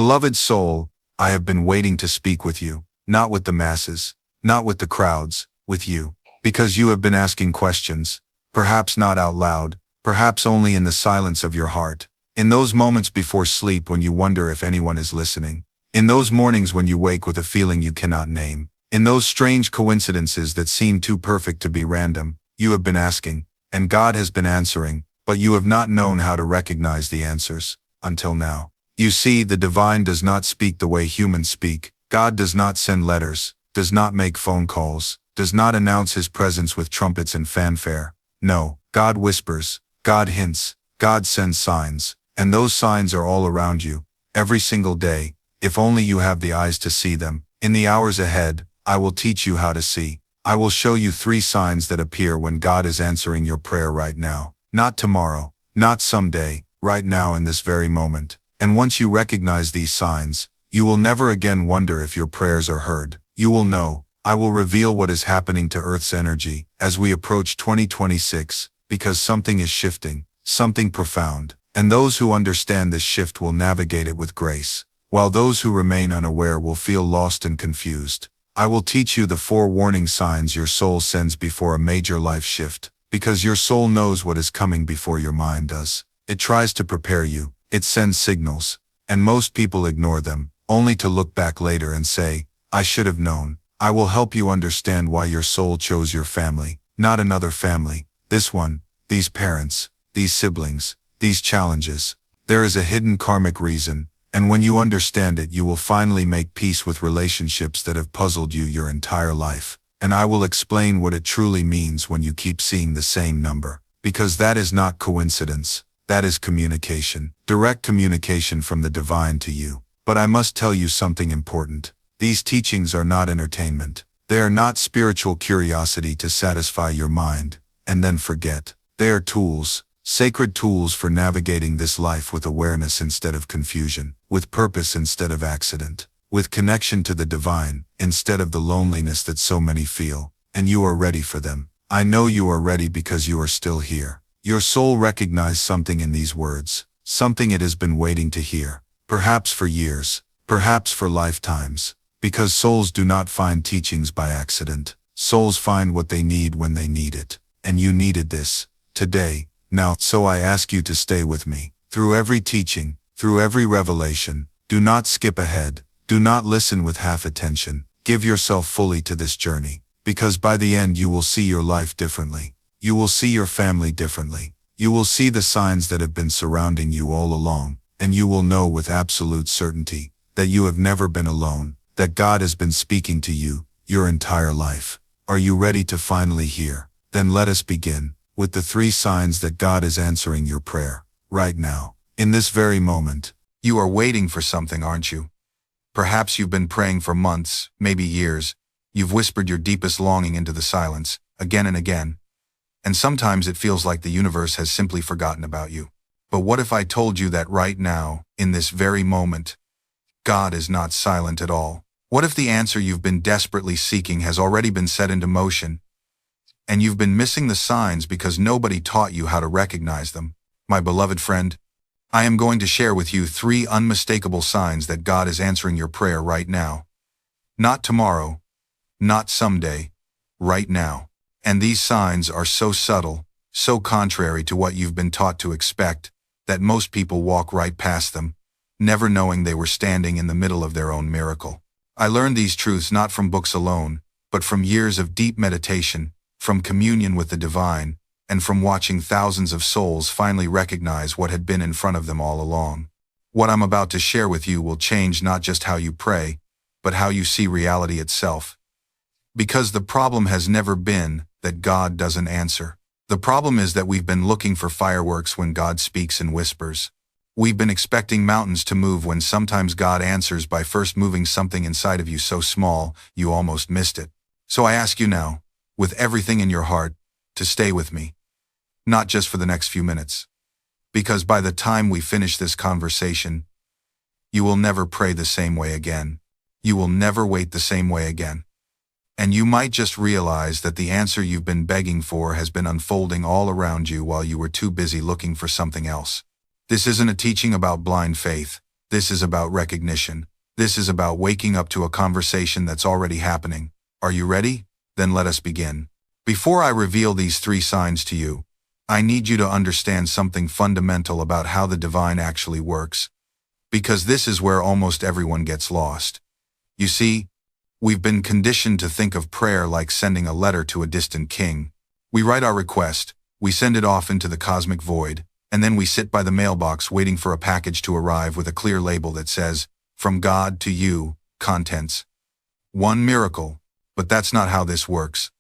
Beloved soul, I have been waiting to speak with you, not with the masses, not with the crowds, with you, because you have been asking questions, perhaps not out loud, perhaps only in the silence of your heart, in those moments before sleep when you wonder if anyone is listening, in those mornings when you wake with a feeling you cannot name, in those strange coincidences that seem too perfect to be random. You have been asking, and God has been answering, but you have not known how to recognize the answers, until now. You see, the divine does not speak the way humans speak. God does not send letters, does not make phone calls, does not announce his presence with trumpets and fanfare. No, God whispers, God hints, God sends signs, and those signs are all around you, every single day, if only you have the eyes to see them. In the hours ahead, I will teach you how to see. I will show you 3 signs that appear when God is answering your prayer right now. Not tomorrow, not someday, right now in this very moment. And once you recognize these signs, you will never again wonder if your prayers are heard. You will know. I will reveal what is happening to Earth's energy as we approach 2026, because something is shifting, something profound, and those who understand this shift will navigate it with grace, while those who remain unaware will feel lost and confused. I will teach you the 4 warning signs your soul sends before a major life shift, because your soul knows what is coming before your mind does. It tries to prepare you, it sends signals, and most people ignore them, only to look back later and say, I should have known. I will help you understand why your soul chose your family, not another family, this one, these parents, these siblings, these challenges. There is a hidden karmic reason, and when you understand it, you will finally make peace with relationships that have puzzled you your entire life. And I will explain what it truly means when you keep seeing the same number, because that is not coincidence, that is communication, direct communication from the divine to you. But I must tell you something important. These teachings are not entertainment. They are not spiritual curiosity to satisfy your mind, and then forget. They are tools, sacred tools for navigating this life with awareness instead of confusion, with purpose instead of accident, with connection to the divine, instead of the loneliness that so many feel. And you are ready for them. I know you are ready because you are still here. Your soul recognized something in these words, something it has been waiting to hear, perhaps for years, perhaps for lifetimes. Because souls do not find teachings by accident. Souls find what they need when they need it. And you needed this, today, now. So I ask you to stay with me. Through every teaching, through every revelation, do not skip ahead. Do not listen with half attention. Give yourself fully to this journey. Because by the end you will see your life differently. You will see your family differently. You will see the signs that have been surrounding you all along. And you will know with absolute certainty that you have never been alone. That God has been speaking to you, your entire life. Are you ready to finally hear? Then let us begin, with the 3 signs that God is answering your prayer, right now, in this very moment. You are waiting for something, aren't you? Perhaps you've been praying for months, maybe years. You've whispered your deepest longing into the silence, again and again. And sometimes it feels like the universe has simply forgotten about you. But what if I told you that right now, in this very moment, God is not silent at all? What if the answer you've been desperately seeking has already been set into motion, and you've been missing the signs because nobody taught you how to recognize them? My beloved friend, I am going to share with you 3 unmistakable signs that God is answering your prayer right now. Not tomorrow, not someday, right now. And these signs are so subtle, so contrary to what you've been taught to expect, that most people walk right past them, never knowing they were standing in the middle of their own miracle. I learned these truths not from books alone, but from years of deep meditation, from communion with the divine, and from watching thousands of souls finally recognize what had been in front of them all along. What I'm about to share with you will change not just how you pray, but how you see reality itself. Because the problem has never been that God doesn't answer. The problem is that we've been looking for fireworks when God speaks in whispers. We've been expecting mountains to move when sometimes God answers by first moving something inside of you so small, you almost missed it. So I ask you now, with everything in your heart, to stay with me. Not just for the next few minutes. Because by the time we finish this conversation, you will never pray the same way again. You will never wait the same way again. And you might just realize that the answer you've been begging for has been unfolding all around you while you were too busy looking for something else. This isn't a teaching about blind faith. This is about recognition. This is about waking up to a conversation that's already happening. Are you ready? Then let us begin. Before I reveal these 3 signs to you, I need you to understand something fundamental about how the divine actually works, because this is where almost everyone gets lost. You see, we've been conditioned to think of prayer like sending a letter to a distant king. We write our request, we send it off into the cosmic void, and then we sit by the mailbox waiting for a package to arrive with a clear label that says, "From God to you, contents." One miracle, but that's not how this works.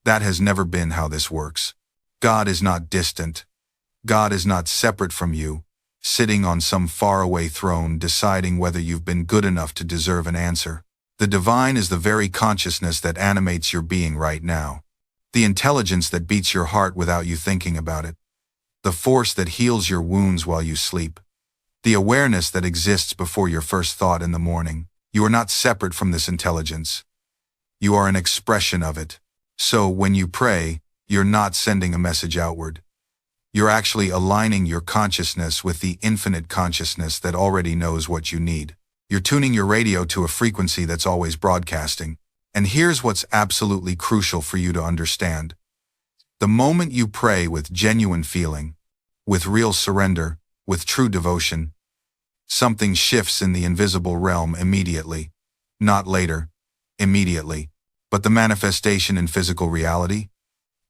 That has never been how this works. God is not distant. God is not separate from you, sitting on some faraway throne deciding whether you've been good enough to deserve an answer. The divine is the very consciousness that animates your being right now. The intelligence that beats your heart without you thinking about it. The force that heals your wounds while you sleep. The awareness that exists before your first thought in the morning. You are not separate from this intelligence. You are an expression of it. So when you pray, you're not sending a message outward. You're actually aligning your consciousness with the infinite consciousness that already knows what you need. You're tuning your radio to a frequency that's always broadcasting. And here's what's absolutely crucial for you to understand. The moment you pray with genuine feeling, with real surrender, with true devotion, something shifts in the invisible realm immediately. Not later, immediately. But the manifestation in physical reality?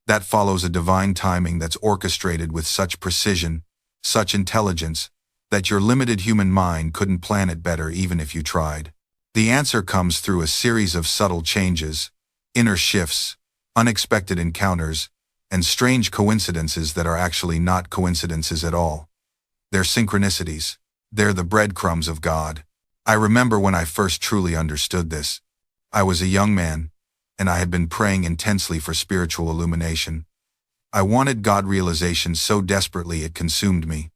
That follows a divine timing that's orchestrated with such precision, such intelligence, that your limited human mind couldn't plan it better even if you tried. The answer comes through a series of subtle changes, inner shifts, unexpected encounters, and strange coincidences that are actually not coincidences at all. They're synchronicities. They're the breadcrumbs of God. I remember when I first truly understood this. I was a young man, and I had been praying intensely for spiritual illumination. I wanted God realization so desperately it consumed me.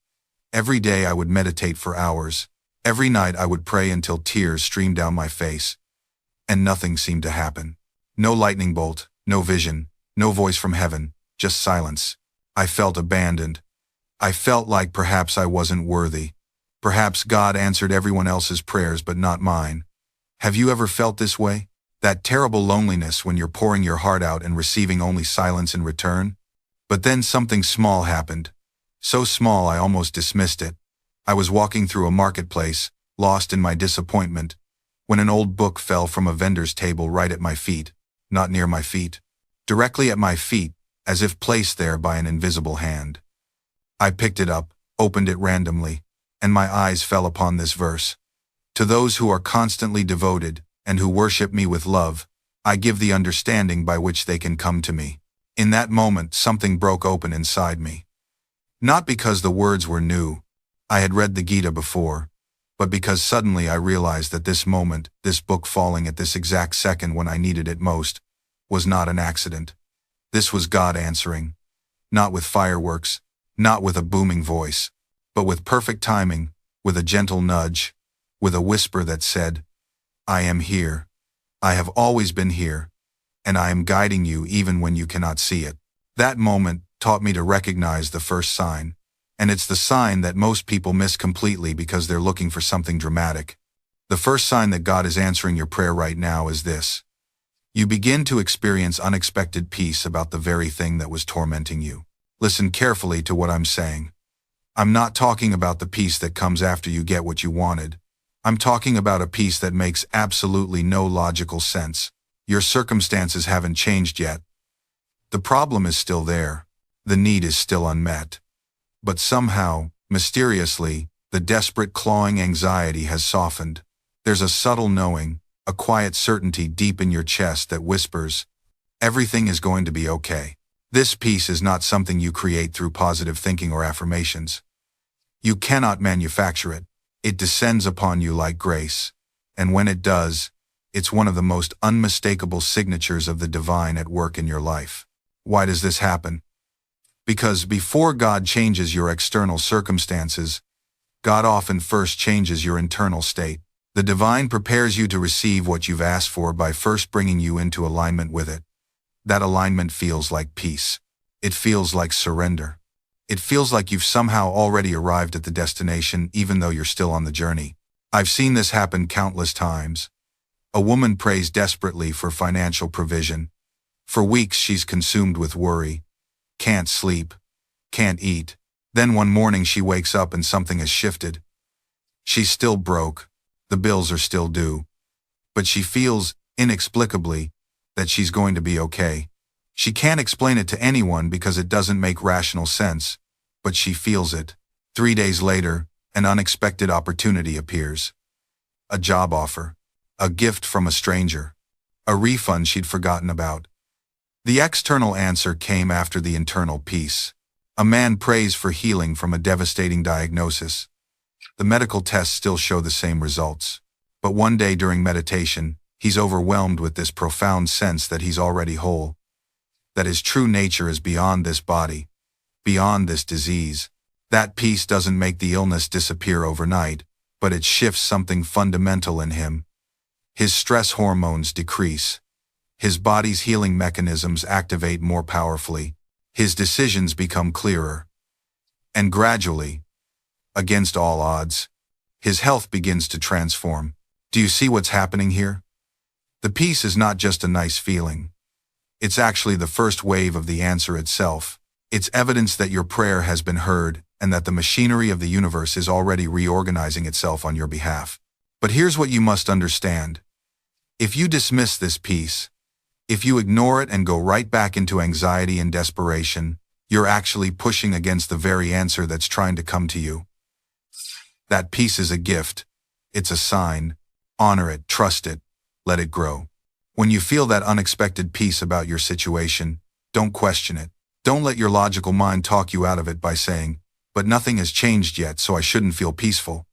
Every day I would meditate for hours. Every night I would pray until tears streamed down my face. And nothing seemed to happen. No lightning bolt, no vision, no voice from heaven, just silence. I felt abandoned. I felt like perhaps I wasn't worthy. Perhaps God answered everyone else's prayers but not mine. Have you ever felt this way? That terrible loneliness when you're pouring your heart out and receiving only silence in return? But then something small happened. So small I almost dismissed it. I was walking through a marketplace, lost in my disappointment, when an old book fell from a vendor's table right at my feet, not near my feet, directly at my feet, as if placed there by an invisible hand. I picked it up, opened it randomly, and my eyes fell upon this verse. To those who are constantly devoted, and who worship me with love, I give the understanding by which they can come to me. In that moment, something broke open inside me. Not because the words were new, I had read the Gita before, but because suddenly I realized that this moment, this book falling at this exact second when I needed it most, was not an accident. This was God answering, not with fireworks, not with a booming voice, but with perfect timing, with a gentle nudge, with a whisper that said, "I am here. I have always been here, and I am guiding you even when you cannot see it." That moment taught me to recognize the first sign, and it's the sign that most people miss completely because they're looking for something dramatic. The first sign that God is answering your prayer right now is this. You begin to experience unexpected peace about the very thing that was tormenting you. Listen carefully to what I'm saying. I'm not talking about the peace that comes after you get what you wanted. I'm talking about a peace that makes absolutely no logical sense. Your circumstances haven't changed yet. The problem is still there. The need is still unmet. But somehow, mysteriously, the desperate clawing anxiety has softened. There's a subtle knowing, a quiet certainty deep in your chest that whispers, everything is going to be okay. This peace is not something you create through positive thinking or affirmations. You cannot manufacture it. It descends upon you like grace. And when it does, it's one of the most unmistakable signatures of the divine at work in your life. Why does this happen? Because before God changes your external circumstances, God often first changes your internal state. The divine prepares you to receive what you've asked for by first bringing you into alignment with it. That alignment feels like peace. It feels like surrender. It feels like you've somehow already arrived at the destination even though you're still on the journey. I've seen this happen countless times. A woman prays desperately for financial provision. For weeks she's consumed with worry. Can't sleep. Can't eat. Then one morning she wakes up and something has shifted. She's still broke. The bills are still due. But she feels, inexplicably, that she's going to be okay. She can't explain it to anyone because it doesn't make rational sense, but she feels it. 3 days later, an unexpected opportunity appears. A job offer. A gift from a stranger. A refund she'd forgotten about. The external answer came after the internal peace. A man prays for healing from a devastating diagnosis. The medical tests still show the same results. But one day during meditation, he's overwhelmed with this profound sense that he's already whole. That his true nature is beyond this body, beyond this disease. That peace doesn't make the illness disappear overnight, but it shifts something fundamental in him. His stress hormones decrease. His body's healing mechanisms activate more powerfully. His decisions become clearer. And gradually, against all odds, his health begins to transform. Do you see what's happening here? The peace is not just a nice feeling. It's actually the first wave of the answer itself. It's evidence that your prayer has been heard and that the machinery of the universe is already reorganizing itself on your behalf. But here's what you must understand. If you dismiss this peace, if you ignore it and go right back into anxiety and desperation, you're actually pushing against the very answer that's trying to come to you. That peace is a gift. It's a sign. Honor it, trust it, let it grow. When you feel that unexpected peace about your situation, don't question it. Don't let your logical mind talk you out of it by saying, "But nothing has changed yet, so I shouldn't feel peaceful."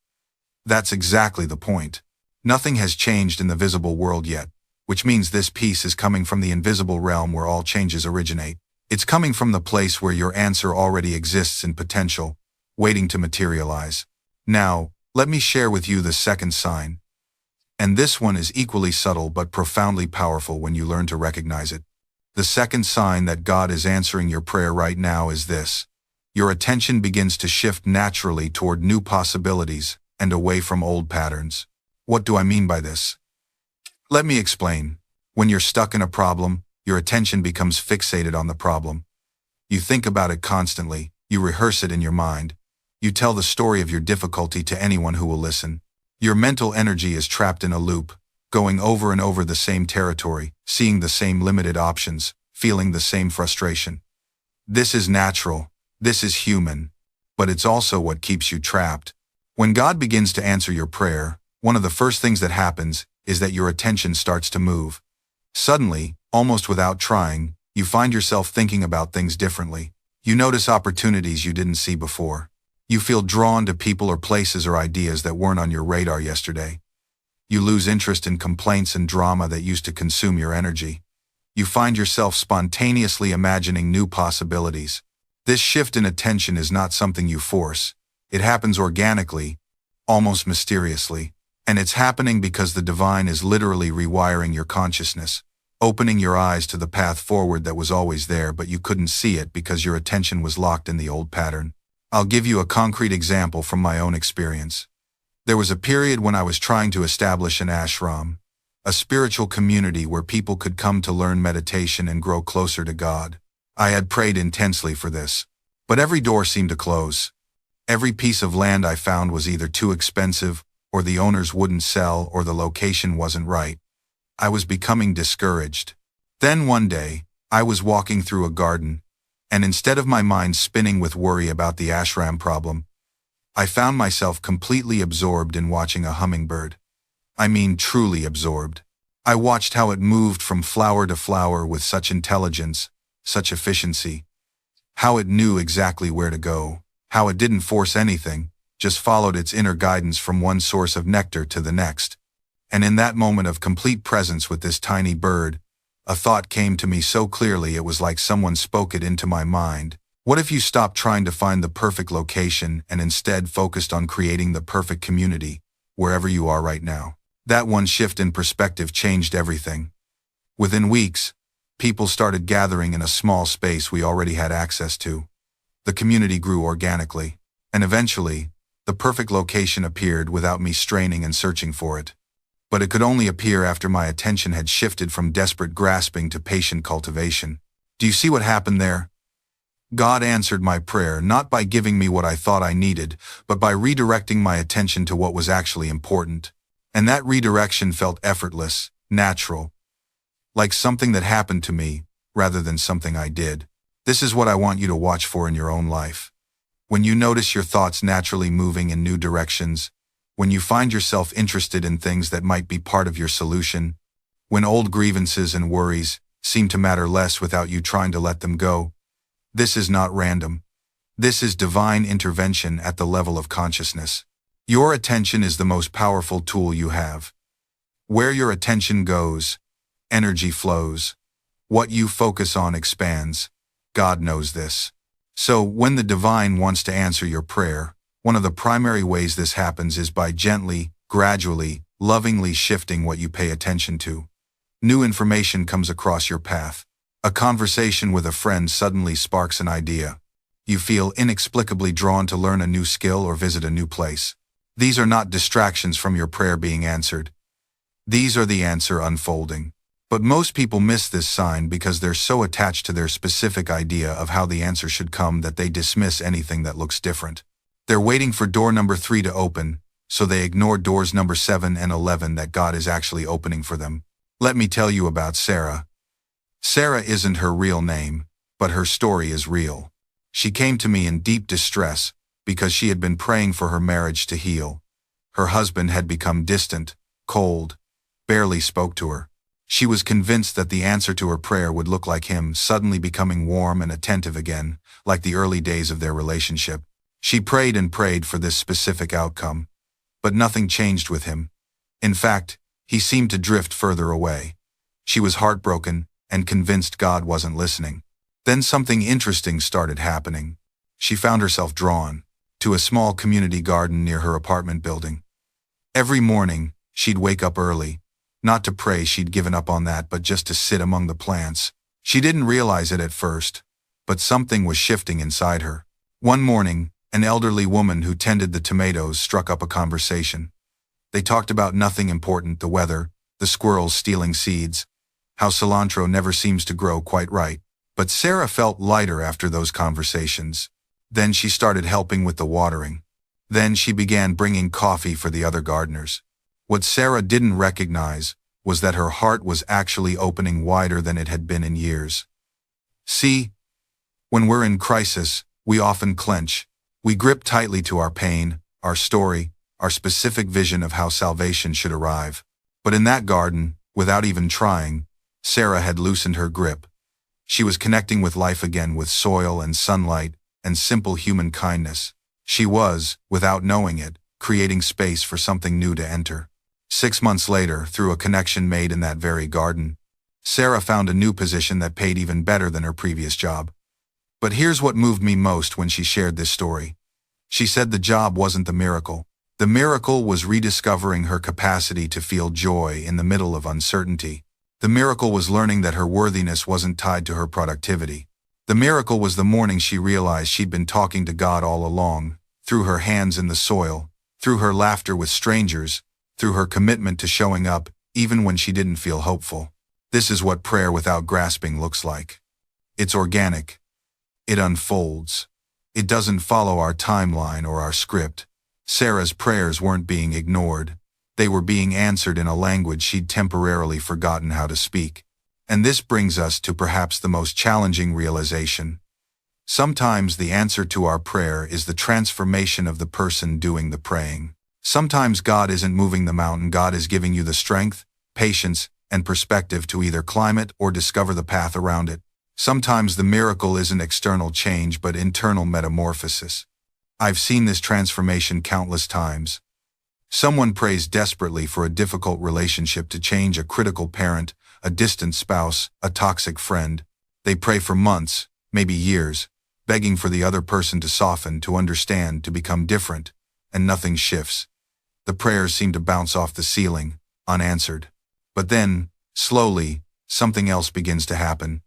That's exactly the point. Nothing has changed in the visible world yet, which means this peace is coming from the invisible realm where all changes originate. It's coming from the place where your answer already exists in potential, waiting to materialize. Now, let me share with you the second sign. And this one is equally subtle but profoundly powerful when you learn to recognize it. The second sign that God is answering your prayer right now is this. Your attention begins to shift naturally toward new possibilities and away from old patterns. What do I mean by this? Let me explain. When you're stuck in a problem, your attention becomes fixated on the problem. You think about it constantly, you rehearse it in your mind. You tell the story of your difficulty to anyone who will listen. Your mental energy is trapped in a loop, going over and over the same territory, seeing the same limited options, feeling the same frustration. This is natural, this is human, but it's also what keeps you trapped. When God begins to answer your prayer, one of the first things that happens is that your attention starts to move. Suddenly, almost without trying, you find yourself thinking about things differently. You notice opportunities you didn't see before. You feel drawn to people or places or ideas that weren't on your radar yesterday. You lose interest in complaints and drama that used to consume your energy. You find yourself spontaneously imagining new possibilities. This shift in attention is not something you force. It happens organically, almost mysteriously. And it's happening because the divine is literally rewiring your consciousness, opening your eyes to the path forward that was always there but you couldn't see it because your attention was locked in the old pattern. I'll give you a concrete example from my own experience. There was a period when I was trying to establish an ashram, a spiritual community where people could come to learn meditation and grow closer to God. I had prayed intensely for this, but every door seemed to close. Every piece of land I found was either too expensive, or the owners wouldn't sell, or the location wasn't right. I was becoming discouraged. Then one day, I was walking through a garden, and instead of my mind spinning with worry about the ashram problem, I found myself completely absorbed in watching a hummingbird. I mean truly absorbed. I watched how it moved from flower to flower with such intelligence, such efficiency. How it knew exactly where to go. How it didn't force anything, just followed its inner guidance from one source of nectar to the next. And in that moment of complete presence with this tiny bird, a thought came to me so clearly it was like someone spoke it into my mind. What if you stopped trying to find the perfect location and instead focused on creating the perfect community, wherever you are right now? That one shift in perspective changed everything. Within weeks, people started gathering in a small space we already had access to. The community grew organically. And eventually, the perfect location appeared without me straining and searching for it. But it could only appear after my attention had shifted from desperate grasping to patient cultivation. Do you see what happened there? God answered my prayer not by giving me what I thought I needed, but by redirecting my attention to what was actually important. And that redirection felt effortless, natural, like something that happened to me, rather than something I did. This is what I want you to watch for in your own life. When you notice your thoughts naturally moving in new directions, when you find yourself interested in things that might be part of your solution, when old grievances and worries seem to matter less without you trying to let them go, this is not random. This is divine intervention at the level of consciousness. Your attention is the most powerful tool you have. Where your attention goes, energy flows. What you focus on expands. God knows this. So, when the divine wants to answer your prayer, one of the primary ways this happens is by gently, gradually, lovingly shifting what you pay attention to. New information comes across your path. A conversation with a friend suddenly sparks an idea. You feel inexplicably drawn to learn a new skill or visit a new place. These are not distractions from your prayer being answered. These are the answer unfolding. But most people miss this sign because they're so attached to their specific idea of how the answer should come that they dismiss anything that looks different. They're waiting for door number 3 to open, so they ignore doors number 7 and 11 that God is actually opening for them. Let me tell you about Sarah. Sarah isn't her real name, but her story is real. She came to me in deep distress because she had been praying for her marriage to heal. Her husband had become distant, cold, barely spoke to her. She was convinced that the answer to her prayer would look like him suddenly becoming warm and attentive again, like the early days of their relationship. She prayed and prayed for this specific outcome, but nothing changed with him. In fact, he seemed to drift further away. She was heartbroken and convinced God wasn't listening. Then something interesting started happening. She found herself drawn to a small community garden near her apartment building. Every morning, she'd wake up early. Not to pray, she'd given up on that, but just to sit among the plants. She didn't realize it at first, but something was shifting inside her. One morning, an elderly woman who tended the tomatoes struck up a conversation. They talked about nothing important: the weather, the squirrels stealing seeds, how cilantro never seems to grow quite right. But Sarah felt lighter after those conversations. Then she started helping with the watering. Then she began bringing coffee for the other gardeners. What Sarah didn't recognize was that her heart was actually opening wider than it had been in years. See, when we're in crisis, we often clench. We grip tightly to our pain, our story, our specific vision of how salvation should arrive. But in that garden, without even trying, Sarah had loosened her grip. She was connecting with life again, with soil and sunlight and simple human kindness. She was, without knowing it, creating space for something new to enter. 6 months later, through a connection made in that very garden, Sarah found a new position that paid even better than her previous job. But here's what moved me most when she shared this story. She said the job wasn't the miracle. The miracle was rediscovering her capacity to feel joy in the middle of uncertainty. The miracle was learning that her worthiness wasn't tied to her productivity. The miracle was the morning she realized she'd been talking to God all along, through her hands in the soil, through her laughter with strangers, through her commitment to showing up, even when she didn't feel hopeful. This is what prayer without grasping looks like. It's organic. It unfolds. It doesn't follow our timeline or our script. Sarah's prayers weren't being ignored. They were being answered in a language she'd temporarily forgotten how to speak. And this brings us to perhaps the most challenging realization. Sometimes the answer to our prayer is the transformation of the person doing the praying. Sometimes God isn't moving the mountain. God is giving you the strength, patience, and perspective to either climb it or discover the path around it. Sometimes the miracle isn't external change but internal metamorphosis. I've seen this transformation countless times. Someone prays desperately for a difficult relationship to change: a critical parent, a distant spouse, a toxic friend. They pray for months, maybe years, begging for the other person to soften, to understand, to become different, and nothing shifts. The prayers seem to bounce off the ceiling, unanswered. But then, slowly, something else begins to happen.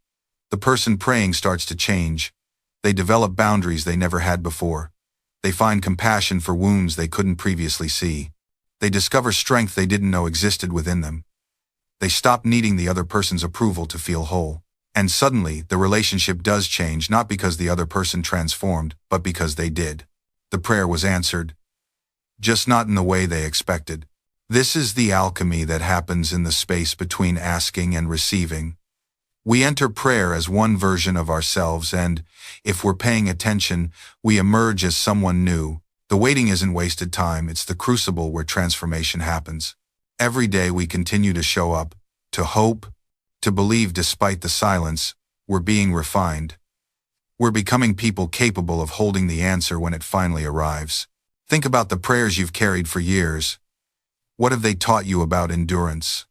The person praying starts to change. They develop boundaries they never had before. They find compassion for wounds they couldn't previously see. They discover strength they didn't know existed within them. They stop needing the other person's approval to feel whole. And suddenly, the relationship does change, not because the other person transformed, but because they did. The prayer was answered, just not in the way they expected. This is the alchemy that happens in the space between asking and receiving. We enter prayer as one version of ourselves, and, if we're paying attention, we emerge as someone new. The waiting isn't wasted time, it's the crucible where transformation happens. Every day we continue to show up, to hope, to believe despite the silence. We're being refined. We're becoming people capable of holding the answer when it finally arrives. Think about the prayers you've carried for years. What have they taught you about endurance?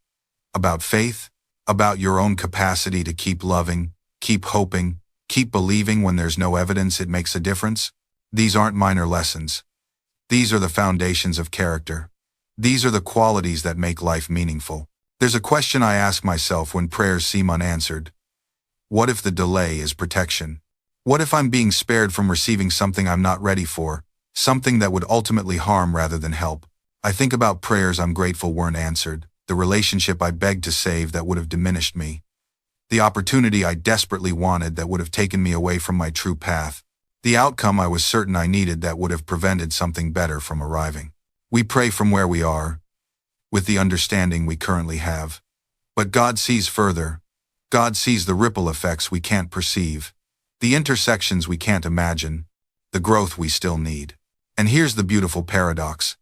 About faith? About your own capacity to keep loving, keep hoping, keep believing when there's no evidence it makes a difference? These aren't minor lessons. These are the foundations of character. These are the qualities that make life meaningful. There's a question I ask myself when prayers seem unanswered. What if the delay is protection? What if I'm being spared from receiving something I'm not ready for, something that would ultimately harm rather than help? I think about prayers I'm grateful weren't answered, the relationship I begged to save that would have diminished me, the opportunity I desperately wanted that would have taken me away from my true path, the outcome I was certain I needed that would have prevented something better from arriving. We pray from where we are, with the understanding we currently have. But God sees further. God sees the ripple effects we can't perceive, the intersections we can't imagine, the growth we still need. And here's the beautiful paradox.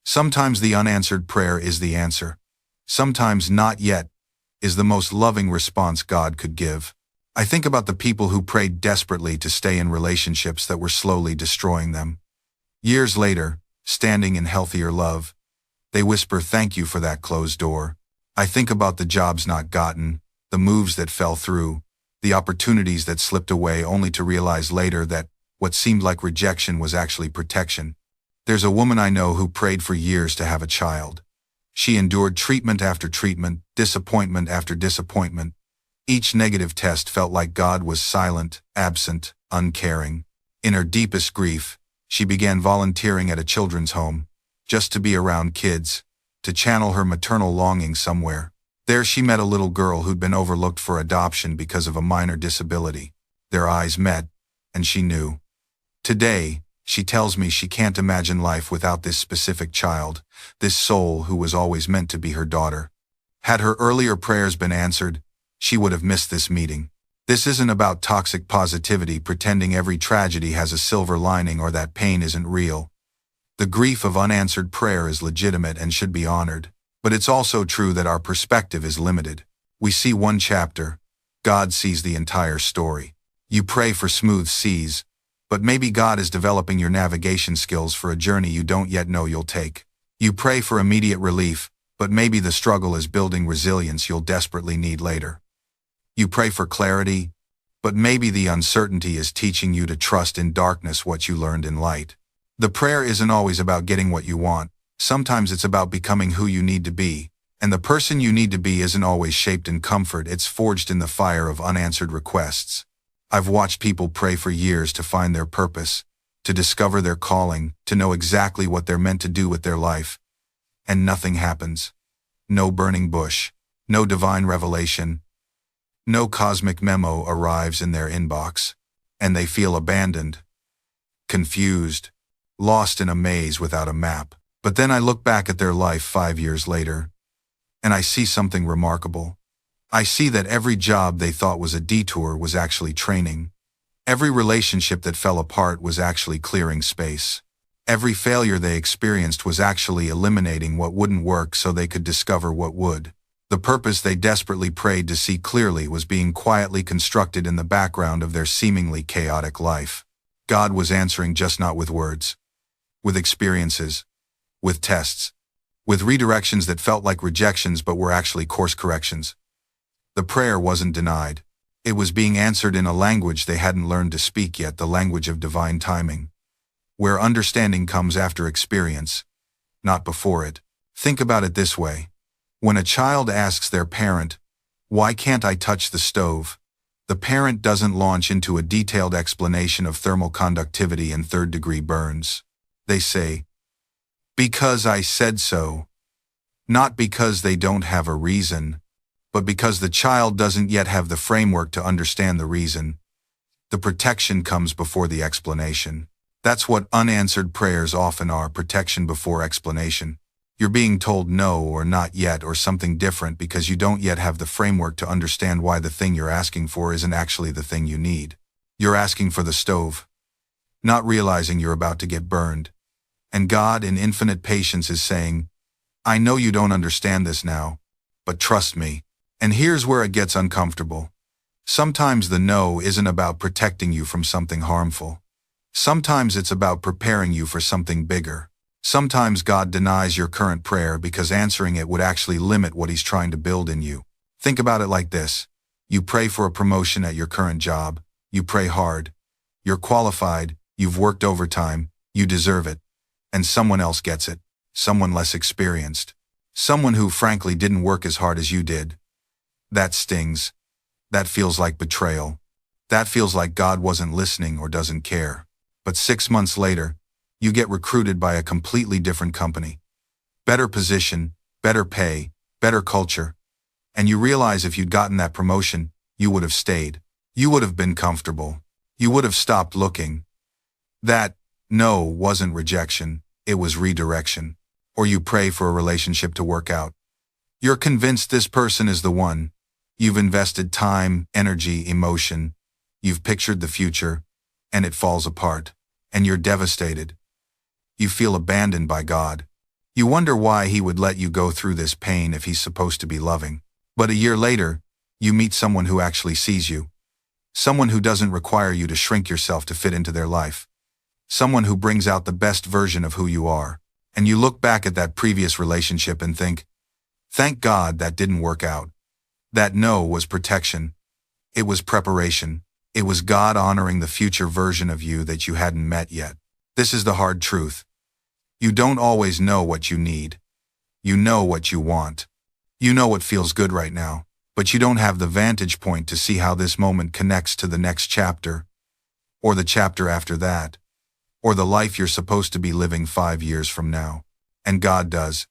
Sometimes the unanswered prayer is the answer. Sometimes not yet is the most loving response God could give. I think about the people who prayed desperately to stay in relationships that were slowly destroying them. Years later, standing in healthier love, they whisper thank you for that closed door. I think about the jobs not gotten, the moves that fell through, the opportunities that slipped away only to realize later that what seemed like rejection was actually protection. There's a woman I know who prayed for years to have a child. She endured treatment after treatment, disappointment after disappointment. Each negative test felt like God was silent, absent, uncaring. In her deepest grief, she began volunteering at a children's home, just to be around kids, to channel her maternal longing somewhere. There she met a little girl who'd been overlooked for adoption because of a minor disability. Their eyes met, and she knew. Today, she tells me she can't imagine life without this specific child, this soul who was always meant to be her daughter. Had her earlier prayers been answered, she would have missed this meeting. This isn't about toxic positivity pretending every tragedy has a silver lining or that pain isn't real. The grief of unanswered prayer is legitimate and should be honored, but it's also true that our perspective is limited. We see one chapter. God sees the entire story. You pray for smooth seas, but maybe God is developing your navigation skills for a journey you don't yet know you'll take. You pray for immediate relief, but maybe the struggle is building resilience you'll desperately need later. You pray for clarity, but maybe the uncertainty is teaching you to trust in darkness what you learned in light. The prayer isn't always about getting what you want. Sometimes it's about becoming who you need to be, and the person you need to be isn't always shaped in comfort, it's forged in the fire of unanswered requests. I've watched people pray for years to find their purpose, to discover their calling, to know exactly what they're meant to do with their life. And nothing happens. No burning bush, no divine revelation, no cosmic memo arrives in their inbox, and they feel abandoned, confused, lost in a maze without a map. But then I look back at their life 5 years later, and I see something remarkable. I see that every job they thought was a detour was actually training. Every relationship that fell apart was actually clearing space. Every failure they experienced was actually eliminating what wouldn't work so they could discover what would. The purpose they desperately prayed to see clearly was being quietly constructed in the background of their seemingly chaotic life. God was answering, just not with words, with experiences, with tests, with redirections that felt like rejections but were actually course corrections. The prayer wasn't denied. It was being answered in a language they hadn't learned to speak yet, the language of divine timing, where understanding comes after experience, not before it. Think about it this way. When a child asks their parent, "Why can't I touch the stove?" The parent doesn't launch into a detailed explanation of thermal conductivity and third-degree burns. They say, "Because I said so." Not because they don't have a reason, but because the child doesn't yet have the framework to understand the reason. The protection comes before the explanation. That's what unanswered prayers often are, protection before explanation. You're being told no or not yet or something different because you don't yet have the framework to understand why the thing you're asking for isn't actually the thing you need. You're asking for the stove, not realizing you're about to get burned. And God, in infinite patience, is saying, "I know you don't understand this now, but trust me." And here's where it gets uncomfortable. Sometimes the no isn't about protecting you from something harmful. Sometimes it's about preparing you for something bigger. Sometimes God denies your current prayer because answering it would actually limit what He's trying to build in you. Think about it like this. You pray for a promotion at your current job. You pray hard. You're qualified. You've worked overtime. You deserve it. And someone else gets it. Someone less experienced. Someone who frankly didn't work as hard as you did. That stings. That feels like betrayal. That feels like God wasn't listening or doesn't care. But 6 months later, you get recruited by a completely different company. Better position, better pay, better culture. And you realize if you'd gotten that promotion, you would have stayed. You would have been comfortable. You would have stopped looking. That no wasn't rejection, it was redirection. Or you pray for a relationship to work out. You're convinced this person is the one. You've invested time, energy, emotion. You've pictured the future, and it falls apart. And you're devastated. You feel abandoned by God. You wonder why He would let you go through this pain if He's supposed to be loving. But a year later, you meet someone who actually sees you. Someone who doesn't require you to shrink yourself to fit into their life. Someone who brings out the best version of who you are. And you look back at that previous relationship and think, thank God that didn't work out. That no was protection. It was preparation. It was God honoring the future version of you that you hadn't met yet. This is the hard truth. You don't always know what you need. You know what you want. You know what feels good right now, but you don't have the vantage point to see how this moment connects to the next chapter, or the chapter after that, or the life you're supposed to be living 5 years from now. And God does.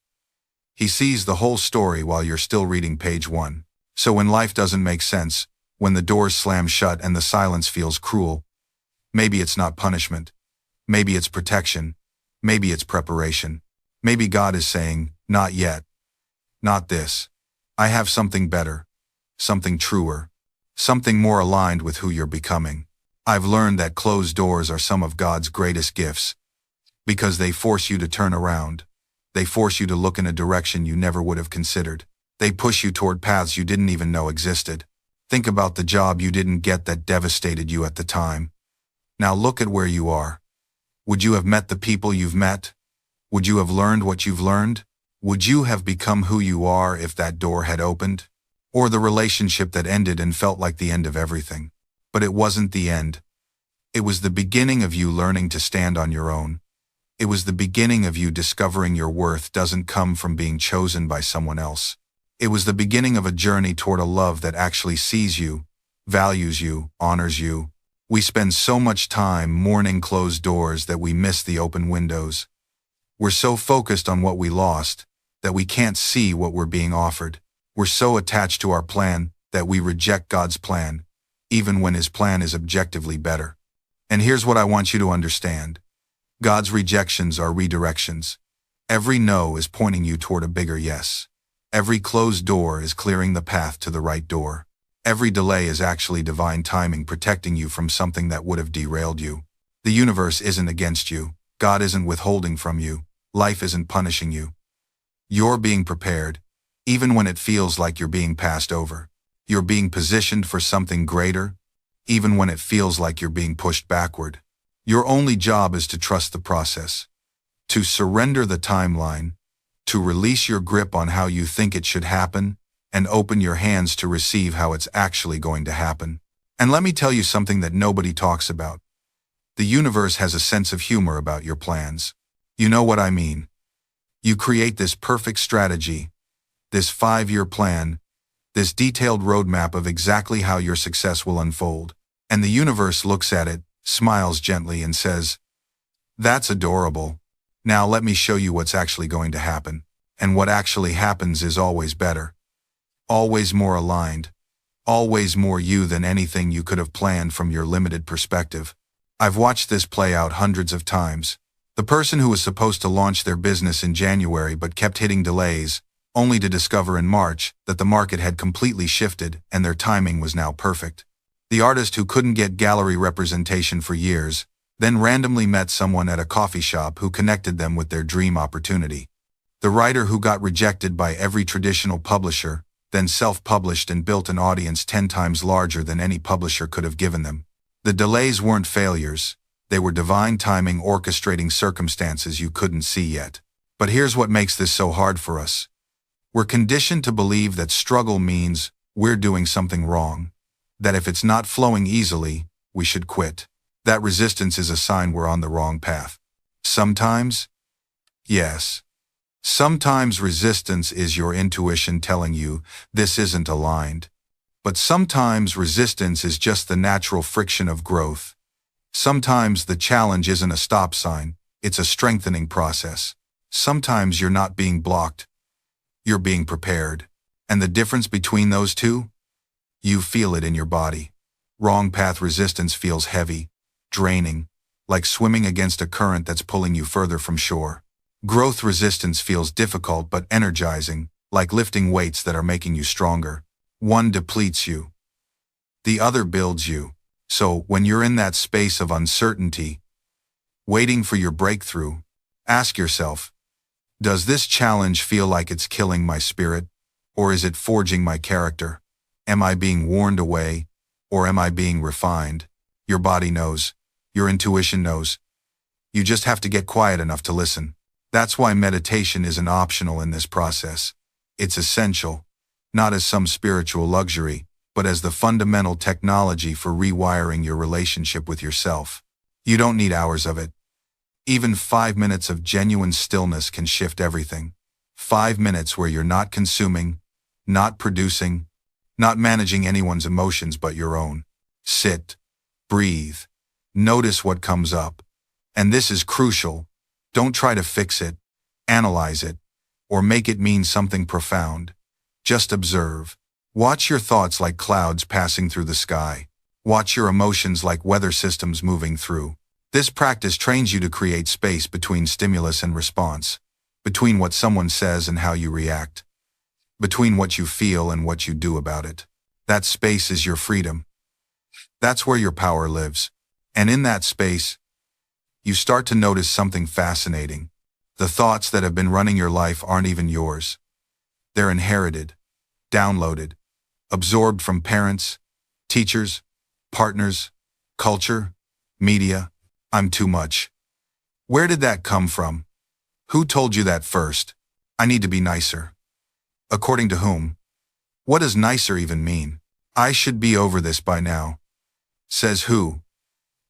He sees the whole story while you're still reading page 1. So when life doesn't make sense, when the doors slam shut and the silence feels cruel, maybe it's not punishment. Maybe it's protection. Maybe it's preparation. Maybe God is saying, not yet. Not this. I have something better. Something truer. Something more aligned with who you're becoming. I've learned that closed doors are some of God's greatest gifts. Because they force you to turn around. They force you to look in a direction you never would have considered. They push you toward paths you didn't even know existed. Think about the job you didn't get that devastated you at the time. Now look at where you are. Would you have met the people you've met? Would you have learned what you've learned? Would you have become who you are if that door had opened? Or the relationship that ended and felt like the end of everything? But it wasn't the end. It was the beginning of you learning to stand on your own. It was the beginning of you discovering your worth doesn't come from being chosen by someone else. It was the beginning of a journey toward a love that actually sees you, values you, honors you. We spend so much time mourning closed doors that we miss the open windows. We're so focused on what we lost that we can't see what we're being offered. We're so attached to our plan that we reject God's plan, even when His plan is objectively better. And here's what I want you to understand. God's rejections are redirections. Every no is pointing you toward a bigger yes. Every closed door is clearing the path to the right door. Every delay is actually divine timing protecting you from something that would have derailed you. The universe isn't against you. God isn't withholding from you. Life isn't punishing you. You're being prepared, even when it feels like you're being passed over. You're being positioned for something greater, even when it feels like you're being pushed backward. Your only job is to trust the process, to surrender the timeline, to release your grip on how you think it should happen, and open your hands to receive how it's actually going to happen. And let me tell you something that nobody talks about. The universe has a sense of humor about your plans. You know what I mean. You create this perfect strategy, this 5-year plan, This detailed roadmap of exactly how your success will unfold. And the universe looks at it, smiles gently and says, "That's adorable. Now let me show you what's actually going to happen." And what actually happens is always better. Always more aligned. Always more you than anything you could have planned from your limited perspective. I've watched this play out hundreds of times. The person who was supposed to launch their business in January but kept hitting delays, only to discover in March that the market had completely shifted and their timing was now perfect. The artist who couldn't get gallery representation for years, then randomly met someone at a coffee shop who connected them with their dream opportunity. The writer who got rejected by every traditional publisher, then self-published and built an audience 10 times larger than any publisher could have given them. The delays weren't failures. They were divine timing orchestrating circumstances you couldn't see yet. But here's what makes this so hard for us. We're conditioned to believe that struggle means we're doing something wrong. That if it's not flowing easily, we should quit. That resistance is a sign we're on the wrong path. Sometimes, yes. Sometimes resistance is your intuition telling you this isn't aligned. But sometimes resistance is just the natural friction of growth. Sometimes the challenge isn't a stop sign, it's a strengthening process. Sometimes you're not being blocked, you're being prepared. And the difference between those two? You feel it in your body. Wrong path resistance feels heavy, draining, like swimming against a current that's pulling you further from shore. Growth resistance feels difficult but energizing, like lifting weights that are making you stronger. One depletes you. The other builds you. So, when you're in that space of uncertainty, waiting for your breakthrough, ask yourself, does this challenge feel like it's killing my spirit? Or is it forging my character? Am I being warned away? Or am I being refined? Your body knows. Your intuition knows. You just have to get quiet enough to listen. That's why meditation isn't optional in this process. It's essential, not as some spiritual luxury, but as the fundamental technology for rewiring your relationship with yourself. You don't need hours of it. Even 5 minutes of genuine stillness can shift everything. 5 minutes where you're not consuming, not producing, not managing anyone's emotions but your own. Sit, breathe, notice what comes up. And this is crucial. Don't try to fix it, analyze it, or make it mean something profound. Just observe. Watch your thoughts like clouds passing through the sky. Watch your emotions like weather systems moving through. This practice trains you to create space between stimulus and response, between what someone says and how you react, between what you feel and what you do about it. That space is your freedom. That's where your power lives. And in that space, you start to notice something fascinating. The thoughts that have been running your life aren't even yours. They're inherited, downloaded, absorbed from parents, teachers, partners, culture, media. I'm too much. Where did that come from? Who told you that first? I need to be nicer. According to whom? What does nicer even mean? I should be over this by now. Says who?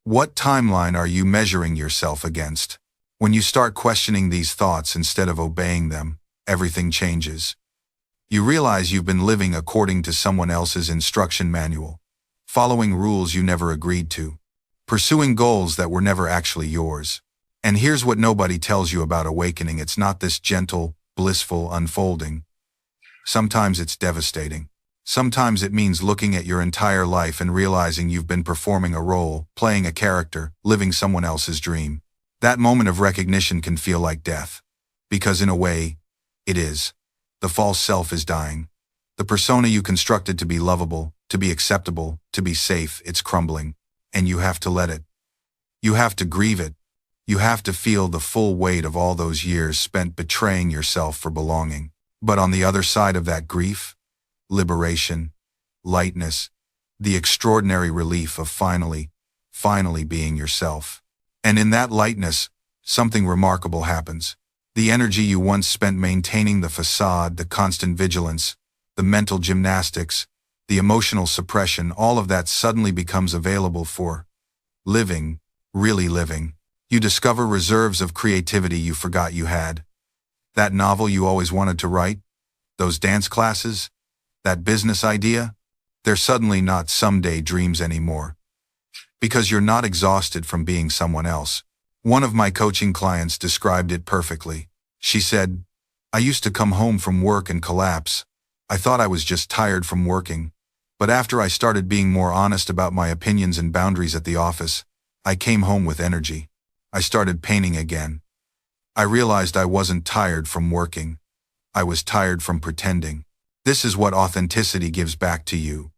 What timeline are you measuring yourself against? When you start questioning these thoughts instead of obeying them, everything changes. You realize you've been living according to someone else's instruction manual, following rules you never agreed to, pursuing goals that were never actually yours. And here's what nobody tells you about awakening. It's not this gentle, blissful unfolding. Sometimes it's devastating. Sometimes it means looking at your entire life and realizing you've been performing a role, playing a character, living someone else's dream. That moment of recognition can feel like death. Because in a way, it is. The false self is dying. The persona you constructed to be lovable, to be acceptable, to be safe, it's crumbling. And you have to let it. You have to grieve it. You have to feel the full weight of all those years spent betraying yourself for belonging. But on the other side of that grief, liberation, lightness, the extraordinary relief of finally being yourself. And in that lightness, something remarkable happens. The energy you once spent maintaining the facade, the constant vigilance, the mental gymnastics, the emotional suppression, all of that suddenly becomes available for living, really living. You discover reserves of creativity you forgot you had. That novel you always wanted to write, those dance classes, That business idea? They're suddenly not someday dreams anymore. Because you're not exhausted from being someone else. One of my coaching clients described it perfectly. She said, "I used to come home from work and collapse. I thought I was just tired from working. But after I started being more honest about my opinions and boundaries at the office, I came home with energy. I started painting again. I realized I wasn't tired from working. I was tired from pretending." This is what authenticity gives back to you.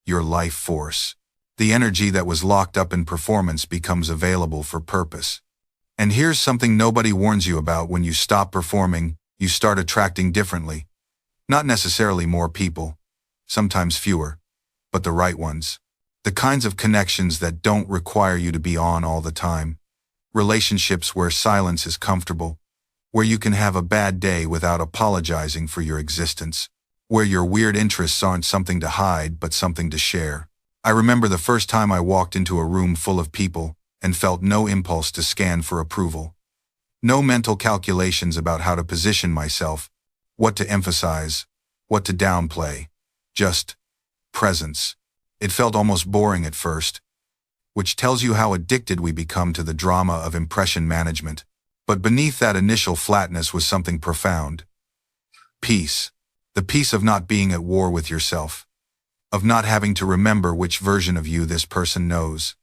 Your life force. The energy that was locked up in performance becomes available for purpose. And here's something nobody warns you about: when you stop performing, you start attracting differently. Not necessarily more people, sometimes fewer, but the right ones. The kinds of connections that don't require you to be on all the time. Relationships where silence is comfortable, where you can have a bad day without apologizing for your existence, where your weird interests aren't something to hide but something to share. I remember the first time I walked into a room full of people and felt no impulse to scan for approval. No mental calculations about how to position myself, what to emphasize, what to downplay. Just presence. It felt almost boring at first, which tells you how addicted we become to the drama of impression management. But beneath that initial flatness was something profound. Peace. The peace of not being at war with yourself. Of not having to remember which version of you this person knows.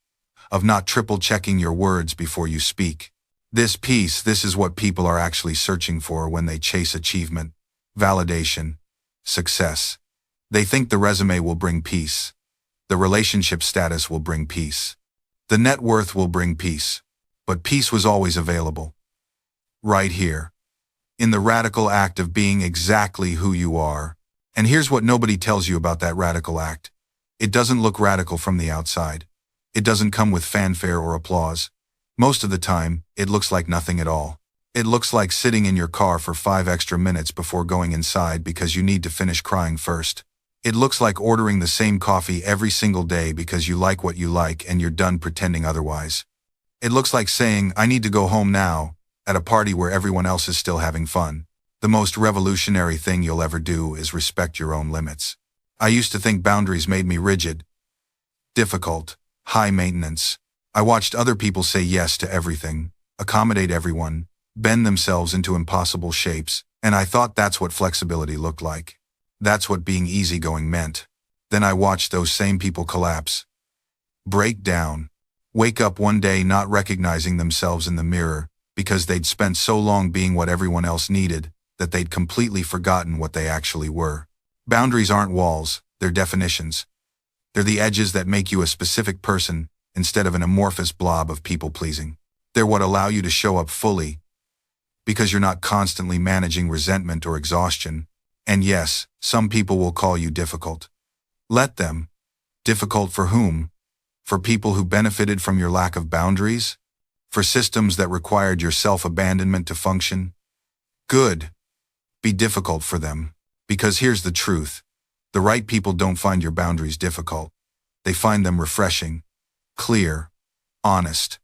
Of not triple-checking your words before you speak. This peace, this is what people are actually searching for when they chase achievement, validation, success. They think the resume will bring peace. The relationship status will bring peace. The net worth will bring peace. But peace was always available. Right here. In the radical act of being exactly who you are. And here's what nobody tells you about that radical act. It doesn't look radical from the outside. It doesn't come with fanfare or applause. Most of the time, it looks like nothing at all. It looks like sitting in your car for 5 extra minutes before going inside because you need to finish crying first. It looks like ordering the same coffee every single day because you like what you like and you're done pretending otherwise. It looks like saying, "I need to go home now," at a party where everyone else is still having fun. The most revolutionary thing you'll ever do is respect your own limits. I used to think boundaries made me rigid, difficult, high maintenance. I watched other people say yes to everything, accommodate everyone, bend themselves into impossible shapes, and I thought that's what flexibility looked like. That's what being easygoing meant. Then I watched those same people collapse, break down, wake up one day not recognizing themselves in the mirror because they'd spent so long being what everyone else needed that they'd completely forgotten what they actually were. Boundaries aren't walls, they're definitions. They're the edges that make you a specific person instead of an amorphous blob of people-pleasing. They're what allow you to show up fully because you're not constantly managing resentment or exhaustion. And yes, some people will call you difficult. Let them. Difficult for whom? For people who benefited from your lack of boundaries? For systems that required your self-abandonment to function? Good. Be difficult for them. Because here's the truth. The right people don't find your boundaries difficult. They find them refreshing, clear, honest.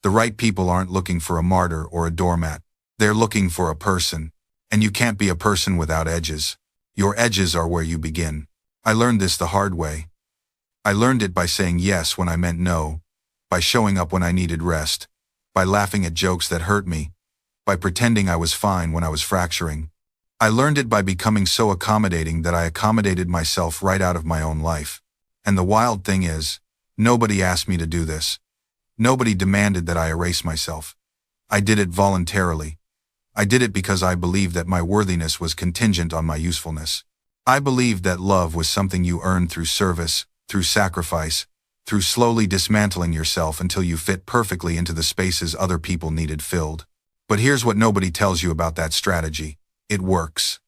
The right people aren't looking for a martyr or a doormat. They're looking for a person. And you can't be a person without edges. Your edges are where you begin. I learned this the hard way. I learned it by saying yes when I meant no, by showing up when I needed rest, by laughing at jokes that hurt me, by pretending I was fine when I was fracturing. I learned it by becoming so accommodating that I accommodated myself right out of my own life. And the wild thing is, nobody asked me to do this. Nobody demanded that I erase myself. I did it voluntarily. I did it because I believed that my worthiness was contingent on my usefulness. I believed that love was something you earned through service, through sacrifice, through slowly dismantling yourself until you fit perfectly into the spaces other people needed filled. But here's what nobody tells you about that strategy. It works.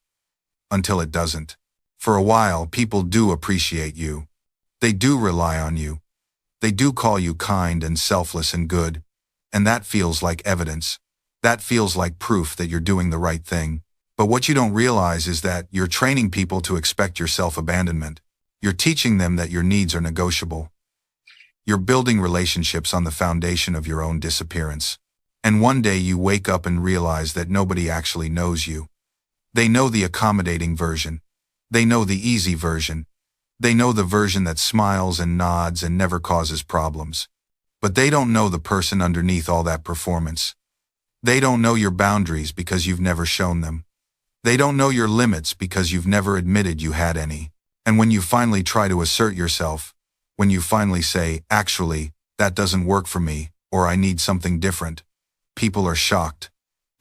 Until it doesn't. For a while, people do appreciate you. They do rely on you. They do call you kind and selfless and good. And that feels like evidence. That feels like proof that you're doing the right thing. But what you don't realize is that you're training people to expect your self-abandonment. You're teaching them that your needs are negotiable. You're building relationships on the foundation of your own disappearance. And one day you wake up and realize that nobody actually knows you. They know the accommodating version. They know the easy version. They know the version that smiles and nods and never causes problems. But they don't know the person underneath all that performance. They don't know your boundaries because you've never shown them. They don't know your limits because you've never admitted you had any. And when you finally try to assert yourself, when you finally say, actually, that doesn't work for me, or I need something different, people are shocked.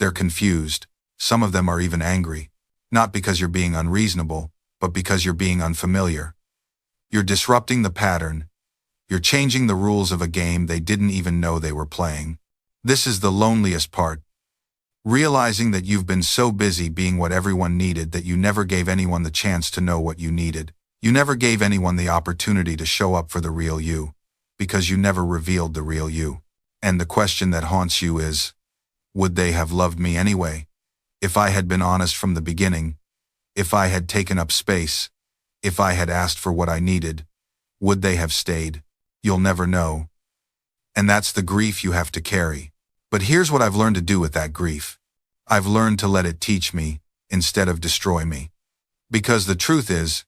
They're confused. Some of them are even angry. Not because you're being unreasonable, but because you're being unfamiliar. You're disrupting the pattern. You're changing the rules of a game they didn't even know they were playing. This is the loneliest part. Realizing that you've been so busy being what everyone needed that you never gave anyone the chance to know what you needed. You never gave anyone the opportunity to show up for the real you, because you never revealed the real you. And the question that haunts you is, would they have loved me anyway? If I had been honest from the beginning, if I had taken up space, if I had asked for what I needed, would they have stayed? You'll never know. And that's the grief you have to carry. But here's what I've learned to do with that grief. I've learned to let it teach me instead of destroy me. Because the truth is,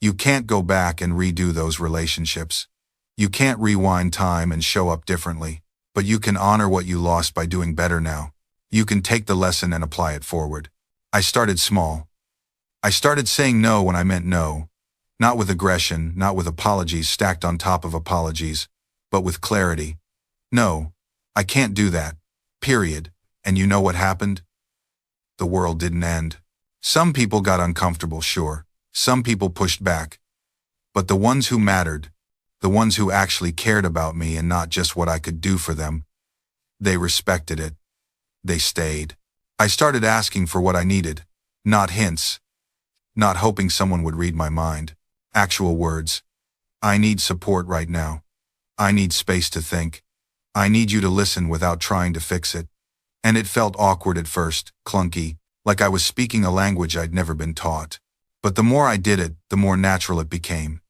you can't go back and redo those relationships. You can't rewind time and show up differently. But you can honor what you lost by doing better now. You can take the lesson and apply it forward. I started small. I started saying no when I meant no. Not with aggression, not with apologies stacked on top of apologies, but with clarity. No, I can't do that. Period. And you know what happened? The world didn't end. Some people got uncomfortable, sure. Some people pushed back. But the ones who mattered, the ones who actually cared about me and not just what I could do for them, they respected it. They stayed. I started asking for what I needed, not hints, not hoping someone would read my mind. Actual words. I need support right now. I need space to think. I need you to listen without trying to fix it. And it felt awkward at first, clunky, like I was speaking a language I'd never been taught. But the more I did it, the more natural it became.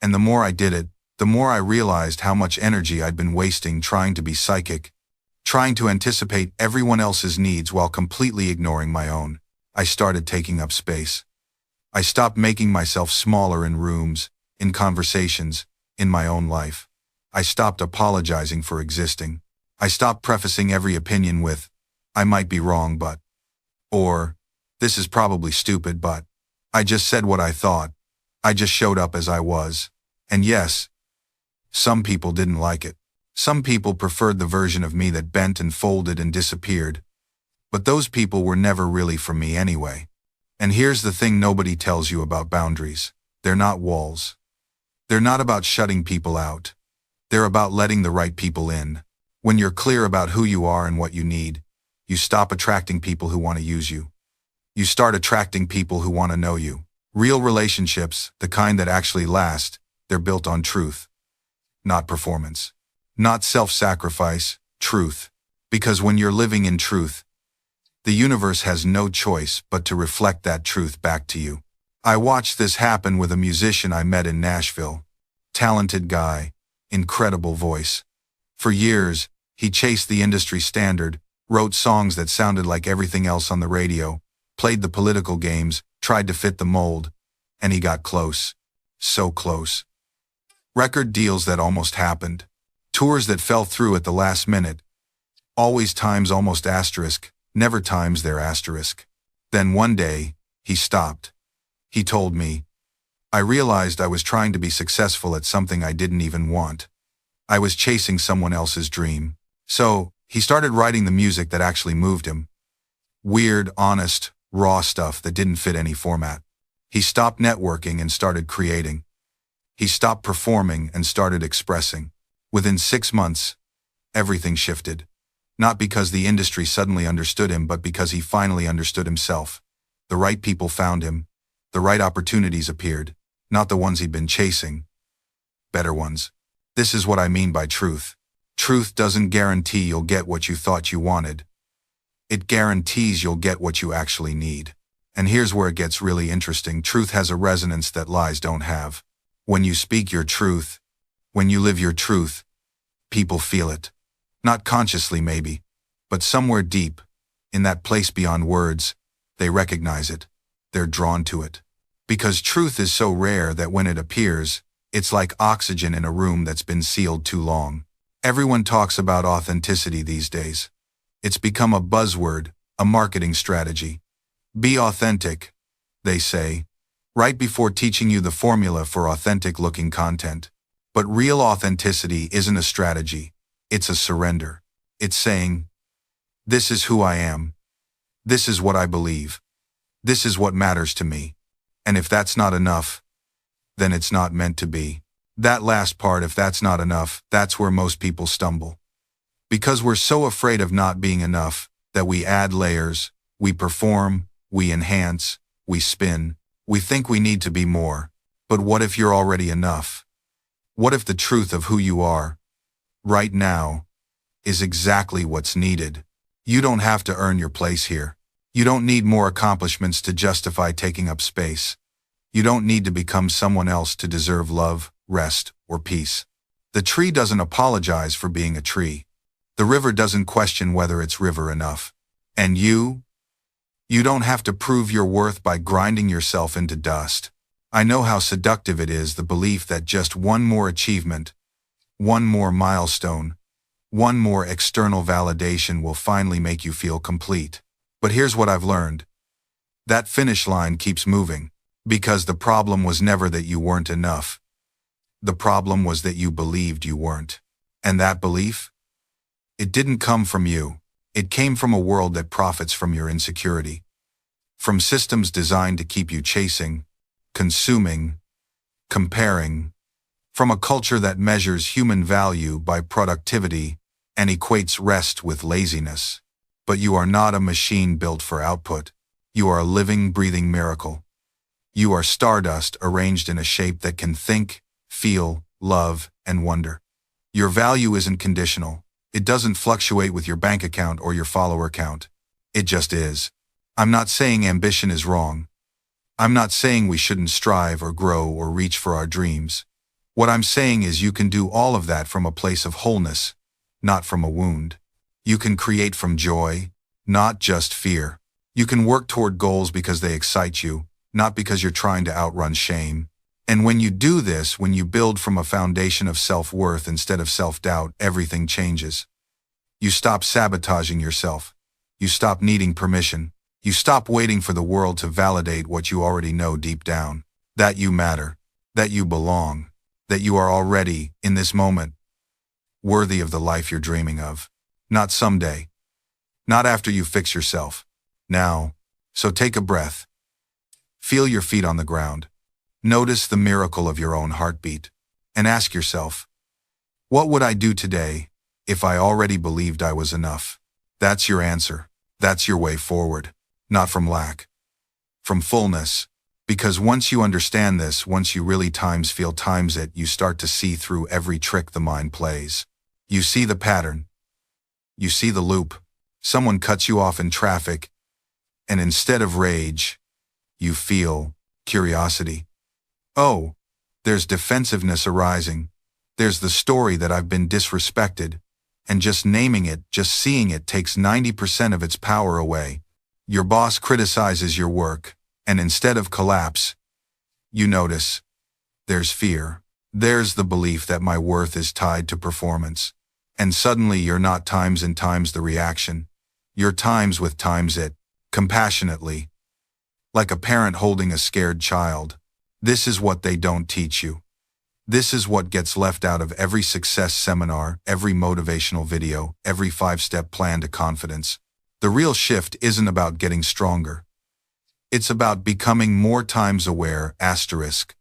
And the more I did it, the more I realized how much energy I'd been wasting trying to be psychic, trying to anticipate everyone else's needs while completely ignoring my own. I started taking up space. I stopped making myself smaller in rooms, in conversations, in my own life. I stopped apologizing for existing. I stopped prefacing every opinion with, I might be wrong but, or, this is probably stupid but, I just said what I thought. I just showed up as I was. And yes, some people didn't like it. Some people preferred the version of me that bent and folded and disappeared. But those people were never really for me anyway. And here's the thing nobody tells you about boundaries. They're not walls. They're not about shutting people out. They're about letting the right people in. When you're clear about who you are and what you need, you stop attracting people who want to use you. You start attracting people who want to know you. Real relationships, the kind that actually last, they're built on truth. Not performance. Not self-sacrifice, truth. Because when you're living in truth, the universe has no choice but to reflect that truth back to you. I watched this happen with a musician I met in Nashville. Talented guy, incredible voice. For years, he chased the industry standard, wrote songs that sounded like everything else on the radio, played the political games, tried to fit the mold, and he got close. So close. Record deals that almost happened. Tours that fell through at the last minute. Always times almost asterisk, never times their asterisk. Then one day, he stopped. He told me, I realized I was trying to be successful at something I didn't even want. I was chasing someone else's dream. So, he started writing the music that actually moved him. Weird, honest, raw stuff that didn't fit any format. He stopped networking and started creating. He stopped performing and started expressing. Within 6 months, everything shifted. Not because the industry suddenly understood him, but because he finally understood himself. The right people found him. The right opportunities appeared. Not the ones he'd been chasing. Better ones. This is what I mean by truth. Truth doesn't guarantee you'll get what you thought you wanted. It guarantees you'll get what you actually need. And here's where it gets really interesting. Truth has a resonance that lies don't have. When you speak your truth, when you live your truth, people feel it. Not consciously maybe, but somewhere deep, in that place beyond words, they recognize it. They're drawn to it. Because truth is so rare that when it appears, it's like oxygen in a room that's been sealed too long. Everyone talks about authenticity these days. It's become a buzzword, a marketing strategy. Be authentic, they say, right before teaching you the formula for authentic-looking content. But real authenticity isn't a strategy, it's a surrender. It's saying, this is who I am. This is what I believe. This is what matters to me. And if that's not enough, then it's not meant to be. That last part, if that's not enough, that's where most people stumble. Because we're so afraid of not being enough, that we add layers, we perform, we enhance, we spin, we think we need to be more. But what if you're already enough? What if the truth of who you are, right now, is exactly what's needed? You don't have to earn your place here. You don't need more accomplishments to justify taking up space. You don't need to become someone else to deserve love, rest, or peace. The tree doesn't apologize for being a tree. The river doesn't question whether it's river enough. And you don't have to prove your worth by grinding yourself into dust. I know how seductive it is, the belief that just one more achievement, one more milestone, one more external validation will finally make you feel complete. But here's what I've learned. That finish line keeps moving, because the problem was never that you weren't enough. The problem was that you believed you weren't. And that belief? It didn't come from you. It came from a world that profits from your insecurity. From systems designed to keep you chasing, consuming, comparing. From a culture that measures human value by productivity and equates rest with laziness. But you are not a machine built for output. You are a living, breathing miracle. You are stardust arranged in a shape that can think, feel, love, and wonder. Your value isn't conditional. It doesn't fluctuate with your bank account or your follower count. It just is. I'm not saying ambition is wrong. I'm not saying we shouldn't strive or grow or reach for our dreams. What I'm saying is you can do all of that from a place of wholeness, not from a wound. You can create from joy, not just fear. You can work toward goals because they excite you, not because you're trying to outrun shame. And when you do this, when you build from a foundation of self-worth instead of self-doubt, everything changes. You stop sabotaging yourself. You stop needing permission. You stop waiting for the world to validate what you already know deep down. That you matter. That you belong. That you are already, in this moment, worthy of the life you're dreaming of. Not someday. Not after you fix yourself. Now. So take a breath. Feel your feet on the ground. Notice the miracle of your own heartbeat. And ask yourself, what would I do today if I already believed I was enough? That's your answer. That's your way forward. Not from lack. From fullness. Because once you understand this, once you really feel it, you start to see through every trick the mind plays. You see the pattern. You see the loop. Someone cuts you off in traffic, and instead of rage, you feel curiosity. Oh, there's defensiveness arising. There's the story that I've been disrespected, and just naming it, just seeing it takes 90% of its power away. Your boss criticizes your work, and instead of collapse, you notice, there's fear. There's the belief that my worth is tied to performance. And suddenly you're not times and times the reaction. You're times with times it, compassionately. Like a parent holding a scared child. This is what they don't teach you. This is what gets left out of every success seminar, every motivational video, every 5-step plan to confidence. The real shift isn't about getting stronger. It's about becoming more times aware, asterisk.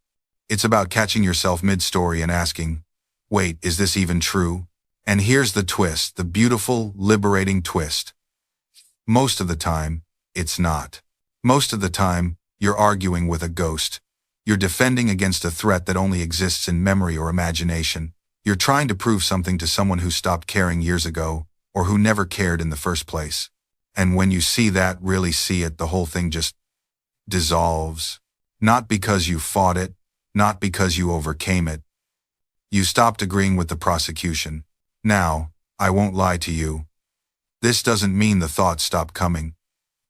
It's about catching yourself mid-story and asking, wait, is this even true? And here's the twist, the beautiful, liberating twist. Most of the time, it's not. Most of the time, you're arguing with a ghost. You're defending against a threat that only exists in memory or imagination. You're trying to prove something to someone who stopped caring years ago, or who never cared in the first place. And when you see that, really see it, the whole thing just dissolves. Not because you fought it, not because you overcame it. You stopped agreeing with the prosecution. Now, I won't lie to you. This doesn't mean the thoughts stop coming.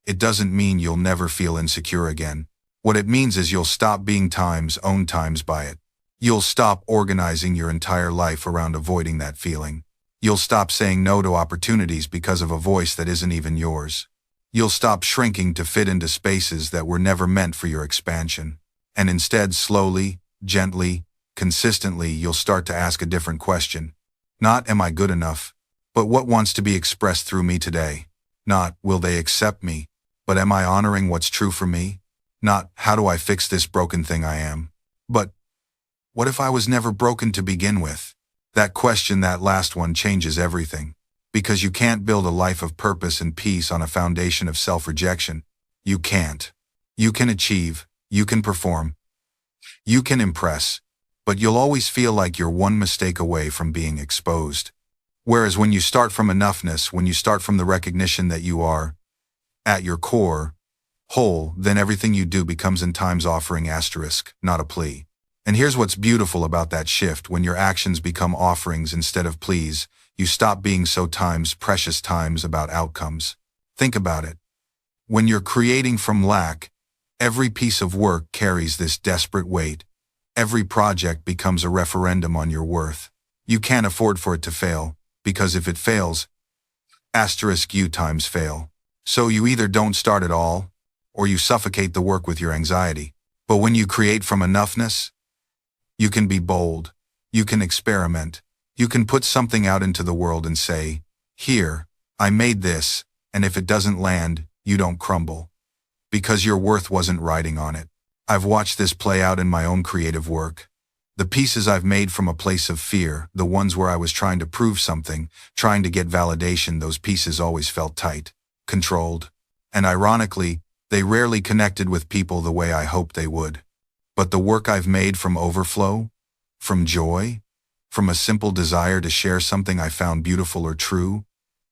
It doesn't mean you'll never feel insecure again. What it means is you'll stop being time's own times by it. You'll stop organizing your entire life around avoiding that feeling. You'll stop saying no to opportunities because of a voice that isn't even yours. You'll stop shrinking to fit into spaces that were never meant for your expansion. And instead, slowly, gently, consistently, you'll start to ask a different question. Not, am I good enough? But what wants to be expressed through me today? Not, will they accept me? But am I honoring what's true for me? Not, how do I fix this broken thing I am? But, what if I was never broken to begin with? That question, that last one, changes everything. Because you can't build a life of purpose and peace on a foundation of self-rejection. You can't. You can achieve, you can perform, you can impress, but you'll always feel like you're one mistake away from being exposed. Whereas when you start from enoughness, when you start from the recognition that you are, at your core, whole, then everything you do becomes in time's offering asterisk, not a plea. And here's what's beautiful about that shift: when your actions become offerings instead of pleas, you stop being so time's precious times about outcomes. Think about it. When you're creating from lack, every piece of work carries this desperate weight. Every project becomes a referendum on your worth. You can't afford for it to fail, because if it fails, asterisk you times fail. So you either don't start at all, or you suffocate the work with your anxiety. But when you create from enoughness, you can be bold, you can experiment, you can put something out into the world and say, here, I made this, and if it doesn't land, you don't crumble. Because your worth wasn't riding on it. I've watched this play out in my own creative work. The pieces I've made from a place of fear, the ones where I was trying to prove something, trying to get validation, those pieces always felt tight, controlled. And ironically, they rarely connected with people the way I hoped they would. But the work I've made from overflow, from joy, from a simple desire to share something I found beautiful or true,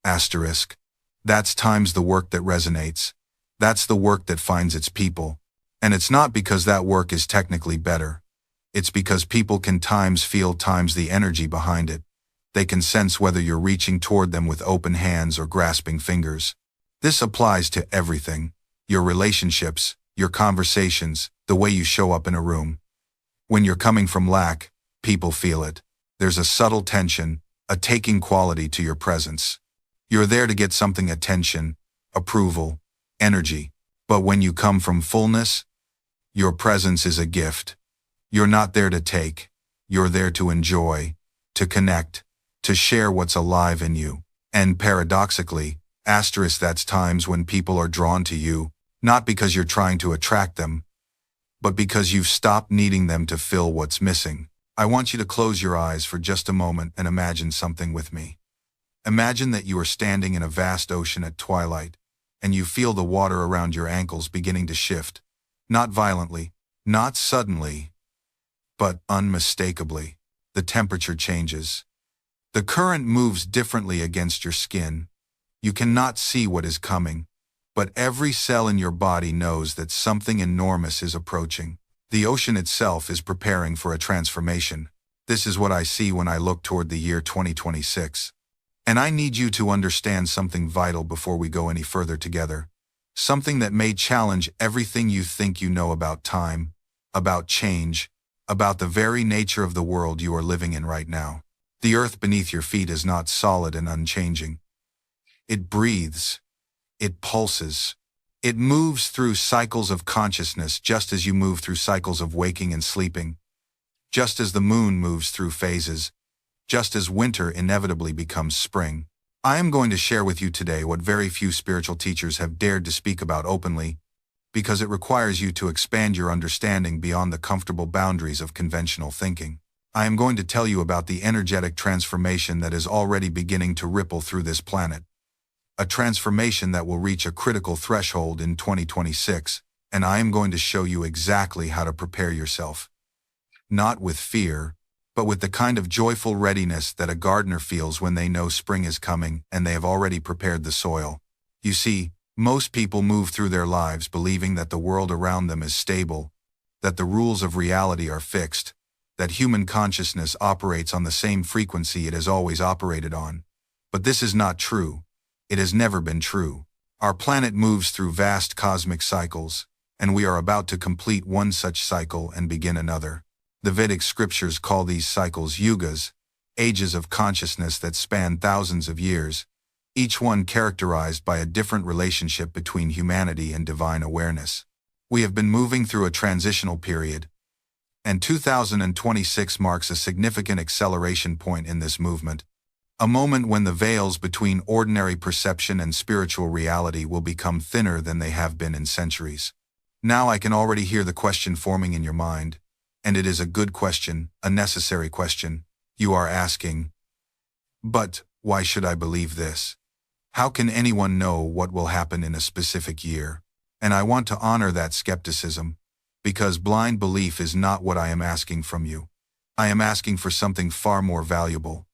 asterisk, that's times the work that resonates. That's the work that finds its people. And it's not because that work is technically better. It's because people can times feel times the energy behind it. They can sense whether you're reaching toward them with open hands or grasping fingers. This applies to everything. Your relationships, your conversations, the way you show up in a room. When you're coming from lack, people feel it. There's a subtle tension, a taking quality to your presence. You're there to get something: attention, approval, energy. But when you come from fullness, your presence is a gift. You're not there to take. You're there to enjoy, to connect, to share what's alive in you. And paradoxically, asterisk, that's times when people are drawn to you, not because you're trying to attract them, but because you've stopped needing them to fill what's missing. I want you to close your eyes for just a moment and imagine something with me. Imagine that you are standing in a vast ocean at twilight, and you feel the water around your ankles beginning to shift. Not violently, not suddenly, but unmistakably. The temperature changes. The current moves differently against your skin. You cannot see what is coming, but every cell in your body knows that something enormous is approaching. The ocean itself is preparing for a transformation. This is what I see when I look toward the year 2026. And I need you to understand something vital before we go any further together. Something that may challenge everything you think you know about time, about change, about the very nature of the world you are living in right now. The earth beneath your feet is not solid and unchanging. It breathes. It pulses. It moves through cycles of consciousness, just as you move through cycles of waking and sleeping. Just as the moon moves through phases. Just as winter inevitably becomes spring. I am going to share with you today what very few spiritual teachers have dared to speak about openly, because it requires you to expand your understanding beyond the comfortable boundaries of conventional thinking. I am going to tell you about the energetic transformation that is already beginning to ripple through this planet. A transformation that will reach a critical threshold in 2026, and I am going to show you exactly how to prepare yourself. Not with fear, but with the kind of joyful readiness that a gardener feels when they know spring is coming and they have already prepared the soil. You see, most people move through their lives believing that the world around them is stable, that the rules of reality are fixed, that human consciousness operates on the same frequency it has always operated on. But this is not true. It has never been true. Our planet moves through vast cosmic cycles. and we are about to complete one such cycle and begin another. The Vedic scriptures call these cycles yugas, ages of consciousness that span thousands of years, each one characterized by a different relationship between humanity and divine awareness. We have been moving through a transitional period, and 2026 marks a significant acceleration point in this movement, a moment when the veils between ordinary perception and spiritual reality will become thinner than they have been in centuries. Now I can already hear the question forming in your mind, and it is a good question, a necessary question. You are asking, but why should I believe this? How can anyone know what will happen in a specific year? And I want to honor that skepticism, because blind belief is not what I am asking from you. I am asking for something far more valuable.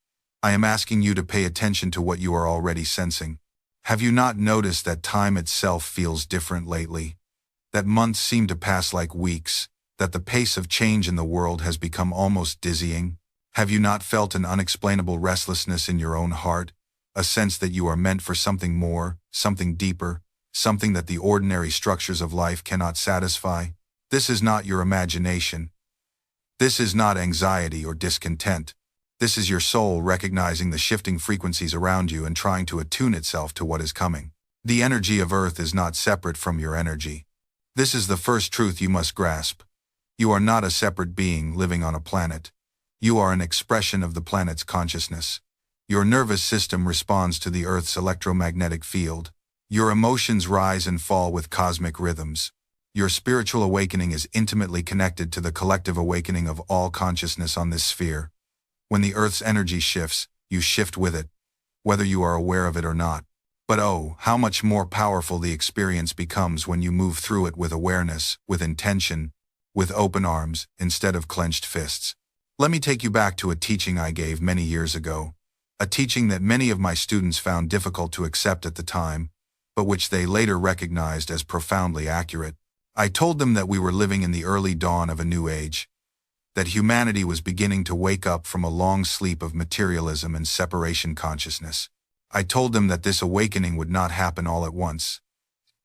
I am asking you to pay attention to what you are already sensing. Have you not noticed that time itself feels different lately? That months seem to pass like weeks, that the pace of change in the world has become almost dizzying? Have you not felt an unexplainable restlessness in your own heart, a sense that you are meant for something more, something deeper, something that the ordinary structures of life cannot satisfy? This is not your imagination. This is not anxiety or discontent. This is your soul recognizing the shifting frequencies around you and trying to attune itself to what is coming. The energy of Earth is not separate from your energy. This is the first truth you must grasp. You are not a separate being living on a planet. You are an expression of the planet's consciousness. Your nervous system responds to the Earth's electromagnetic field. Your emotions rise and fall with cosmic rhythms. Your spiritual awakening is intimately connected to the collective awakening of all consciousness on this sphere. When the Earth's energy shifts, you shift with it, whether you are aware of it or not. But oh, how much more powerful the experience becomes when you move through it with awareness, with intention, with open arms, instead of clenched fists. Let me take you back to a teaching I gave many years ago, a teaching that many of my students found difficult to accept at the time, but which they later recognized as profoundly accurate. I told them that we were living in the early dawn of a new age, that humanity was beginning to wake up from a long sleep of materialism and separation consciousness. I told them that this awakening would not happen all at once,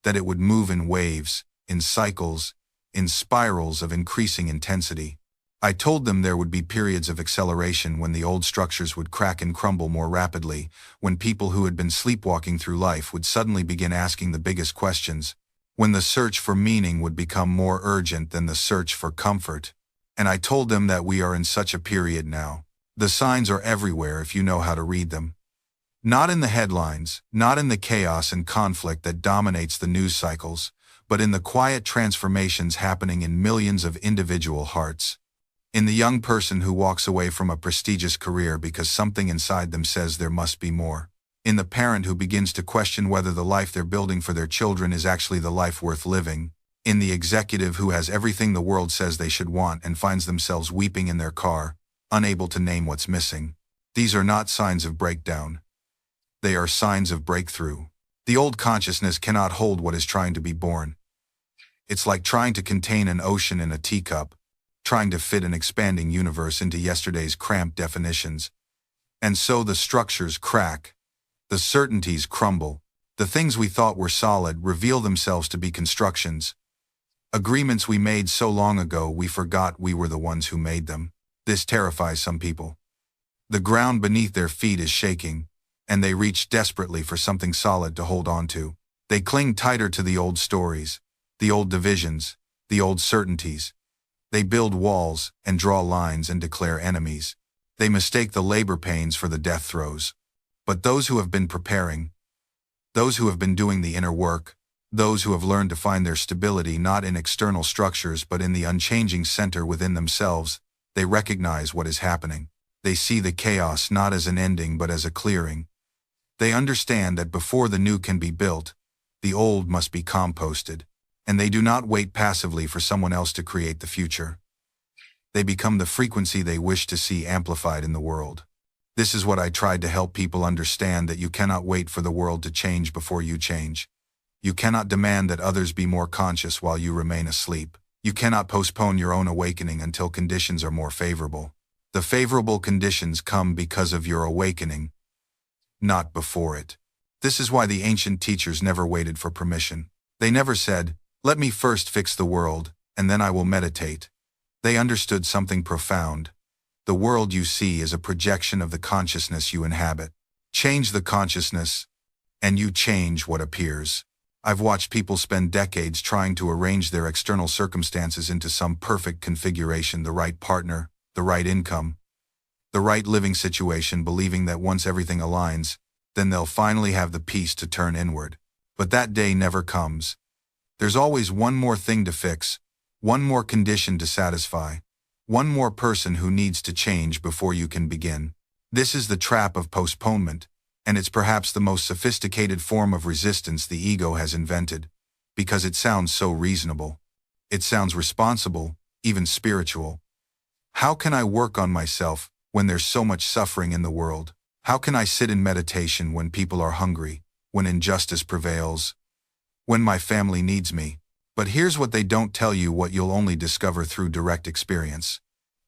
that it would move in waves, in cycles, in spirals of increasing intensity. I told them there would be periods of acceleration when the old structures would crack and crumble more rapidly, when people who had been sleepwalking through life would suddenly begin asking the biggest questions, when the search for meaning would become more urgent than the search for comfort. And I told them that we are in such a period now. The signs are everywhere if you know how to read them. Not in the headlines, not in the chaos and conflict that dominates the news cycles, but in the quiet transformations happening in millions of individual hearts. In the young person who walks away from a prestigious career because something inside them says there must be more. In the parent who begins to question whether the life they're building for their children is actually the life worth living. In the executive who has everything the world says they should want and finds themselves weeping in their car, unable to name what's missing. These are not signs of breakdown. They are signs of breakthrough. The old consciousness cannot hold what is trying to be born. It's like trying to contain an ocean in a teacup, trying to fit an expanding universe into yesterday's cramped definitions. And so the structures crack. The certainties crumble. The things we thought were solid reveal themselves to be constructions. Agreements we made so long ago we forgot we were the ones who made them. This terrifies some people. The ground beneath their feet is shaking, and they reach desperately for something solid to hold on to. They cling tighter to the old stories, the old divisions, the old certainties. They build walls and draw lines and declare enemies. They mistake the labor pains for the death throes. But those who have been preparing, those who have been doing the inner work, those who have learned to find their stability not in external structures but in the unchanging center within themselves, they recognize what is happening. They see the chaos not as an ending but as a clearing. They understand that before the new can be built, the old must be composted, and they do not wait passively for someone else to create the future. They become the frequency they wish to see amplified in the world. This is what I tried to help people understand, that you cannot wait for the world to change before you change. You cannot demand that others be more conscious while you remain asleep. You cannot postpone your own awakening until conditions are more favorable. The favorable conditions come because of your awakening, not before it. This is why the ancient teachers never waited for permission. They never said, Let me first fix the world, and then I will meditate. They understood something profound. The world you see is a projection of the consciousness you inhabit. Change the consciousness, and you change what appears. I've watched people spend decades trying to arrange their external circumstances into some perfect configuration, the right partner, the right income, the right living situation, believing that once everything aligns, then they'll finally have the peace to turn inward. But that day never comes. There's always one more thing to fix, one more condition to satisfy, one more person who needs to change before you can begin. This is the trap of postponement, and it's perhaps the most sophisticated form of resistance the ego has invented, because it sounds so reasonable. It sounds responsible, even spiritual. How can I work on myself when there's so much suffering in the world? How can I sit in meditation when people are hungry, when injustice prevails, when my family needs me? But here's what they don't tell you, what you'll only discover through direct experience.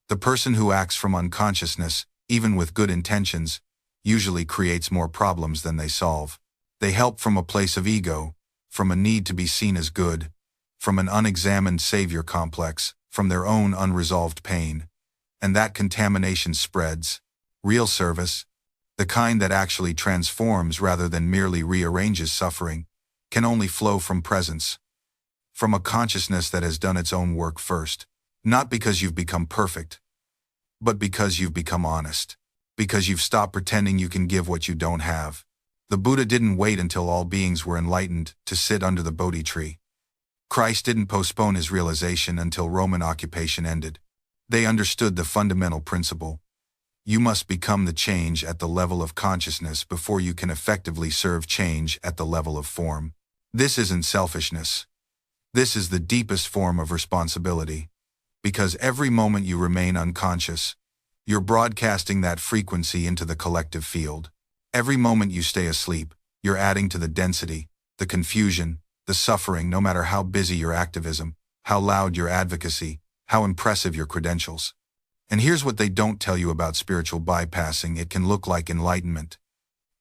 The person who acts from unconsciousness, even with good intentions, usually creates more problems than they solve. They help from a place of ego, from a need to be seen as good, from an unexamined savior complex, from their own unresolved pain. And that contamination spreads. Real service, the kind that actually transforms rather than merely rearranges suffering, can only flow from presence, from a consciousness that has done its own work first. Not because you've become perfect, but because you've become honest. Because you've stopped pretending you can give what you don't have. The Buddha didn't wait until all beings were enlightened to sit under the Bodhi tree. Christ didn't postpone his realization until Roman occupation ended. They understood the fundamental principle. You must become the change at the level of consciousness before you can effectively serve change at the level of form. This isn't selfishness. This is the deepest form of responsibility. Because every moment you remain unconscious, you're broadcasting that frequency into the collective field. Every moment you stay asleep, you're adding to the density, the confusion, the suffering, no matter how busy your activism, how loud your advocacy, how impressive your credentials. And here's what they don't tell you about spiritual bypassing. It can look like enlightenment.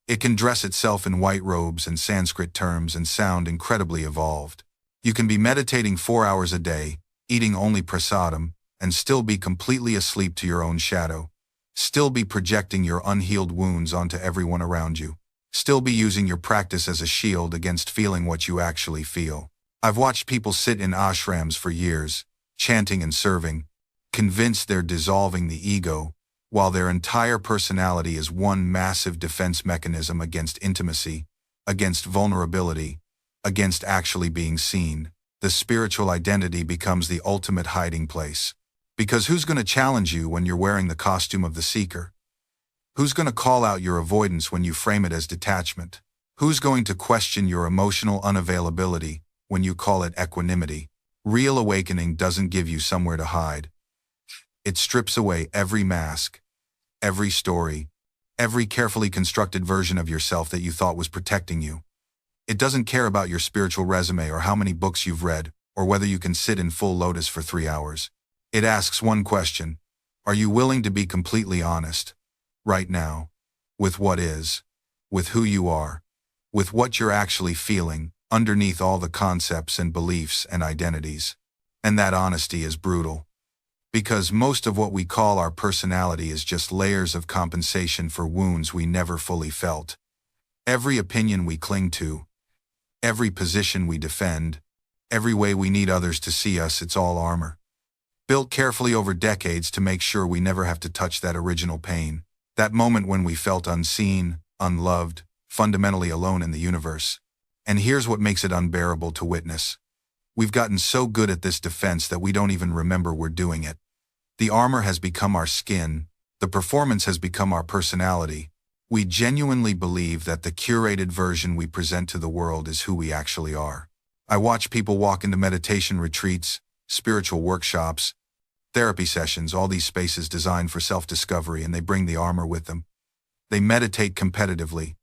It can dress itself in white robes and Sanskrit terms and sound incredibly evolved. You can be meditating 4 hours a day, eating only prasadam, and still be completely asleep to your own shadow. Still be projecting your unhealed wounds onto everyone around you. Still be using your practice as a shield against feeling what you actually feel. I've watched people sit in ashrams for years, chanting and serving, convinced they're dissolving the ego, while their entire personality is one massive defense mechanism against intimacy, against vulnerability, against actually being seen. The spiritual identity becomes the ultimate hiding place. Because who's going to challenge you when you're wearing the costume of the seeker? Who's going to call out your avoidance when you frame it as detachment? Who's going to question your emotional unavailability when you call it equanimity? Real awakening doesn't give you somewhere to hide. It strips away every mask, every story, every carefully constructed version of yourself that you thought was protecting you. It doesn't care about your spiritual resume or how many books you've read, or whether you can sit in full lotus for 3 hours. It asks one question: are you willing to be completely honest, right now, with what is, with who you are, with what you're actually feeling, underneath all the concepts and beliefs and identities? And that honesty is brutal. Because most of what we call our personality is just layers of compensation for wounds we never fully felt. Every opinion we cling to, every position we defend, every way we need others to see us, it's all armor. Built carefully over decades to make sure we never have to touch that original pain, that moment when we felt unseen, unloved, fundamentally alone in the universe. And here's what makes it unbearable to witness. We've gotten so good at this defense that we don't even remember we're doing it. The armor has become our skin, the performance has become our personality. We genuinely believe that the curated version we present to the world is who we actually are. I watch people walk into meditation retreats, spiritual workshops, therapy sessions, all these spaces designed for self-discovery, and they bring the armor with them. They meditate competitively.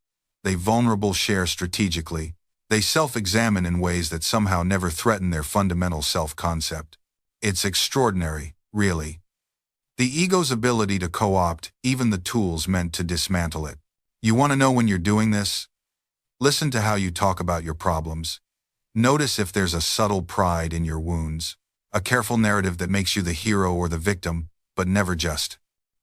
They vulnerable share strategically. They self-examine in ways that somehow never threaten their fundamental self-concept. It's extraordinary, really. The ego's ability to co-opt even the tools meant to dismantle it. You want to know when you're doing this? Listen to how you talk about your problems. Notice if there's a subtle pride in your wounds, a careful narrative that makes you the hero or the victim, but never just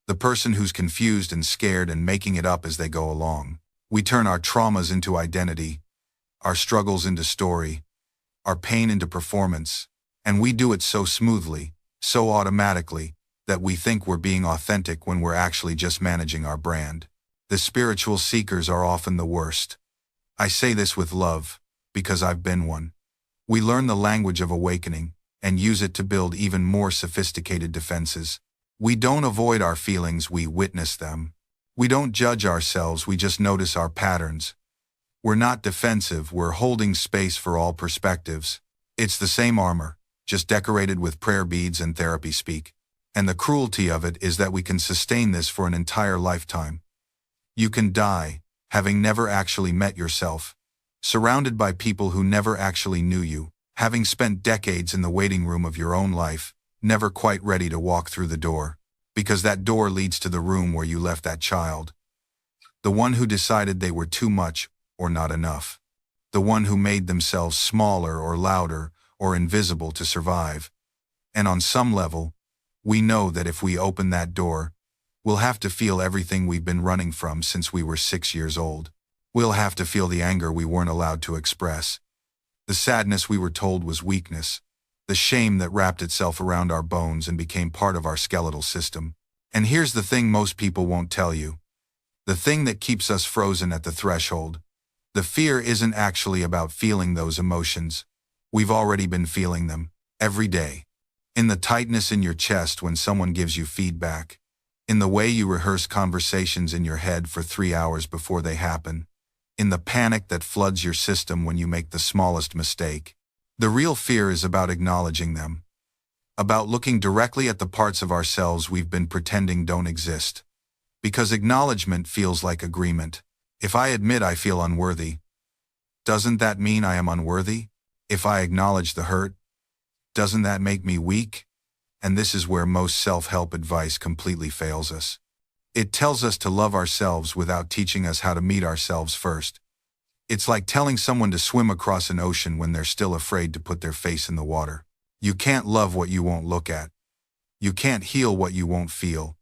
the person who's confused and scared and making it up as they go along. We turn our traumas into identity, our struggles into story, our pain into performance, and we do it so smoothly, so automatically, that we think we're being authentic when we're actually just managing our brand. The spiritual seekers are often the worst. I say this with love, because I've been one. We learn the language of awakening and use it to build even more sophisticated defenses. We don't avoid our feelings, we witness them. We don't judge ourselves, we just notice our patterns. We're not defensive, we're holding space for all perspectives. It's the same armor, just decorated with prayer beads and therapy speak. And the cruelty of it is that we can sustain this for an entire lifetime. You can die, having never actually met yourself, surrounded by people who never actually knew you, having spent decades in the waiting room of your own life, never quite ready to walk through the door, because that door leads to the room where you left that child. The one who decided they were too much or not enough. The one who made themselves smaller or louder or invisible to survive. And on some level, we know that if we open that door, we'll have to feel everything we've been running from since we were 6 years old. We'll have to feel the anger we weren't allowed to express, the sadness we were told was weakness, the shame that wrapped itself around our bones and became part of our skeletal system. And here's the thing most people won't tell you. The thing that keeps us frozen at the threshold. The fear isn't actually about feeling those emotions. We've already been feeling them, every day. In the tightness in your chest when someone gives you feedback. In the way you rehearse conversations in your head for 3 hours before they happen. In the panic that floods your system when you make the smallest mistake. The real fear is about acknowledging them. About looking directly at the parts of ourselves we've been pretending don't exist. Because acknowledgement feels like agreement. If I admit I feel unworthy, doesn't that mean I am unworthy? If I acknowledge the hurt, doesn't that make me weak? And this is where most self-help advice completely fails us. It tells us to love ourselves without teaching us how to meet ourselves first. It's like telling someone to swim across an ocean when they're still afraid to put their face in the water. You can't love what you won't look at. You can't heal what you won't feel.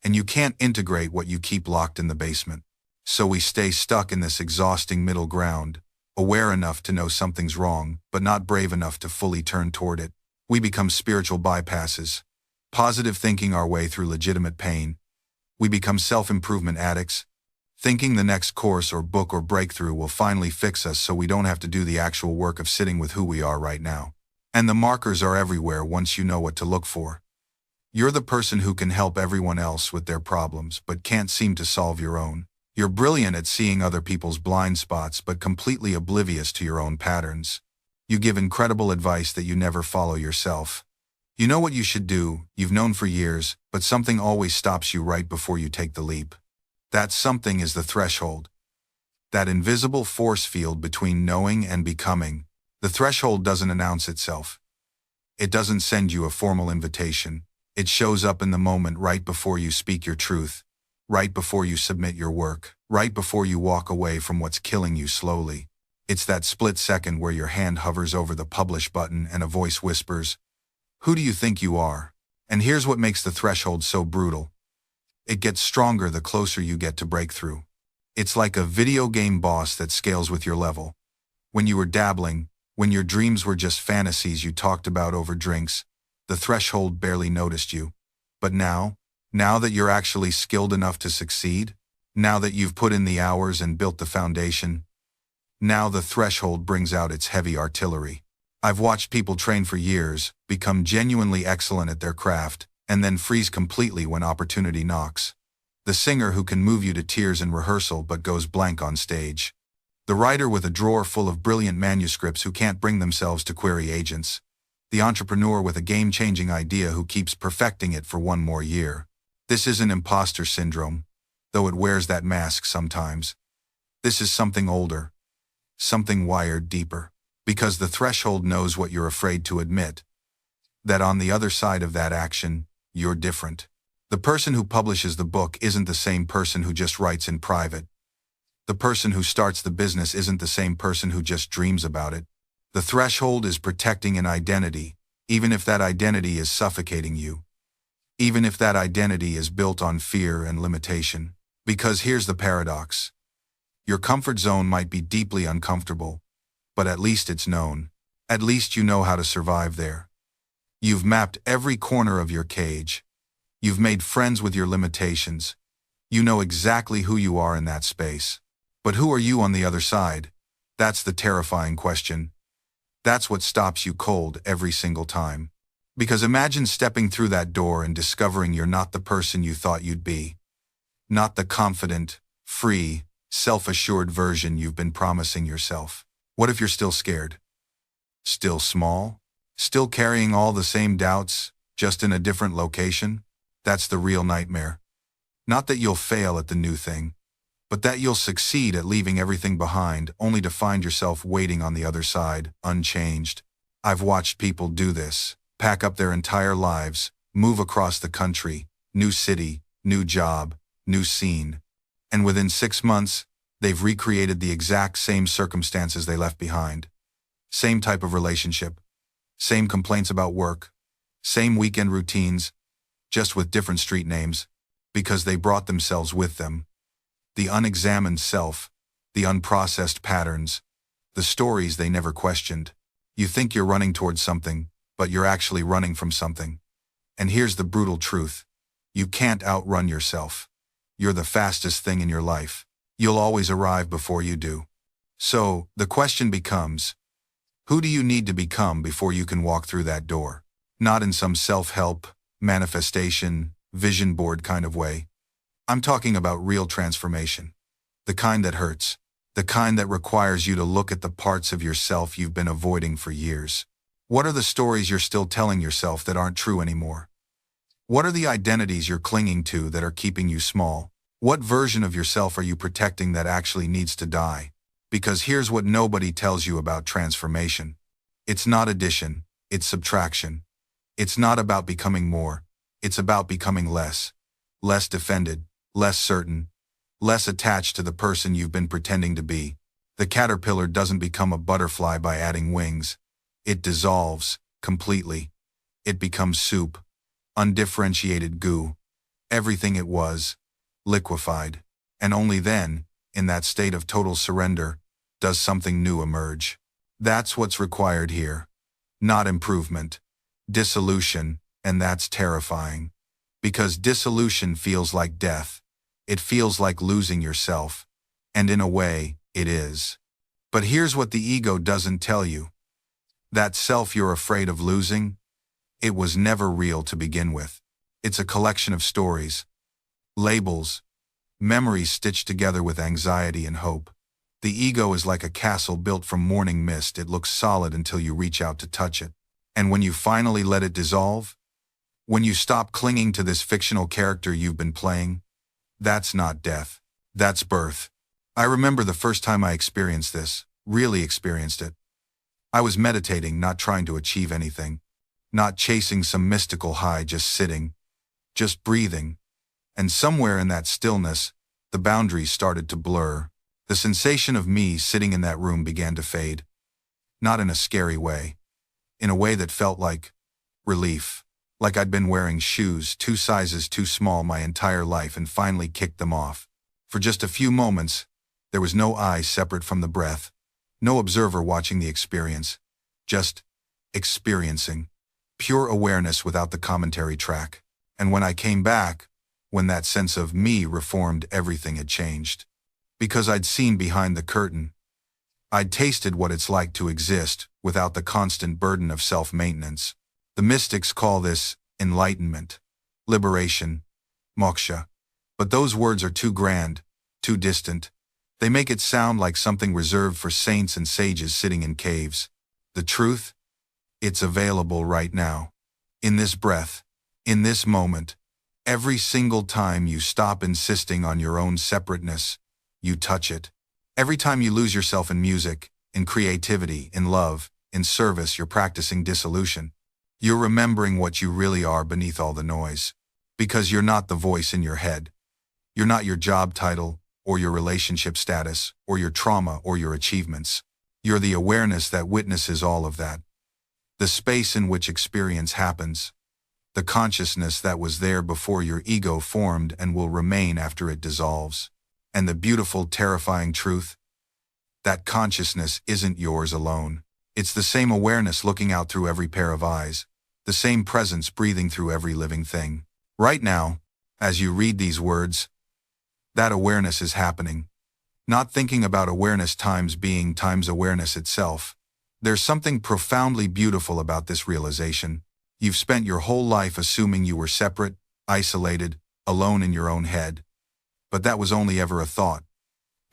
And you can't integrate what you keep locked in the basement. So we stay stuck in this exhausting middle ground, aware enough to know something's wrong, but not brave enough to fully turn toward it. We become spiritual bypasses, positive thinking our way through legitimate pain. We become self-improvement addicts, thinking the next course or book or breakthrough will finally fix us so we don't have to do the actual work of sitting with who we are right now. And the markers are everywhere once you know what to look for. You're the person who can help everyone else with their problems but can't seem to solve your own. You're brilliant at seeing other people's blind spots but completely oblivious to your own patterns. You give incredible advice that you never follow yourself. You know what you should do, you've known for years, but something always stops you right before you take the leap. That something is the threshold. That invisible force field between knowing and becoming. The threshold doesn't announce itself. It doesn't send you a formal invitation. It shows up in the moment right before you speak your truth, right before you submit your work, right before you walk away from what's killing you slowly. It's that split second where your hand hovers over the publish button and a voice whispers, "Who do you think you are?" And here's what makes the threshold so brutal. It gets stronger the closer you get to breakthrough. It's like a video game boss that scales with your level. When you were dabbling, when your dreams were just fantasies you talked about over drinks, the threshold barely noticed you. But now that you're actually skilled enough to succeed, now that you've put in the hours and built the foundation, now the threshold brings out its heavy artillery. I've watched people train for years, become genuinely excellent at their craft, and then freeze completely when opportunity knocks. The singer who can move you to tears in rehearsal but goes blank on stage. The writer with a drawer full of brilliant manuscripts who can't bring themselves to query agents. The entrepreneur with a game-changing idea who keeps perfecting it for one more year. This isn't imposter syndrome, though it wears that mask sometimes. This is something older, something wired deeper. Because the threshold knows what you're afraid to admit. That on the other side of that action, you're different. The person who publishes the book isn't the same person who just writes in private. The person who starts the business isn't the same person who just dreams about it. The threshold is protecting an identity, even if that identity is suffocating you. Even if that identity is built on fear and limitation. Because here's the paradox. Your comfort zone might be deeply uncomfortable, but at least it's known. At least you know how to survive there. You've mapped every corner of your cage. You've made friends with your limitations. You know exactly who you are in that space. But who are you on the other side? That's the terrifying question. That's what stops you cold every single time. Because imagine stepping through that door and discovering you're not the person you thought you'd be. Not the confident, free, self-assured version you've been promising yourself. What if you're still scared? Still small? Still carrying all the same doubts, just in a different location? That's the real nightmare. Not that you'll fail at the new thing, but that you'll succeed at leaving everything behind only to find yourself waiting on the other side, unchanged. I've watched people do this, pack up their entire lives, move across the country, new city, new job, new scene. And within 6 months, they've recreated the exact same circumstances they left behind. Same type of relationship, same complaints about work, same weekend routines, just with different street names, because they brought themselves with them. The unexamined self, the unprocessed patterns, the stories they never questioned. You think you're running towards something, but you're actually running from something. And here's the brutal truth. You can't outrun yourself. You're the fastest thing in your life. You'll always arrive before you do. So, the question becomes, who do you need to become before you can walk through that door? Not in some self-help, manifestation, vision board kind of way. I'm talking about real transformation. The kind that hurts. The kind that requires you to look at the parts of yourself you've been avoiding for years. What are the stories you're still telling yourself that aren't true anymore? What are the identities you're clinging to that are keeping you small? What version of yourself are you protecting that actually needs to die? Because here's what nobody tells you about transformation. It's not addition, it's subtraction. It's not about becoming more, it's about becoming less. Less defended, less certain, less attached to the person you've been pretending to be. The caterpillar doesn't become a butterfly by adding wings. It dissolves, completely. It becomes soup, undifferentiated goo. Everything it was, liquefied. And only then, in that state of total surrender, does something new emerge. That's what's required here. Not improvement. Dissolution, and that's terrifying. Because dissolution feels like death. It feels like losing yourself. And in a way, it is. But here's what the ego doesn't tell you. That self you're afraid of losing, it was never real to begin with. It's a collection of stories, labels, memories stitched together with anxiety and hope. The ego is like a castle built from morning mist. It looks solid until you reach out to touch it. And when you finally let it dissolve, when you stop clinging to this fictional character you've been playing, that's not death. That's birth. I remember the first time I experienced this, really experienced it. I was meditating, not trying to achieve anything, not chasing some mystical high, just sitting, just breathing. And somewhere in that stillness, the boundaries started to blur. The sensation of me sitting in that room began to fade. Not in a scary way. In a way that felt like relief. Like I'd been wearing shoes 2 sizes too small my entire life and finally kicked them off. For just a few moments, there was no I separate from the breath. No observer watching the experience. Just experiencing. Pure awareness without the commentary track. And when I came back, when that sense of me reformed, everything had changed. Because I'd seen behind the curtain. I'd tasted what it's like to exist without the constant burden of self-maintenance. The mystics call this enlightenment, liberation, moksha. But those words are too grand, too distant. They make it sound like something reserved for saints and sages sitting in caves. The truth? It's available right now. In this breath, in this moment, every single time you stop insisting on your own separateness, you touch it. Every time you lose yourself in music, in creativity, in love, in service, you're practicing dissolution. You're remembering what you really are beneath all the noise. Because you're not the voice in your head. You're not your job title, or your relationship status, or your trauma, or your achievements. You're the awareness that witnesses all of that. The space in which experience happens. The consciousness that was there before your ego formed and will remain after it dissolves. And the beautiful, terrifying truth? That consciousness isn't yours alone. It's the same awareness looking out through every pair of eyes, the same presence breathing through every living thing. Right now, as you read these words, that awareness is happening. Not thinking about awareness times being times awareness itself. There's something profoundly beautiful about this realization. You've spent your whole life assuming you were separate, isolated, alone in your own head. But that was only ever a thought.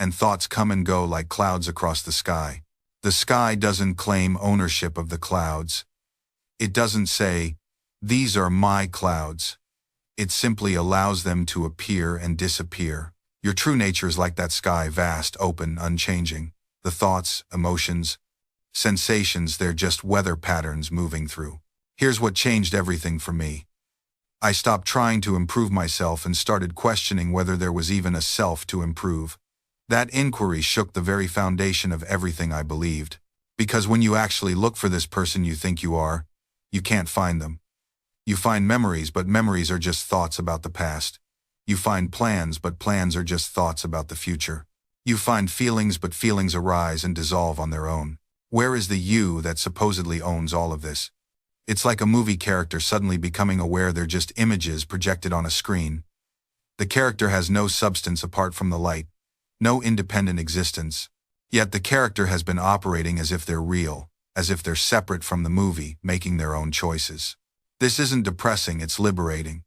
And thoughts come and go like clouds across the sky. The sky doesn't claim ownership of the clouds. It doesn't say, "These are my clouds." It simply allows them to appear and disappear. Your true nature is like that sky, vast, open, unchanging. The thoughts, emotions, sensations, they're just weather patterns moving through. Here's what changed everything for me. I stopped trying to improve myself and started questioning whether there was even a self to improve. That inquiry shook the very foundation of everything I believed. Because when you actually look for this person you think you are, you can't find them. You find memories, but memories are just thoughts about the past. You find plans, but plans are just thoughts about the future. You find feelings, but feelings arise and dissolve on their own. Where is the you that supposedly owns all of this? It's like a movie character suddenly becoming aware they're just images projected on a screen. The character has no substance apart from the light, no independent existence. Yet the character has been operating as if they're real, as if they're separate from the movie, making their own choices. This isn't depressing, it's liberating.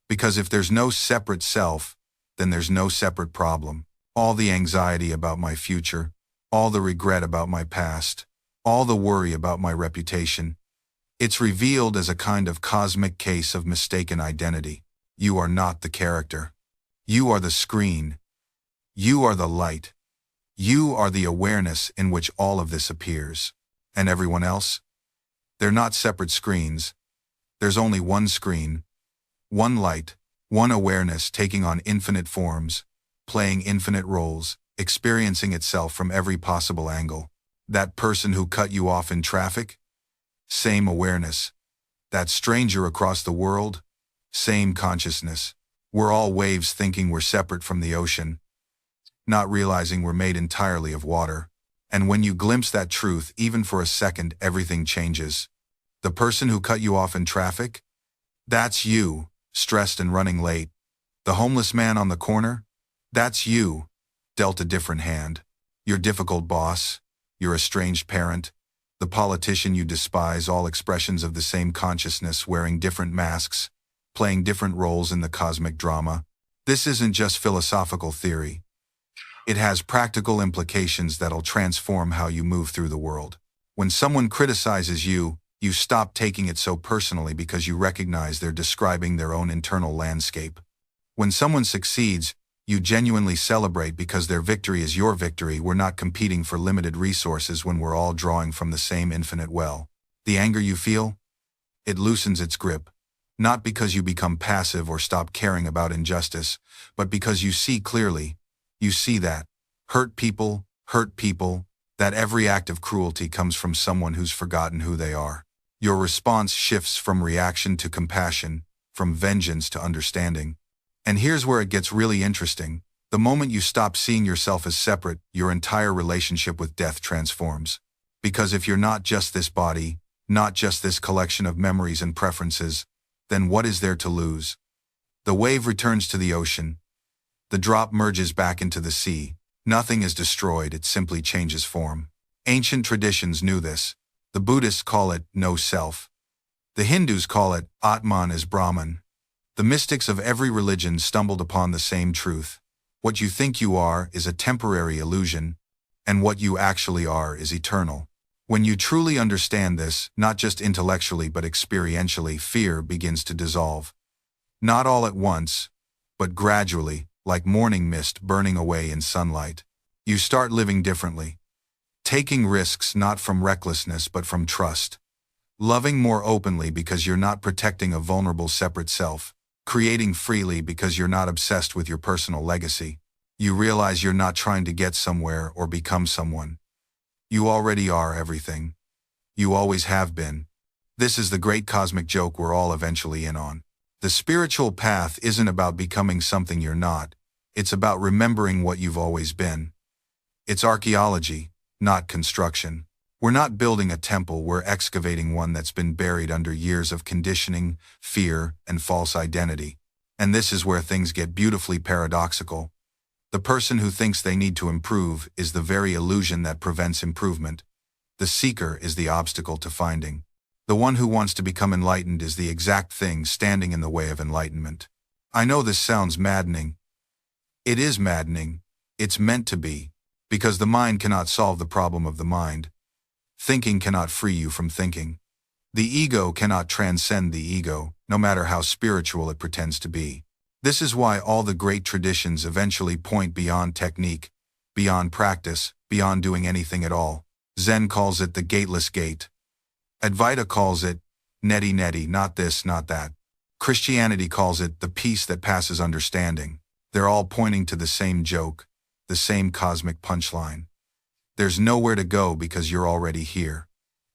Because if there's no separate self, then there's no separate problem. All the anxiety about my future, all the regret about my past, all the worry about my reputation, it's revealed as a kind of cosmic case of mistaken identity. You are not the character. You are the screen. You are the light. You are the awareness in which all of this appears. And everyone else? They're not separate screens. There's only one screen, one light, one awareness taking on infinite forms, playing infinite roles, experiencing itself from every possible angle. That person who cut you off in traffic? Same awareness. That stranger across the world? Same consciousness. We're all waves thinking we're separate from the ocean, not realizing we're made entirely of water. And when you glimpse that truth, even for a second, everything changes. The person who cut you off in traffic? That's you, stressed and running late. The homeless man on the corner? That's you, dealt a different hand. Your difficult boss, your estranged parent, the politician you despise, all expressions of the same consciousness wearing different masks, playing different roles in the cosmic drama. This isn't just philosophical theory. It has practical implications that'll transform how you move through the world. When someone criticizes you, you stop taking it so personally because you recognize they're describing their own internal landscape. When someone succeeds, you genuinely celebrate because their victory is your victory. We're not competing for limited resources when we're all drawing from the same infinite well. The anger you feel? It loosens its grip. Not because you become passive or stop caring about injustice, but because you see clearly. You see that hurt people, that every act of cruelty comes from someone who's forgotten who they are. Your response shifts from reaction to compassion, from vengeance to understanding. And here's where it gets really interesting. The moment you stop seeing yourself as separate, your entire relationship with death transforms. Because if you're not just this body, not just this collection of memories and preferences, then what is there to lose? The wave returns to the ocean. The drop merges back into the sea. Nothing is destroyed, it simply changes form. Ancient traditions knew this. The Buddhists call it no self. The Hindus call it Atman is Brahman. The mystics of every religion stumbled upon the same truth. What you think you are is a temporary illusion, and what you actually are is eternal. When you truly understand this, not just intellectually but experientially, fear begins to dissolve. Not all at once, but gradually, like morning mist burning away in sunlight. You start living differently. Taking risks not from recklessness but from trust. Loving more openly because you're not protecting a vulnerable separate self. Creating freely because you're not obsessed with your personal legacy. You realize you're not trying to get somewhere or become someone. You already are everything. You always have been. This is the great cosmic joke we're all eventually in on. The spiritual path isn't about becoming something you're not. It's about remembering what you've always been. It's archaeology, not construction. We're not building a temple, we're excavating one that's been buried under years of conditioning, fear, and false identity. And this is where things get beautifully paradoxical. The person who thinks they need to improve is the very illusion that prevents improvement. The seeker is the obstacle to finding. The one who wants to become enlightened is the exact thing standing in the way of enlightenment. I know this sounds maddening. It is maddening. It's meant to be. Because the mind cannot solve the problem of the mind. Thinking cannot free you from thinking. The ego cannot transcend the ego, no matter how spiritual it pretends to be. This is why all the great traditions eventually point beyond technique, beyond practice, beyond doing anything at all. Zen calls it the gateless gate. Advaita calls it neti neti, not this, not that. Christianity calls it the peace that passes understanding. They're all pointing to the same joke, the same cosmic punchline. There's nowhere to go because you're already here.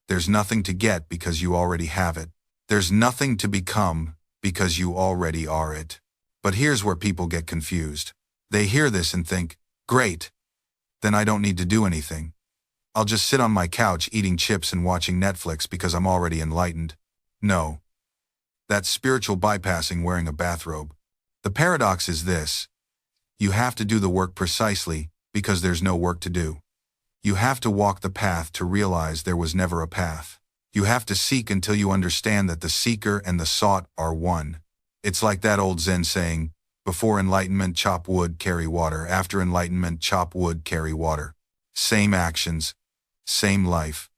There's nothing to get because you already have it. There's nothing to become because you already are it. But here's where people get confused. They hear this and think, great, then I don't need to do anything. I'll just sit on my couch eating chips and watching Netflix because I'm already enlightened. No. That's spiritual bypassing wearing a bathrobe. The paradox is this. You have to do the work precisely because there's no work to do. You have to walk the path to realize there was never a path. You have to seek until you understand that the seeker and the sought are one. It's like that old Zen saying, before enlightenment, chop wood, carry water. After enlightenment, chop wood, carry water. Same actions, same life,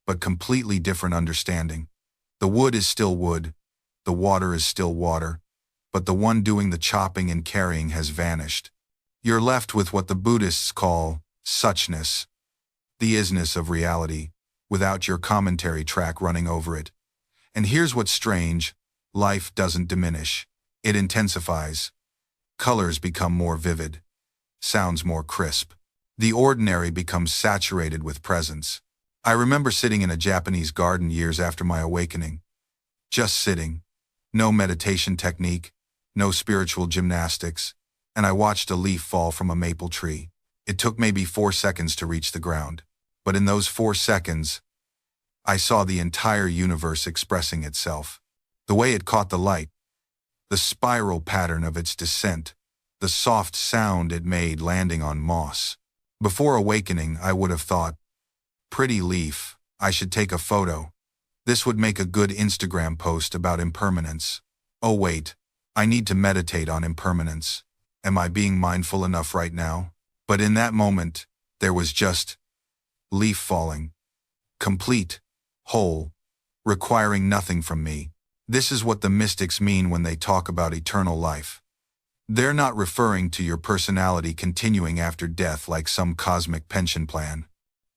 but completely different understanding. The wood is still wood, the water is still water, but the one doing the chopping and carrying has vanished. You're left with what the Buddhists call suchness, the isness of reality, without your commentary track running over it. And here's what's strange, life doesn't diminish, it intensifies. Colors become more vivid, sounds more crisp. The ordinary becomes saturated with presence. I remember sitting in a Japanese garden years after my awakening. Just sitting. No meditation technique, no spiritual gymnastics, and I watched a leaf fall from a maple tree. It took maybe 4 seconds to reach the ground. But in those 4 seconds, I saw the entire universe expressing itself. The way it caught the light, the spiral pattern of its descent, the soft sound it made landing on moss. Before awakening, I would have thought, pretty leaf, I should take a photo. This would make a good Instagram post about impermanence. Oh wait, I need to meditate on impermanence. Am I being mindful enough right now? But in that moment, there was just leaf falling. Complete, whole, requiring nothing from me. This is what the mystics mean when they talk about eternal life. They're not referring to your personality continuing after death like some cosmic pension plan.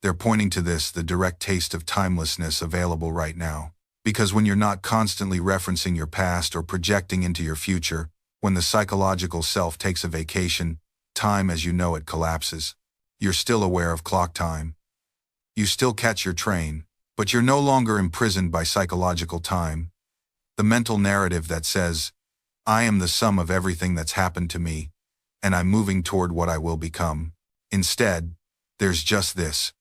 They're pointing to this, the direct taste of timelessness available right now. Because when you're not constantly referencing your past or projecting into your future, when the psychological self takes a vacation, time as you know it collapses. You're still aware of clock time. You still catch your train, but you're no longer imprisoned by psychological time. The mental narrative that says, I am the sum of everything that's happened to me, and I'm moving toward what I will become. Instead, there's just this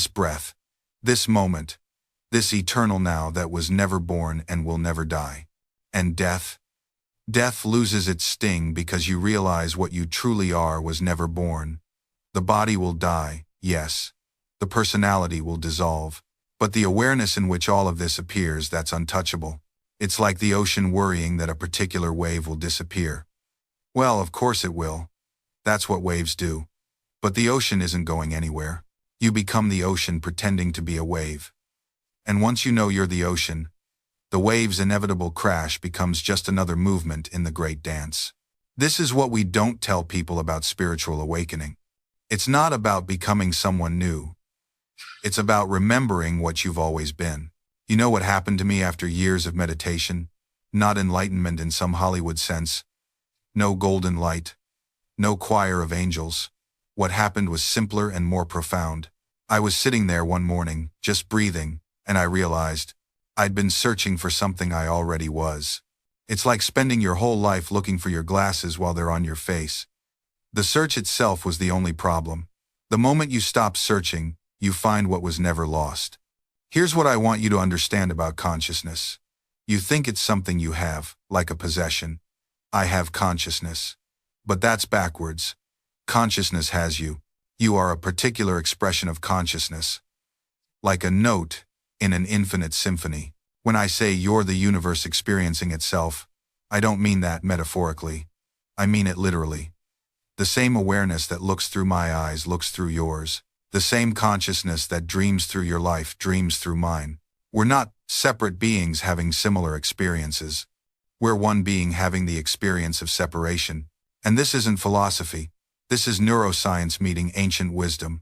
breath, this moment, this eternal now that was never born and will never die. And death? Death loses its sting because you realize what you truly are was never born. The body will die, yes. The personality will dissolve. But the awareness in which all of this appears, that's untouchable. It's like the ocean worrying that a particular wave will disappear. Well, of course it will. That's what waves do. But the ocean isn't going anywhere. You become the ocean pretending to be a wave. And once you know you're the ocean, the wave's inevitable crash becomes just another movement in the great dance. This is what we don't tell people about spiritual awakening. It's not about becoming someone new. It's about remembering what you've always been. You know what happened to me after years of meditation? Not enlightenment in some Hollywood sense. No golden light. No choir of angels. What happened was simpler and more profound. I was sitting there one morning, just breathing, and I realized I'd been searching for something I already was. It's like spending your whole life looking for your glasses while they're on your face. The search itself was the only problem. The moment you stop searching, you find what was never lost. Here's what I want you to understand about consciousness. You think it's something you have, like a possession. I have consciousness. But that's backwards. Consciousness has you. You are a particular expression of consciousness. Like a note in an infinite symphony. When I say you're the universe experiencing itself, I don't mean that metaphorically. I mean it literally. The same awareness that looks through my eyes looks through yours. The same consciousness that dreams through your life dreams through mine. We're not separate beings having similar experiences. We're one being having the experience of separation. And this isn't philosophy. This is neuroscience meeting ancient wisdom.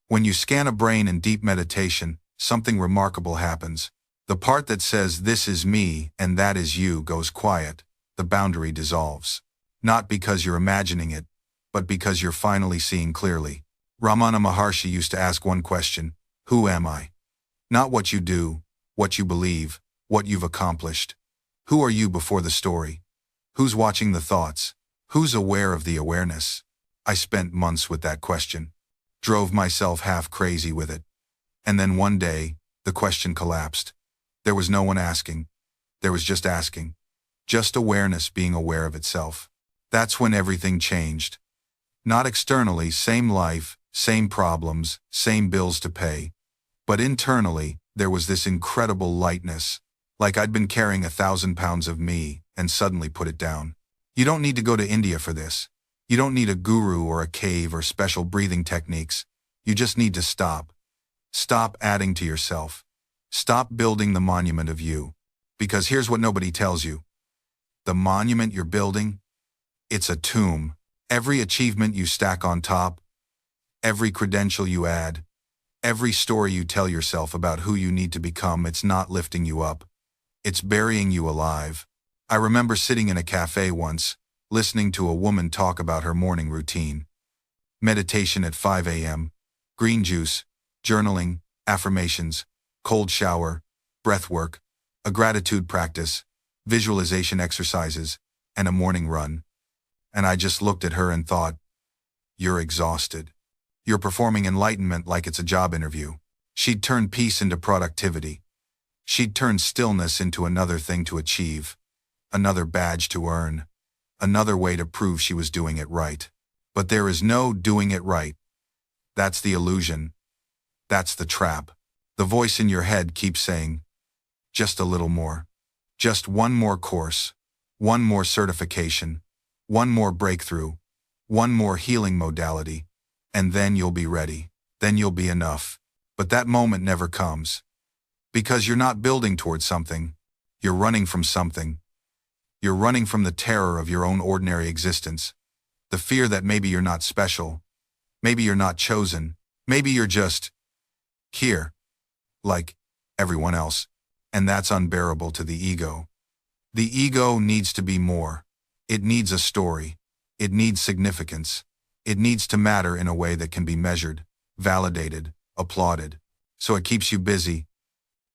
When you scan a brain in deep meditation, something remarkable happens. The part that says this is me and that is you goes quiet. The boundary dissolves. Not because you're imagining it, but because you're finally seeing clearly. Ramana Maharshi used to ask one question: who am I? Not what you do, what you believe, what you've accomplished. Who are you before the story? Who's watching the thoughts? Who's aware of the awareness? I spent months with that question. Drove myself half crazy with it. And then one day, the question collapsed. There was no one asking. There was just asking. Just awareness being aware of itself. That's when everything changed. Not externally, same life, same problems, same bills to pay. But internally, there was this incredible lightness. Like I'd been carrying 1,000 pounds of me and suddenly put it down. You don't need to go to India for this. You don't need a guru or a cave or special breathing techniques. You just need to stop. Stop adding to yourself. Stop building the monument of you. Because here's what nobody tells you. The monument you're building, it's a tomb. Every achievement you stack on top, every credential you add, every story you tell yourself about who you need to become, it's not lifting you up. It's burying you alive. I remember sitting in a cafe once, listening to a woman talk about her morning routine. Meditation at 5 a.m., green juice, journaling, affirmations, cold shower, breath work, a gratitude practice, visualization exercises, and a morning run. And I just looked at her and thought, you're exhausted. You're performing enlightenment like it's a job interview. She'd turned peace into productivity. She'd turned stillness into another thing to achieve, another badge to earn, another way to prove she was doing it right. But there is no doing it right. That's the illusion. That's the trap. The voice in your head keeps saying, just a little more. Just one more course, one more certification, one more breakthrough, one more healing modality, and then you'll be ready. Then you'll be enough. But that moment never comes. Because you're not building towards something. You're running from something. You're running from the terror of your own ordinary existence. The fear that maybe you're not special. Maybe you're not chosen. Maybe you're just here, like everyone else. And that's unbearable to the ego. The ego needs to be more. It needs a story. It needs significance. It needs to matter in a way that can be measured, validated, applauded. So it keeps you busy.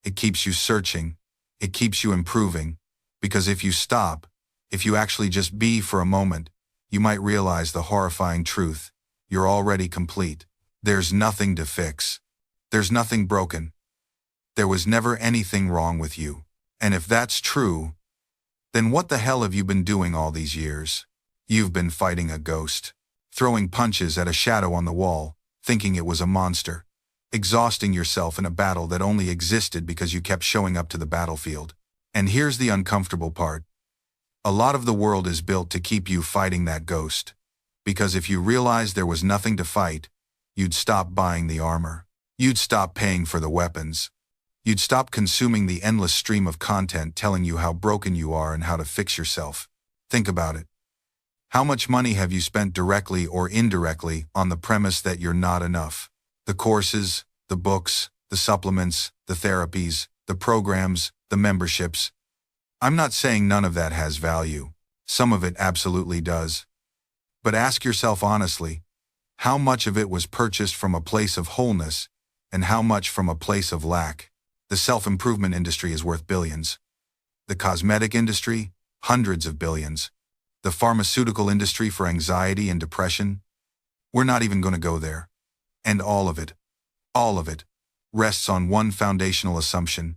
It keeps you searching. It keeps you improving. Because if you stop, if you actually just be for a moment, you might realize the horrifying truth. You're already complete. There's nothing to fix. There's nothing broken. There was never anything wrong with you. And if that's true, then what the hell have you been doing all these years? You've been fighting a ghost, throwing punches at a shadow on the wall, thinking it was a monster, exhausting yourself in a battle that only existed because you kept showing up to the battlefield. And here's the uncomfortable part. A lot of the world is built to keep you fighting that ghost. Because if you realized there was nothing to fight, you'd stop buying the armor. You'd stop paying for the weapons. You'd stop consuming the endless stream of content telling you how broken you are and how to fix yourself. Think about it. How much money have you spent directly or indirectly on the premise that you're not enough? The courses, the books, the supplements, the therapies, the programs, the memberships. I'm not saying none of that has value. Some of it absolutely does. But ask yourself honestly, how much of it was purchased from a place of wholeness And how much from a place of lack? The self-improvement industry is worth billions. The cosmetic industry, hundreds of billions. The pharmaceutical industry for anxiety and depression? We're not even going to go there. And all of it, rests on one foundational assumption,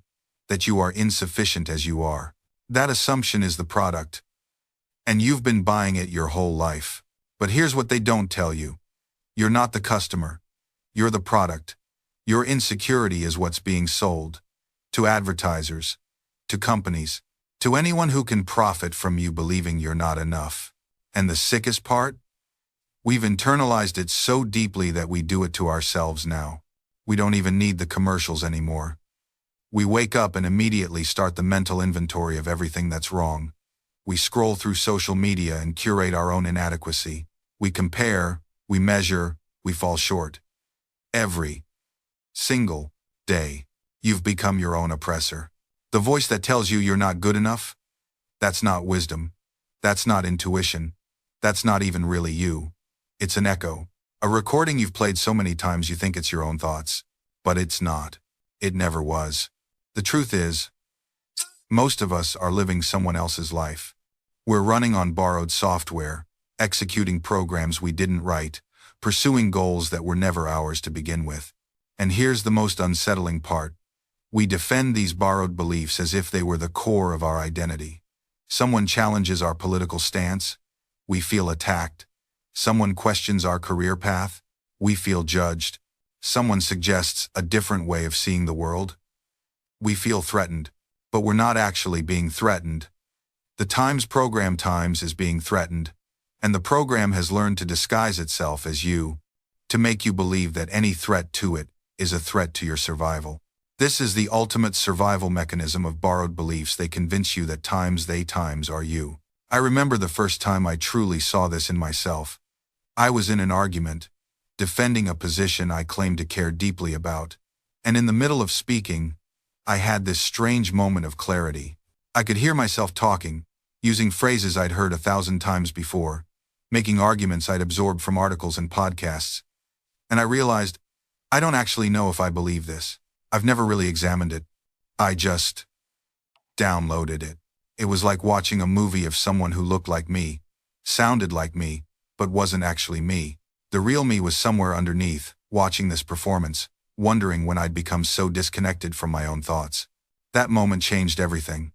that you are insufficient as you are. That assumption is the product. And you've been buying it your whole life. But here's what they don't tell you. You're not the customer. You're the product. Your insecurity is what's being sold. To advertisers. To companies. To anyone who can profit from you believing you're not enough. And the sickest part? We've internalized it so deeply that we do it to ourselves now. We don't even need the commercials anymore. We wake up and immediately start the mental inventory of everything that's wrong. We scroll through social media and curate our own inadequacy. We compare, we measure, we fall short. Every single day, you've become your own oppressor. The voice that tells you you're not good enough? That's not wisdom. That's not intuition. That's not even really you. It's an echo. A recording you've played so many times you think it's your own thoughts. But it's not. It never was. The truth is, most of us are living someone else's life. We're running on borrowed software, executing programs we didn't write, pursuing goals that were never ours to begin with. And here's the most unsettling part. We defend these borrowed beliefs as if they were the core of our identity. Someone challenges our political stance, we feel attacked. Someone questions our career path, we feel judged. Someone suggests a different way of seeing the world, we feel threatened. But we're not actually being threatened. The Times program Times is being threatened, and the program has learned to disguise itself as you, to make you believe that any threat to it is a threat to your survival. This is the ultimate survival mechanism of borrowed beliefs. They convince you that times are you. I remember the first time I truly saw this in myself. I was in an argument, defending a position I claimed to care deeply about, and in the middle of speaking, I had this strange moment of clarity. I could hear myself talking, using phrases I'd heard 1,000 times before, making arguments I'd absorbed from articles and podcasts. And I realized, I don't actually know if I believe this. I've never really examined it. I just downloaded it. It was like watching a movie of someone who looked like me, sounded like me, but wasn't actually me. The real me was somewhere underneath, watching this performance, wondering when I'd become so disconnected from my own thoughts. That moment changed everything.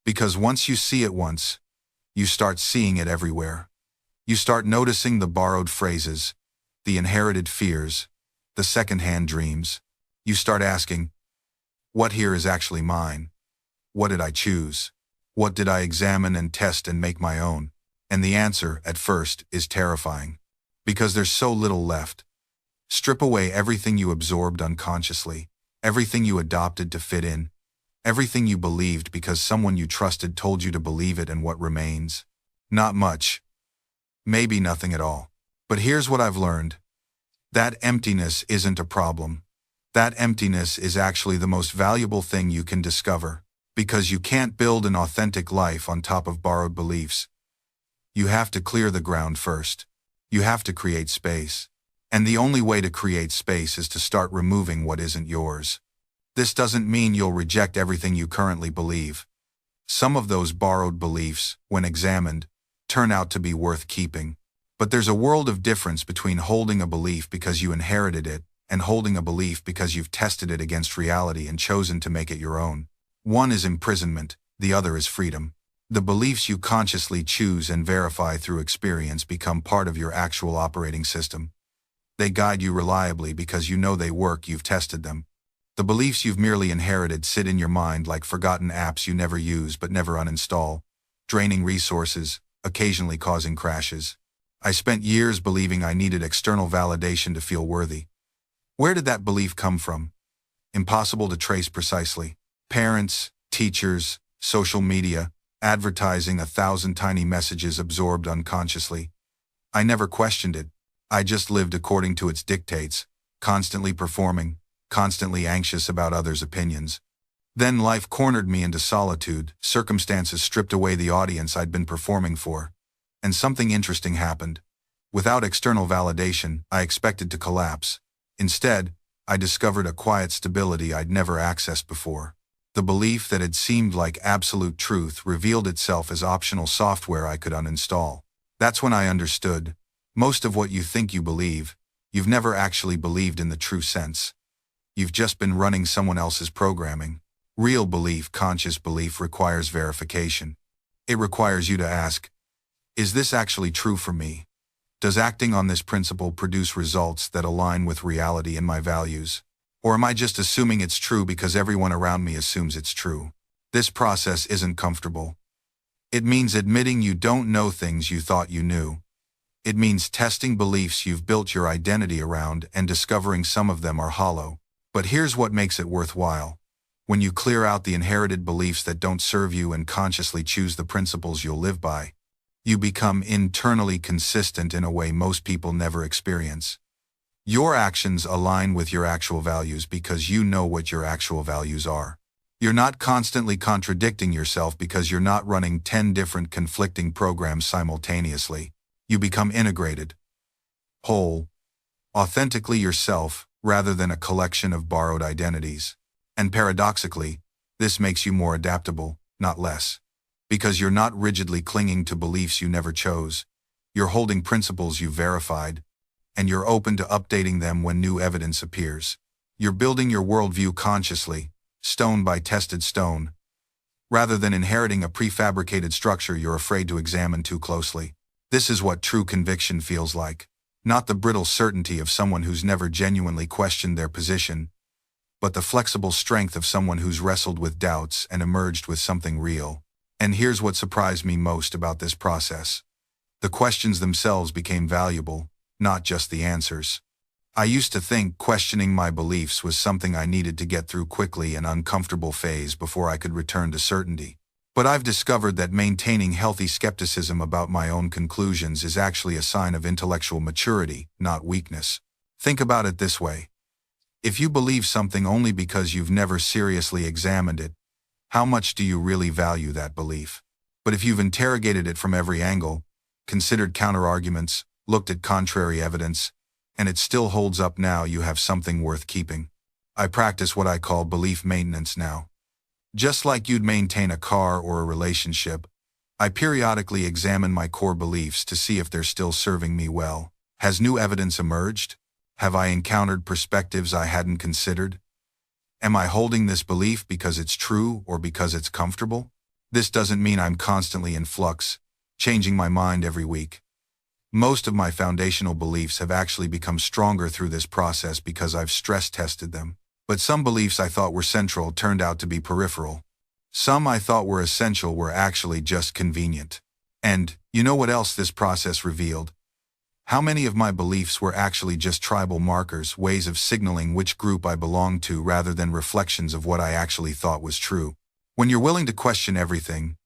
Because once you see it once, you start seeing it everywhere. You start noticing the borrowed phrases, the inherited fears, the secondhand dreams. You start asking, what here is actually mine? What did I choose? What did I examine and test and make my own? And the answer, at first, is terrifying. Because there's so little left. Strip away everything you absorbed unconsciously, everything you adopted to fit in, everything you believed because someone you trusted told you to believe it, and what remains? Not much. Maybe nothing at all. But here's what I've learned. That emptiness isn't a problem. That emptiness is actually the most valuable thing you can discover, because you can't build an authentic life on top of borrowed beliefs. You have to clear the ground first. You have to create space. And the only way to create space is to start removing what isn't yours. This doesn't mean you'll reject everything you currently believe. Some of those borrowed beliefs, when examined, turn out to be worth keeping. But there's a world of difference between holding a belief because you inherited it and holding a belief because you've tested it against reality and chosen to make it your own. One is imprisonment, the other is freedom. The beliefs you consciously choose and verify through experience become part of your actual operating system. They guide you reliably because you know they work, you've tested them. The beliefs you've merely inherited sit in your mind like forgotten apps you never use but never uninstall, draining resources, occasionally causing crashes. I spent years believing I needed external validation to feel worthy. Where did that belief come from? Impossible to trace precisely. Parents, teachers, social media, advertising, 1,000 tiny messages absorbed unconsciously. I never questioned it. I just lived according to its dictates, constantly performing, constantly anxious about others' opinions. Then life cornered me into solitude, circumstances stripped away the audience I'd been performing for. And something interesting happened. Without external validation, I expected to collapse. Instead, I discovered a quiet stability I'd never accessed before. The belief that had seemed like absolute truth revealed itself as optional software I could uninstall. That's when I understood. Most of what you think you believe, you've never actually believed in the true sense. You've just been running someone else's programming. Real belief, conscious belief, requires verification. It requires you to ask, is this actually true for me? Does acting on this principle produce results that align with reality and my values? Or am I just assuming it's true because everyone around me assumes it's true? This process isn't comfortable. It means admitting you don't know things you thought you knew. It means testing beliefs you've built your identity around and discovering some of them are hollow. But here's what makes it worthwhile. When you clear out the inherited beliefs that don't serve you and consciously choose the principles you'll live by, you become internally consistent in a way most people never experience. Your actions align with your actual values because you know what your actual values are. You're not constantly contradicting yourself because you're not running 10 different conflicting programs simultaneously. You become integrated, whole, authentically yourself, rather than a collection of borrowed identities. And paradoxically, this makes you more adaptable, not less. Because you're not rigidly clinging to beliefs you never chose, you're holding principles you verified, and you're open to updating them when new evidence appears. You're building your worldview consciously, stone by tested stone, rather than inheriting a prefabricated structure you're afraid to examine too closely. This is what true conviction feels like. Not the brittle certainty of someone who's never genuinely questioned their position, but the flexible strength of someone who's wrestled with doubts and emerged with something real. And here's what surprised me most about this process. The questions themselves became valuable, not just the answers. I used to think questioning my beliefs was something I needed to get through quickly an uncomfortable phase before I could return to certainty. But I've discovered that maintaining healthy skepticism about my own conclusions is actually a sign of intellectual maturity, not weakness. Think about it this way. If you believe something only because you've never seriously examined it, how much do you really value that belief? But if you've interrogated it from every angle, considered counterarguments, looked at contrary evidence, and it still holds up, now you have something worth keeping. I practice what I call belief maintenance now. Just like you'd maintain a car or a relationship, I periodically examine my core beliefs to see if they're still serving me well. Has new evidence emerged? Have I encountered perspectives I hadn't considered? Am I holding this belief because it's true or because it's comfortable? This doesn't mean I'm constantly in flux, changing my mind every week. Most of my foundational beliefs have actually become stronger through this process because I've stress tested them. But some beliefs I thought were central turned out to be peripheral. Some I thought were essential were actually just convenient. And, you know what else this process revealed? How many of my beliefs were actually just tribal markers, ways of signaling which group I belonged to rather than reflections of what I actually thought was true. When you're willing to question everything,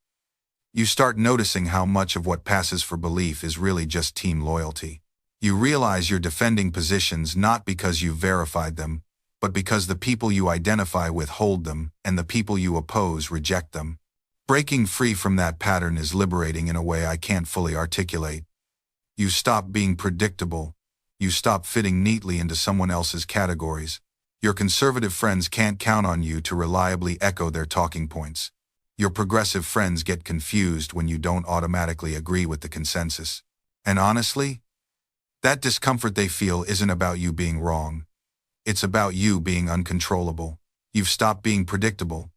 you start noticing how much of what passes for belief is really just team loyalty. You realize you're defending positions not because you've verified them, but because the people you identify with hold them, and the people you oppose reject them. Breaking free from that pattern is liberating in a way I can't fully articulate. You stop being predictable. You stop fitting neatly into someone else's categories. Your conservative friends can't count on you to reliably echo their talking points. Your progressive friends get confused when you don't automatically agree with the consensus. And honestly, that discomfort they feel isn't about you being wrong. It's about you being uncontrollable. You've stopped being predictable.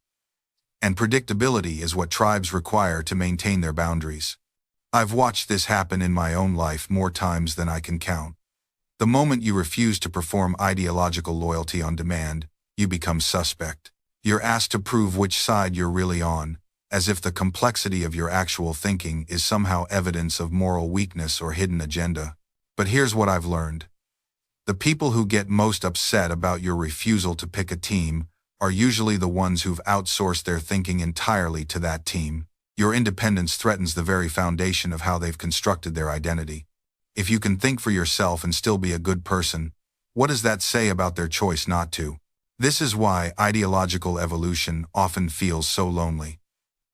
And predictability is what tribes require to maintain their boundaries. I've watched this happen in my own life more times than I can count. The moment you refuse to perform ideological loyalty on demand, you become suspect. You're asked to prove which side you're really on, as if the complexity of your actual thinking is somehow evidence of moral weakness or hidden agenda. But here's what I've learned. The people who get most upset about your refusal to pick a team are usually the ones who've outsourced their thinking entirely to that team. Your independence threatens the very foundation of how they've constructed their identity. If you can think for yourself and still be a good person, what does that say about their choice not to? This is why ideological evolution often feels so lonely.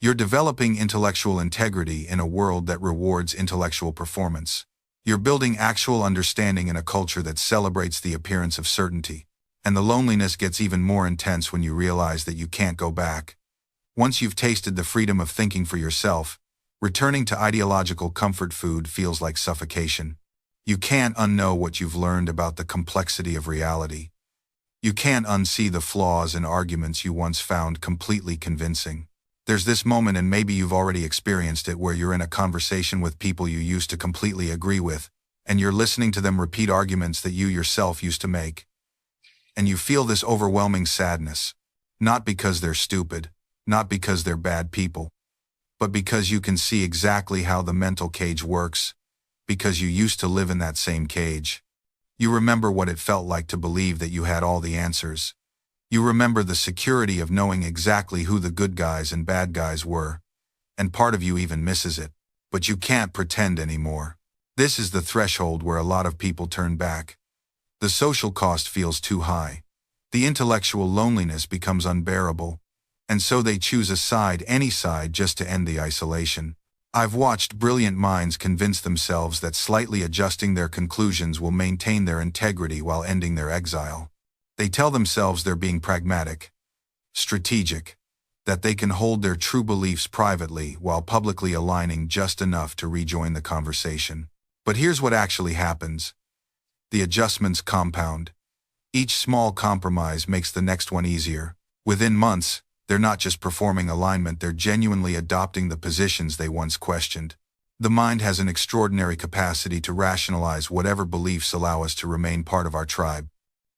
You're developing intellectual integrity in a world that rewards intellectual performance. You're building actual understanding in a culture that celebrates the appearance of certainty. And the loneliness gets even more intense when you realize that you can't go back. Once you've tasted the freedom of thinking for yourself, returning to ideological comfort food feels like suffocation. You can't unknow what you've learned about the complexity of reality. You can't unsee the flaws in arguments you once found completely convincing. There's this moment, and maybe you've already experienced it, where you're in a conversation with people you used to completely agree with, and you're listening to them repeat arguments that you yourself used to make. And you feel this overwhelming sadness, not because they're stupid, not because they're bad people, but because you can see exactly how the mental cage works, because you used to live in that same cage. You remember what it felt like to believe that you had all the answers. You remember the security of knowing exactly who the good guys and bad guys were, and part of you even misses it, but you can't pretend anymore. This is the threshold where a lot of people turn back. The social cost feels too high. The intellectual loneliness becomes unbearable, and so they choose a side, any side, just to end the isolation. I've watched brilliant minds convince themselves that slightly adjusting their conclusions will maintain their integrity while ending their exile. They tell themselves they're being pragmatic, strategic, that they can hold their true beliefs privately while publicly aligning just enough to rejoin the conversation. But here's what actually happens. The adjustments compound. Each small compromise makes the next one easier. Within months, they're not just performing alignment, they're genuinely adopting the positions they once questioned. The mind has an extraordinary capacity to rationalize whatever beliefs allow us to remain part of our tribe.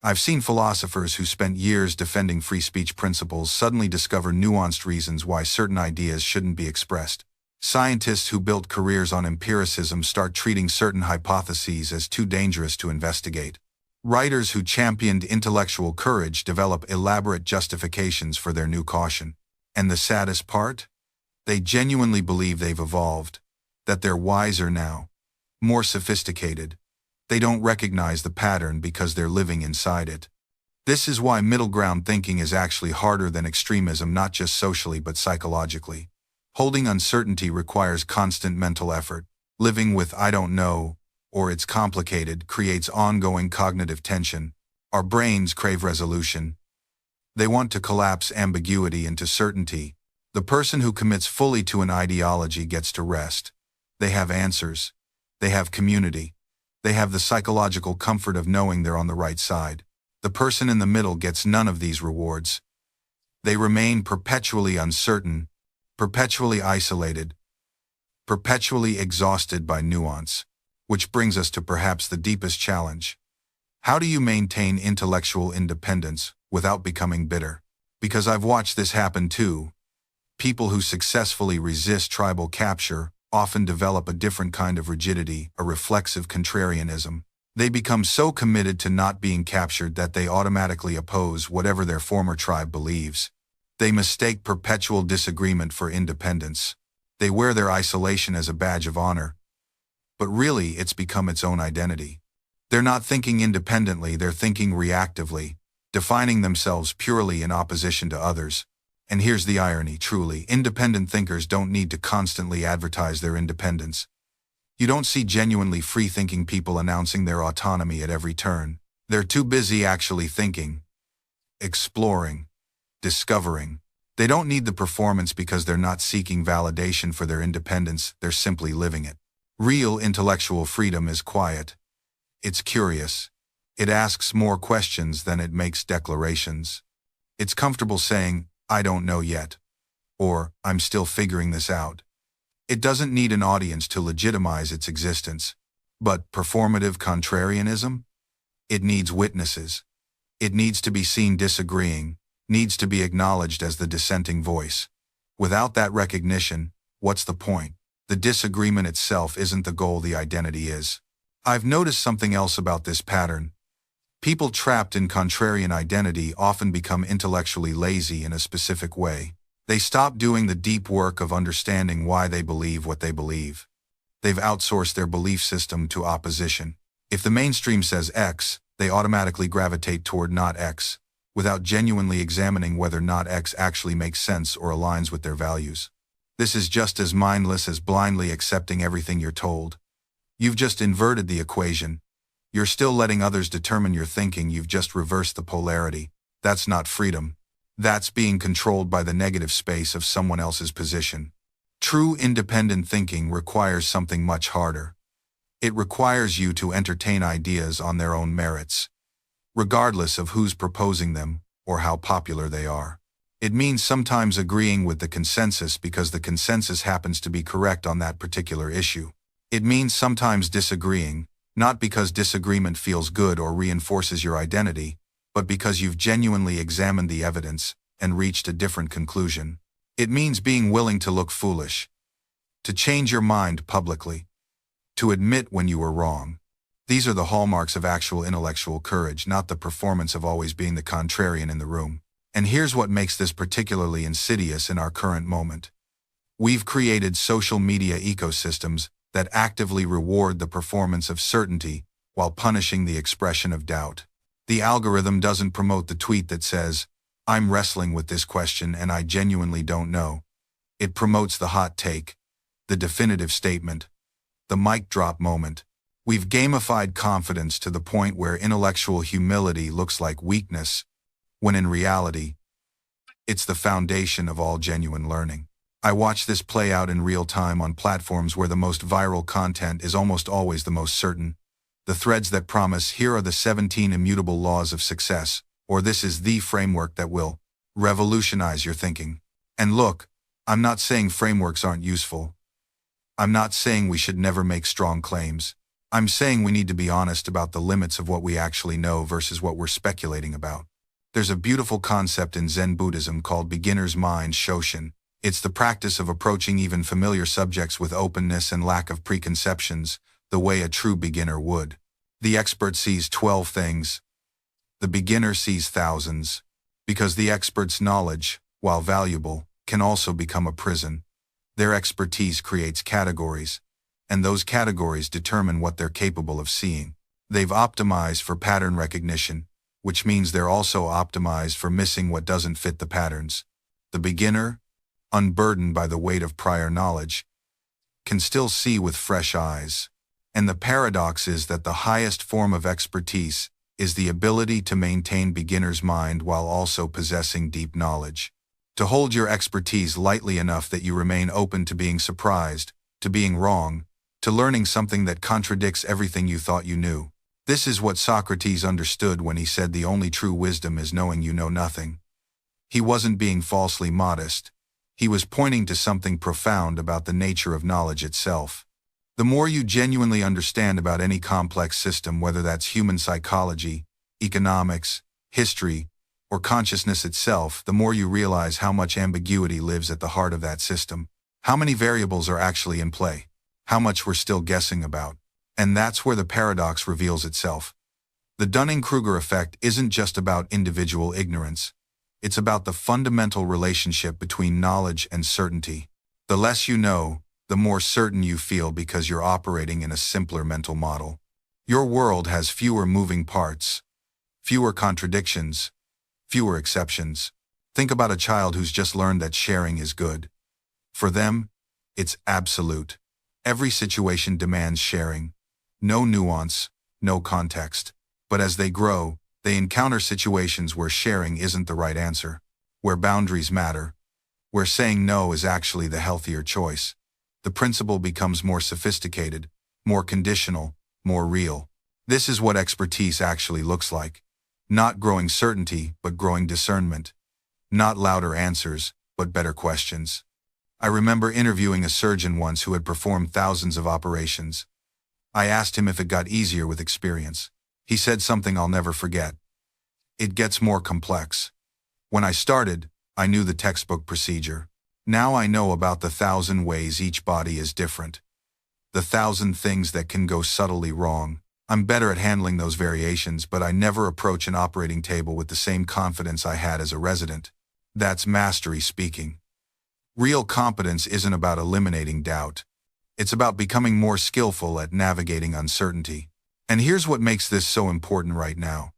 I've seen philosophers who spent years defending free speech principles suddenly discover nuanced reasons why certain ideas shouldn't be expressed. Scientists who built careers on empiricism start treating certain hypotheses as too dangerous to investigate. Writers who championed intellectual courage develop elaborate justifications for their new caution. And the saddest part? They genuinely believe they've evolved, that they're wiser now, more sophisticated. They don't recognize the pattern because they're living inside it. This is why middle ground thinking is actually harder than extremism, not just socially but psychologically. Holding uncertainty requires constant mental effort. Living with "I don't know" or "it's complicated" creates ongoing cognitive tension. Our brains crave resolution. They want to collapse ambiguity into certainty. The person who commits fully to an ideology gets to rest. They have answers. They have community. They have the psychological comfort of knowing they're on the right side. The person in the middle gets none of these rewards. They remain perpetually uncertain, perpetually isolated, perpetually exhausted by nuance. Which brings us to perhaps the deepest challenge. How do you maintain intellectual independence without becoming bitter? Because I've watched this happen too. People who successfully resist tribal capture often develop a different kind of rigidity, a reflexive contrarianism. They become so committed to not being captured that they automatically oppose whatever their former tribe believes. They mistake perpetual disagreement for independence. They wear their isolation as a badge of honor. But really, it's become its own identity. They're not thinking independently, they're thinking reactively, defining themselves purely in opposition to others. And here's the irony, truly, independent thinkers don't need to constantly advertise their independence. You don't see genuinely free-thinking people announcing their autonomy at every turn. They're too busy actually thinking, exploring, discovering. They don't need the performance because they're not seeking validation for their independence, they're simply living it. Real intellectual freedom is quiet. It's curious. It asks more questions than it makes declarations. It's comfortable saying, "I don't know yet," or "I'm still figuring this out." It doesn't need an audience to legitimize its existence. But performative contrarianism? It needs witnesses. It needs to be seen disagreeing, needs to be acknowledged as the dissenting voice. Without that recognition, what's the point? The disagreement itself isn't the goal, the identity is. I've noticed something else about this pattern. People trapped in contrarian identity often become intellectually lazy in a specific way. They stop doing the deep work of understanding why they believe what they believe. They've outsourced their belief system to opposition. If the mainstream says X, they automatically gravitate toward not X, without genuinely examining whether not X actually makes sense or aligns with their values. This is just as mindless as blindly accepting everything you're told. You've just inverted the equation. You're still letting others determine your thinking. You've just reversed the polarity. That's not freedom. That's being controlled by the negative space of someone else's position. True independent thinking requires something much harder. It requires you to entertain ideas on their own merits, regardless of who's proposing them or how popular they are. It means sometimes agreeing with the consensus because the consensus happens to be correct on that particular issue. It means sometimes disagreeing, not because disagreement feels good or reinforces your identity, but because you've genuinely examined the evidence and reached a different conclusion. It means being willing to look foolish, to change your mind publicly, to admit when you were wrong. These are the hallmarks of actual intellectual courage, not the performance of always being the contrarian in the room. And here's what makes this particularly insidious in our current moment. We've created social media ecosystems that actively reward the performance of certainty while punishing the expression of doubt. The algorithm doesn't promote the tweet that says, "I'm wrestling with this question and I genuinely don't know." It promotes the hot take, the definitive statement, the mic drop moment. We've gamified confidence to the point where intellectual humility looks like weakness, when in reality, it's the foundation of all genuine learning. I watch this play out in real time on platforms where the most viral content is almost always the most certain. The threads that promise, "Here are the 17 immutable laws of success," or "This is the framework that will revolutionize your thinking." And look, I'm not saying frameworks aren't useful. I'm not saying we should never make strong claims. I'm saying we need to be honest about the limits of what we actually know versus what we're speculating about. There's a beautiful concept in Zen Buddhism called beginner's mind, Shoshin. It's the practice of approaching even familiar subjects with openness and lack of preconceptions, the way a true beginner would. The expert sees 12 things. The beginner sees thousands. Because the expert's knowledge, while valuable, can also become a prison. Their expertise creates categories, and those categories determine what they're capable of seeing. They've optimized for pattern recognition, which means they're also optimized for missing what doesn't fit the patterns. The beginner, unburdened by the weight of prior knowledge, can still see with fresh eyes. And the paradox is that the highest form of expertise is the ability to maintain beginner's mind while also possessing deep knowledge. To hold your expertise lightly enough that you remain open to being surprised, to being wrong, to learning something that contradicts everything you thought you knew. This is what Socrates understood when he said the only true wisdom is knowing you know nothing. He wasn't being falsely modest. He was pointing to something profound about the nature of knowledge itself. The more you genuinely understand about any complex system, whether that's human psychology, economics, history, or consciousness itself, the more you realize how much ambiguity lives at the heart of that system. How many variables are actually in play? How much we're still guessing about? And that's where the paradox reveals itself. The Dunning-Kruger effect isn't just about individual ignorance. It's about the fundamental relationship between knowledge and certainty. The less you know, the more certain you feel because you're operating in a simpler mental model. Your world has fewer moving parts, fewer contradictions, fewer exceptions. Think about a child who's just learned that sharing is good. For them, it's absolute. Every situation demands sharing. No nuance, no context. But as they grow, they encounter situations where sharing isn't the right answer, where boundaries matter, where saying no is actually the healthier choice. The principle becomes more sophisticated, more conditional, more real. This is what expertise actually looks like. Not growing certainty, but growing discernment. Not louder answers, but better questions. I remember interviewing a surgeon once who had performed thousands of operations. I asked him if it got easier with experience. He said something I'll never forget. "It gets more complex. When I started, I knew the textbook procedure. Now I know about the 1,000 ways each body is different. The 1,000 things that can go subtly wrong. I'm better at handling those variations, but I never approach an operating table with the same confidence I had as a resident." That's mastery speaking. Real competence isn't about eliminating doubt. It's about becoming more skillful at navigating uncertainty. And here's what makes this so important right now.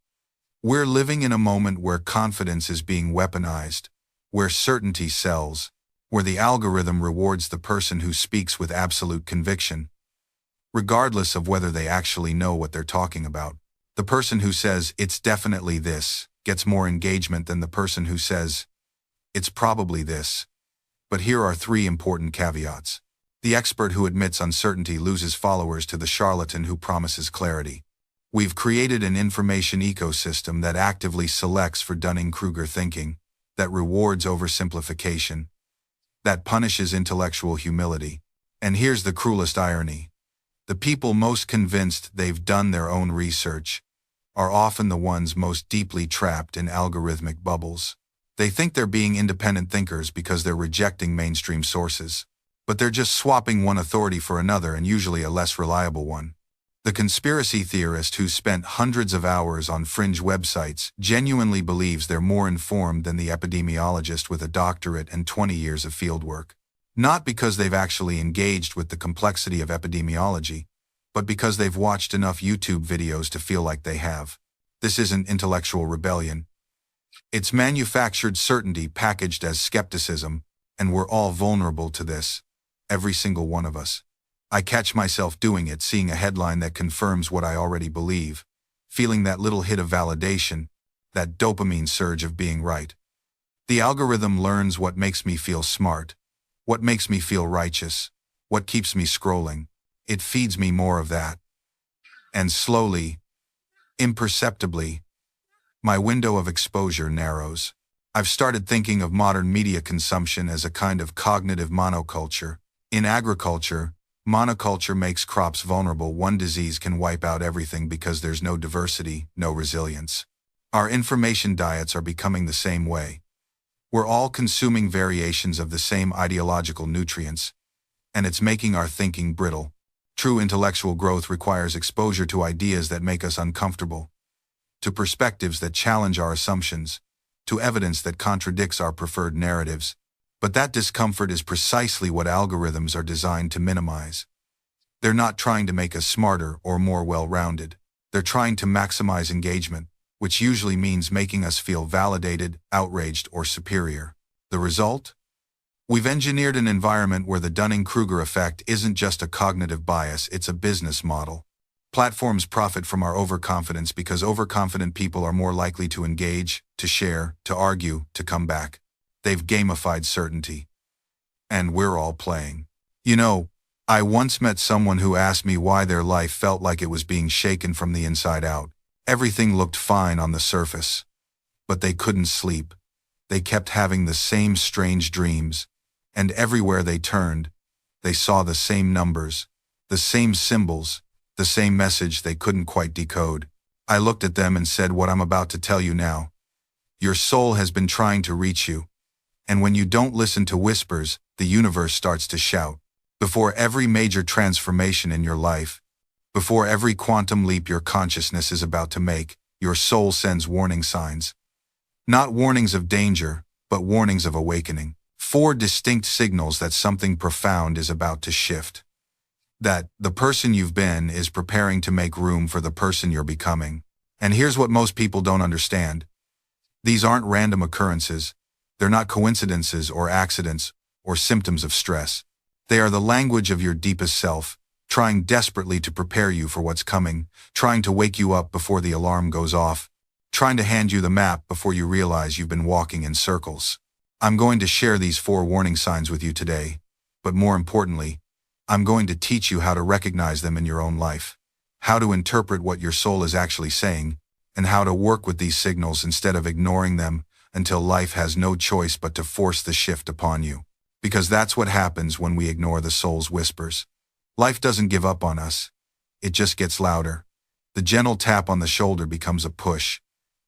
We're living in a moment where confidence is being weaponized, where certainty sells, where the algorithm rewards the person who speaks with absolute conviction. regardless of whether they actually know what they're talking about. The person who says, "It's definitely this," gets more engagement than the person who says, "It's probably this." But here are 3 important caveats. The expert who admits uncertainty loses followers to the charlatan who promises clarity. We've created an information ecosystem that actively selects for Dunning-Kruger thinking, that rewards oversimplification, that punishes intellectual humility. And here's the cruelest irony. The people most convinced they've done their own research are often the ones most deeply trapped in algorithmic bubbles. They think they're being independent thinkers because they're rejecting mainstream sources. But they're just swapping one authority for another, and usually a less reliable one. The conspiracy theorist who spent hundreds of hours on fringe websites genuinely believes they're more informed than the epidemiologist with a doctorate and 20 years of fieldwork. Not because they've actually engaged with the complexity of epidemiology, but because they've watched enough YouTube videos to feel like they have. This isn't intellectual rebellion. It's manufactured certainty packaged as skepticism, and we're all vulnerable to this. Every single one of us. I catch myself doing it, seeing a headline that confirms what I already believe, feeling that little hit of validation, that dopamine surge of being right. The algorithm learns what makes me feel smart, what makes me feel righteous, what keeps me scrolling. It feeds me more of that. And slowly, imperceptibly, my window of exposure narrows. I've started thinking of modern media consumption as a kind of cognitive monoculture. In agriculture, monoculture makes crops vulnerable. One disease can wipe out everything because there's no diversity, no resilience. Our information diets are becoming the same way. We're all consuming variations of the same ideological nutrients, and it's making our thinking brittle. True intellectual growth requires exposure to ideas that make us uncomfortable, to perspectives that challenge our assumptions, to evidence that contradicts our preferred narratives. But that discomfort is precisely what algorithms are designed to minimize. They're not trying to make us smarter or more well-rounded. They're trying to maximize engagement, which usually means making us feel validated, outraged, or superior. The result? We've engineered an environment where the Dunning-Kruger effect isn't just a cognitive bias, it's a business model. Platforms profit from our overconfidence because overconfident people are more likely to engage, to share, to argue, to come back. They've gamified certainty. And we're all playing. You know, I once met someone who asked me why their life felt like it was being shaken from the inside out. Everything looked fine on the surface, but they couldn't sleep. They kept having the same strange dreams, and everywhere they turned, they saw the same numbers, the same symbols, the same message they couldn't quite decode. I looked at them and said, "What I'm about to tell you now. Your soul has been trying to reach you. And when you don't listen to whispers, the universe starts to shout. Before every major transformation in your life, before every quantum leap your consciousness is about to make, your soul sends warning signs. Not warnings of danger, but warnings of awakening. 4 distinct signals that something profound is about to shift. That the person you've been is preparing to make room for the person you're becoming. And here's what most people don't understand. These aren't random occurrences. They're not coincidences or accidents or symptoms of stress. They are the language of your deepest self, trying desperately to prepare you for what's coming, trying to wake you up before the alarm goes off, trying to hand you the map before you realize you've been walking in circles. I'm going to share these 4 warning signs with you today, but more importantly, I'm going to teach you how to recognize them in your own life, how to interpret what your soul is actually saying, and how to work with these signals instead of ignoring them until life has no choice but to force the shift upon you. Because that's what happens when we ignore the soul's whispers. Life doesn't give up on us. It just gets louder. The gentle tap on the shoulder becomes a push.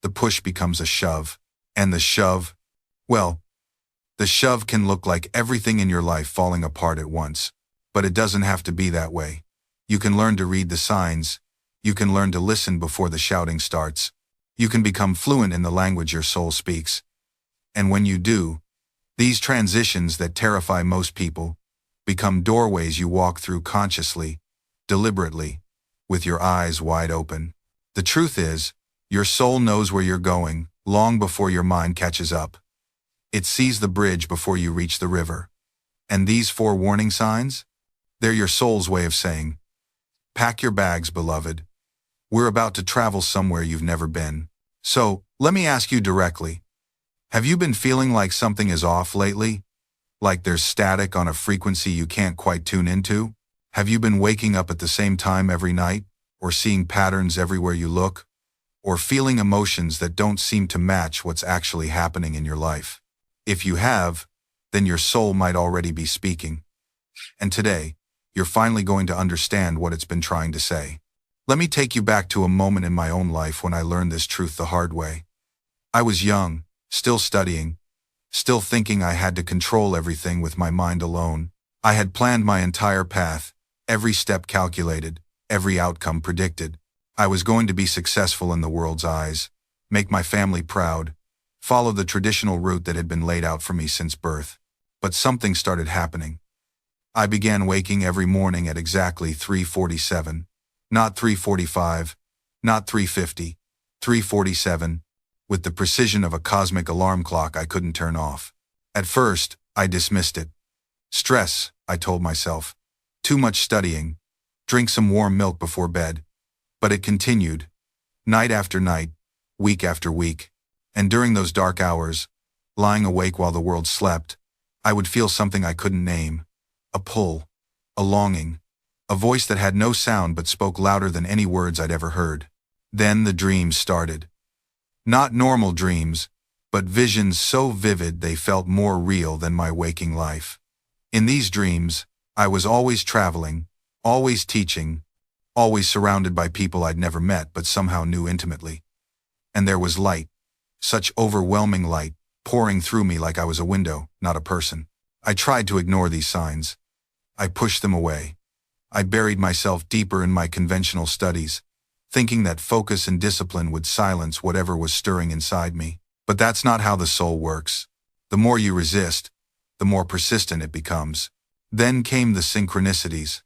The push becomes a shove. And the shove, well, the shove can look like everything in your life falling apart at once. But it doesn't have to be that way. You can learn to read the signs. You can learn to listen before the shouting starts. You can become fluent in the language your soul speaks. And when you do, these transitions that terrify most people become doorways you walk through consciously, deliberately, with your eyes wide open. The truth is, your soul knows where you're going long before your mind catches up. It sees the bridge before you reach the river. And these 4 warning signs? They're your soul's way of saying, Pack your bags, beloved. We're about to travel somewhere you've never been. So, let me ask you directly. Have you been feeling like something is off lately? Like there's static on a frequency you can't quite tune into? Have you been waking up at the same time every night? Or seeing patterns everywhere you look? Or feeling emotions that don't seem to match what's actually happening in your life? If you have, then your soul might already be speaking. And today, you're finally going to understand what it's been trying to say. Let me take you back to a moment in my own life when I learned this truth the hard way. I was young, still studying, still thinking I had to control everything with my mind alone. I had planned my entire path, every step calculated, every outcome predicted. I was going to be successful in the world's eyes, make my family proud, follow the traditional route that had been laid out for me since birth. But something started happening. I began waking every morning at exactly 3:47, not 3:45, not 3:50, 3:47, with the precision of a cosmic alarm clock I couldn't turn off. At first, I dismissed it. Stress, I told myself. Too much studying. Drink some warm milk before bed. But it continued, night after night, week after week. And during those dark hours, lying awake while the world slept, I would feel something I couldn't name. A pull, a longing, a voice that had no sound but spoke louder than any words I'd ever heard. Then the dreams started. Not normal dreams, but visions so vivid they felt more real than my waking life. In these dreams, I was always traveling, always teaching, always surrounded by people I'd never met but somehow knew intimately. And there was light, such overwhelming light, pouring through me like I was a window, not a person. I tried to ignore these signs. I pushed them away. I buried myself deeper in my conventional studies, thinking that focus and discipline would silence whatever was stirring inside me. But that's not how the soul works. The more you resist, the more persistent it becomes. Then came the synchronicities.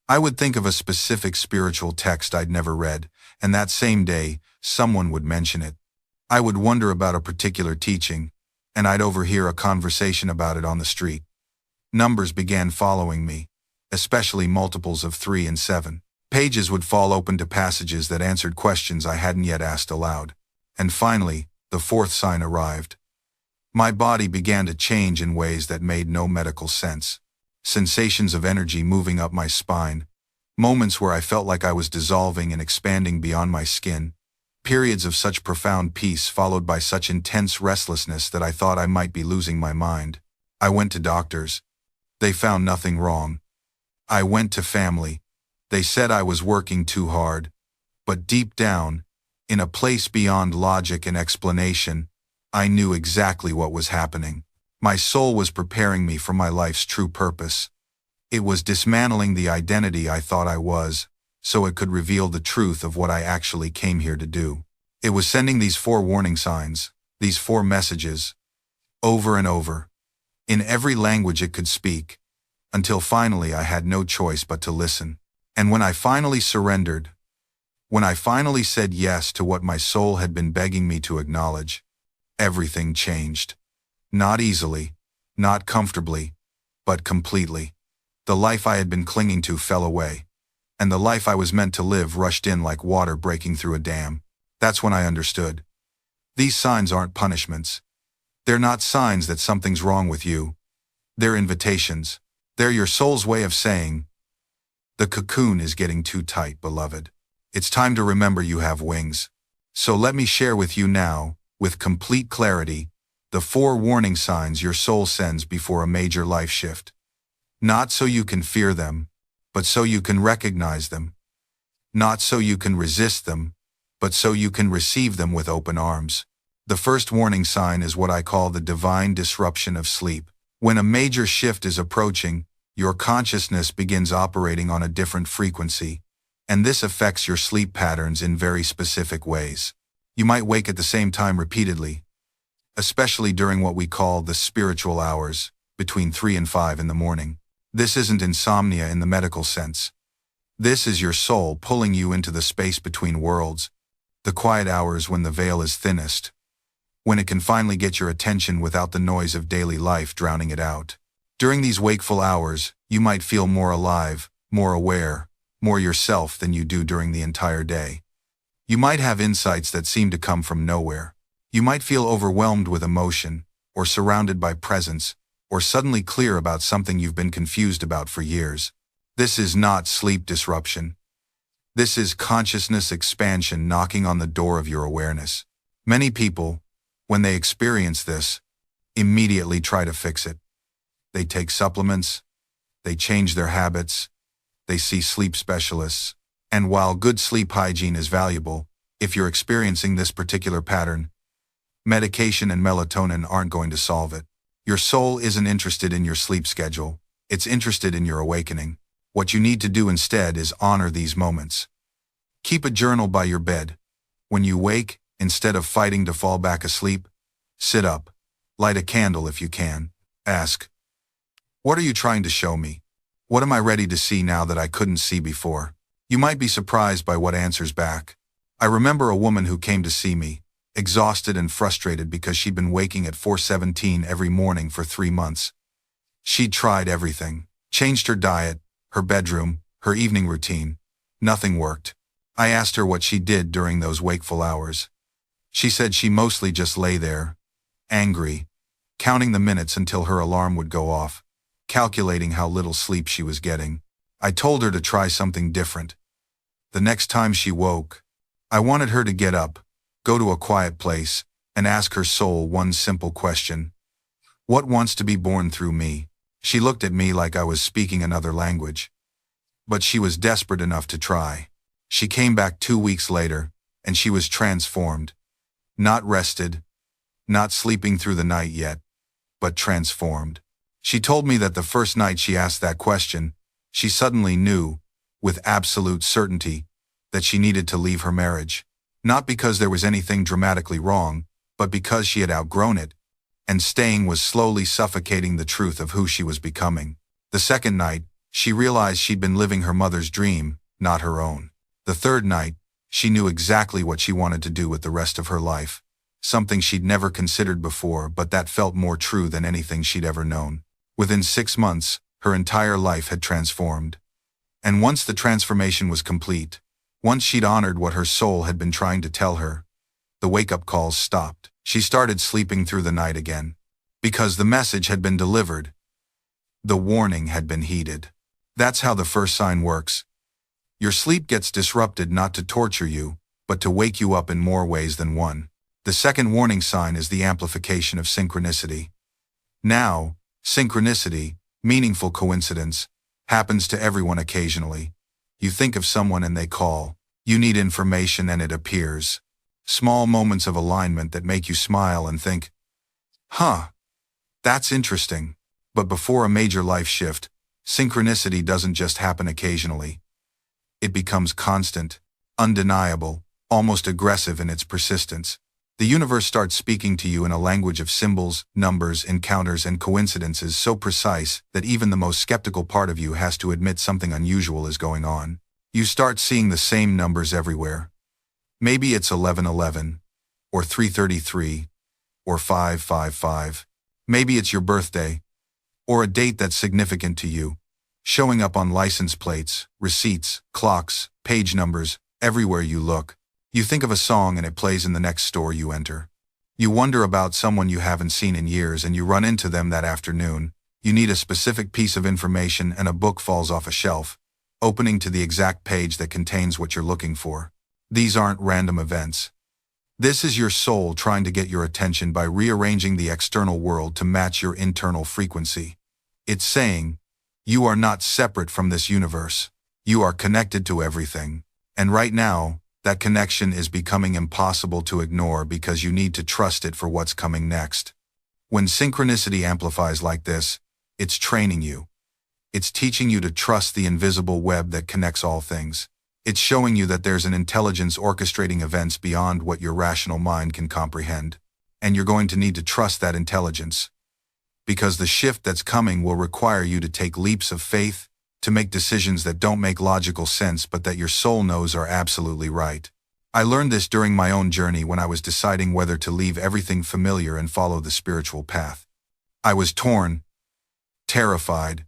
I would think of a specific spiritual text I'd never read, and that same day, someone would mention it. I would wonder about a particular teaching, and I'd overhear a conversation about it on the street. Numbers began following me, especially multiples of 3 and 7. Pages would fall open to passages that answered questions I hadn't yet asked aloud. And finally, the fourth sign arrived. My body began to change in ways that made no medical sense. Sensations of energy moving up my spine, moments where I felt like I was dissolving and expanding beyond my skin, periods of such profound peace followed by such intense restlessness that I thought I might be losing my mind. I went to doctors. They found nothing wrong. I went to family. They said I was working too hard. But deep down, in a place beyond logic and explanation, I knew exactly what was happening. My soul was preparing me for my life's true purpose. It was dismantling the identity I thought I was, so it could reveal the truth of what I actually came here to do. It was sending these 4 warning signs, these 4 messages, over and over, in every language it could speak, until finally I had no choice but to listen. And when I finally surrendered, when I finally said yes to what my soul had been begging me to acknowledge, everything changed. Not easily, not comfortably, but completely. The life I had been clinging to fell away, and the life I was meant to live rushed in like water breaking through a dam. That's when I understood. These signs aren't punishments. They're not signs that something's wrong with you. They're invitations. They're your soul's way of saying, the cocoon is getting too tight, beloved. It's time to remember you have wings. So let me share with you now, with complete clarity, the 4 warning signs your soul sends before a major life shift. Not so you can fear them, but so you can recognize them. Not so you can resist them, but so you can receive them with open arms. The first warning sign is what I call the divine disruption of sleep. When a major shift is approaching, your consciousness begins operating on a different frequency, and this affects your sleep patterns in very specific ways. You might wake at the same time repeatedly, especially during what we call the spiritual hours, between 3 and 5 in the morning. This isn't insomnia in the medical sense. This is your soul pulling you into the space between worlds, the quiet hours when the veil is thinnest, when it can finally get your attention without the noise of daily life drowning it out. During these wakeful hours, you might feel more alive, more aware, more yourself than you do during the entire day. You might have insights that seem to come from nowhere. You might feel overwhelmed with emotion, or surrounded by presence, or suddenly clear about something you've been confused about for years. This is not sleep disruption. This is consciousness expansion knocking on the door of your awareness. Many people, when they experience this, immediately try to fix it. They take supplements, they change their habits, they see sleep specialists, and while good sleep hygiene is valuable, if you're experiencing this particular pattern, medication and melatonin aren't going to solve it. Your soul isn't interested in your sleep schedule, it's interested in your awakening. What you need to do instead is honor these moments. Keep a journal by your bed. When you wake, instead of fighting to fall back asleep, sit up, light a candle if you can, ask, what are you trying to show me? What am I ready to see now that I couldn't see before? You might be surprised by what answers back. I remember a woman who came to see me, exhausted and frustrated because she'd been waking at 4:17 every morning for 3 months. She'd tried everything, changed her diet, her bedroom, her evening routine. Nothing worked. I asked her what she did during those wakeful hours. She said she mostly just lay there, angry, counting the minutes until her alarm would go off, calculating how little sleep she was getting. I told her to try something different. The next time she woke, I wanted her to get up, go to a quiet place, and ask her soul one simple question. What wants to be born through me? She looked at me like I was speaking another language. But she was desperate enough to try. She came back 2 weeks later, and she was transformed. Not rested, not sleeping through the night yet, but transformed. She told me that the first night she asked that question, she suddenly knew, with absolute certainty, that she needed to leave her marriage. Not because there was anything dramatically wrong, but because she had outgrown it, and staying was slowly suffocating the truth of who she was becoming. The second night, she realized she'd been living her mother's dream, not her own. The third night, she knew exactly what she wanted to do with the rest of her life, something she'd never considered before but that felt more true than anything she'd ever known. Within 6 months, her entire life had transformed. And once the transformation was complete, once she'd honored what her soul had been trying to tell her, the wake-up calls stopped. She started sleeping through the night again. Because the message had been delivered. The warning had been heeded. That's how the first sign works. Your sleep gets disrupted not to torture you, but to wake you up in more ways than one. The second warning sign is the amplification of synchronicity. Now, synchronicity, meaningful coincidence, happens to everyone occasionally. You think of someone and they call. You need information and it appears. Small moments of alignment that make you smile and think, that's interesting. But before a major life shift, synchronicity doesn't just happen occasionally. It becomes constant, undeniable, almost aggressive in its persistence. The universe starts speaking to you in a language of symbols, numbers, encounters, and coincidences so precise that even the most skeptical part of you has to admit something unusual is going on. You start seeing the same numbers everywhere. Maybe it's 1111, or 333, or 555. Maybe it's your birthday, or a date that's significant to you, showing up on license plates, receipts, clocks, page numbers, everywhere you look. You think of a song and it plays in the next store you enter. You wonder about someone you haven't seen in years and you run into them that afternoon. You need a specific piece of information and a book falls off a shelf, opening to the exact page that contains what you're looking for. These aren't random events. This is your soul trying to get your attention by rearranging the external world to match your internal frequency. It's saying, you are not separate from this universe. You are connected to everything. And right now, that connection is becoming impossible to ignore because you need to trust it for what's coming next. When synchronicity amplifies like this, it's training you. It's teaching you to trust the invisible web that connects all things. It's showing you that there's an intelligence orchestrating events beyond what your rational mind can comprehend. And you're going to need to trust that intelligence. Because the shift that's coming will require you to take leaps of faith, to make decisions that don't make logical sense but that your soul knows are absolutely right. I learned this during my own journey when I was deciding whether to leave everything familiar and follow the spiritual path. I was torn, terrified,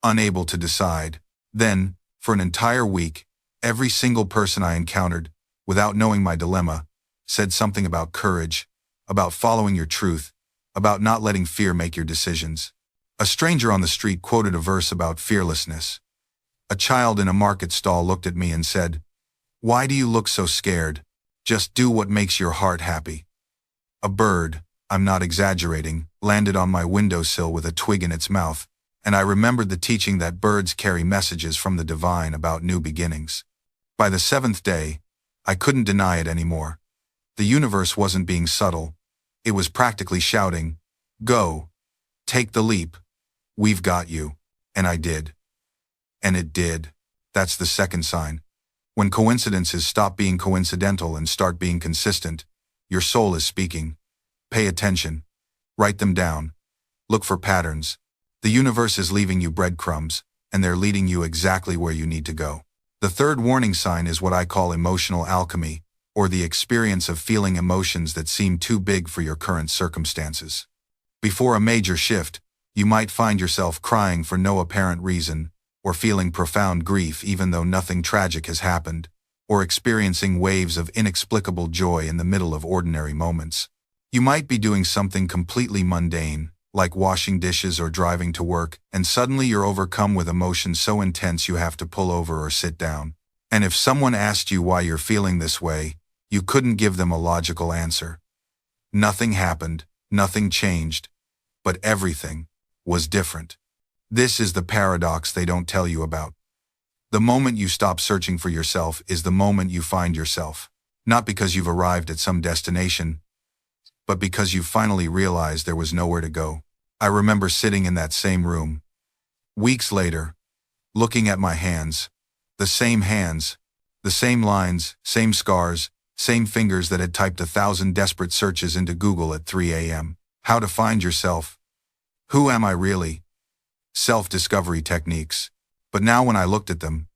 unable to decide. Then, For an entire week, every single person I encountered, without knowing my dilemma, said something about courage, about following your truth, about not letting fear make your decisions. A stranger on the street quoted a verse about fearlessness. A child in a market stall looked at me and said, "Why do you look so scared? Just do what makes your heart happy." A bird, I'm not exaggerating, landed on my windowsill with a twig in its mouth, and I remembered the teaching that birds carry messages from the divine about new beginnings. By the seventh day, I couldn't deny it anymore. The universe wasn't being subtle. It was practically shouting, "Go. Take the leap. We've got you." And I did. And it did. That's the second sign. When coincidences stop being coincidental and start being consistent, your soul is speaking. Pay attention. Write them down. Look for patterns. The universe is leaving you breadcrumbs, and they're leading you exactly where you need to go. The third warning sign is what I call emotional alchemy, or the experience of feeling emotions that seem too big for your current circumstances. Before a major shift, you might find yourself crying for no apparent reason, or feeling profound grief even though nothing tragic has happened, or experiencing waves of inexplicable joy in the middle of ordinary moments. You might be doing something completely mundane, like washing dishes or driving to work, and suddenly you're overcome with emotion so intense you have to pull over or sit down. And if someone asked you why you're feeling this way, you couldn't give them a logical answer. Nothing happened, nothing changed, but everything was different. This is the paradox they don't tell you about. The moment you stop searching for yourself is the moment you find yourself, not because you've arrived at some destination, but because you finally realized there was nowhere to go. I remember sitting in that same room, weeks later, looking at my hands, the same lines, same scars, same fingers that had typed 1,000 desperate searches into Google at 3 a.m. How to find yourself. Who am I really? Self-discovery techniques. But now when I looked at them,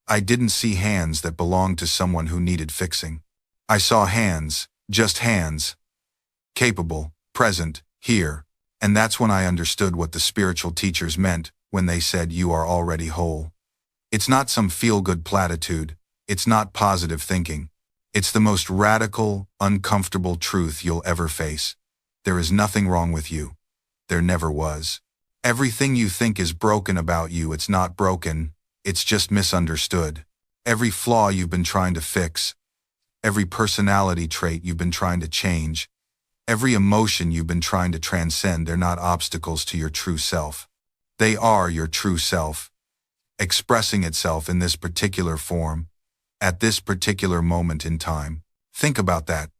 I didn't see hands that belonged to someone who needed fixing. I saw hands, just hands, capable, present, here, and that's when I understood what the spiritual teachers meant when they said you are already whole. It's not some feel-good platitude, it's not positive thinking. It's the most radical, uncomfortable truth you'll ever face. There is nothing wrong with you. There never was. Everything you think is broken about you, it's not broken, it's just misunderstood. Every flaw you've been trying to fix, every personality trait you've been trying to change, every emotion you've been trying to transcend, they're not obstacles to your true self. They are your true self, expressing itself in this particular form, at this particular moment in time. Think about that.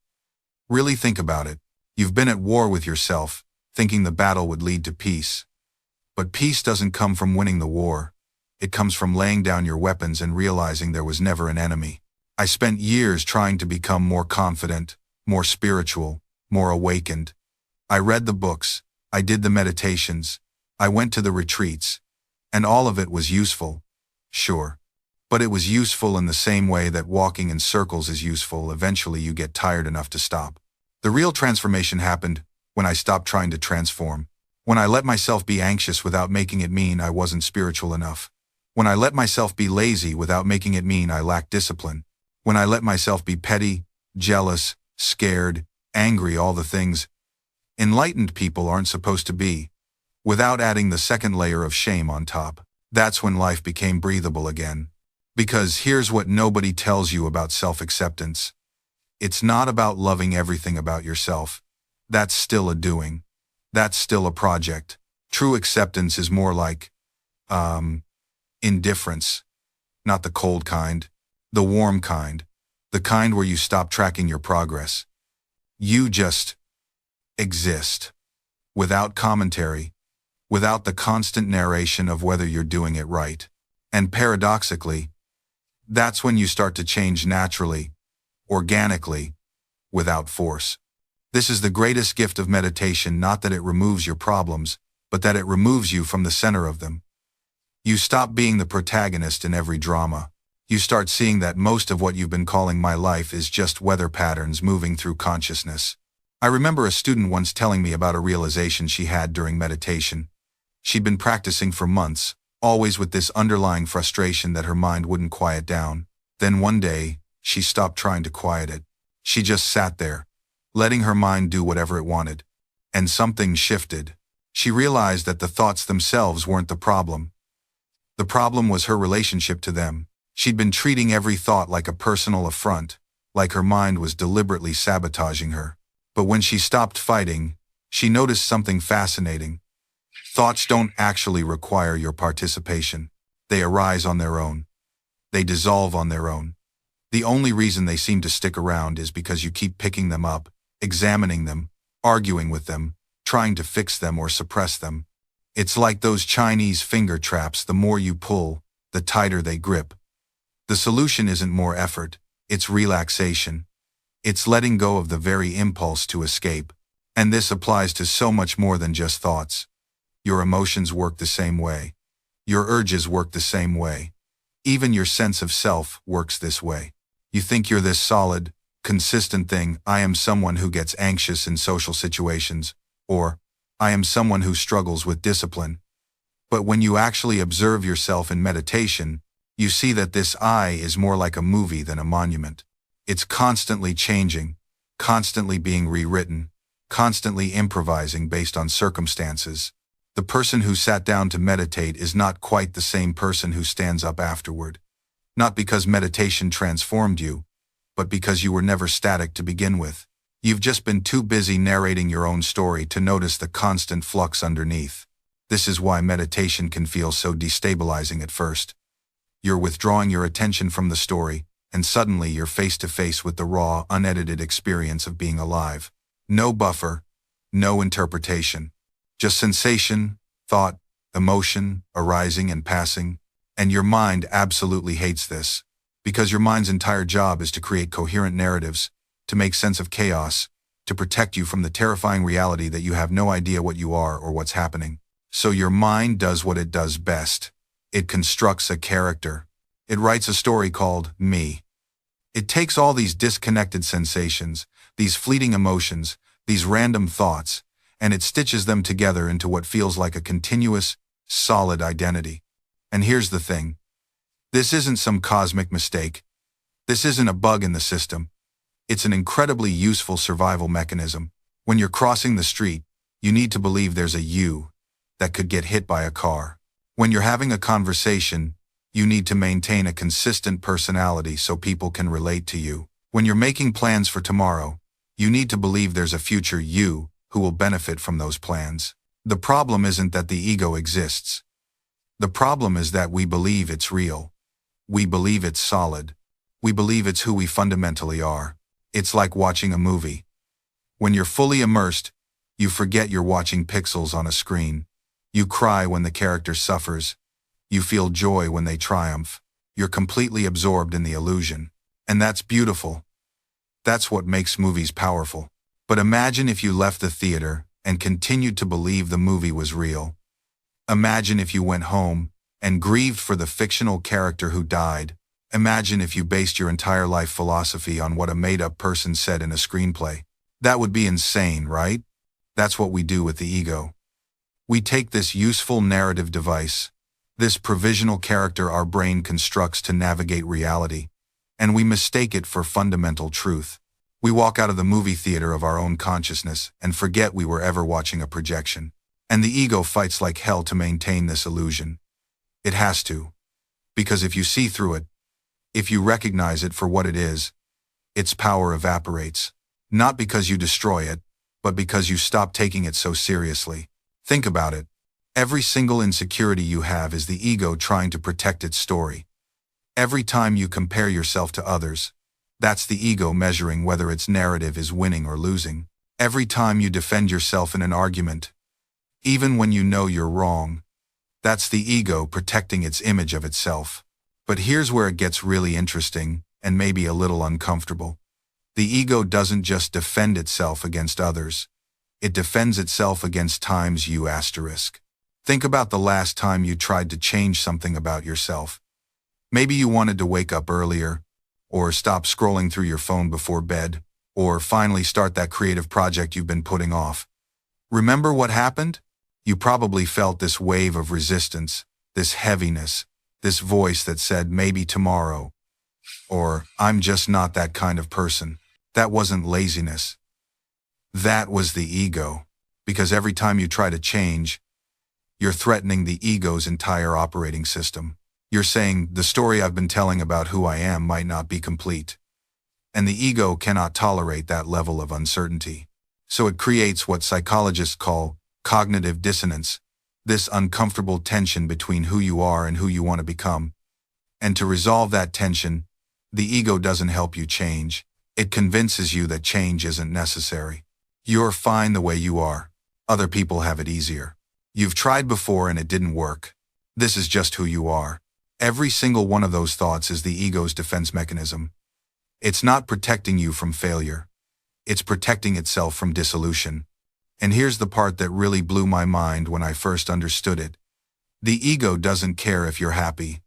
Really think about it. You've been at war with yourself, thinking the battle would lead to peace. But peace doesn't come from winning the war. It comes from laying down your weapons and realizing there was never an enemy. I spent years trying to become more confident, more spiritual, more awakened. I read the books, I did the meditations, I went to the retreats, and all of it was useful, sure. But it was useful in the same way that walking in circles is useful. Eventually you get tired enough to stop. The real transformation happened when I stopped trying to transform. When I let myself be anxious without making it mean I wasn't spiritual enough. When I let myself be lazy without making it mean I lacked discipline. When I let myself be petty, jealous, scared, angry, all the things enlightened people aren't supposed to be, without adding the second layer of shame on top. That's when life became breathable again. Because here's what nobody tells you about self-acceptance. It's not about loving everything about yourself. That's still a doing. That's still a project. True acceptance is more like, indifference. Not the cold kind, the warm kind, the kind where you stop tracking your progress. You just exist. Without commentary, without the constant narration of whether you're doing it right. And paradoxically, that's when you start to change naturally, organically, without force. This is the greatest gift of meditation, not that it removes your problems, but that it removes you from the center of them. You stop being the protagonist in every drama. You start seeing that most of what you've been calling my life is just weather patterns moving through consciousness. I remember a student once telling me about a realization she had during meditation. She'd been practicing for months, always with this underlying frustration that her mind wouldn't quiet down. Then one day, she stopped trying to quiet it. She just sat there, letting her mind do whatever it wanted. And something shifted. She realized that the thoughts themselves weren't the problem. The problem was her relationship to them. She'd been treating every thought like a personal affront, like her mind was deliberately sabotaging her. But when she stopped fighting, she noticed something fascinating. Thoughts don't actually require your participation. They arise on their own. They dissolve on their own. The only reason they seem to stick around is because you keep picking them up, examining them, arguing with them, trying to fix them or suppress them. It's like those Chinese finger traps. The more you pull, the tighter they grip. The solution isn't more effort, it's relaxation. It's letting go of the very impulse to escape. And this applies to so much more than just thoughts. Your emotions work the same way. Your urges work the same way. Even your sense of self works this way. You think you're this solid, consistent thing. I am someone who gets anxious in social situations, or I am someone who struggles with discipline. But when you actually observe yourself in meditation, you see that this I is more like a movie than a monument. It's constantly changing, constantly being rewritten, constantly improvising based on circumstances. The person who sat down to meditate is not quite the same person who stands up afterward. Not because meditation transformed you, but because you were never static to begin with. You've just been too busy narrating your own story to notice the constant flux underneath. This is why meditation can feel so destabilizing at first. You're withdrawing your attention from the story, and suddenly you're face to face with the raw, unedited experience of being alive. No buffer, no interpretation. Just sensation, thought, emotion, arising and passing. And your mind absolutely hates this, because your mind's entire job is to create coherent narratives, to make sense of chaos, to protect you from the terrifying reality that you have no idea what you are or what's happening. So your mind does what it does best. It constructs a character. It writes a story called me. It takes all these disconnected sensations, these fleeting emotions, these random thoughts, and it stitches them together into what feels like a continuous, solid identity. And here's the thing. This isn't some cosmic mistake. This isn't a bug in the system. It's an incredibly useful survival mechanism. When you're crossing the street, you need to believe there's a you that could get hit by a car. When you're having a conversation, you need to maintain a consistent personality so people can relate to you. When you're making plans for tomorrow, you need to believe there's a future you who will benefit from those plans. The problem isn't that the ego exists. The problem is that we believe it's real. We believe it's solid. We believe it's who we fundamentally are. It's like watching a movie. When you're fully immersed, you forget you're watching pixels on a screen. You cry when the character suffers. You feel joy when they triumph. You're completely absorbed in the illusion. And that's beautiful. That's what makes movies powerful. But imagine if you left the theater and continued to believe the movie was real. Imagine if you went home and grieved for the fictional character who died. Imagine if you based your entire life philosophy on what a made-up person said in a screenplay. That would be insane, right? That's what we do with the ego. We take this useful narrative device, this provisional character our brain constructs to navigate reality, and we mistake it for fundamental truth. We walk out of the movie theater of our own consciousness and forget we were ever watching a projection. And the ego fights like hell to maintain this illusion. It has to. Because if you see through it, if you recognize it for what it is, its power evaporates. Not because you destroy it, but because you stop taking it so seriously. Think about it. Every single insecurity you have is the ego trying to protect its story. Every time you compare yourself to others, that's the ego measuring whether its narrative is winning or losing. Every time you defend yourself in an argument, even when you know you're wrong, that's the ego protecting its image of itself. But here's where it gets really interesting and maybe a little uncomfortable. The ego doesn't just defend itself against others. It defends itself against times you asterisk. Think about the last time you tried to change something about yourself. Maybe you wanted to wake up earlier, or stop scrolling through your phone before bed, or finally start that creative project you've been putting off. Remember what happened? You probably felt this wave of resistance, this heaviness, this voice that said maybe tomorrow, or I'm just not that kind of person. That wasn't laziness. That was the ego. Because every time you try to change, you're threatening the ego's entire operating system. You're saying, the story I've been telling about who I am might not be complete. And the ego cannot tolerate that level of uncertainty. So it creates what psychologists call cognitive dissonance, this uncomfortable tension between who you are and who you want to become. And to resolve that tension, the ego doesn't help you change. It convinces you that change isn't necessary. You're fine the way you are. Other people have it easier. You've tried before and it didn't work. This is just who you are. Every single one of those thoughts is the ego's defense mechanism. It's not protecting you from failure. It's protecting itself from dissolution. And here's the part that really blew my mind when I first understood it. The ego doesn't care if you're happy.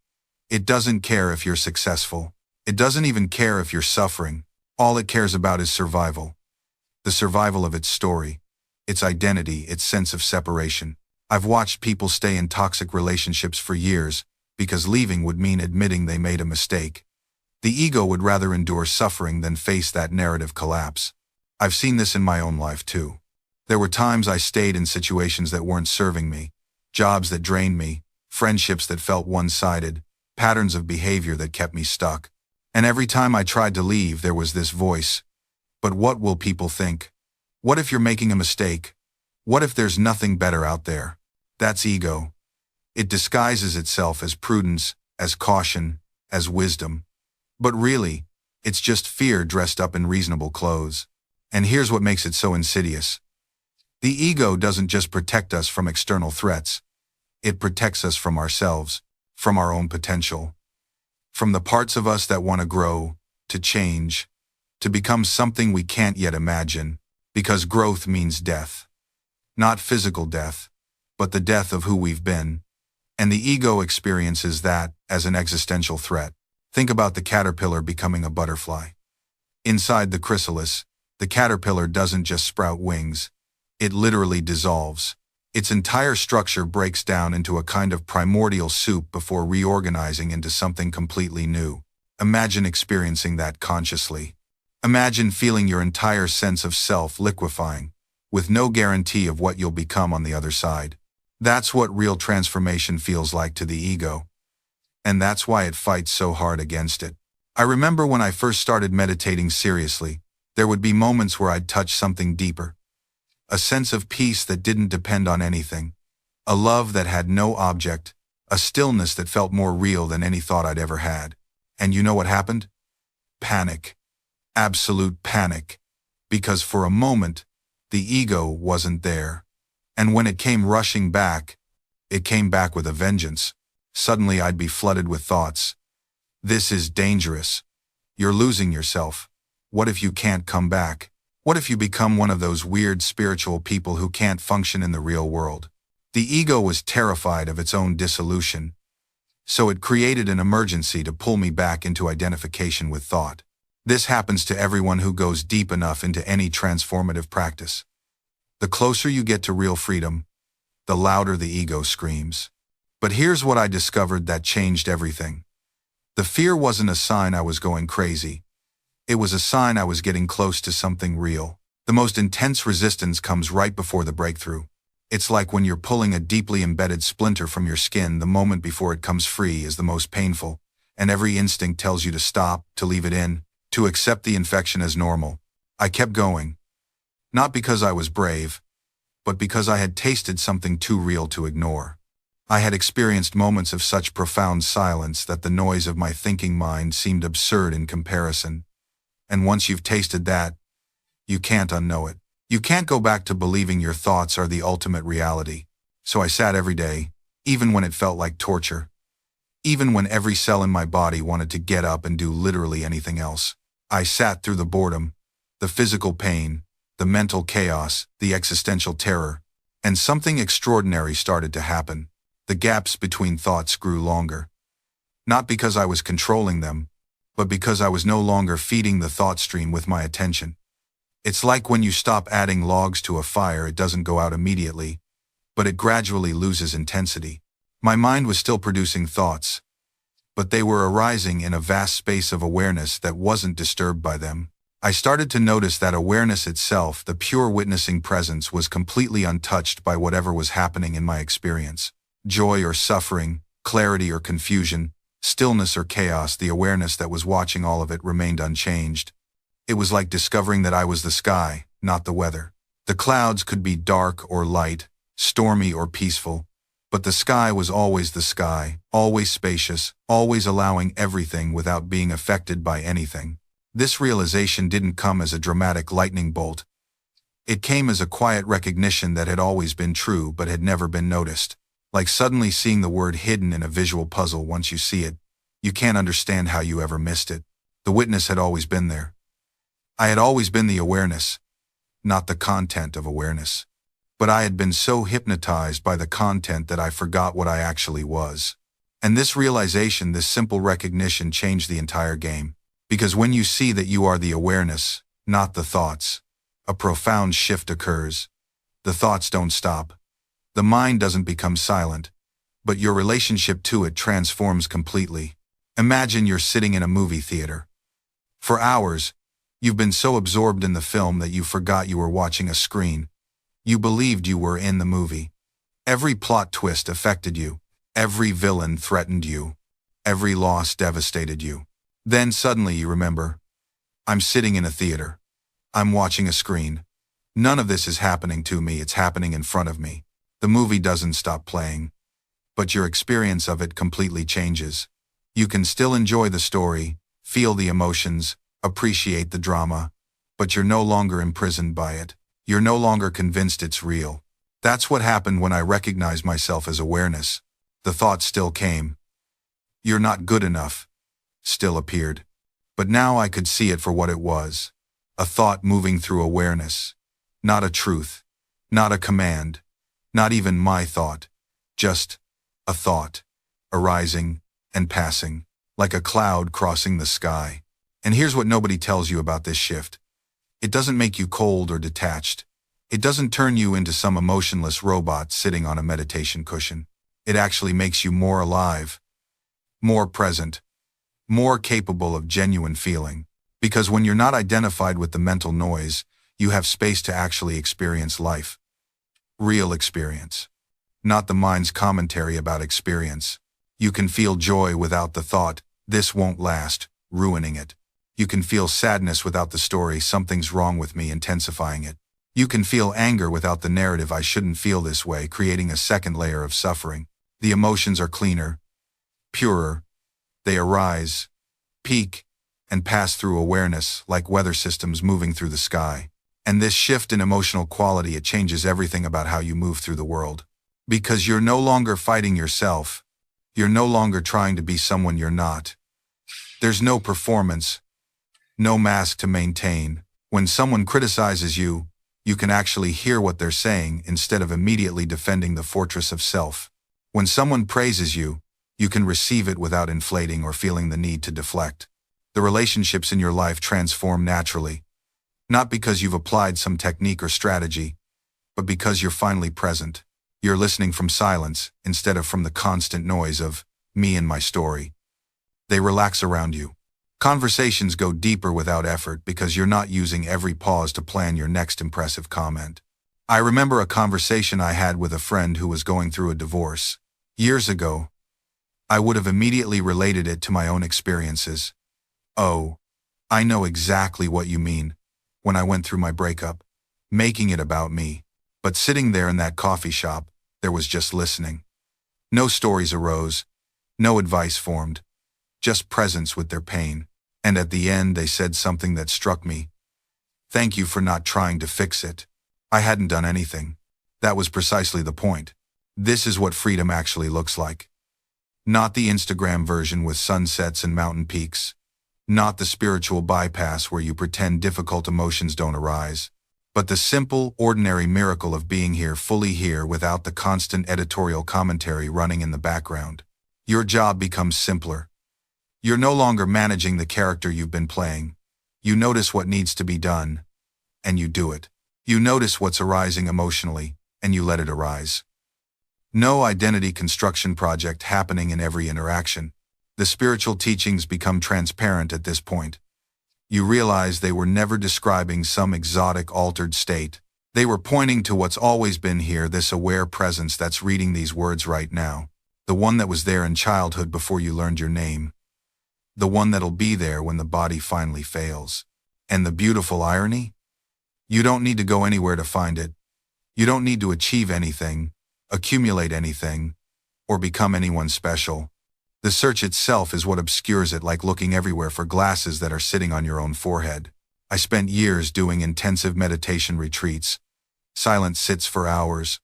It doesn't care if you're successful. It doesn't even care if you're suffering. All it cares about is survival. The survival of its story, its identity, its sense of separation. I've watched people stay in toxic relationships for years because leaving would mean admitting they made a mistake. The ego would rather endure suffering than face that narrative collapse. I've seen this in my own life too. There were times I stayed in situations that weren't serving me, jobs that drained me, friendships that felt one-sided, patterns of behavior that kept me stuck. And every time I tried to leave, there was this voice. But what will people think? What if you're making a mistake? What if there's nothing better out there? That's ego. It disguises itself as prudence, as caution, as wisdom. But really, it's just fear dressed up in reasonable clothes. And here's what makes it so insidious. The ego doesn't just protect us from external threats. It protects us from ourselves, from our own potential, from the parts of us that want to grow, to change, to become something we can't yet imagine, because growth means death. Not physical death, but the death of who we've been. And the ego experiences that as an existential threat. Think about the caterpillar becoming a butterfly. Inside the chrysalis, the caterpillar doesn't just sprout wings. It literally dissolves. Its entire structure breaks down into a kind of primordial soup before reorganizing into something completely new. Imagine experiencing that consciously. Imagine feeling your entire sense of self liquefying, with no guarantee of what you'll become on the other side. That's what real transformation feels like to the ego. And that's why it fights so hard against it. I remember when I first started meditating seriously, there would be moments where I'd touch something deeper. A sense of peace that didn't depend on anything. A love that had no object. A stillness that felt more real than any thought I'd ever had. And you know what happened? Panic. Absolute panic. Because for a moment, the ego wasn't there. And when it came rushing back, it came back with a vengeance. Suddenly I'd be flooded with thoughts. This is dangerous. You're losing yourself. What if you can't come back? What if you become one of those weird spiritual people who can't function in the real world? The ego was terrified of its own dissolution. So it created an emergency to pull me back into identification with thought. This happens to everyone who goes deep enough into any transformative practice. The closer you get to real freedom, the louder the ego screams. But here's what I discovered that changed everything. The fear wasn't a sign I was going crazy. It was a sign I was getting close to something real. The most intense resistance comes right before the breakthrough. It's like when you're pulling a deeply embedded splinter from your skin. The moment before it comes free is the most painful, and every instinct tells you to stop, to leave it in, to accept the infection as normal. I kept going. Not because I was brave, but because I had tasted something too real to ignore. I had experienced moments of such profound silence that the noise of my thinking mind seemed absurd in comparison. And once you've tasted that, you can't unknow it. You can't go back to believing your thoughts are the ultimate reality. So I sat every day, even when it felt like torture. Even when every cell in my body wanted to get up and do literally anything else. I sat through the boredom, the physical pain, the mental chaos, the existential terror. And something extraordinary started to happen. The gaps between thoughts grew longer. Not because I was controlling them, but because I was no longer feeding the thought stream with my attention. It's like when you stop adding logs to a fire, it doesn't go out immediately, but it gradually loses intensity. My mind was still producing thoughts, but they were arising in a vast space of awareness that wasn't disturbed by them. I started to notice that awareness itself, the pure witnessing presence, was completely untouched by whatever was happening in my experience. Joy or suffering, clarity or confusion, stillness or chaos, the awareness that was watching all of it remained unchanged. It was like discovering that I was the sky, not the weather. The clouds could be dark or light, stormy or peaceful, but the sky was always the sky, always spacious, always allowing everything without being affected by anything. This realization didn't come as a dramatic lightning bolt. It came as a quiet recognition that had always been true but had never been noticed. Like suddenly seeing the word hidden in a visual puzzle. Once you see it, you can't understand how you ever missed it. The witness had always been there. I had always been the awareness, not the content of awareness. But I had been so hypnotized by the content that I forgot what I actually was. And this realization, this simple recognition, changed the entire game. Because when you see that you are the awareness, not the thoughts, a profound shift occurs. The thoughts don't stop. The mind doesn't become silent, but your relationship to it transforms completely. Imagine you're sitting in a movie theater. For hours, you've been so absorbed in the film that you forgot you were watching a screen. You believed you were in the movie. Every plot twist affected you. Every villain threatened you. Every loss devastated you. Then suddenly you remember, I'm sitting in a theater. I'm watching a screen. None of this is happening to me, it's happening in front of me. The movie doesn't stop playing, but your experience of it completely changes. You can still enjoy the story, feel the emotions, appreciate the drama, but you're no longer imprisoned by it. You're no longer convinced it's real. That's what happened when I recognized myself as awareness. The thought still came. You're not good enough. Still appeared. But now I could see it for what it was. A thought moving through awareness. Not a truth. Not a command. Not even my thought. Just a thought. Arising and passing. Like a cloud crossing the sky. And here's what nobody tells you about this shift. It doesn't make you cold or detached. It doesn't turn you into some emotionless robot sitting on a meditation cushion. It actually makes you more alive. More present. More capable of genuine feeling. Because when you're not identified with the mental noise, you have space to actually experience life. Real experience. Not the mind's commentary about experience. You can feel joy without the thought, this won't last, ruining it. You can feel sadness without the story, something's wrong with me, intensifying it. You can feel anger without the narrative, I shouldn't feel this way, creating a second layer of suffering. The emotions are cleaner, purer. They arise, peak, and pass through awareness like weather systems moving through the sky. And this shift in emotional quality, it changes everything about how you move through the world. Because you're no longer fighting yourself. You're no longer trying to be someone you're not. There's no performance, no mask to maintain. When someone criticizes you, you can actually hear what they're saying instead of immediately defending the fortress of self. When someone praises you, you can receive it without inflating or feeling the need to deflect. The relationships in your life transform naturally, not because you've applied some technique or strategy, but because you're finally present. You're listening from silence instead of from the constant noise of me and my story. They relax around you. Conversations go deeper without effort because you're not using every pause to plan your next impressive comment. I remember a conversation I had with a friend who was going through a divorce. Years ago, I would have immediately related it to my own experiences. Oh, I know exactly what you mean. When I went through my breakup, making it about me. But sitting there in that coffee shop, there was just listening. No stories arose, no advice formed, just presence with their pain. And at the end they said something that struck me. Thank you for not trying to fix it. I hadn't done anything. That was precisely the point. This is what freedom actually looks like. Not the Instagram version with sunsets and mountain peaks. Not the spiritual bypass where you pretend difficult emotions don't arise. But the simple, ordinary miracle of being here, fully here, without the constant editorial commentary running in the background. Your job becomes simpler. You're no longer managing the character you've been playing. You notice what needs to be done, and you do it. You notice what's arising emotionally, and you let it arise. No identity construction project happening in every interaction. The spiritual teachings become transparent at this point. You realize they were never describing some exotic altered state. They were pointing to what's always been here, this aware presence that's reading these words right now. The one that was there in childhood before you learned your name. The one that'll be there when the body finally fails. And the beautiful irony? You don't need to go anywhere to find it. You don't need to achieve anything, accumulate anything, or become anyone special. The search itself is what obscures it, like looking everywhere for glasses that are sitting on your own forehead. I spent years doing intensive meditation retreats, silent sits for hours,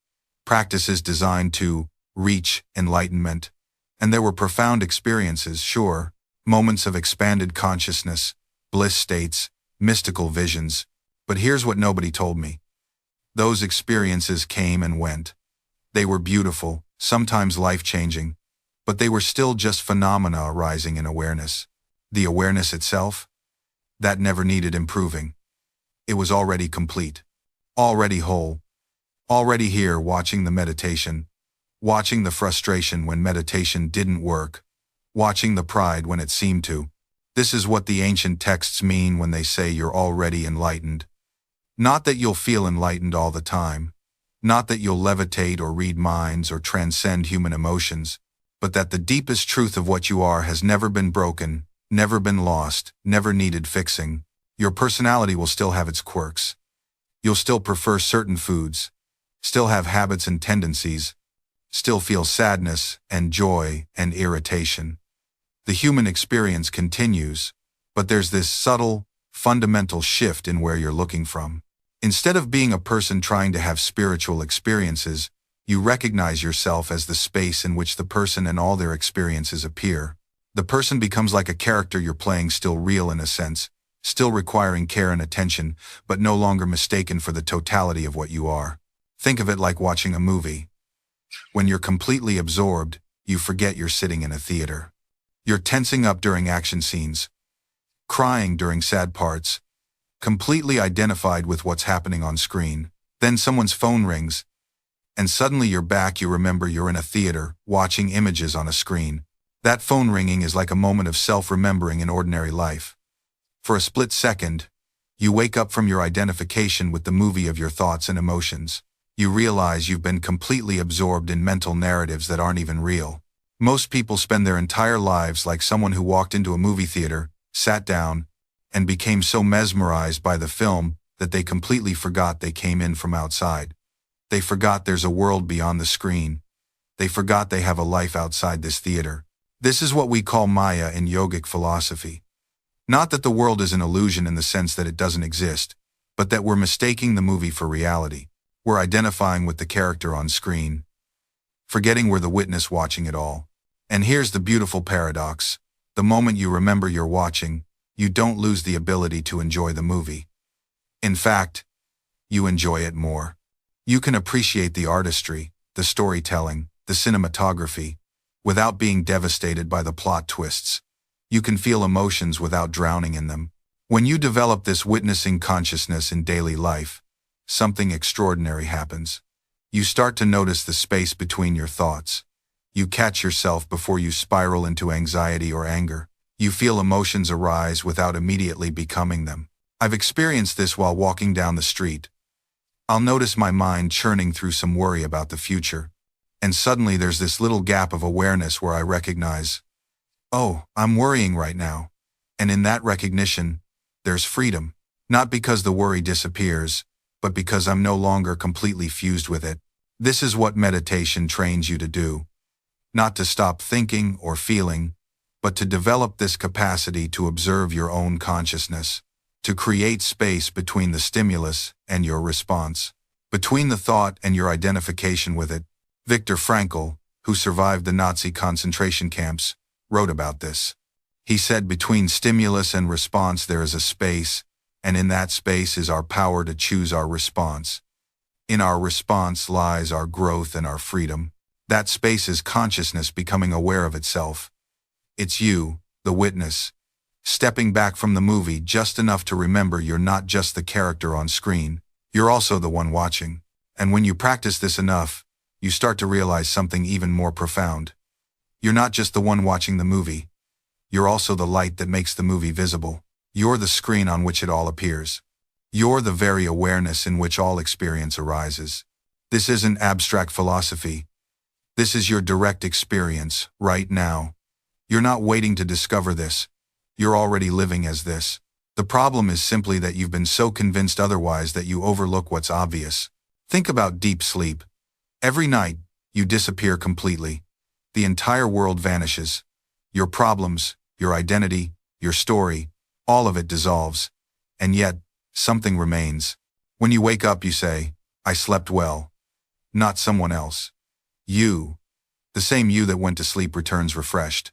practices designed to reach enlightenment. And there were profound experiences, sure, moments of expanded consciousness, bliss states, mystical visions. But here's what nobody told me. Those experiences came and went. They were beautiful, sometimes life-changing, but they were still just phenomena arising in awareness. The awareness itself? That never needed improving. It was already complete, already whole, already here, watching the meditation, watching the frustration when meditation didn't work, watching the pride when it seemed to. This is what the ancient texts mean when they say you're already enlightened. Not that you'll feel enlightened all the time, not that you'll levitate or read minds or transcend human emotions, but that the deepest truth of what you are has never been broken, never been lost, never needed fixing. Your personality will still have its quirks. You'll still prefer certain foods, still have habits and tendencies, still feel sadness and joy and irritation. The human experience continues, but there's this subtle, fundamental shift in where you're looking from. Instead of being a person trying to have spiritual experiences, you recognize yourself as the space in which the person and all their experiences appear. The person becomes like a character you're playing, still real in a sense, still requiring care and attention, but no longer mistaken for the totality of what you are. Think of it like watching a movie. When you're completely absorbed, you forget you're sitting in a theater. You're tensing up during action scenes, crying during sad parts, completely identified with what's happening on screen. Then someone's phone rings, and suddenly you're back. You remember you're in a theater, watching images on a screen. That phone ringing is like a moment of self-remembering in ordinary life. For a split second, you wake up from your identification with the movie of your thoughts and emotions. You realize you've been completely absorbed in mental narratives that aren't even real. Most people spend their entire lives like someone who walked into a movie theater, sat down, and became so mesmerized by the film that they completely forgot they came in from outside. They forgot there's a world beyond the screen. They forgot they have a life outside this theater. This is what we call Maya in yogic philosophy. Not that the world is an illusion in the sense that it doesn't exist, but that we're mistaking the movie for reality. We're identifying with the character on screen, forgetting we're the witness watching it all. And here's the beautiful paradox. The moment you remember you're watching, you don't lose the ability to enjoy the movie. In fact, you enjoy it more. You can appreciate the artistry, the storytelling, the cinematography, without being devastated by the plot twists. You can feel emotions without drowning in them. When you develop this witnessing consciousness in daily life, something extraordinary happens. You start to notice the space between your thoughts. You catch yourself before you spiral into anxiety or anger. You feel emotions arise without immediately becoming them. I've experienced this while walking down the street. I'll notice my mind churning through some worry about the future. And suddenly there's this little gap of awareness where I recognize, oh, I'm worrying right now. And in that recognition, there's freedom. Not because the worry disappears, but because I'm no longer completely fused with it. This is what meditation trains you to do. Not to stop thinking or feeling, but to develop this capacity to observe your own consciousness, to create space between the stimulus and your response, between the thought and your identification with it. Viktor Frankl, who survived the Nazi concentration camps, wrote about this. He said, between stimulus and response there is a space, and in that space is our power to choose our response. In our response lies our growth and our freedom. That space is consciousness becoming aware of itself. It's you, the witness, stepping back from the movie just enough to remember you're not just the character on screen, you're also the one watching. And when you practice this enough, you start to realize something even more profound. You're not just the one watching the movie. You're also the light that makes the movie visible. You're the screen on which it all appears. You're the very awareness in which all experience arises. This isn't abstract philosophy. This is your direct experience, right now. You're not waiting to discover this. You're already living as this. The problem is simply that you've been so convinced otherwise that you overlook what's obvious. Think about deep sleep. Every night, you disappear completely. The entire world vanishes. Your problems, your identity, your story, all of it dissolves. And yet, something remains. When you wake up, you say, I slept well. Not someone else. You. The same you that went to sleep returns refreshed,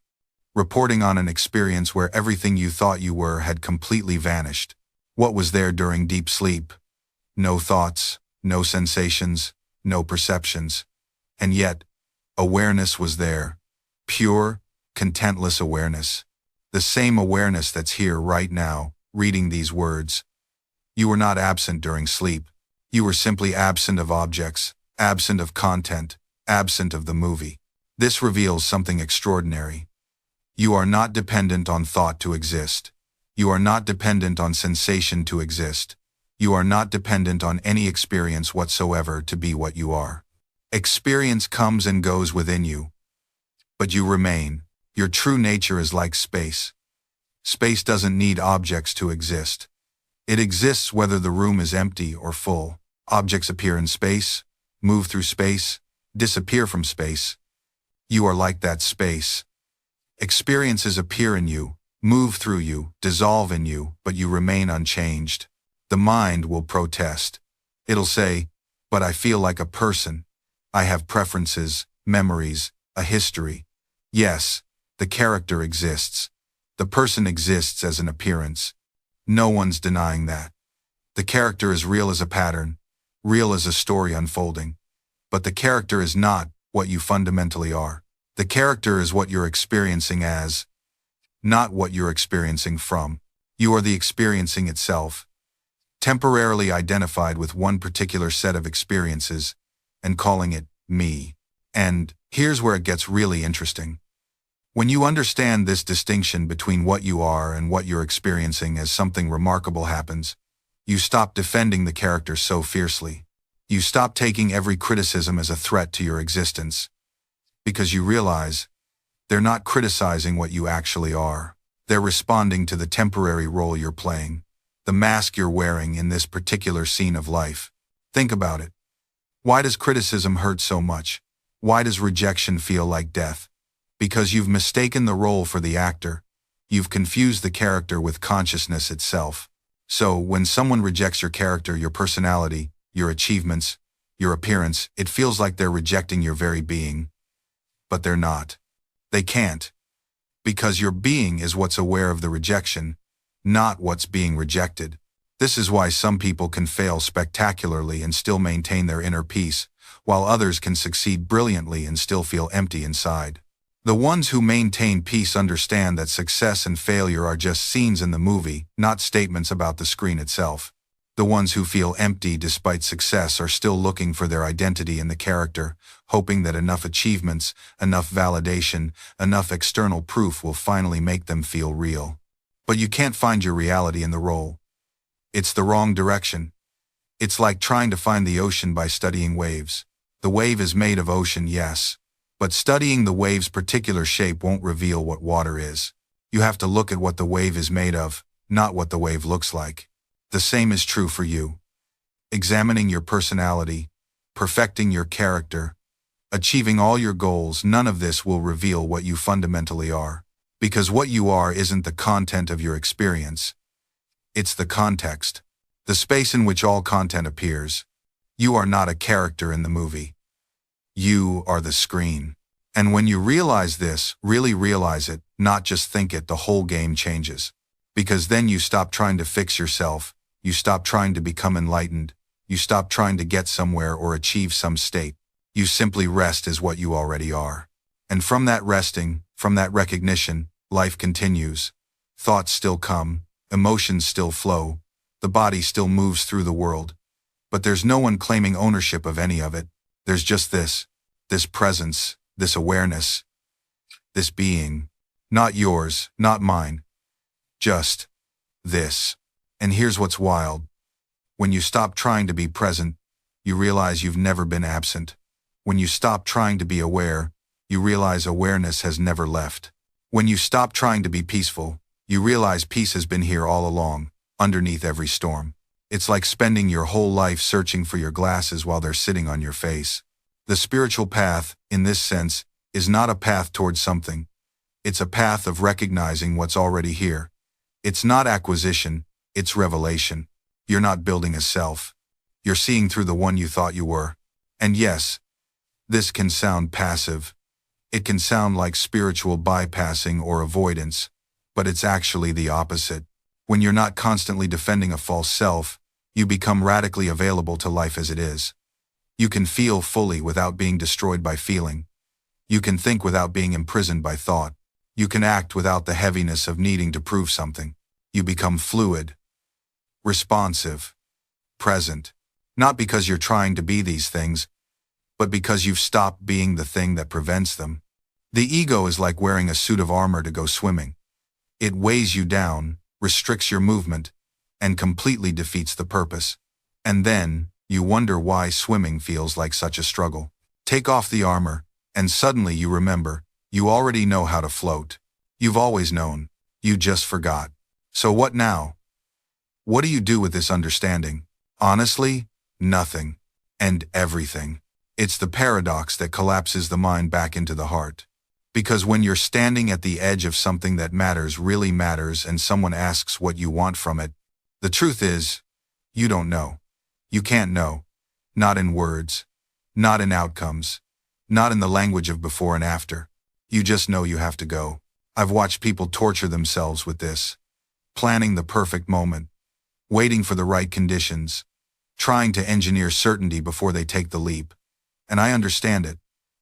reporting on an experience where everything you thought you were had completely vanished. What was there during deep sleep? No thoughts, no sensations, no perceptions. And yet, awareness was there. Pure, contentless awareness. The same awareness that's here right now, reading these words. You were not absent during sleep. You were simply absent of objects, absent of content, absent of the movie. This reveals something extraordinary. You are not dependent on thought to exist. You are not dependent on sensation to exist. You are not dependent on any experience whatsoever to be what you are. Experience comes and goes within you. But you remain. Your true nature is like space. Space doesn't need objects to exist. It exists whether the room is empty or full. Objects appear in space, move through space, disappear from space. You are like that space. Experiences appear in you, move through you, dissolve in you, but you remain unchanged. The mind will protest. It'll say, but I feel like a person. I have preferences, memories, a history. Yes, the character exists. The person exists as an appearance. No one's denying that. The character is real as a pattern, real as a story unfolding. But the character is not what you fundamentally are. The character is what you're experiencing as, not what you're experiencing from. You are the experiencing itself, temporarily identified with one particular set of experiences, and calling it me. And here's where it gets really interesting. When you understand this distinction between what you are and what you're experiencing, as something remarkable happens, you stop defending the character so fiercely. You stop taking every criticism as a threat to your existence. Because you realize, they're not criticizing what you actually are. They're responding to the temporary role you're playing, the mask you're wearing in this particular scene of life. Think about it. Why does criticism hurt so much? Why does rejection feel like death? Because you've mistaken the role for the actor. You've confused the character with consciousness itself. So, when someone rejects your character, your personality, your achievements, your appearance, it feels like they're rejecting your very being. But they're not. They can't. Because your being is what's aware of the rejection, not what's being rejected. This is why some people can fail spectacularly and still maintain their inner peace, while others can succeed brilliantly and still feel empty inside. The ones who maintain peace understand that success and failure are just scenes in the movie, not statements about the screen itself. The ones who feel empty despite success are still looking for their identity in the character, hoping that enough achievements, enough validation, enough external proof will finally make them feel real. But you can't find your reality in the role. It's the wrong direction. It's like trying to find the ocean by studying waves. The wave is made of ocean, yes. But studying the wave's particular shape won't reveal what water is. You have to look at what the wave is made of, not what the wave looks like. The same is true for you. Examining your personality, perfecting your character, achieving all your goals, none of this will reveal what you fundamentally are. Because what you are isn't the content of your experience. It's the context, the space in which all content appears. You are not a character in the movie. You are the screen. And when you realize this, really realize it, not just think it, the whole game changes. Because then you stop trying to fix yourself, you stop trying to become enlightened, you stop trying to get somewhere or achieve some state. You simply rest as what you already are. And from that resting, from that recognition, life continues. Thoughts still come, emotions still flow, the body still moves through the world. But there's no one claiming ownership of any of it. There's just this. this presence, this awareness, this being. Not yours, not mine. Just this. And here's what's wild. When you stop trying to be present, you realize you've never been absent. When you stop trying to be aware, you realize awareness has never left. When you stop trying to be peaceful, you realize peace has been here all along, underneath every storm. It's like spending your whole life searching for your glasses while they're sitting on your face. The spiritual path, in this sense, is not a path towards something. It's a path of recognizing what's already here. It's not acquisition, it's revelation. You're not building a self. You're seeing through the one you thought you were. And yes, this can sound passive. It can sound like spiritual bypassing or avoidance, but it's actually the opposite. When you're not constantly defending a false self, you become radically available to life as it is. You can feel fully without being destroyed by feeling. You can think without being imprisoned by thought. You can act without the heaviness of needing to prove something. You become fluid, responsive, present. Not because you're trying to be these things, but because you've stopped being the thing that prevents them. The ego is like wearing a suit of armor to go swimming. It weighs you down, restricts your movement, and completely defeats the purpose. And then, you wonder why swimming feels like such a struggle. Take off the armor, and suddenly you remember, you already know how to float. You've always known. You just forgot. So what now? What do you do with this understanding? Honestly, nothing. And everything. It's the paradox that collapses the mind back into the heart. Because when you're standing at the edge of something that matters really matters and someone asks what you want from it, the truth is, you don't know. You can't know. Not in words. Not in outcomes. Not in the language of before and after. You just know you have to go. I've watched people torture themselves with this. Planning the perfect moment. Waiting for the right conditions. Trying to engineer certainty before they take the leap. And I understand it.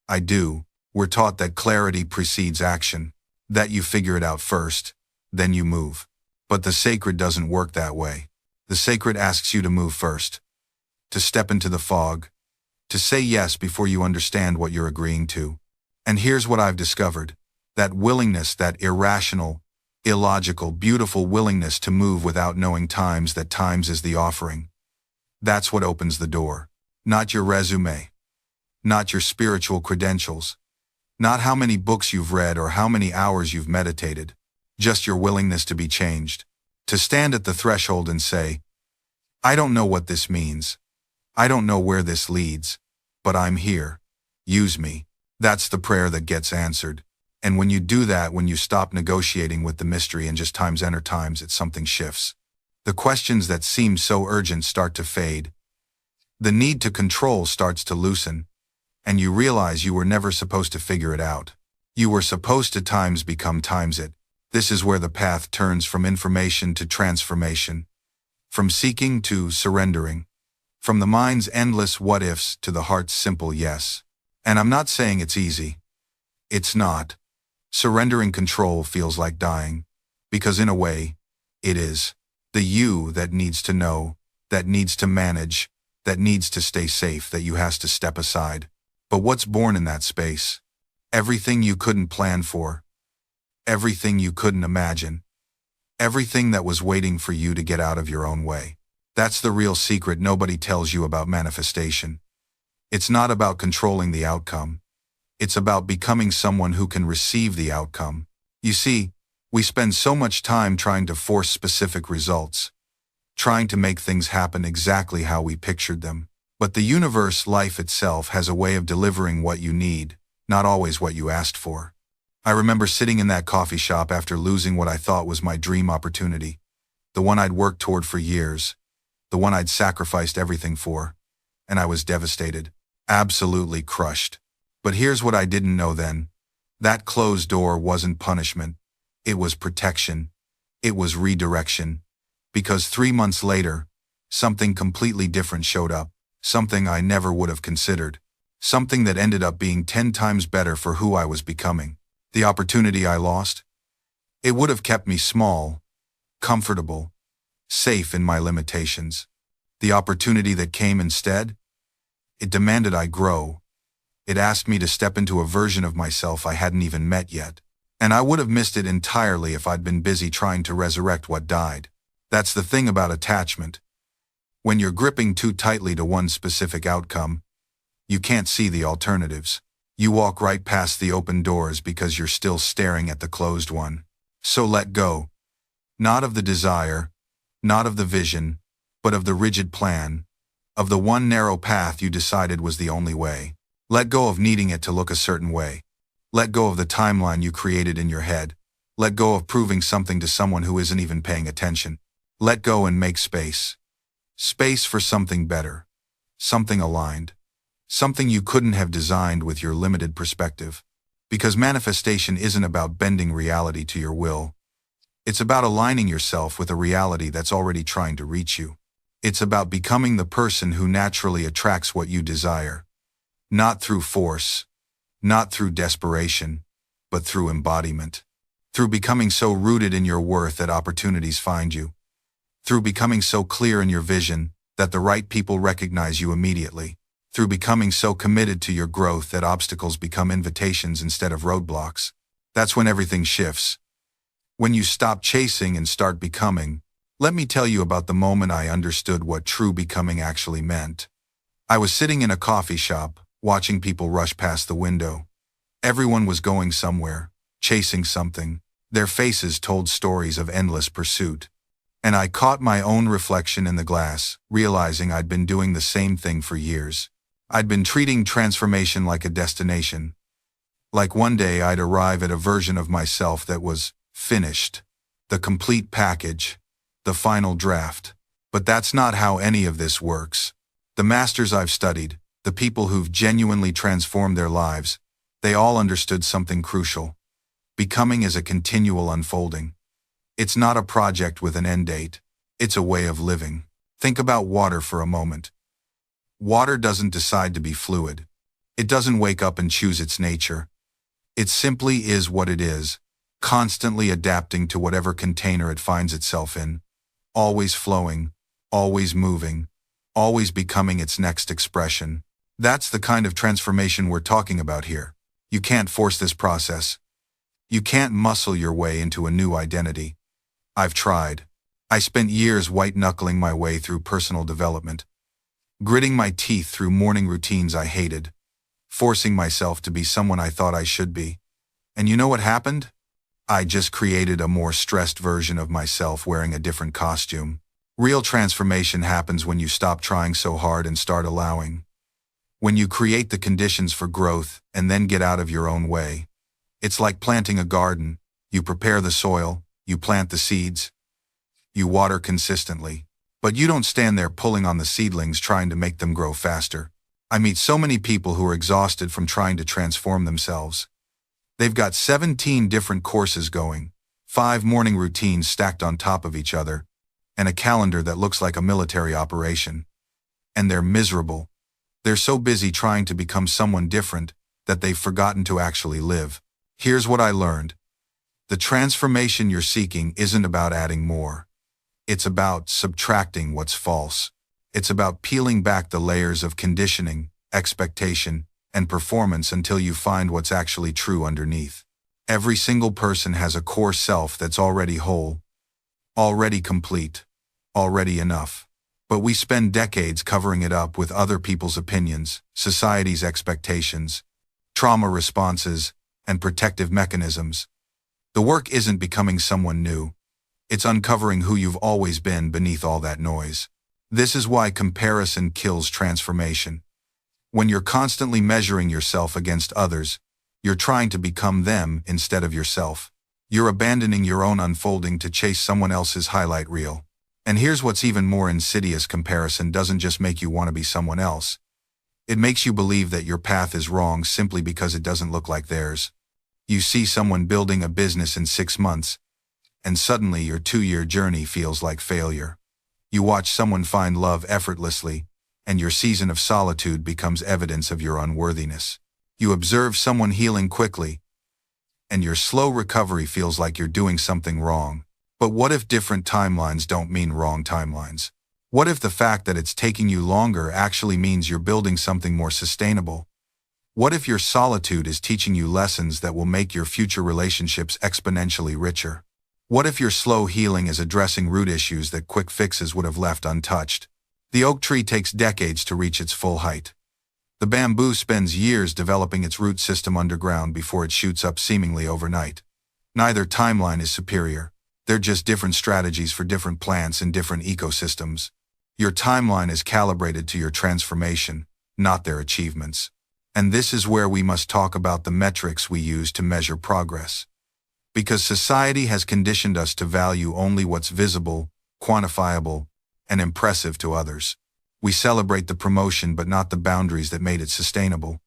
I do. We're taught that clarity precedes action. That you figure it out first, then you move. But the sacred doesn't work that way. The sacred asks you to move first. To step into the fog. To say yes before you understand what you're agreeing to. And here's what I've discovered. That willingness, that irrational, illogical, beautiful willingness to move without knowing that times is the offering. That's what opens the door. Not your resume. Not your spiritual credentials. Not how many books you've read or how many hours you've meditated. Just your willingness to be changed. To stand at the threshold and say, I don't know what this means. I don't know where this leads. But I'm here. Use me. That's the prayer that gets answered. And when you do that, when you stop negotiating with the mystery and just times enter times, something shifts. The questions that seem so urgent start to fade. The need to control starts to loosen. And you realize you were never supposed to figure it out. You were supposed to times become times it. This is where the path turns from information to transformation. From seeking to surrendering. From the mind's endless what-ifs to the heart's simple yes. And I'm not saying it's easy. It's not. Surrendering control feels like dying. Because in a way, it is. The you that needs to know, that needs to manage, that needs to stay safe, that you has to step aside. But what's born in that space? Everything you couldn't plan for. Everything you couldn't imagine. Everything that was waiting for you to get out of your own way. That's the real secret nobody tells you about manifestation. It's not about controlling the outcome. It's about becoming someone who can receive the outcome. You see, we spend so much time trying to force specific results. Trying to make things happen exactly how we pictured them. But the universe, life itself, has a way of delivering what you need, not always what you asked for. I remember sitting in that coffee shop after losing what I thought was my dream opportunity. The one I'd worked toward for years. The one I'd sacrificed everything for. And I was devastated. Absolutely crushed. But here's what I didn't know then. That closed door wasn't punishment. It was protection. It was redirection. Because 3 months later, something completely different showed up. Something I never would have considered. Something that ended up being 10 times better for who I was becoming. The opportunity I lost? It would have kept me small, comfortable, safe in my limitations. The opportunity that came instead? It demanded I grow. It asked me to step into a version of myself I hadn't even met yet. And I would have missed it entirely if I'd been busy trying to resurrect what died. That's the thing about attachment. When you're gripping too tightly to one specific outcome, you can't see the alternatives. You walk right past the open doors because you're still staring at the closed one. So let go. Not of the desire, not of the vision, but of the rigid plan, of the one narrow path you decided was the only way. Let go of needing it to look a certain way. Let go of the timeline you created in your head. Let go of proving something to someone who isn't even paying attention. Let go and make space. Space for something better. Something aligned. Something you couldn't have designed with your limited perspective. Because manifestation isn't about bending reality to your will. It's about aligning yourself with a reality that's already trying to reach you. It's about becoming the person who naturally attracts what you desire. Not through force, not through desperation, but through embodiment. Through becoming so rooted in your worth that opportunities find you. Through becoming so clear in your vision that the right people recognize you immediately. Through becoming so committed to your growth that obstacles become invitations instead of roadblocks. That's when everything shifts. When you stop chasing and start becoming. Let me tell you about the moment I understood what true becoming actually meant. I was sitting in a coffee shop, watching people rush past the window. Everyone was going somewhere, chasing something. Their faces told stories of endless pursuit. And I caught my own reflection in the glass, realizing I'd been doing the same thing for years. I'd been treating transformation like a destination. Like one day I'd arrive at a version of myself that was finished. The complete package. The final draft. But that's not how any of this works. The masters I've studied, the people who've genuinely transformed their lives, they all understood something crucial. Becoming is a continual unfolding. It's not a project with an end date. It's a way of living. Think about water for a moment. Water doesn't decide to be fluid. It doesn't wake up and choose its nature. It simply is what it is, constantly adapting to whatever container it finds itself in, always flowing, always moving, always becoming its next expression. That's the kind of transformation we're talking about here. You can't force this process. You can't muscle your way into a new identity. I've tried. I spent years white-knuckling my way through personal development, gritting my teeth through morning routines I hated, forcing myself to be someone I thought I should be. And you know what happened? I just created a more stressed version of myself wearing a different costume. Real transformation happens when you stop trying so hard and start allowing. When you create the conditions for growth and then get out of your own way. It's like planting a garden. You prepare the soil, you plant the seeds, you water consistently. But you don't stand there pulling on the seedlings trying to make them grow faster. I meet so many people who are exhausted from trying to transform themselves. They've got 17 different courses going, 5 morning routines stacked on top of each other, and a calendar that looks like a military operation. And they're miserable. They're so busy trying to become someone different that they've forgotten to actually live. Here's what I learned. The transformation you're seeking isn't about adding more. It's about subtracting what's false. It's about peeling back the layers of conditioning, expectation, and performance until you find what's actually true underneath. Every single person has a core self that's already whole, already complete, already enough. But we spend decades covering it up with other people's opinions, society's expectations, trauma responses, and protective mechanisms. The work isn't becoming someone new. It's uncovering who you've always been beneath all that noise. This is why comparison kills transformation. When you're constantly measuring yourself against others, you're trying to become them instead of yourself. You're abandoning your own unfolding to chase someone else's highlight reel. And here's what's even more insidious: comparison doesn't just make you want to be someone else. It makes you believe that your path is wrong simply because it doesn't look like theirs. You see someone building a business in 6 months, and suddenly your 2-year journey feels like failure. You watch someone find love effortlessly, and your season of solitude becomes evidence of your unworthiness. You observe someone healing quickly, and your slow recovery feels like you're doing something wrong. But what if different timelines don't mean wrong timelines? What if the fact that it's taking you longer actually means you're building something more sustainable? What if your solitude is teaching you lessons that will make your future relationships exponentially richer? What if your slow healing is addressing root issues that quick fixes would have left untouched? The oak tree takes decades to reach its full height. The bamboo spends years developing its root system underground before it shoots up seemingly overnight. Neither timeline is superior. They're just different strategies for different plants in different ecosystems. Your timeline is calibrated to your transformation, not their achievements. And this is where we must talk about the metrics we use to measure progress. Because society has conditioned us to value only what's visible, quantifiable, and impressive to others. We celebrate the promotion but not the boundaries that made it sustainable.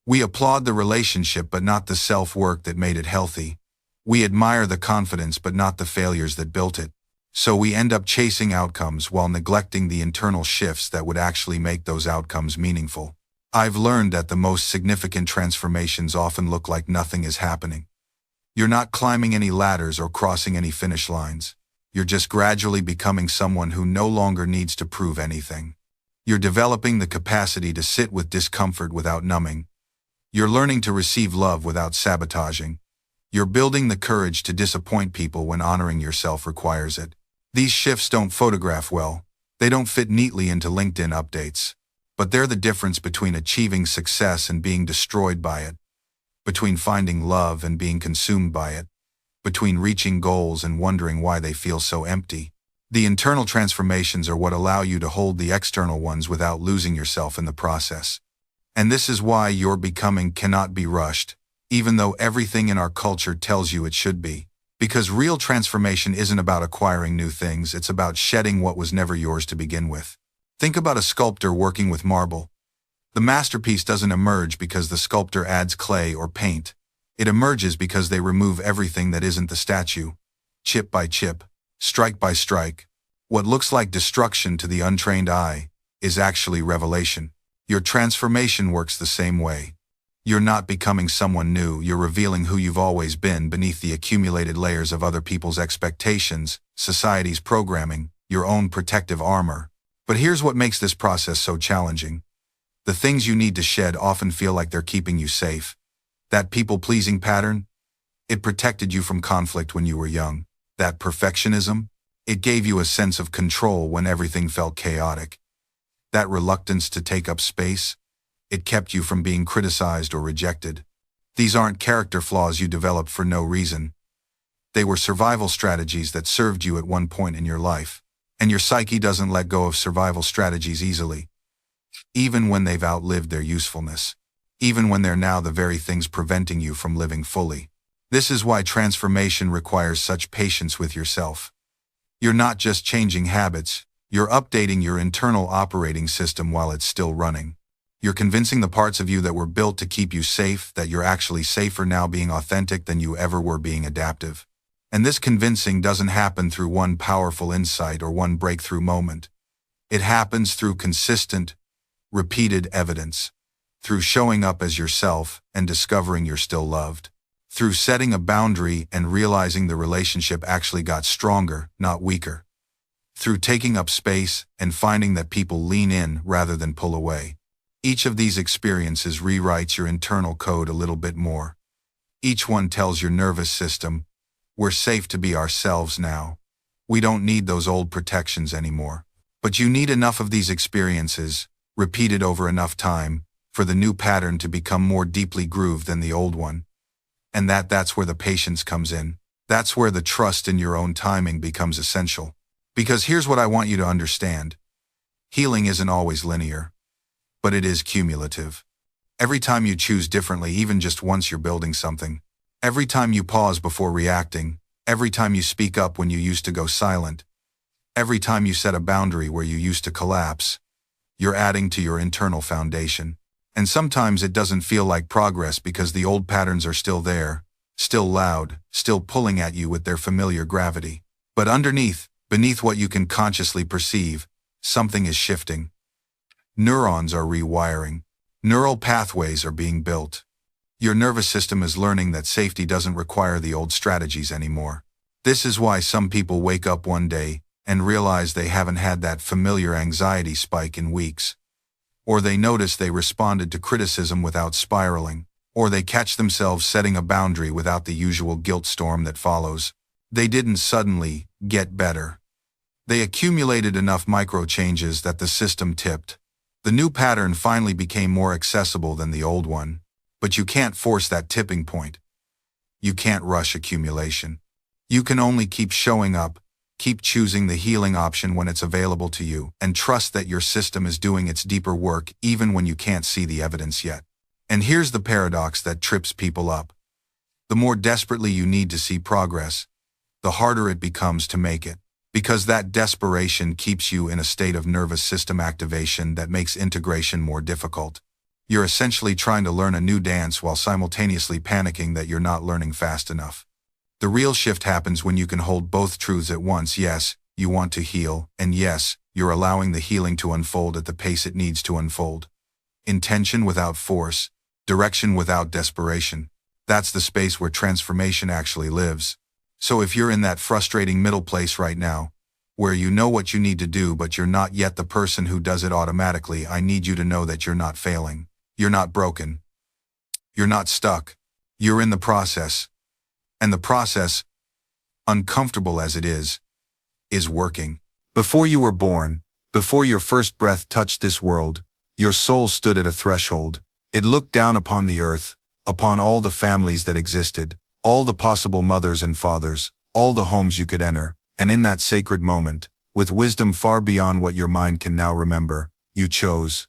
We applaud the relationship but not the self-work that made it healthy. We admire the confidence but not the failures that built it. So we end up chasing outcomes while neglecting the internal shifts that would actually make those outcomes meaningful. I've learned that the most significant transformations often look like nothing is happening. You're not climbing any ladders or crossing any finish lines. You're just gradually becoming someone who no longer needs to prove anything. You're developing the capacity to sit with discomfort without numbing. You're learning to receive love without sabotaging. You're building the courage to disappoint people when honoring yourself requires it. These shifts don't photograph well. They don't fit neatly into LinkedIn updates. But they're the difference between achieving success and being destroyed by it, between finding love and being consumed by it, between reaching goals and wondering why they feel so empty. The internal transformations are what allow you to hold the external ones without losing yourself in the process. And this is why your becoming cannot be rushed, even though everything in our culture tells you it should be. Because real transformation isn't about acquiring new things, it's about shedding what was never yours to begin with. Think about a sculptor working with marble. The masterpiece doesn't emerge because the sculptor adds clay or paint. It emerges because they remove everything that isn't the statue. Chip by chip, strike by strike. What looks like destruction to the untrained eye is actually revelation. Your transformation works the same way. You're not becoming someone new, you're revealing who you've always been beneath the accumulated layers of other people's expectations, society's programming, your own protective armor. But here's what makes this process so challenging. The things you need to shed often feel like they're keeping you safe. That people-pleasing pattern? It protected you from conflict when you were young. That perfectionism? It gave you a sense of control when everything felt chaotic. That reluctance to take up space? It kept you from being criticized or rejected. These aren't character flaws you developed for no reason. They were survival strategies that served you at one point in your life. And your psyche doesn't let go of survival strategies easily, even when they've outlived their usefulness, even when they're now the very things preventing you from living fully. This is why transformation requires such patience with yourself. You're not just changing habits, you're updating your internal operating system while it's still running. You're convincing the parts of you that were built to keep you safe that you're actually safer now being authentic than you ever were being adaptive. And this convincing doesn't happen through one powerful insight or one breakthrough moment. It happens through consistent, repeated evidence, through showing up as yourself and discovering you're still loved, through setting a boundary and realizing the relationship actually got stronger, not weaker, through taking up space and finding that people lean in rather than pull away. Each of these experiences rewrites your internal code a little bit more. Each one tells your nervous system, we're safe to be ourselves now. We don't need those old protections anymore. But you need enough of these experiences, repeated over enough time, for the new pattern to become more deeply grooved than the old one. And that's where the patience comes in. That's where the trust in your own timing becomes essential. Because here's what I want you to understand. Healing isn't always linear, but it is cumulative. Every time you choose differently, even just once, you're building something. Every time you pause before reacting, every time you speak up when you used to go silent, every time you set a boundary where you used to collapse, you're adding to your internal foundation. And sometimes it doesn't feel like progress because the old patterns are still there, still loud, still pulling at you with their familiar gravity. But beneath what you can consciously perceive, something is shifting. Neurons are rewiring. Neural pathways are being built. Your nervous system is learning that safety doesn't require the old strategies anymore. This is why some people wake up one day and realize they haven't had that familiar anxiety spike in weeks. or they notice they responded to criticism without spiraling, or they catch themselves setting a boundary without the usual guilt storm that follows. They didn't suddenly get better. They accumulated enough micro-changes that the system tipped. The new pattern finally became more accessible than the old one, but you can't force that tipping point. You can't rush accumulation. You can only keep showing up, keep choosing the healing option when it's available to you, and trust that your system is doing its deeper work even when you can't see the evidence yet. And here's the paradox that trips people up. The more desperately you need to see progress, the harder it becomes to make it, because that desperation keeps you in a state of nervous system activation that makes integration more difficult. You're essentially trying to learn a new dance while simultaneously panicking that you're not learning fast enough. The real shift happens when you can hold both truths at once. Yes, you want to heal, and yes, you're allowing the healing to unfold at the pace it needs to unfold. Intention without force, direction without desperation. That's the space where transformation actually lives. So if you're in that frustrating middle place right now, where you know what you need to do but you're not yet the person who does it automatically, I need you to know that you're not failing. You're not broken. You're not stuck. You're in the process. And the process, uncomfortable as it is working. Before you were born, before your first breath touched this world, your soul stood at a threshold. It looked down upon the earth, upon all the families that existed, all the possible mothers and fathers, all the homes you could enter, and in that sacred moment, with wisdom far beyond what your mind can now remember, you chose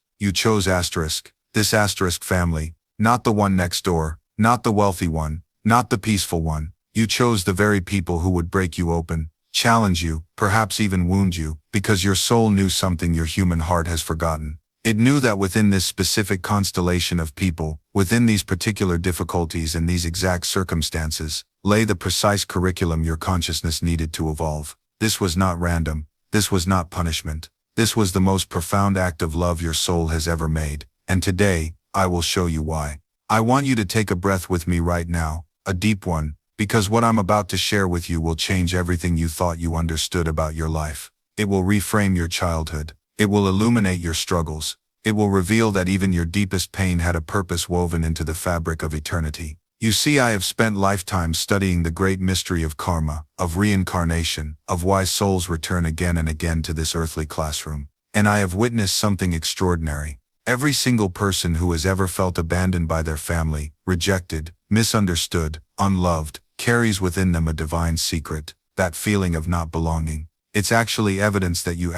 this asterisk family, not the one next door, not the wealthy one, not the peaceful one. You chose the very people who would break you open, challenge you, perhaps even wound you, because your soul knew something your human heart has forgotten. It knew that within this specific constellation of people, within these particular difficulties and these exact circumstances, lay the precise curriculum your consciousness needed to evolve. This was not random. This was not punishment. This was the most profound act of love your soul has ever made. And today, I will show you why. I want you to take a breath with me right now, a deep one, because what I'm about to share with you will change everything you thought you understood about your life. It will reframe your childhood. It will illuminate your struggles. It will reveal that even your deepest pain had a purpose woven into the fabric of eternity. You see, I have spent lifetimes studying the great mystery of karma, of reincarnation, of why souls return again and again to this earthly classroom. And I have witnessed something extraordinary. Every single person who has ever felt abandoned by their family, rejected, misunderstood, unloved, carries within them a divine secret, that feeling of not belonging. It's actually evidence that you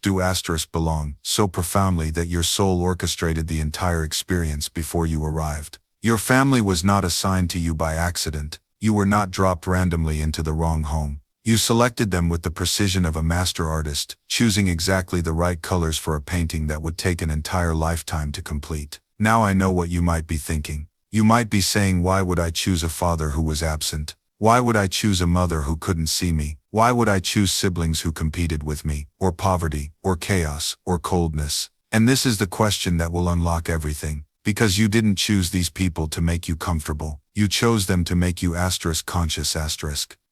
do belong, so profoundly that your soul orchestrated the entire experience before you arrived. Your family was not assigned to you by accident. You were not dropped randomly into the wrong home. You selected them with the precision of a master artist, choosing exactly the right colors for a painting that would take an entire lifetime to complete. Now I know what you might be thinking. You might be saying, why would I choose a father who was absent? Why would I choose a mother who couldn't see me? Why would I choose siblings who competed with me, or poverty, or chaos, or coldness? And this is the question that will unlock everything. Because you didn't choose these people to make you comfortable. You chose them to make you conscious.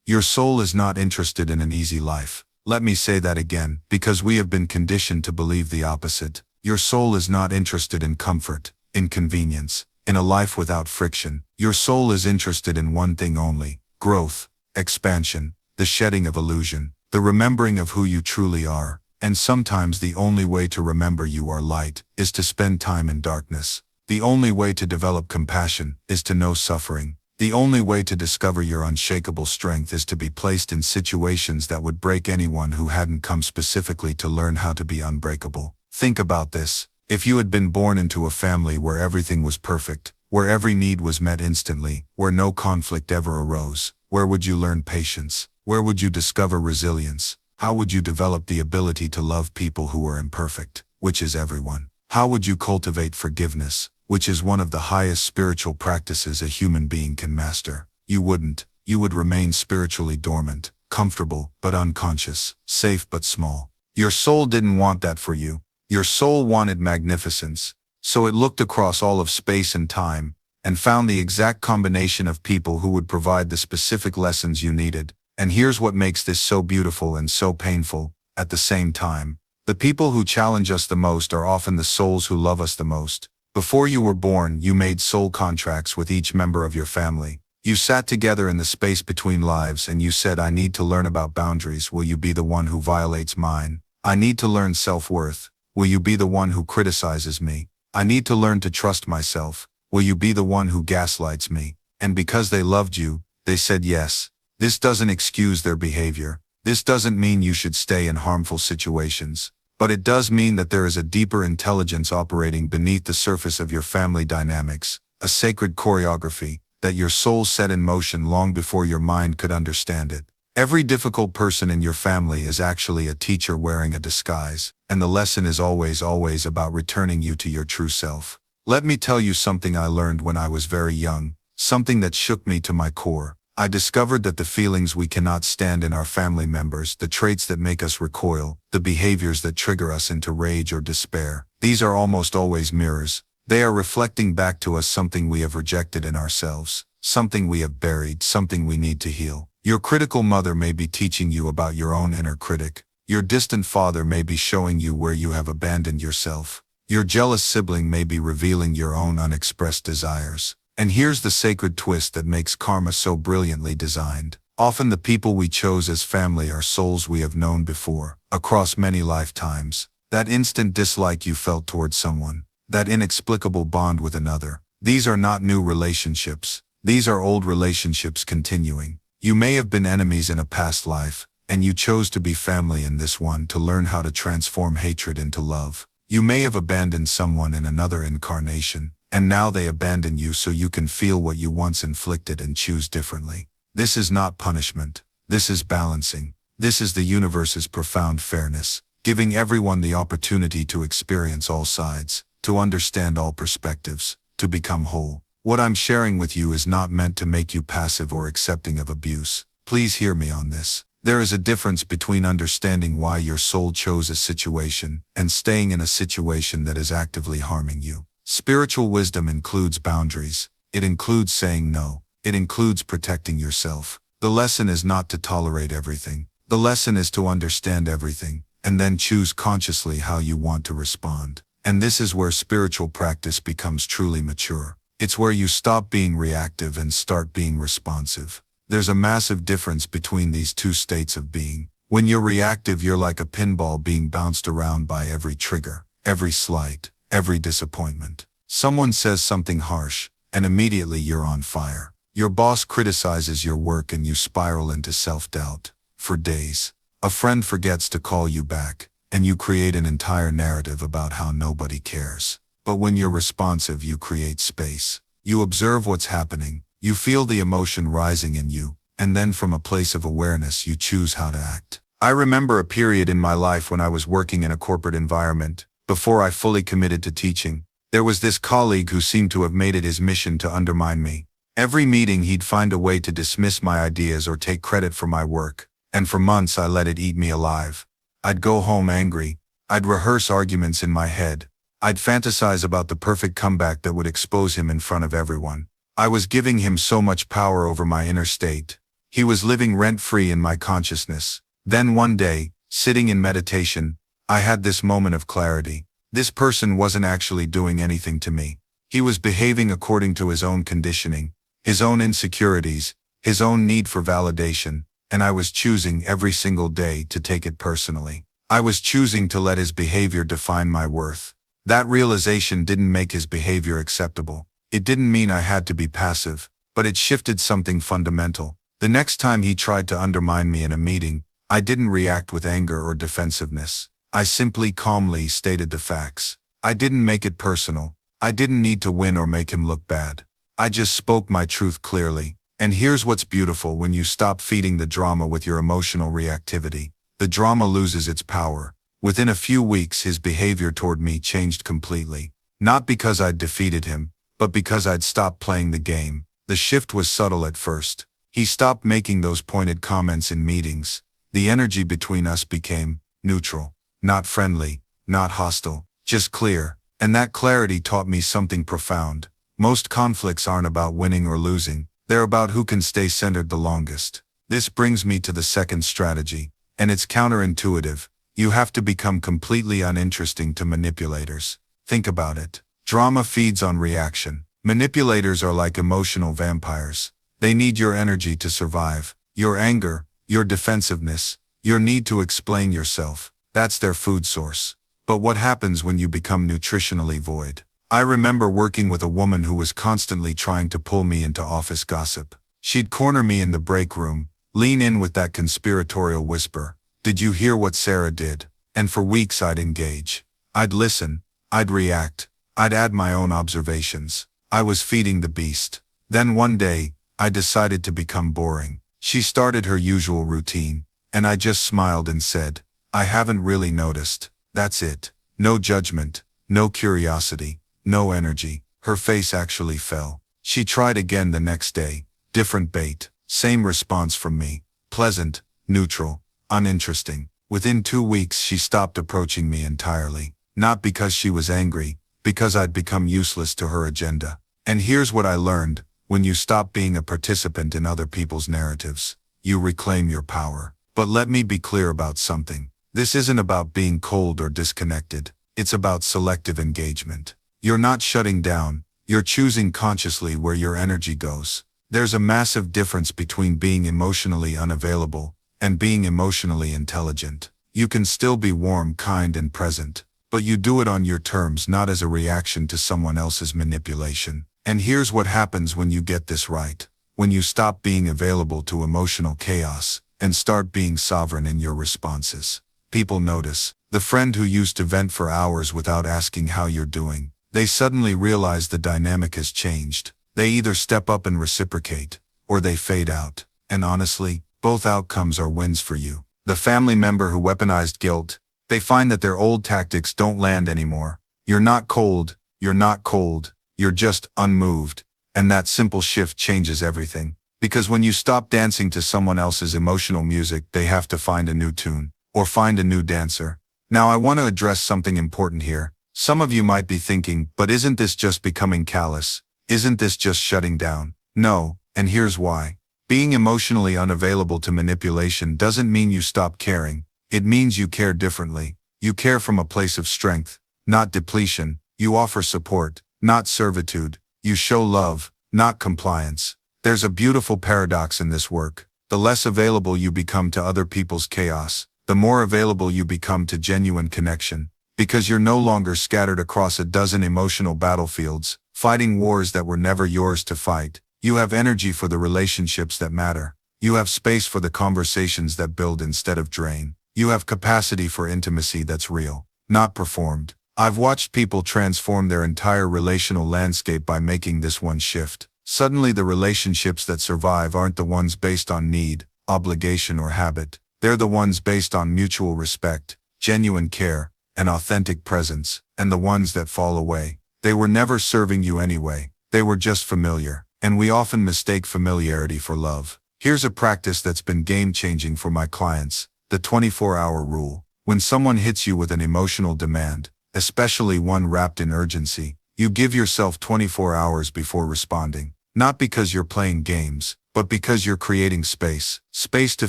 Your soul is not interested in an easy life. Let me say that again, because we have been conditioned to believe the opposite. Your soul is not interested in comfort, in convenience, in a life without friction. Your soul is interested in one thing only: growth, expansion, the shedding of illusion, the remembering of who you truly are. And sometimes the only way to remember you are light is to spend time in darkness. The only way to develop compassion is to know suffering. The only way to discover your unshakable strength is to be placed in situations that would break anyone who hadn't come specifically to learn how to be unbreakable. Think about this. If you had been born into a family where everything was perfect, where every need was met instantly, where no conflict ever arose, where would you learn patience? Where would you discover resilience? How would you develop the ability to love people who are imperfect, which is everyone? How would you cultivate forgiveness, which is one of the highest spiritual practices a human being can master? You wouldn't. You would remain spiritually dormant, comfortable but unconscious, safe but small. Your soul didn't want that for you. Your soul wanted magnificence. So it looked across all of space and time, and found the exact combination of people who would provide the specific lessons you needed. And here's what makes this so beautiful and so painful at the same time. The people who challenge us the most are often the souls who love us the most. Before you were born, you made soul contracts with each member of your family. You sat together in the space between lives and you said, I need to learn about boundaries. Will you be the one who violates mine? I need to learn self-worth. Will you be the one who criticizes me? I need to learn to trust myself. Will you be the one who gaslights me? And because they loved you, they said yes. This doesn't excuse their behavior. This doesn't mean you should stay in harmful situations. But it does mean that there is a deeper intelligence operating beneath the surface of your family dynamics, a sacred choreography that your soul set in motion long before your mind could understand it. Every difficult person in your family is actually a teacher wearing a disguise, and the lesson is always about returning you to your true self. Let me tell you something I learned when I was very young, something that shook me to my core. I discovered that the feelings we cannot stand in our family members, the traits that make us recoil, the behaviors that trigger us into rage or despair, these are almost always mirrors. They are reflecting back to us something we have rejected in ourselves, something we have buried, something we need to heal. Your critical mother may be teaching you about your own inner critic. Your distant father may be showing you where you have abandoned yourself. Your jealous sibling may be revealing your own unexpressed desires. And here's the sacred twist that makes karma so brilliantly designed. Often the people we chose as family are souls we have known before, across many lifetimes. That instant dislike you felt towards someone, that inexplicable bond with another. These are not new relationships. These are old relationships continuing. You may have been enemies in a past life, and you chose to be family in this one to learn how to transform hatred into love. You may have abandoned someone in another incarnation, and now they abandon you so you can feel what you once inflicted and choose differently. This is not punishment. This is balancing. This is the universe's profound fairness, giving everyone the opportunity to experience all sides, to understand all perspectives, to become whole. What I'm sharing with you is not meant to make you passive or accepting of abuse. Please hear me on this. There is a difference between understanding why your soul chose a situation and staying in a situation that is actively harming you. Spiritual wisdom includes boundaries. It includes saying no. It includes protecting yourself. The lesson is not to tolerate everything. The lesson is to understand everything, and then choose consciously how you want to respond. And this is where spiritual practice becomes truly mature. It's where you stop being reactive and start being responsive. There's a massive difference between these two states of being. When you're reactive, you're like a pinball being bounced around by every trigger, every slight, every disappointment. Someone says something harsh, and immediately you're on fire. Your boss criticizes your work and you spiral into self-doubt. For days, a friend forgets to call you back, and you create an entire narrative about how nobody cares. But when you're responsive, you create space. You observe what's happening, you feel the emotion rising in you, and then from a place of awareness you choose how to act. I remember a period in my life when I was working in a corporate environment. Before I fully committed to teaching, there was this colleague who seemed to have made it his mission to undermine me. Every meeting he'd find a way to dismiss my ideas or take credit for my work, and for months I let it eat me alive. I'd go home angry. I'd rehearse arguments in my head. I'd fantasize about the perfect comeback that would expose him in front of everyone. I was giving him so much power over my inner state. He was living rent-free in my consciousness. Then one day, sitting in meditation, I had this moment of clarity. This person wasn't actually doing anything to me. He was behaving according to his own conditioning, his own insecurities, his own need for validation, and I was choosing every single day to take it personally. I was choosing to let his behavior define my worth. That realization didn't make his behavior acceptable. It didn't mean I had to be passive, but it shifted something fundamental. The next time he tried to undermine me in a meeting, I didn't react with anger or defensiveness. I simply calmly stated the facts. I didn't make it personal. I didn't need to win or make him look bad. I just spoke my truth clearly. And here's what's beautiful: when you stop feeding the drama with your emotional reactivity, the drama loses its power. Within a few weeks, his behavior toward me changed completely. Not because I'd defeated him, but because I'd stopped playing the game. The shift was subtle at first. He stopped making those pointed comments in meetings. The energy between us became neutral, not friendly, not hostile, just clear. And that clarity taught me something profound. Most conflicts aren't about winning or losing. They're about who can stay centered the longest. This brings me to the second strategy, and it's counterintuitive. You have to become completely uninteresting to manipulators. Think about it. Drama feeds on reaction. Manipulators are like emotional vampires. They need your energy to survive, your anger, your defensiveness, your need to explain yourself. That's their food source. But what happens when you become nutritionally void? I remember working with a woman who was constantly trying to pull me into office gossip. She'd corner me in the break room, lean in with that conspiratorial whisper, "Did you hear what Sarah did?" And for weeks I'd engage. I'd listen, I'd react, I'd add my own observations. I was feeding the beast. Then one day, I decided to become boring. She started her usual routine, and I just smiled and said, "I haven't really noticed." That's it. No judgment, no curiosity, no energy. Her face actually fell. She tried again the next day. Different bait. Same response from me. Pleasant, neutral, uninteresting. Within 2 weeks she stopped approaching me entirely. Not because she was angry, because I'd become useless to her agenda. And here's what I learned. When you stop being a participant in other people's narratives, you reclaim your power. But let me be clear about something. This isn't about being cold or disconnected. It's about selective engagement. You're not shutting down. You're choosing consciously where your energy goes. There's a massive difference between being emotionally unavailable and being emotionally intelligent. You can still be warm, kind, and present, but you do it on your terms, not as a reaction to someone else's manipulation. And here's what happens when you get this right. When you stop being available to emotional chaos and start being sovereign in your responses. People notice. The friend who used to vent for hours without asking how you're doing. They suddenly realize the dynamic has changed. They either step up and reciprocate, or they fade out. And honestly, both outcomes are wins for you. The family member who weaponized guilt, they find that their old tactics don't land anymore. You're not cold, you're not cold, you're just unmoved. And that simple shift changes everything. Because when you stop dancing to someone else's emotional music, they have to find a new tune, or find a new dancer. Now I want to address something important here. Some of you might be thinking, but isn't this just becoming callous? Isn't this just shutting down? No, and here's why. Being emotionally unavailable to manipulation doesn't mean you stop caring. It means you care differently. You care from a place of strength, not depletion. You offer support, not servitude. You show love, not compliance. There's a beautiful paradox in this work. The less available you become to other people's chaos, the more available you become to genuine connection. Because you're no longer scattered across a dozen emotional battlefields, fighting wars that were never yours to fight. You have energy for the relationships that matter. You have space for the conversations that build instead of drain. You have capacity for intimacy that's real, not performed. I've watched people transform their entire relational landscape by making this one shift. Suddenly the relationships that survive aren't the ones based on need, obligation, or habit. They're the ones based on mutual respect, genuine care, and authentic presence. And the ones that fall away, they were never serving you anyway. They were just familiar. And we often mistake familiarity for love. Here's a practice that's been game-changing for my clients, the 24-hour rule. When someone hits you with an emotional demand, especially one wrapped in urgency, you give yourself 24 hours before responding. Not because you're playing games, but because you're creating space. Space to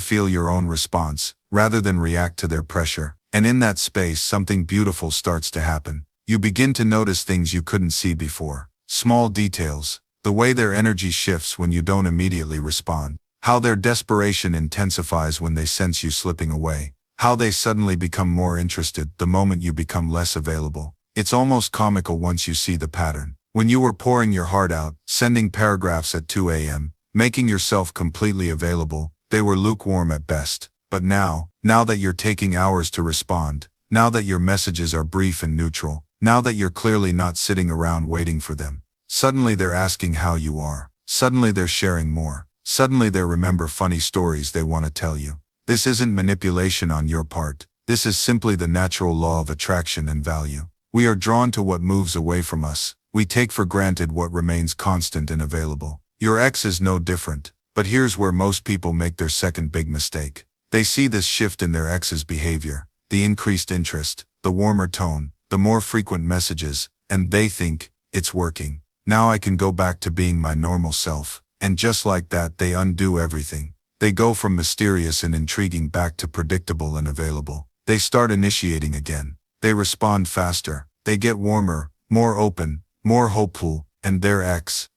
feel your own response, rather than react to their pressure. And in that space, something beautiful starts to happen. You begin to notice things you couldn't see before. Small details. The way their energy shifts when you don't immediately respond. How their desperation intensifies when they sense you slipping away. How they suddenly become more interested the moment you become less available. It's almost comical once you see the pattern. When you were pouring your heart out, sending paragraphs at 2 a.m., making yourself completely available, they were lukewarm at best. But now that you're taking hours to respond, now that your messages are brief and neutral, now that you're clearly not sitting around waiting for them, suddenly they're asking how you are. Suddenly they're sharing more. Suddenly they remember funny stories they want to tell you. This isn't manipulation on your part. This is simply the natural law of attraction and value. We are drawn to what moves away from us. We take for granted what remains constant and available. Your ex is no different. But here's where most people make their second big mistake. They see this shift in their ex's behavior, the increased interest, the warmer tone, the more frequent messages, and they think, it's working. Now I can go back to being my normal self. And just like that, they undo everything. They go from mysterious and intriguing back to predictable and available. They start initiating again. They respond faster. They get warmer, more open, more hopeful, and their ex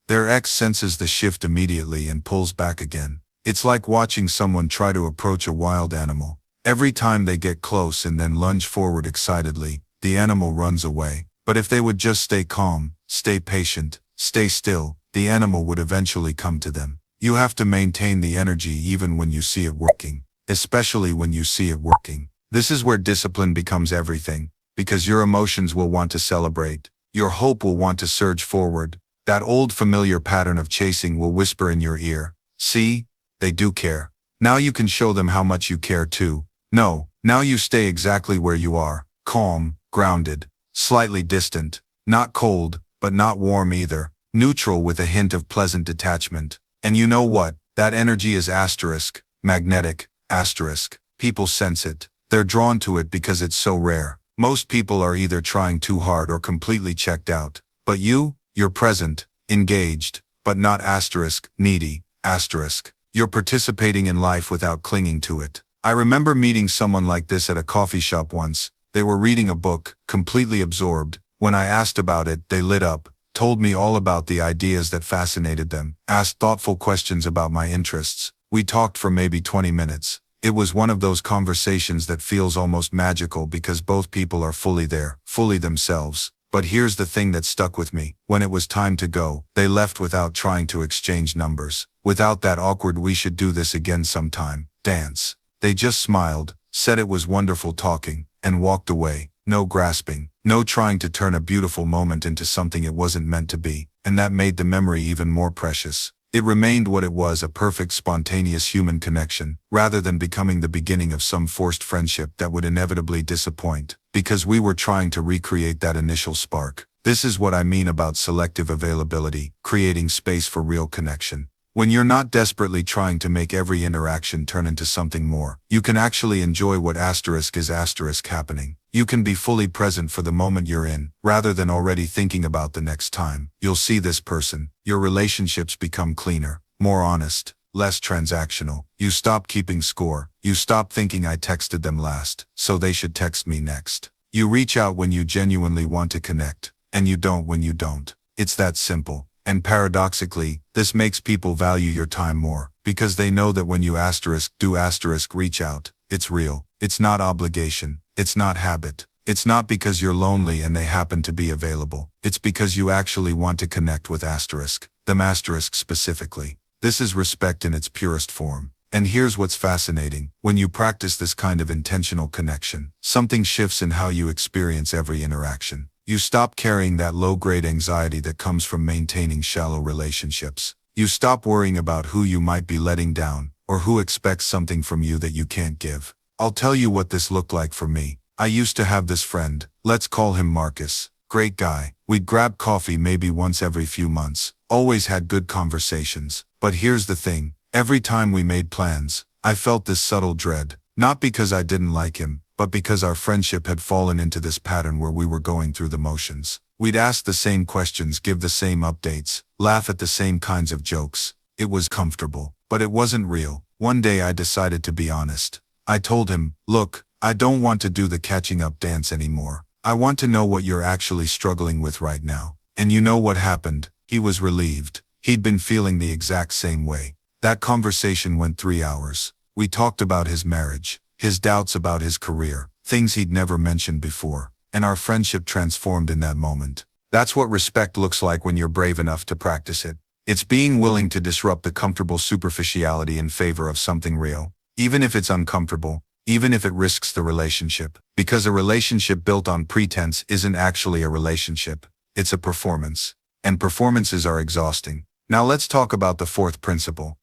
senses the shift immediately and pulls back again. It's like watching someone try to approach a wild animal. Every time they get close and then lunge forward excitedly, the animal runs away. But if they would just stay calm, stay patient, stay still, the animal would eventually come to them. You have to maintain the energy even when you see it working, especially when you see it working. This is where discipline becomes everything, because your emotions will want to celebrate. Your hope will want to surge forward. That old familiar pattern of chasing will whisper in your ear, "See? They do care." Now you can show them how much you care too. No, now you stay exactly where you are, calm, grounded, slightly distant, not cold, but not warm either, neutral with a hint of pleasant detachment. And you know what? That energy is magnetic, People sense it. They're drawn to it because it's so rare. Most people are either trying too hard or completely checked out. But you're present, engaged, but not needy, You're participating in life without clinging to it. I remember meeting someone like this at a coffee shop once. They were reading a book, completely absorbed. When I asked about it, they lit up, told me all about the ideas that fascinated them, asked thoughtful questions about my interests. We talked for maybe 20 minutes. It was one of those conversations that feels almost magical because both people are fully there, fully themselves. But here's the thing that stuck with me. When it was time to go, they left without trying to exchange numbers, without that awkward "we should do this again sometime" dance. They just smiled, said it was wonderful talking, and walked away. No grasping, no trying to turn a beautiful moment into something it wasn't meant to be, and that made the memory even more precious. It remained what it was, a perfect spontaneous human connection, rather than becoming the beginning of some forced friendship that would inevitably disappoint, because we were trying to recreate that initial spark. This is what I mean about selective availability, creating space for real connection. When you're not desperately trying to make every interaction turn into something more, you can actually enjoy what is happening. You can be fully present for the moment you're in, rather than already thinking about the next time you'll see this person. Your relationships become cleaner, more honest, less transactional. You stop keeping score. You stop thinking, "I texted them last, so they should text me next." You reach out when you genuinely want to connect, and you don't when you don't. It's that simple. And paradoxically, this makes people value your time more, because they know that when you reach out, it's real. It's not obligation. It's not habit. It's not because you're lonely and they happen to be available. It's because you actually want to connect with them specifically. This is respect in its purest form. And here's what's fascinating. When you practice this kind of intentional connection, something shifts in how you experience every interaction. You stop carrying that low-grade anxiety that comes from maintaining shallow relationships. You stop worrying about who you might be letting down, or who expects something from you that you can't give. I'll tell you what this looked like for me. I used to have this friend, let's call him Marcus. Great guy. We'd grab coffee maybe once every few months. Always had good conversations. But here's the thing. Every time we made plans, I felt this subtle dread. Not because I didn't like him, but because our friendship had fallen into this pattern where we were going through the motions. We'd ask the same questions, give the same updates, laugh at the same kinds of jokes. It was comfortable, but it wasn't real. One day I decided to be honest. I told him, "Look, I don't want to do the catching up dance anymore. I want to know what you're actually struggling with right now." And you know what happened? He was relieved. He'd been feeling the exact same way. That conversation went 3 hours. We talked about his marriage, his doubts about his career, things he'd never mentioned before, and our friendship transformed in that moment. That's what respect looks like when you're brave enough to practice it. It's being willing to disrupt the comfortable superficiality in favor of something real, even if it's uncomfortable, even if it risks the relationship. Because a relationship built on pretense isn't actually a relationship, it's a performance. And performances are exhausting. Now let's talk about the fourth principle.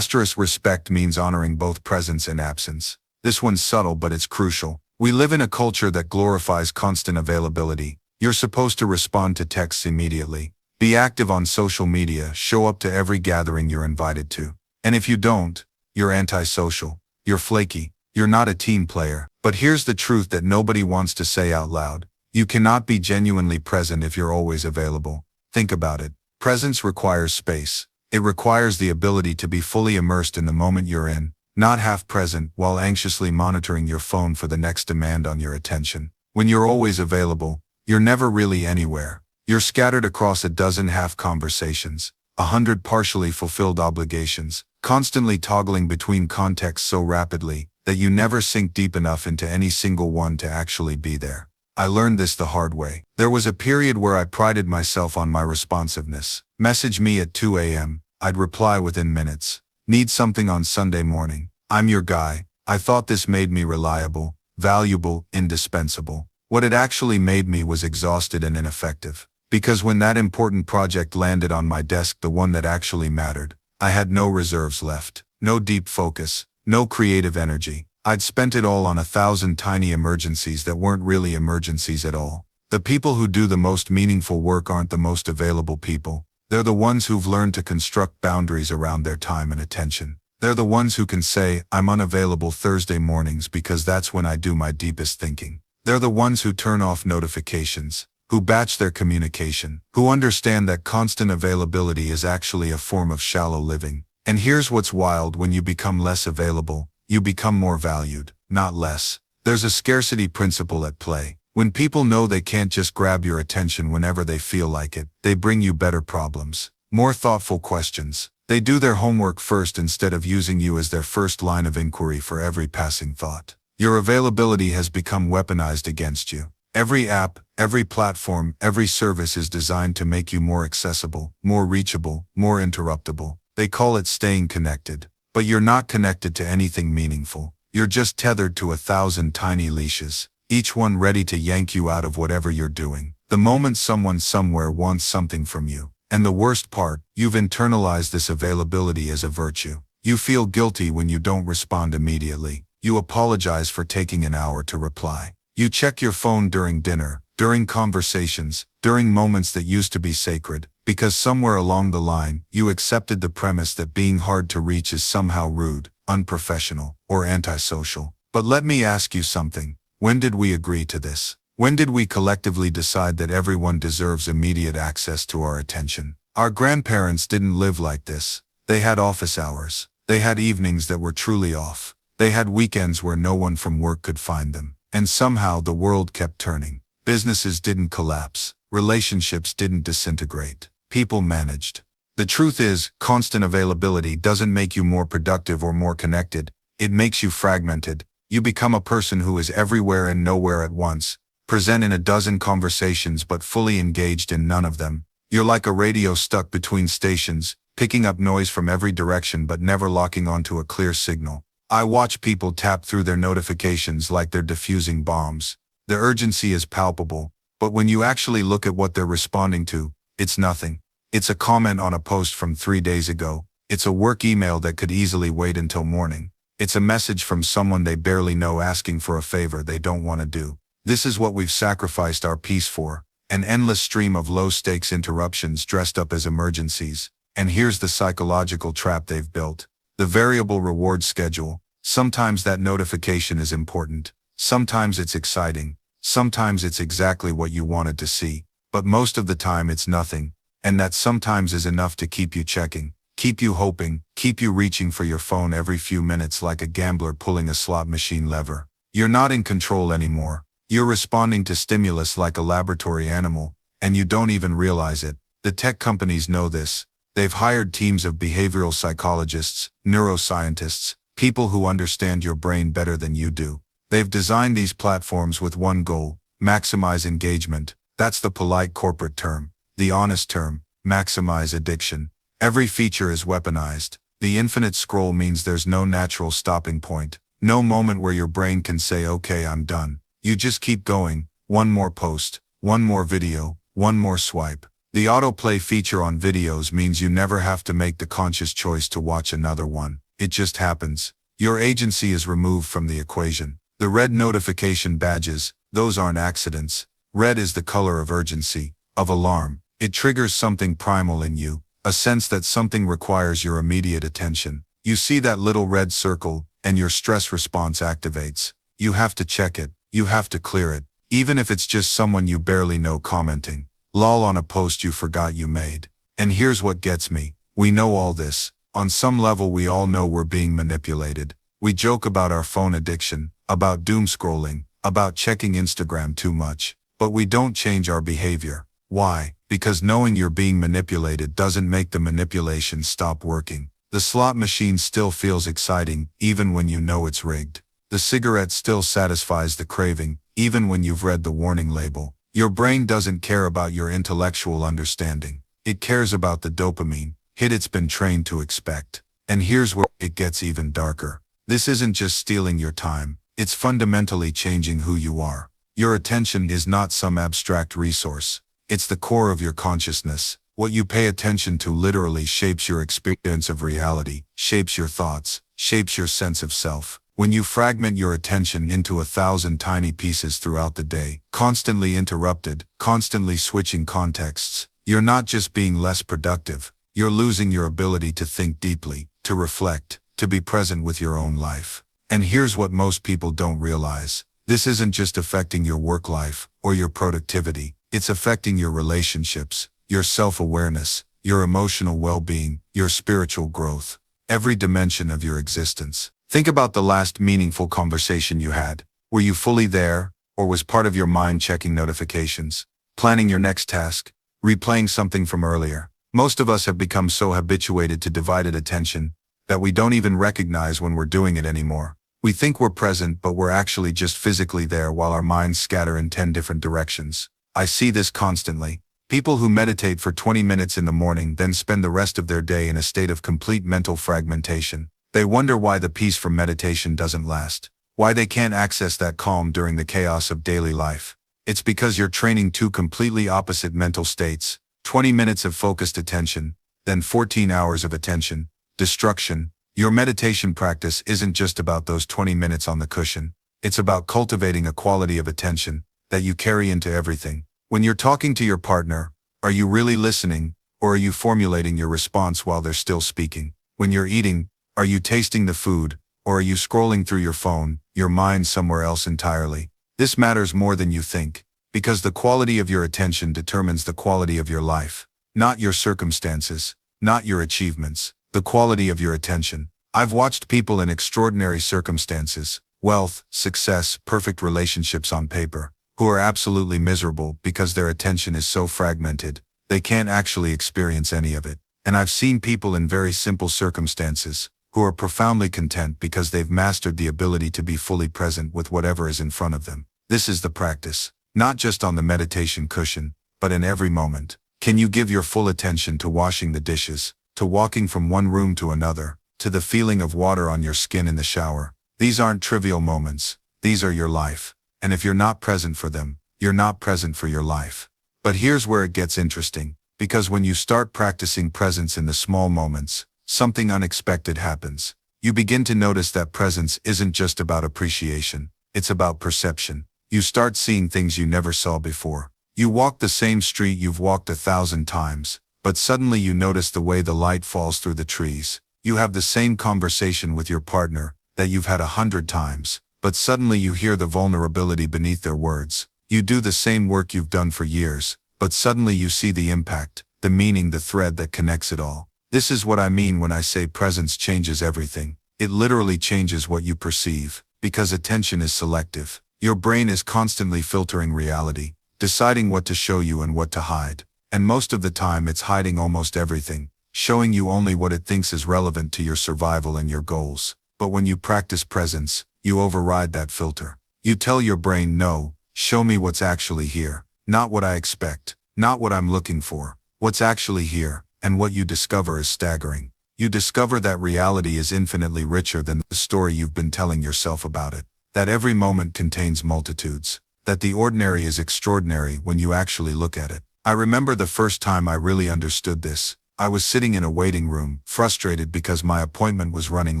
Respect means honoring both presence and absence. This one's subtle, but it's crucial. We live in a culture that glorifies constant availability. You're supposed to respond to texts immediately, be active on social media, show up to every gathering you're invited to. And if you don't, you're antisocial, you're flaky, you're not a team player. But here's the truth that nobody wants to say out loud. You cannot be genuinely present if you're always available. Think about it. Presence requires space. It requires the ability to be fully immersed in the moment you're in, not half present while anxiously monitoring your phone for the next demand on your attention. When you're always available, you're never really anywhere. You're scattered across a dozen half conversations, 100 partially fulfilled obligations, constantly toggling between contexts so rapidly that you never sink deep enough into any single one to actually be there. I learned this the hard way. There was a period where I prided myself on my responsiveness. Message me at 2 a.m., I'd reply within minutes. Need something on Sunday morning. I'm your guy. I thought this made me reliable, valuable, indispensable. What it actually made me was exhausted and ineffective. Because when that important project landed on my desk, the one that actually mattered, I had no reserves left, no deep focus, no creative energy. I'd spent it all on 1,000 tiny emergencies that weren't really emergencies at all. The people who do the most meaningful work aren't the most available people. They're the ones who've learned to construct boundaries around their time and attention. They're the ones who can say, I'm unavailable Thursday mornings because that's when I do my deepest thinking. They're the ones who turn off notifications, who batch their communication, who understand that constant availability is actually a form of shallow living. And here's what's wild: when you become less available, you become more valued, not less. There's a scarcity principle at play. When people know they can't just grab your attention whenever they feel like it, they bring you better problems, more thoughtful questions. They do their homework first instead of using you as their first line of inquiry for every passing thought. Your availability has become weaponized against you. Every app, every platform, every service is designed to make you more accessible, more reachable, more interruptible. They call it staying connected. But you're not connected to anything meaningful. You're just tethered to 1,000 tiny leashes, each one ready to yank you out of whatever you're doing, the moment someone somewhere wants something from you. And the worst part, you've internalized this availability as a virtue. You feel guilty when you don't respond immediately. You apologize for taking an hour to reply. You check your phone during dinner, during conversations, during moments that used to be sacred, because somewhere along the line, you accepted the premise that being hard to reach is somehow rude, unprofessional, or antisocial. But let me ask you something. When did we agree to this? When did we collectively decide that everyone deserves immediate access to our attention? Our grandparents didn't live like this. They had office hours. They had evenings that were truly off. They had weekends where no one from work could find them. And somehow the world kept turning. Businesses didn't collapse. Relationships didn't disintegrate. People managed. The truth is, constant availability doesn't make you more productive or more connected. It makes you fragmented. You become a person who is everywhere and nowhere at once, present in a dozen conversations but fully engaged in none of them. You're like a radio stuck between stations, picking up noise from every direction but never locking onto a clear signal. I watch people tap through their notifications like they're diffusing bombs. The urgency is palpable, but when you actually look at what they're responding to, it's nothing. It's a comment on a post from 3 days ago. It's a work email that could easily wait until morning. It's a message from someone they barely know asking for a favor they don't want to do. This is what we've sacrificed our peace for, an endless stream of low-stakes interruptions dressed up as emergencies. And here's the psychological trap they've built. The variable reward schedule. Sometimes that notification is important. Sometimes it's exciting. Sometimes it's exactly what you wanted to see. But most of the time it's nothing. And that sometimes is enough to keep you checking, keep you hoping, keep you reaching for your phone every few minutes like a gambler pulling a slot machine lever. You're not in control anymore. You're responding to stimulus like a laboratory animal, and you don't even realize it. The tech companies know this. They've hired teams of behavioral psychologists, neuroscientists, people who understand your brain better than you do. They've designed these platforms with one goal: maximize engagement. That's the polite corporate term. The honest term: maximize addiction. Every feature is weaponized. The infinite scroll means there's no natural stopping point, no moment where your brain can say, okay, I'm done. You just keep going, one more post, one more video, one more swipe. The autoplay feature on videos means you never have to make the conscious choice to watch another one. It just happens. Your agency is removed from the equation. The red notification badges, those aren't accidents. Red is the color of urgency, of alarm. It triggers something primal in you, a sense that something requires your immediate attention. You see that little red circle, and your stress response activates. You have to check it. You have to clear it, even if it's just someone you barely know commenting. Lol on a post you forgot you made. And here's what gets me. We know all this. On some level we all know we're being manipulated. We joke about our phone addiction, about doom scrolling, about checking Instagram too much, but we don't change our behavior. Why? Because knowing you're being manipulated doesn't make the manipulation stop working. The slot machine still feels exciting, even when you know it's rigged. The cigarette still satisfies the craving, even when you've read the warning label. Your brain doesn't care about your intellectual understanding. It cares about the dopamine hit it's been trained to expect. And here's where it gets even darker. This isn't just stealing your time, it's fundamentally changing who you are. Your attention is not some abstract resource. It's the core of your consciousness. What you pay attention to literally shapes your experience of reality, shapes your thoughts, shapes your sense of self. When you fragment your attention into 1,000 tiny pieces throughout the day, constantly interrupted, constantly switching contexts, you're not just being less productive, you're losing your ability to think deeply, to reflect, to be present with your own life. And here's what most people don't realize. This isn't just affecting your work life or your productivity, it's affecting your relationships, your self-awareness, your emotional well-being, your spiritual growth, every dimension of your existence. Think about the last meaningful conversation you had. Were you fully there, or was part of your mind checking notifications, planning your next task, replaying something from earlier? Most of us have become so habituated to divided attention that we don't even recognize when we're doing it anymore. We think we're present, but we're actually just physically there while our minds scatter in 10 different directions. I see this constantly. People who meditate for 20 minutes in the morning then spend the rest of their day in a state of complete mental fragmentation. They wonder why the peace from meditation doesn't last, why they can't access that calm during the chaos of daily life. It's because you're training two completely opposite mental states, 20 minutes of focused attention, then 14 hours of attention, destruction. Your meditation practice isn't just about those 20 minutes on the cushion. It's about cultivating a quality of attention that you carry into everything. When you're talking to your partner, are you really listening, or are you formulating your response while they're still speaking? When you're eating, are you tasting the food, or are you scrolling through your phone, your mind somewhere else entirely? This matters more than you think, because the quality of your attention determines the quality of your life. Not your circumstances, not your achievements, the quality of your attention. I've watched people in extraordinary circumstances, wealth, success, perfect relationships on paper, who are absolutely miserable because their attention is so fragmented, they can't actually experience any of it. And I've seen people in very simple circumstances, who are profoundly content because they've mastered the ability to be fully present with whatever is in front of them. This is the practice, not just on the meditation cushion, but in every moment. Can you give your full attention to washing the dishes, to walking from one room to another, to the feeling of water on your skin in the shower? These aren't trivial moments, these are your life. And if you're not present for them, you're not present for your life. But here's where it gets interesting, because when you start practicing presence in the small moments, something unexpected happens. You begin to notice that presence isn't just about appreciation, it's about perception. You start seeing things you never saw before. You walk the same street you've walked 1,000 times, but suddenly you notice the way the light falls through the trees. You have the same conversation with your partner that you've had 100 times, but suddenly you hear the vulnerability beneath their words. You do the same work you've done for years, but suddenly you see the impact, the meaning, the thread that connects it all. This is what I mean when I say presence changes everything. It literally changes what you perceive, because attention is selective. Your brain is constantly filtering reality, deciding what to show you and what to hide. And most of the time it's hiding almost everything, showing you only what it thinks is relevant to your survival and your goals. But when you practice presence, you override that filter. You tell your brain, no, show me what's actually here, not what I expect, not what I'm looking for, what's actually here. And what you discover is staggering. You discover that reality is infinitely richer than the story you've been telling yourself about it. That every moment contains multitudes. That the ordinary is extraordinary when you actually look at it. I remember the first time I really understood this. I was sitting in a waiting room, frustrated because my appointment was running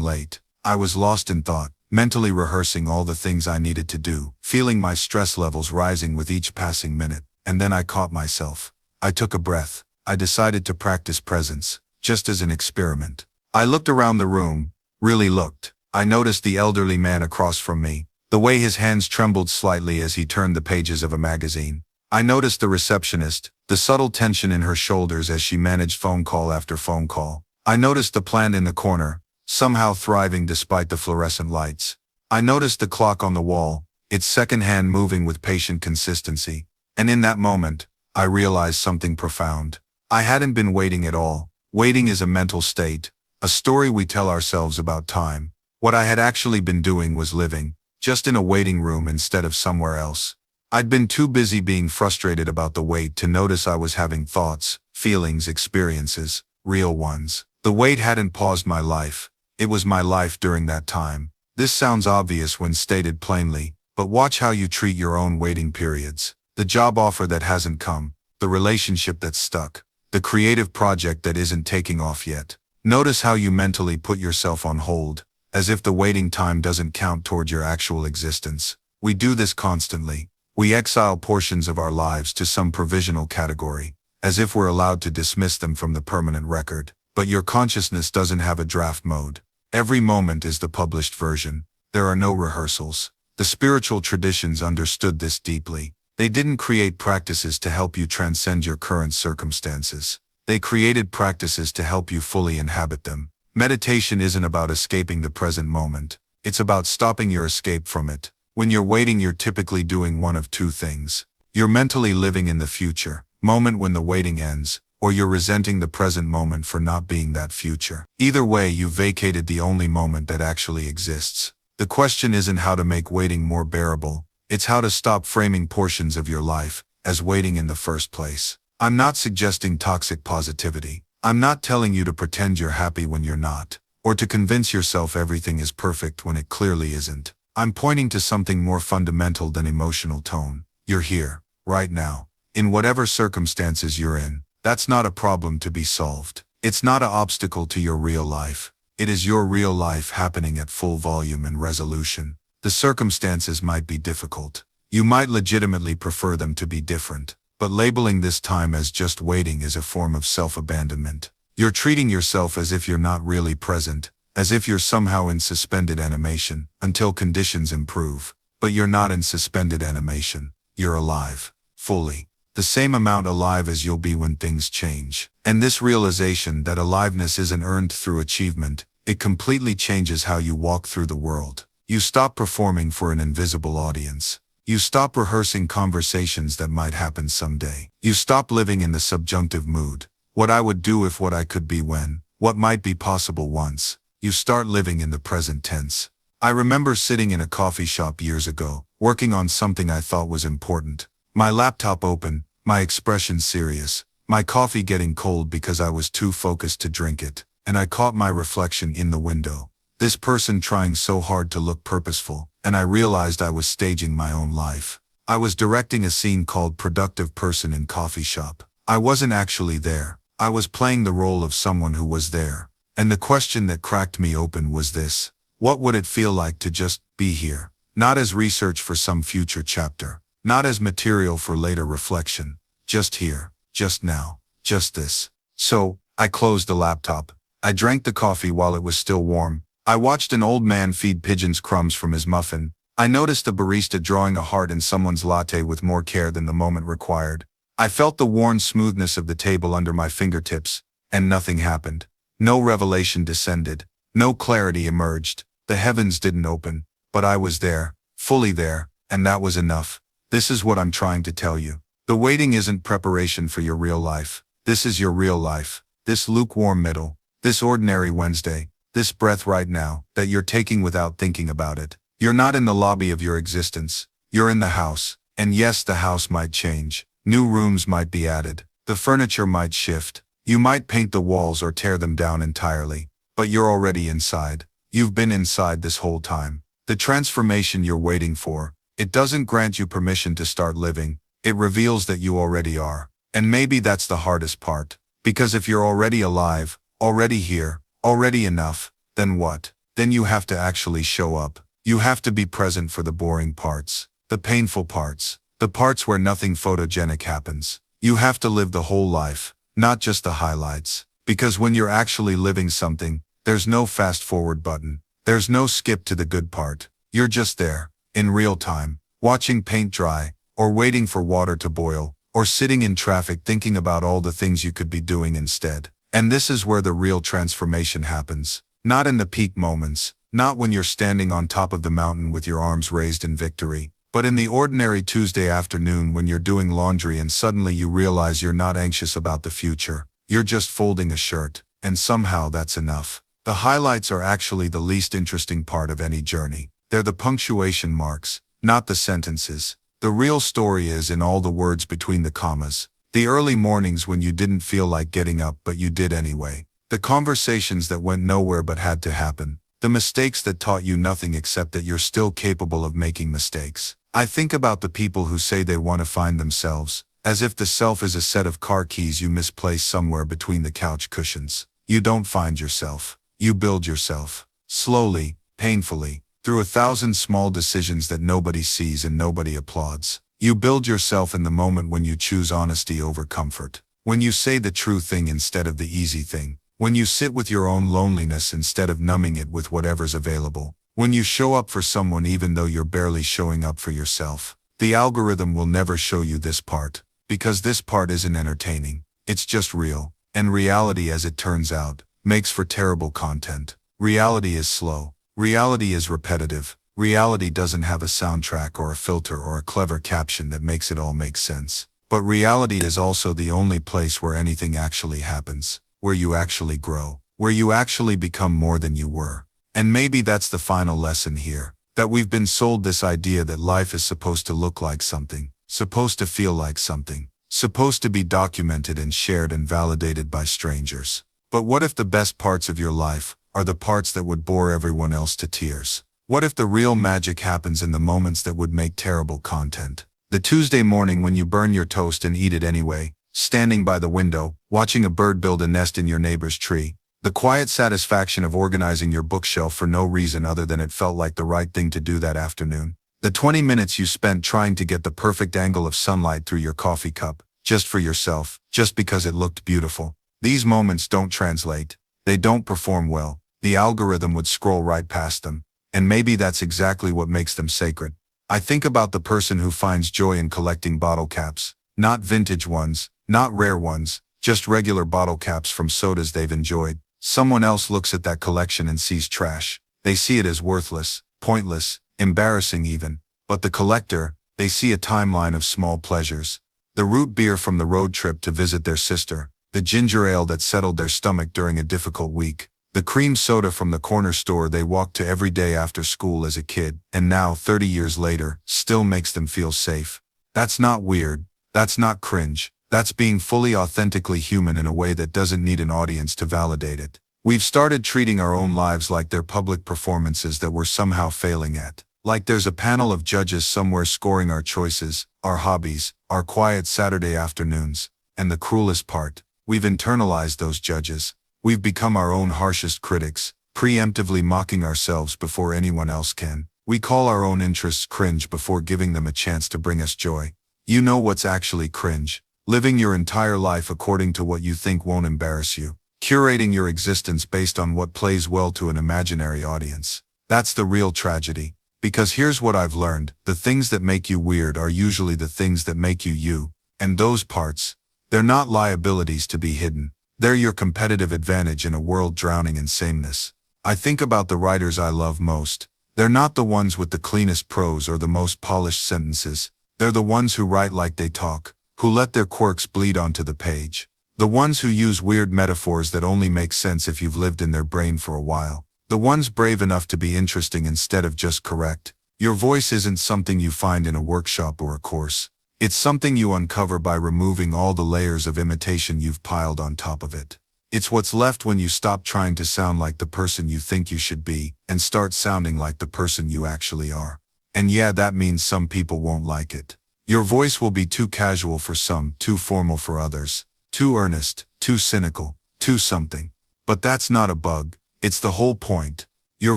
late. I was lost in thought, mentally rehearsing all the things I needed to do, feeling my stress levels rising with each passing minute. And then I caught myself. I took a breath. I decided to practice presence, just as an experiment. I looked around the room, really looked. I noticed the elderly man across from me, the way his hands trembled slightly as he turned the pages of a magazine. I noticed the receptionist, the subtle tension in her shoulders as she managed phone call after phone call. I noticed the plant in the corner, somehow thriving despite the fluorescent lights. I noticed the clock on the wall, its second hand moving with patient consistency, and in that moment, I realized something profound. I hadn't been waiting at all. Waiting is a mental state, a story we tell ourselves about time. What I had actually been doing was living, just in a waiting room instead of somewhere else. I'd been too busy being frustrated about the wait to notice I was having thoughts, feelings, experiences, real ones. The wait hadn't paused my life. It was my life during that time. This sounds obvious when stated plainly, but watch how you treat your own waiting periods. The job offer that hasn't come, the relationship that's stuck, the creative project that isn't taking off yet. Notice how you mentally put yourself on hold, as if the waiting time doesn't count toward your actual existence. We do this constantly. We exile portions of our lives to some provisional category, as if we're allowed to dismiss them from the permanent record. But your consciousness doesn't have a draft mode. Every moment is the published version. There are no rehearsals. The spiritual traditions understood this deeply. They didn't create practices to help you transcend your current circumstances. They created practices to help you fully inhabit them. Meditation isn't about escaping the present moment. It's about stopping your escape from it. When you're waiting, you're typically doing one of two things. You're mentally living in the future, moment when the waiting ends, or you're resenting the present moment for not being that future. Either way, you've vacated the only moment that actually exists. The question isn't how to make waiting more bearable. It's how to stop framing portions of your life as waiting in the first place. I'm not suggesting toxic positivity. I'm not telling you to pretend you're happy when you're not, or to convince yourself everything is perfect when it clearly isn't. I'm pointing to something more fundamental than emotional tone. You're here, right now, in whatever circumstances you're in. That's not a problem to be solved. It's not an obstacle to your real life. It is your real life happening at full volume and resolution. The circumstances might be difficult. You might legitimately prefer them to be different. But labeling this time as just waiting is a form of self-abandonment. You're treating yourself as if you're not really present, as if you're somehow in suspended animation, until conditions improve. But you're not in suspended animation. You're alive, fully. The same amount alive as you'll be when things change. And this realization that aliveness isn't earned through achievement, it completely changes how you walk through the world. You stop performing for an invisible audience. You stop rehearsing conversations that might happen someday. You stop living in the subjunctive mood. What I would do if, what I could be when, what might be possible once. You start living in the present tense. I remember sitting in a coffee shop years ago, working on something I thought was important. My laptop open, my expression serious, my coffee getting cold because I was too focused to drink it, and I caught my reflection in the window. This person trying so hard to look purposeful, and I realized I was staging my own life. I was directing a scene called Productive Person in Coffee Shop. I wasn't actually there. I was playing the role of someone who was there. And the question that cracked me open was this: what would it feel like to just be here? Not as research for some future chapter. Not as material for later reflection. Just here. Just now. Just this. So, I closed the laptop. I drank the coffee while it was still warm. I watched an old man feed pigeons crumbs from his muffin. I noticed the barista drawing a heart in someone's latte with more care than the moment required. I felt the worn smoothness of the table under my fingertips, and nothing happened. No revelation descended. No clarity emerged. The heavens didn't open, but I was there, fully there, and that was enough. This is what I'm trying to tell you. The waiting isn't preparation for your real life. This is your real life. This lukewarm middle. This ordinary Wednesday. This breath right now, that you're taking without thinking about it. You're not in the lobby of your existence. You're in the house. And yes, the house might change. New rooms might be added. The furniture might shift. You might paint the walls or tear them down entirely. But you're already inside. You've been inside this whole time. The transformation you're waiting for, it doesn't grant you permission to start living. It reveals that you already are. And maybe that's the hardest part. Because if you're already alive, already here, already enough, then what? Then you have to actually show up. You have to be present for the boring parts, the painful parts, the parts where nothing photogenic happens. You have to live the whole life, not just the highlights. Because when you're actually living something, there's no fast forward button. There's no skip to the good part. You're just there, in real time, watching paint dry, or waiting for water to boil, or sitting in traffic thinking about all the things you could be doing instead. And this is where the real transformation happens. Not in the peak moments, not when you're standing on top of the mountain with your arms raised in victory, but in the ordinary Tuesday afternoon when you're doing laundry and suddenly you realize you're not anxious about the future. You're just folding a shirt, and somehow that's enough. The highlights are actually the least interesting part of any journey. They're the punctuation marks, not the sentences. The real story is in all the words between the commas. The early mornings when you didn't feel like getting up but you did anyway. The conversations that went nowhere but had to happen. The mistakes that taught you nothing except that you're still capable of making mistakes. I think about the people who say they want to find themselves, as if the self is a set of car keys you misplace somewhere between the couch cushions. You don't find yourself. You build yourself. Slowly, painfully, through 1,000 small decisions that nobody sees and nobody applauds. You build yourself in the moment when you choose honesty over comfort. When you say the true thing instead of the easy thing. When you sit with your own loneliness instead of numbing it with whatever's available. When you show up for someone even though you're barely showing up for yourself. The algorithm will never show you this part, because this part isn't entertaining. It's just real. And reality, as it turns out, makes for terrible content. Reality is slow. Reality is repetitive. Reality doesn't have a soundtrack or a filter or a clever caption that makes it all make sense. But reality is also the only place where anything actually happens. Where you actually grow, where you actually become more than you were. And maybe that's the final lesson here, that we've been sold this idea that life is supposed to look like something, supposed to feel like something, supposed to be documented and shared and validated by strangers. But what if the best parts of your life are the parts that would bore everyone else to tears? What if the real magic happens in the moments that would make terrible content? The Tuesday morning when you burn your toast and eat it anyway, standing by the window, watching a bird build a nest in your neighbor's tree. The quiet satisfaction of organizing your bookshelf for no reason other than it felt like the right thing to do that afternoon. The 20 minutes you spent trying to get the perfect angle of sunlight through your coffee cup, just for yourself, just because it looked beautiful. These moments don't translate. They don't perform well. The algorithm would scroll right past them. And maybe that's exactly what makes them sacred. I think about the person who finds joy in collecting bottle caps. Not vintage ones, not rare ones, just regular bottle caps from sodas they've enjoyed. Someone else looks at that collection and sees trash. They see it as worthless, pointless, embarrassing even. But the collector, they see a timeline of small pleasures. The root beer from the road trip to visit their sister. The ginger ale that settled their stomach during a difficult week. The cream soda from the corner store they walked to every day after school as a kid, and now, 30 years later, still makes them feel safe. That's not weird. That's not cringe. That's being fully authentically human in a way that doesn't need an audience to validate it. We've started treating our own lives like they're public performances that we're somehow failing at. Like there's a panel of judges somewhere scoring our choices, our hobbies, our quiet Saturday afternoons. And the cruelest part, we've internalized those judges. We've become our own harshest critics, preemptively mocking ourselves before anyone else can. We call our own interests cringe before giving them a chance to bring us joy. You know what's actually cringe? Living your entire life according to what you think won't embarrass you. Curating your existence based on what plays well to an imaginary audience. That's the real tragedy. Because here's what I've learned, the things that make you weird are usually the things that make you you. And those parts, they're not liabilities to be hidden. They're your competitive advantage in a world drowning in sameness. I think about the writers I love most. They're not the ones with the cleanest prose or the most polished sentences. They're the ones who write like they talk, who let their quirks bleed onto the page. The ones who use weird metaphors that only make sense if you've lived in their brain for a while. The ones brave enough to be interesting instead of just correct. Your voice isn't something you find in a workshop or a course. It's something you uncover by removing all the layers of imitation you've piled on top of it. It's what's left when you stop trying to sound like the person you think you should be and start sounding like the person you actually are. And yeah, that means some people won't like it. Your voice will be too casual for some, too formal for others, too earnest, too cynical, too something. But that's not a bug. It's the whole point. Your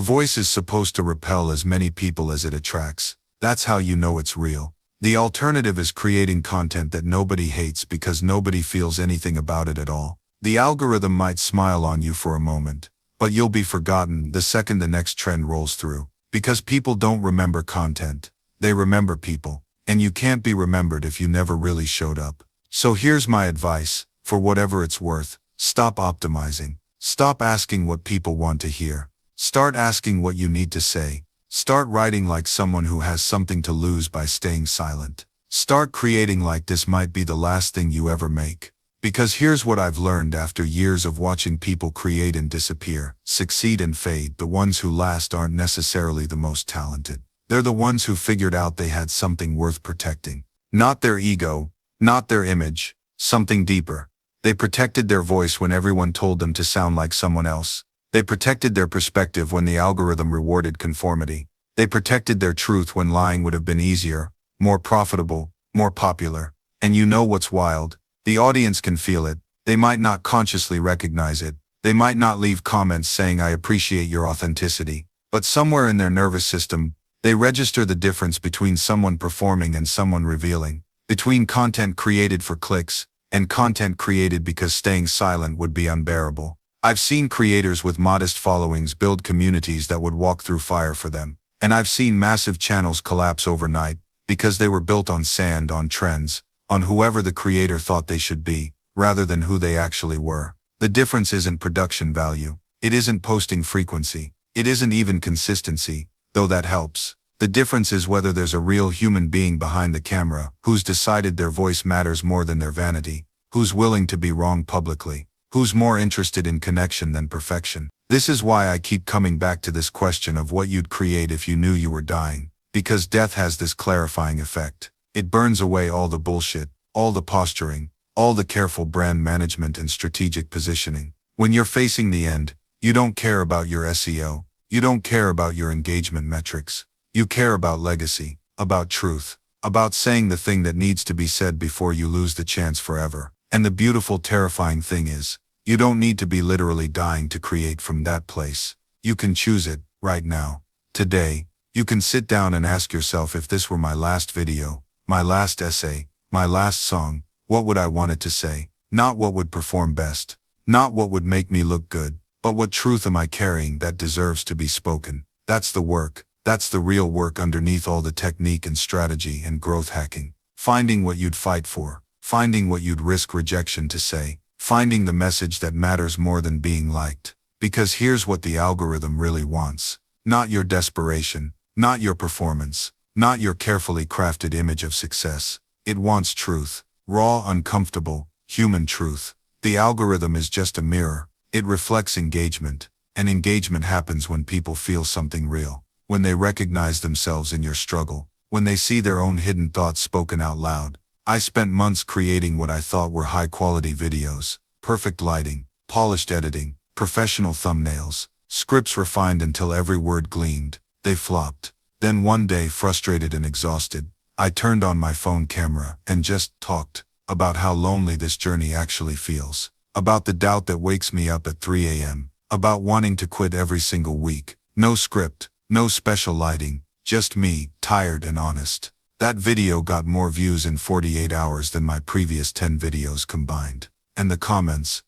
voice is supposed to repel as many people as it attracts. That's how you know it's real. The alternative is creating content that nobody hates because nobody feels anything about it at all. The algorithm might smile on you for a moment, but you'll be forgotten the second the next trend rolls through. Because people don't remember content. They remember people. And you can't be remembered if you never really showed up. So here's my advice, for whatever it's worth, stop optimizing. Stop asking what people want to hear. Start asking what you need to say. Start writing like someone who has something to lose by staying silent. Start creating like this might be the last thing you ever make. Because here's what I've learned after years of watching people create and disappear, succeed and fade. The ones who last aren't necessarily the most talented. They're the ones who figured out they had something worth protecting. Not their ego, not their image, something deeper. They protected their voice when everyone told them to sound like someone else. They protected their perspective when the algorithm rewarded conformity. They protected their truth when lying would have been easier, more profitable, more popular. And you know what's wild? The audience can feel it. They might not consciously recognize it. They might not leave comments saying I appreciate your authenticity. But somewhere in their nervous system, they register the difference between someone performing and someone revealing. Between content created for clicks and content created because staying silent would be unbearable. I've seen creators with modest followings build communities that would walk through fire for them. And I've seen massive channels collapse overnight because they were built on sand, on trends, on whoever the creator thought they should be, rather than who they actually were. The difference isn't production value. It isn't posting frequency. It isn't even consistency, though that helps. The difference is whether there's a real human being behind the camera who's decided their voice matters more than their vanity, who's willing to be wrong publicly, who's more interested in connection than perfection. This is why I keep coming back to this question of what you'd create if you knew you were dying, because death has this clarifying effect. It burns away all the bullshit, all the posturing, all the careful brand management and strategic positioning. When you're facing the end, you don't care about your SEO. You don't care about your engagement metrics. You care about legacy, about truth, about saying the thing that needs to be said before you lose the chance forever. And the beautiful, terrifying thing is, you don't need to be literally dying to create from that place. You can choose it, right now. Today, you can sit down and ask yourself, if this were my last video, my last essay, my last song, what would I want it to say? Not what would perform best, not what would make me look good, but what truth am I carrying that deserves to be spoken? That's the work. That's the real work underneath all the technique and strategy and growth hacking. Finding what you'd fight for, finding what you'd risk rejection to say, finding the message that matters more than being liked. Because here's what the algorithm really wants. Not your desperation, not your performance, not your carefully crafted image of success. It wants truth, raw, uncomfortable, human truth. The algorithm is just a mirror. It reflects engagement, and engagement happens when people feel something real, when they recognize themselves in your struggle, when they see their own hidden thoughts spoken out loud. I spent months creating what I thought were high-quality videos, perfect lighting, polished editing, professional thumbnails, scripts refined until every word gleamed. They flopped. Then one day, frustrated and exhausted, I turned on my phone camera and just talked about how lonely this journey actually feels, about the doubt that wakes me up at 3 a.m., about wanting to quit every single week. No script, no special lighting, just me, tired and honest. That video got more views in 48 hours than my previous 10 videos combined. And the comments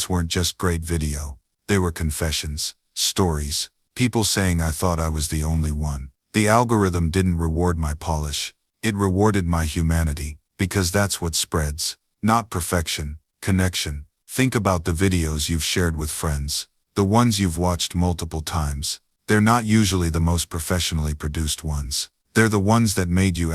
weren't just great video. They were confessions, stories, people saying I thought I was the only one. The algorithm didn't reward my polish. It rewarded my humanity, because that's what spreads. Not perfection, connection. Think about the videos you've shared with friends, the ones you've watched multiple times. They're not usually the most professionally produced ones. They're the ones that made you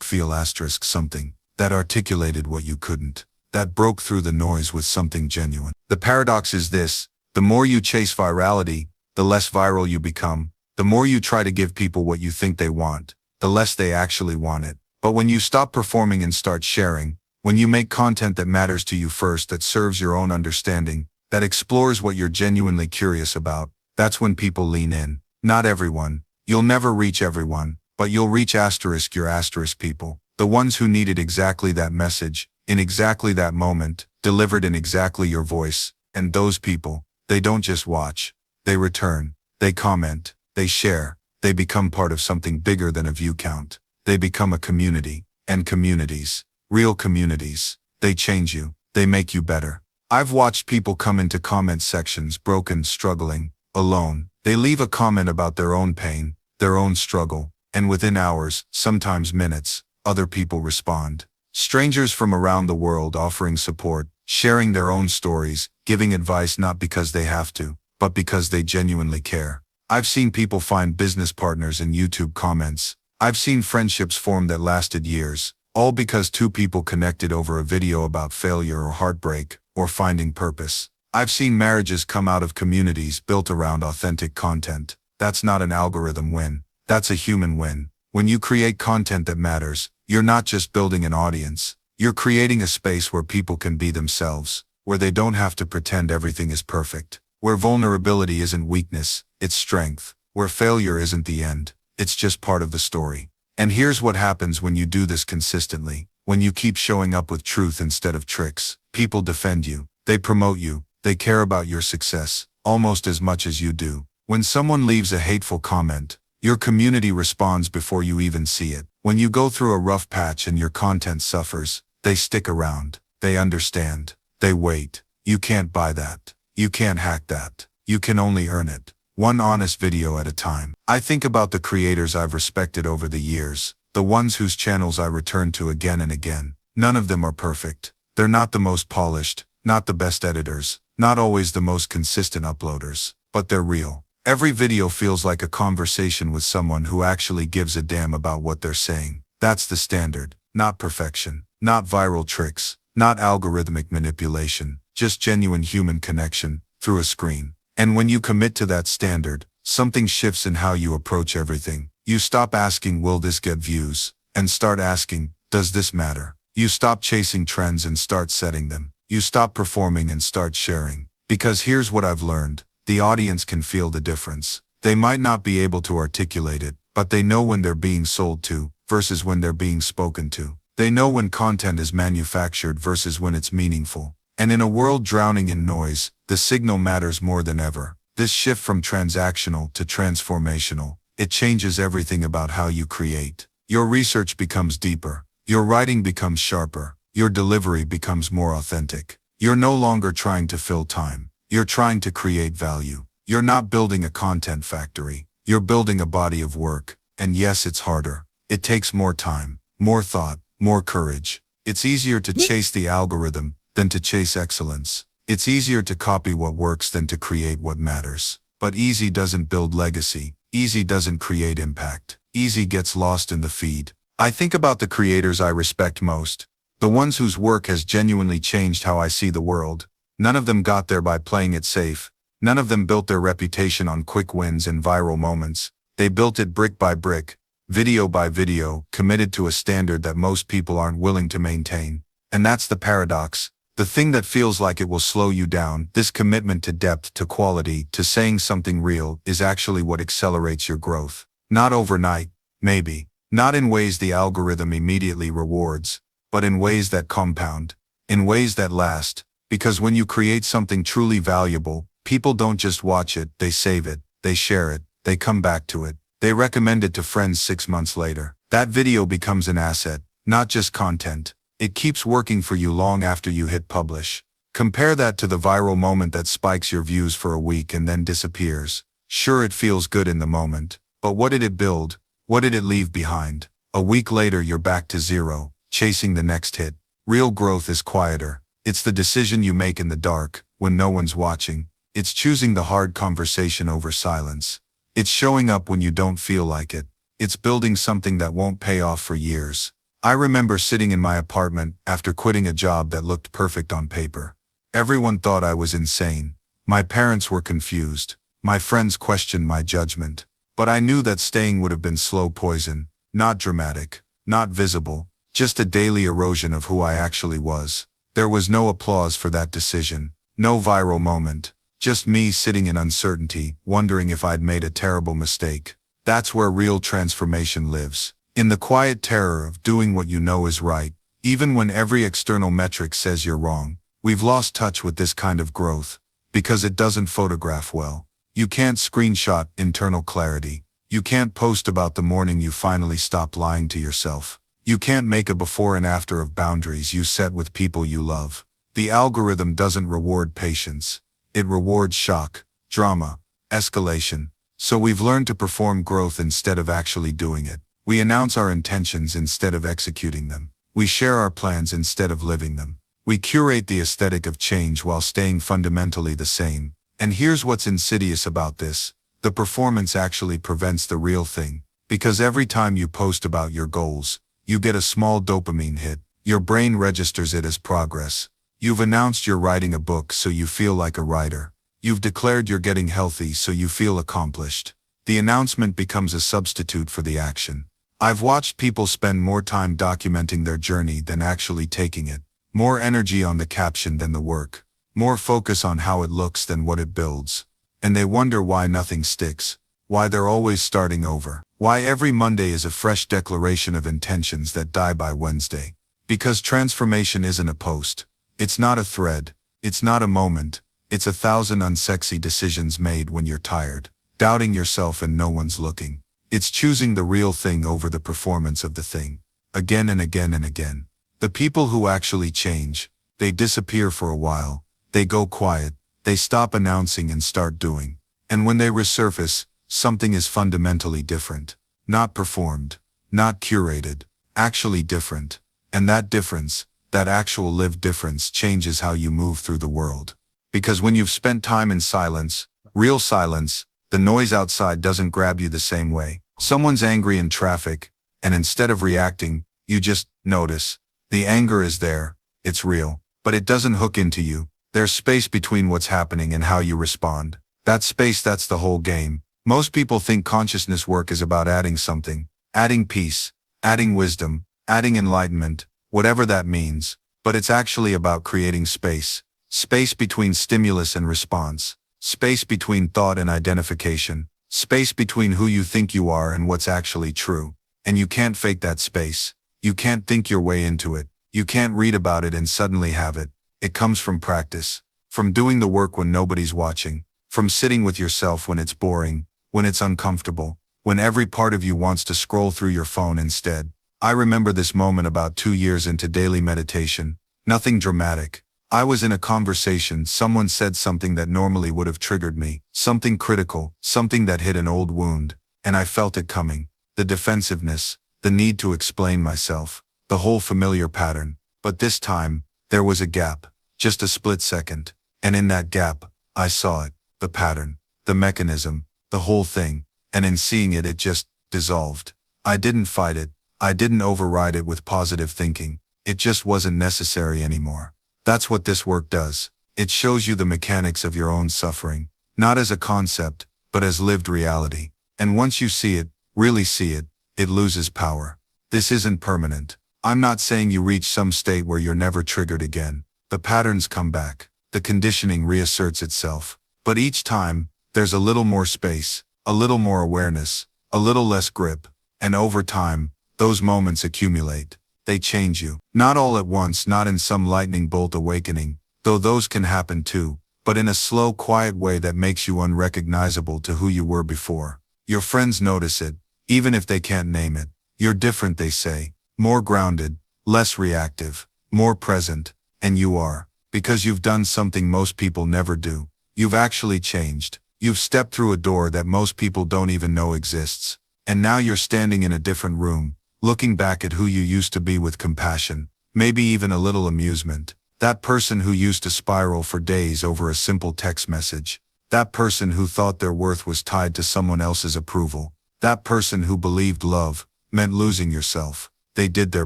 feel something, that articulated what you couldn't, that broke through the noise with something genuine. The paradox is this: the more you chase virality, the less viral you become. The more you try to give people what you think they want, the less they actually want it. But when you stop performing and start sharing, when you make content that matters to you first, that serves your own understanding, that explores what you're genuinely curious about, that's when people lean in. Not everyone. You'll never reach everyone, but you'll reach your people. The ones who needed exactly that message, in exactly that moment, delivered in exactly your voice. And those people, they don't just watch. They return. They comment. They share. They become part of something bigger than a view count. They become a community. And communities, real communities, they change you. They make you better. I've watched people come into comment sections broken, struggling, alone. They leave a comment about their own pain, their own struggle, and within hours, sometimes minutes, other people respond. Strangers from around the world offering support, sharing their own stories, giving advice not because they have to, but because they genuinely care. I've seen people find business partners in YouTube comments. I've seen friendships form that lasted years, all because two people connected over a video about failure or heartbreak, or finding purpose. I've seen marriages come out of communities built around authentic content. That's not an algorithm win. That's a human win. When you create content that matters, you're not just building an audience. You're creating a space where people can be themselves, where they don't have to pretend everything is perfect, where vulnerability isn't weakness, it's strength, where failure isn't the end, it's just part of the story. And here's what happens when you do this consistently. When you keep showing up with truth instead of tricks, people defend you, they promote you, they care about your success, almost as much as you do. When someone leaves a hateful comment, your community responds before you even see it. When you go through a rough patch and your content suffers, they stick around, they understand, they wait. You can't buy that. You can't hack that. You can only earn it. One honest video at a time. I think about the creators I've respected over the years, the ones whose channels I return to again and again. None of them are perfect. They're not the most polished, not the best editors, not always the most consistent uploaders, but they're real. Every video feels like a conversation with someone who actually gives a damn about what they're saying. That's the standard, not perfection, not viral tricks, not algorithmic manipulation, just genuine human connection through a screen. And when you commit to that standard, something shifts in how you approach everything. You stop asking, will this get views? And start asking, does this matter? You stop chasing trends and start setting them. You stop performing and start sharing. Because here's what I've learned. The audience can feel the difference. They might not be able to articulate it, but they know when they're being sold to versus when they're being spoken to. They know when content is manufactured versus when it's meaningful. And in a world drowning in noise, the signal matters more than ever. This shift from transactional to transformational, it changes everything about how you create. Your research becomes deeper. Your writing becomes sharper. Your delivery becomes more authentic. You're no longer trying to fill time. You're trying to create value. You're not building a content factory. You're building a body of work. And yes, it's harder. It takes more time, more thought, more courage. It's easier to chase the algorithm than to chase excellence. It's easier to copy what works than to create what matters. But easy doesn't build legacy. Easy doesn't create impact. Easy gets lost in the feed. I think about the creators I respect most, the ones whose work has genuinely changed how I see the world. None of them got there by playing it safe. None of them built their reputation on quick wins and viral moments. They built it brick by brick, video by video, committed to a standard that most people aren't willing to maintain. And that's the paradox. The thing that feels like it will slow you down, this commitment to depth, to quality, to saying something real, is actually what accelerates your growth. Not overnight, maybe. Not in ways the algorithm immediately rewards, but in ways that compound, in ways that last. Because when you create something truly valuable, people don't just watch it, they save it, they share it, they come back to it, they recommend it to friends 6 months later. That video becomes an asset, not just content. It keeps working for you long after you hit publish. Compare that to the viral moment that spikes your views for a week and then disappears. Sure, it feels good in the moment, but what did it build? What did it leave behind? A week later, you're back to zero, chasing the next hit. Real growth is quieter. It's the decision you make in the dark, when no one's watching. It's choosing the hard conversation over silence. It's showing up when you don't feel like it. It's building something that won't pay off for years. I remember sitting in my apartment after quitting a job that looked perfect on paper. Everyone thought I was insane. My parents were confused. My friends questioned my judgment. But I knew that staying would have been slow poison, not dramatic, not visible, just a daily erosion of who I actually was. There was no applause for that decision, no viral moment, just me sitting in uncertainty, wondering if I'd made a terrible mistake. That's where real transformation lives. In the quiet terror of doing what you know is right, even when every external metric says you're wrong. We've lost touch with this kind of growth, because it doesn't photograph well. You can't screenshot internal clarity. You can't post about the morning you finally stopped lying to yourself. You can't make a before and after of boundaries you set with people you love. The algorithm doesn't reward patience. It rewards shock, drama, escalation. So we've learned to perform growth instead of actually doing it. We announce our intentions instead of executing them. We share our plans instead of living them. We curate the aesthetic of change while staying fundamentally the same. And here's what's insidious about this. The performance actually prevents the real thing. Because every time you post about your goals, you get a small dopamine hit. Your brain registers it as progress. You've announced you're writing a book, so you feel like a writer. You've declared you're getting healthy, so you feel accomplished. The announcement becomes a substitute for the action. I've watched people spend more time documenting their journey than actually taking it. More energy on the caption than the work. More focus on how it looks than what it builds. And they wonder why nothing sticks. Why they're always starting over. Why every Monday is a fresh declaration of intentions that die by Wednesday. Because transformation isn't a post. It's not a thread. It's not a moment. It's 1,000 unsexy decisions made when you're tired, doubting yourself and no one's looking. It's choosing the real thing over the performance of the thing. Again and again and again. The people who actually change, they disappear for a while. They go quiet. They stop announcing and start doing. And when they resurface, something is fundamentally different. Not performed. Not curated. Actually different. And that difference, that actual lived difference, changes how you move through the world. Because when you've spent time in silence, real silence, the noise outside doesn't grab you the same way. Someone's angry in traffic, and instead of reacting, you just notice. The anger is there, it's real, but it doesn't hook into you. There's space between what's happening and how you respond. That space, that's the whole game. Most people think consciousness work is about adding something, adding peace, adding wisdom, adding enlightenment, whatever that means, but it's actually about creating space. Space between stimulus and response. Space between thought and identification. Space between who you think you are and what's actually true. And you can't fake that space. You can't think your way into it. You can't read about it and suddenly have it. It comes from practice. From doing the work when nobody's watching. From sitting with yourself when it's boring, when it's uncomfortable, when every part of you wants to scroll through your phone instead. I remember this moment about 2 years into daily meditation. Nothing dramatic. I was in a conversation, someone said something that normally would have triggered me, something critical, something that hit an old wound, and I felt it coming. The defensiveness, the need to explain myself, the whole familiar pattern. But this time, there was a gap, just a split second, and in that gap, I saw it, the pattern, the mechanism, the whole thing, and in seeing it, it just dissolved. I didn't fight it, I didn't override it with positive thinking, it just wasn't necessary anymore. That's what this work does. It shows you the mechanics of your own suffering, not as a concept, but as lived reality. And once you see it, really see it, it loses power. This isn't permanent. I'm not saying you reach some state where you're never triggered again. The patterns come back. The conditioning reasserts itself. But each time, there's a little more space, a little more awareness, a little less grip. And over time, those moments accumulate. They change you. Not all at once, not in some lightning bolt awakening, though those can happen too, but in a slow, quiet way that makes you unrecognizable to who you were before. Your friends notice it, even if they can't name it. You're different, they say. More grounded, less reactive, more present, and you are. Because you've done something most people never do. You've actually changed. You've stepped through a door that most people don't even know exists. And now you're standing in a different room, looking back at who you used to be with compassion, maybe even a little amusement. That person who used to spiral for days over a simple text message. That person who thought their worth was tied to someone else's approval. That person who believed love meant losing yourself. They did their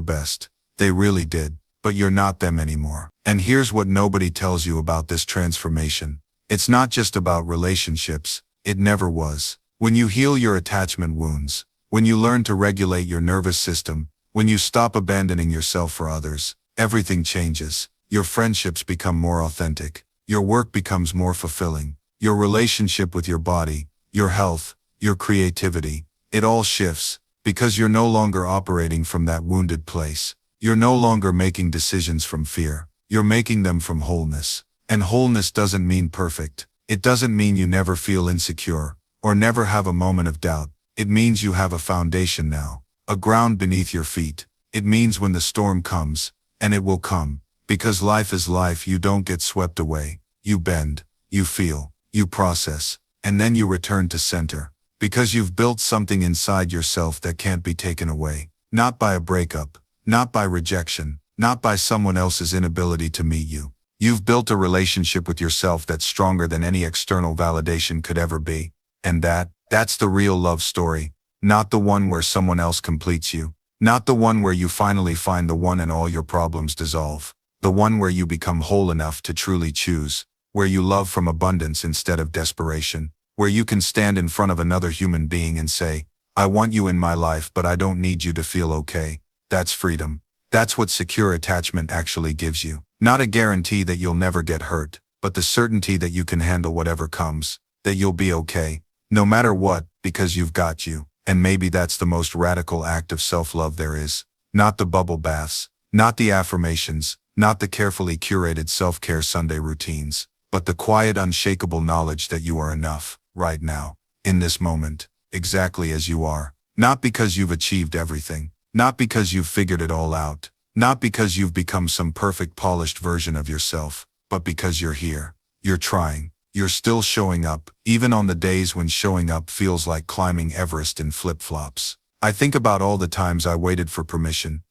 best. They really did. But you're not them anymore. And here's what nobody tells you about this transformation. It's not just about relationships. It never was. When you heal your attachment wounds, when you learn to regulate your nervous system, when you stop abandoning yourself for others, everything changes. Your friendships become more authentic. Your work becomes more fulfilling. Your relationship with your body, your health, your creativity, it all shifts, because you're no longer operating from that wounded place. You're no longer making decisions from fear. You're making them from wholeness. And wholeness doesn't mean perfect. It doesn't mean you never feel insecure, or never have a moment of doubt. It means you have a foundation now, a ground beneath your feet. It means when the storm comes, and it will come, because life is life, you don't get swept away. You bend, you feel, you process, and then you return to center, because you've built something inside yourself that can't be taken away. Not by a breakup, not by rejection, not by someone else's inability to meet you. You've built a relationship with yourself that's stronger than any external validation could ever be. And that's the real love story, not the one where someone else completes you, not the one where you finally find the one and all your problems dissolve, the one where you become whole enough to truly choose, where you love from abundance instead of desperation, where you can stand in front of another human being and say, I want you in my life, but I don't need you to feel okay. That's freedom. That's what secure attachment actually gives you. Not a guarantee that you'll never get hurt, but the certainty that you can handle whatever comes, that you'll be okay, no matter what, because you've got you. And maybe that's the most radical act of self-love there is. Not the bubble baths, not the affirmations, not the carefully curated self-care Sunday routines, but the quiet, unshakable knowledge that you are enough, right now, in this moment, exactly as you are. Not because you've achieved everything, not because you've figured it all out, not because you've become some perfect polished version of yourself, but because you're here, you're trying, you're still showing up, even on the days when showing up feels like climbing Everest in flip-flops. I think about all the times I waited for permission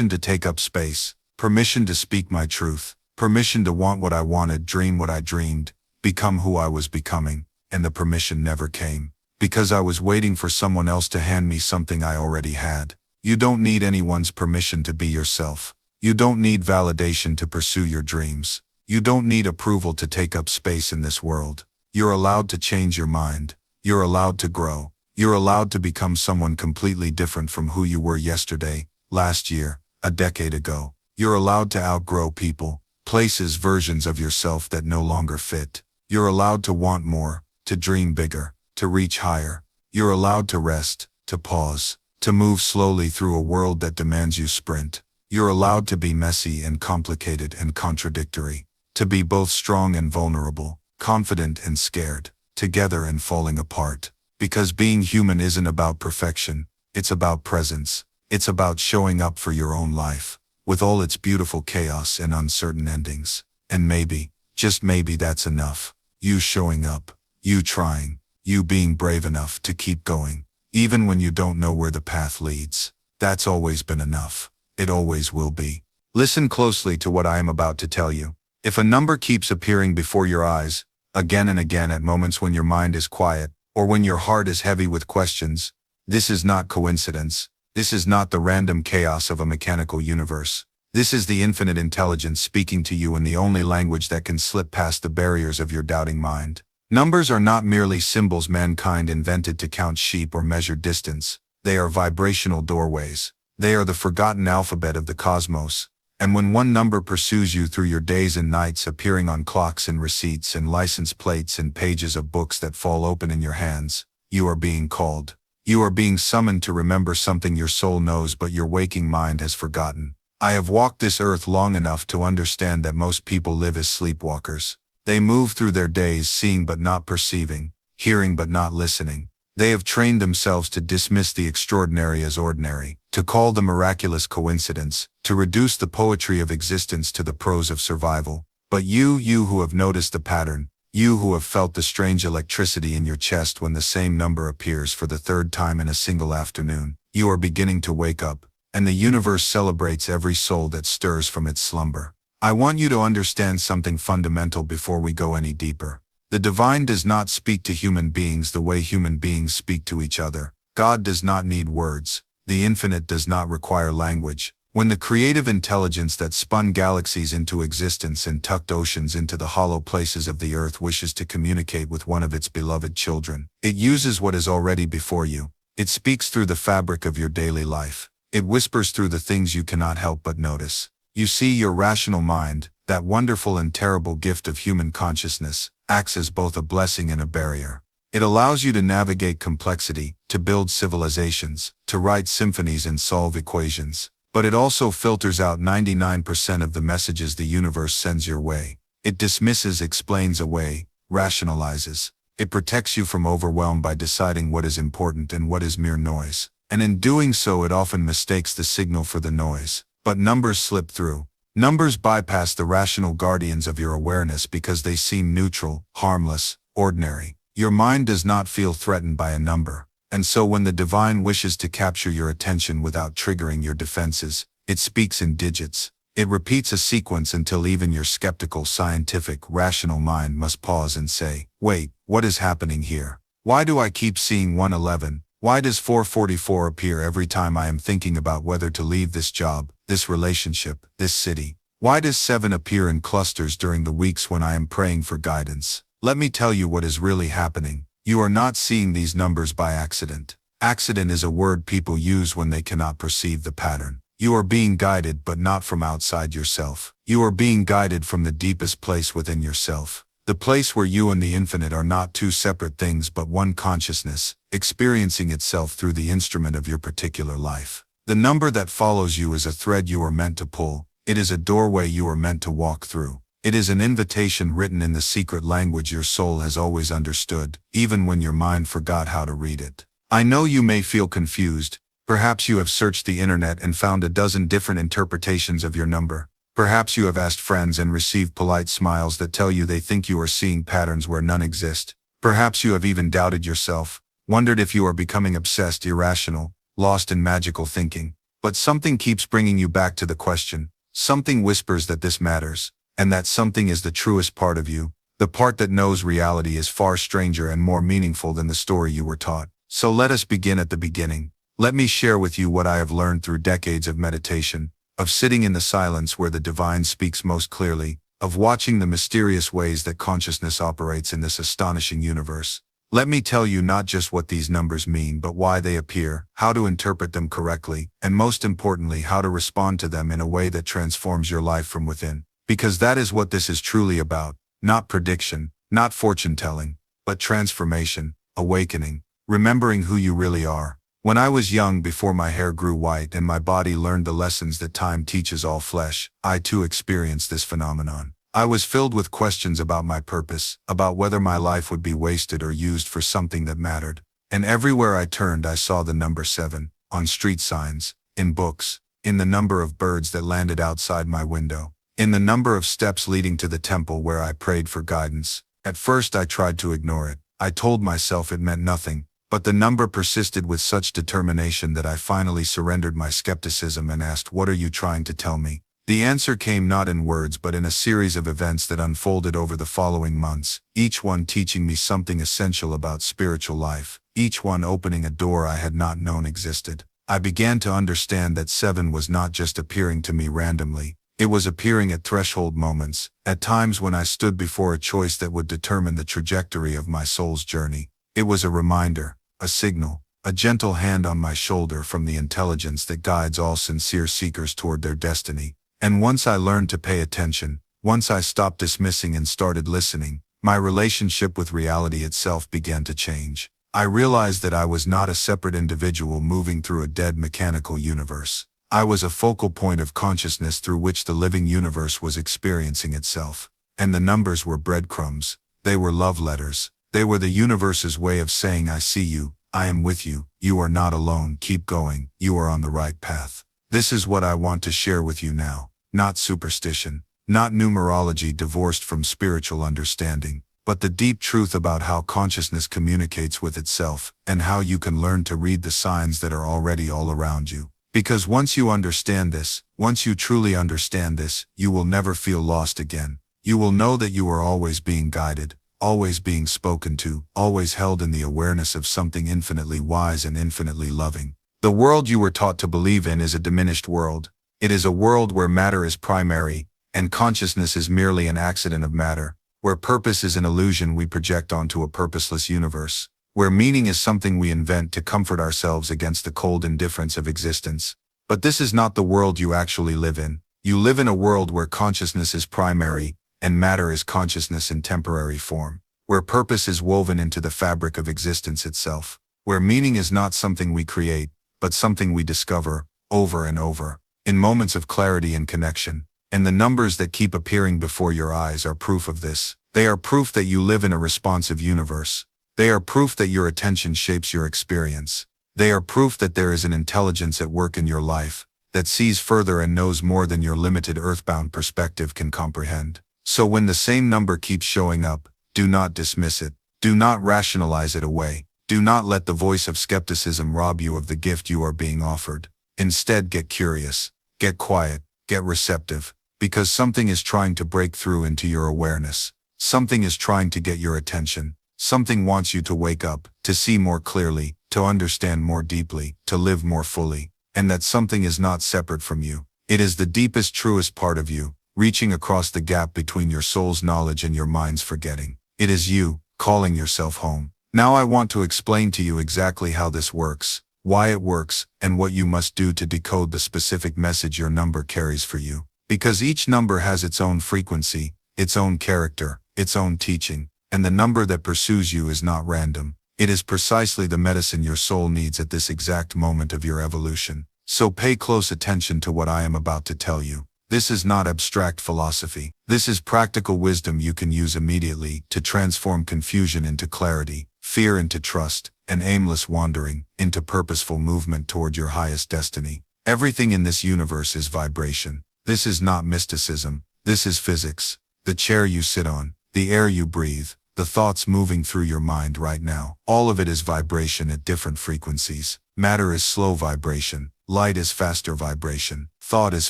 to take up space, permission to speak my truth, permission to want what I wanted, dream what I dreamed, become who I was becoming, and the permission never came, because I was waiting for someone else to hand me something I already had. You don't need anyone's permission to be yourself. You don't need validation to pursue your dreams. You don't need approval to take up space in this world. You're allowed to change your mind. You're allowed to grow. You're allowed to become someone completely different from who you were yesterday, last year, a decade ago. You're allowed to outgrow people, places, versions of yourself that no longer fit. You're allowed to want more, to dream bigger, to reach higher. You're allowed to rest, to pause, to move slowly through a world that demands you sprint. You're allowed to be messy and complicated and contradictory, to be both strong and vulnerable, confident and scared, together and falling apart. Because being human isn't about perfection, it's about presence. It's about showing up for your own life, with all its beautiful chaos and uncertain endings. And maybe, just maybe that's enough. You showing up, you trying, you being brave enough to keep going. Even when you don't know where the path leads, that's always been enough. It always will be. Listen closely to what I am about to tell you. If a number keeps appearing before your eyes, again and again at moments when your mind is quiet, or when your heart is heavy with questions, this is not coincidence. This is not the random chaos of a mechanical universe. This is the infinite intelligence speaking to you in the only language that can slip past the barriers of your doubting mind. Numbers are not merely symbols mankind invented to count sheep or measure distance. They are vibrational doorways. They are the forgotten alphabet of the cosmos. And when one number pursues you through your days and nights, appearing on clocks and receipts and license plates and pages of books that fall open in your hands, you are being called. You are being summoned to remember something your soul knows but your waking mind has forgotten. I have walked this earth long enough to understand that most people live as sleepwalkers. They move through their days seeing but not perceiving, hearing but not listening. They have trained themselves to dismiss the extraordinary as ordinary, to call the miraculous coincidence, to reduce the poetry of existence to the prose of survival. But you who have noticed the pattern, you who have felt the strange electricity in your chest when the same number appears for the third time in a single afternoon, you are beginning to wake up, and the universe celebrates every soul that stirs from its slumber. I want you to understand something fundamental before we go any deeper. The divine does not speak to human beings the way human beings speak to each other. God does not need words. The infinite does not require language. When the creative intelligence that spun galaxies into existence and tucked oceans into the hollow places of the earth wishes to communicate with one of its beloved children, it uses what is already before you. It speaks through the fabric of your daily life. It whispers through the things you cannot help but notice. You see, your rational mind, that wonderful and terrible gift of human consciousness, acts as both a blessing and a barrier. It allows you to navigate complexity, to build civilizations, to write symphonies and solve equations. But it also filters out 99% of the messages the universe sends your way. It dismisses, explains away, rationalizes. It protects you from overwhelm by deciding what is important and what is mere noise. And in doing so, it often mistakes the signal for the noise. But numbers slip through. Numbers bypass the rational guardians of your awareness because they seem neutral, harmless, ordinary. Your mind does not feel threatened by a number. And so when the divine wishes to capture your attention without triggering your defenses, it speaks in digits. It repeats a sequence until even your skeptical, scientific, rational mind must pause and say, wait, what is happening here? Why do I keep seeing 111? Why does 444 appear every time I am thinking about whether to leave this job, this relationship, this city? Why does 7 appear in clusters during the weeks when I am praying for guidance? Let me tell you what is really happening. You are not seeing these numbers by accident. Accident is a word people use when they cannot perceive the pattern. You are being guided, but not from outside yourself. You are being guided from the deepest place within yourself. The place where you and the infinite are not two separate things but one consciousness, experiencing itself through the instrument of your particular life. The number that follows you is a thread you are meant to pull. It is a doorway you are meant to walk through. It is an invitation written in the secret language your soul has always understood, even when your mind forgot how to read it. I know you may feel confused. Perhaps you have searched the internet and found a dozen different interpretations of your number. Perhaps you have asked friends and received polite smiles that tell you they think you are seeing patterns where none exist. Perhaps you have even doubted yourself, wondered if you are becoming obsessed, irrational, lost in magical thinking. But something keeps bringing you back to the question. Something whispers that this matters, and that something is the truest part of you, the part that knows reality is far stranger and more meaningful than the story you were taught. So let us begin at the beginning. Let me share with you what I have learned through decades of meditation, of sitting in the silence where the divine speaks most clearly, of watching the mysterious ways that consciousness operates in this astonishing universe. Let me tell you not just what these numbers mean but why they appear, how to interpret them correctly, and most importantly how to respond to them in a way that transforms your life from within. Because that is what this is truly about, not prediction, not fortune-telling, but transformation, awakening, remembering who you really are. When I was young, before my hair grew white and my body learned the lessons that time teaches all flesh, I too experienced this phenomenon. I was filled with questions about my purpose, about whether my life would be wasted or used for something that mattered. And everywhere I turned I saw the number 7, on street signs, in books, in the number of birds that landed outside my window, in the number of steps leading to the temple where I prayed for guidance. At first I tried to ignore it. I told myself it meant nothing. But the number persisted with such determination that I finally surrendered my skepticism and asked, "What are you trying to tell me?" The answer came not in words but in a series of events that unfolded over the following months, each one teaching me something essential about spiritual life, each one opening a door I had not known existed. I began to understand that 7 was not just appearing to me randomly. It was appearing at threshold moments, at times when I stood before a choice that would determine the trajectory of my soul's journey. It was a reminder, a signal, a gentle hand on my shoulder from the intelligence that guides all sincere seekers toward their destiny. And once I learned to pay attention, once I stopped dismissing and started listening, my relationship with reality itself began to change. I realized that I was not a separate individual moving through a dead mechanical universe. I was a focal point of consciousness through which the living universe was experiencing itself. And the numbers were breadcrumbs. They were love letters. They were the universe's way of saying, "I see you, I am with you, you are not alone, keep going, you are on the right path." This is what I want to share with you now, not superstition, not numerology divorced from spiritual understanding, but the deep truth about how consciousness communicates with itself, and how you can learn to read the signs that are already all around you. Because once you understand this, once you truly understand this, you will never feel lost again. You will know that you are always being guided, always being spoken to, always held in the awareness of something infinitely wise and infinitely loving. The world you were taught to believe in is a diminished world. It is a world where matter is primary, and consciousness is merely an accident of matter, where purpose is an illusion we project onto a purposeless universe, where meaning is something we invent to comfort ourselves against the cold indifference of existence. But this is not the world you actually live in. You live in a world where consciousness is primary, and matter is consciousness in temporary form, where purpose is woven into the fabric of existence itself, where meaning is not something we create, but something we discover, over and over, in moments of clarity and connection. And the numbers that keep appearing before your eyes are proof of this. They are proof that you live in a responsive universe. They are proof that your attention shapes your experience. They are proof that there is an intelligence at work in your life, that sees further and knows more than your limited earthbound perspective can comprehend. So when the same number keeps showing up, do not dismiss it. Do not rationalize it away. Do not let the voice of skepticism rob you of the gift you are being offered. Instead, get curious, get quiet, Get receptive, because something is trying to break through into your awareness. Something is trying to get your attention. Something wants you to wake up, to see more clearly, to understand more deeply, to live more fully. And that something is not separate from you. It is the deepest, truest part of you, reaching across the gap between your soul's knowledge and your mind's forgetting. It is you, calling yourself home. Now I want to explain to you exactly how this works, why it works, and what you must do to decode the specific message your number carries for you. Because each number has its own frequency, its own character, its own teaching, and the number that pursues you is not random. It is precisely the medicine your soul needs at this exact moment of your evolution. So pay close attention to what I am about to tell you. This is not abstract philosophy. This is practical wisdom you can use immediately to transform confusion into clarity, fear into trust, and aimless wandering into purposeful movement toward your highest destiny. Everything in this universe is vibration. This is not mysticism. This is physics. The chair you sit on, the air you breathe, the thoughts moving through your mind right now. All of it is vibration at different frequencies. Matter is slow vibration. Light is faster vibration. Thought is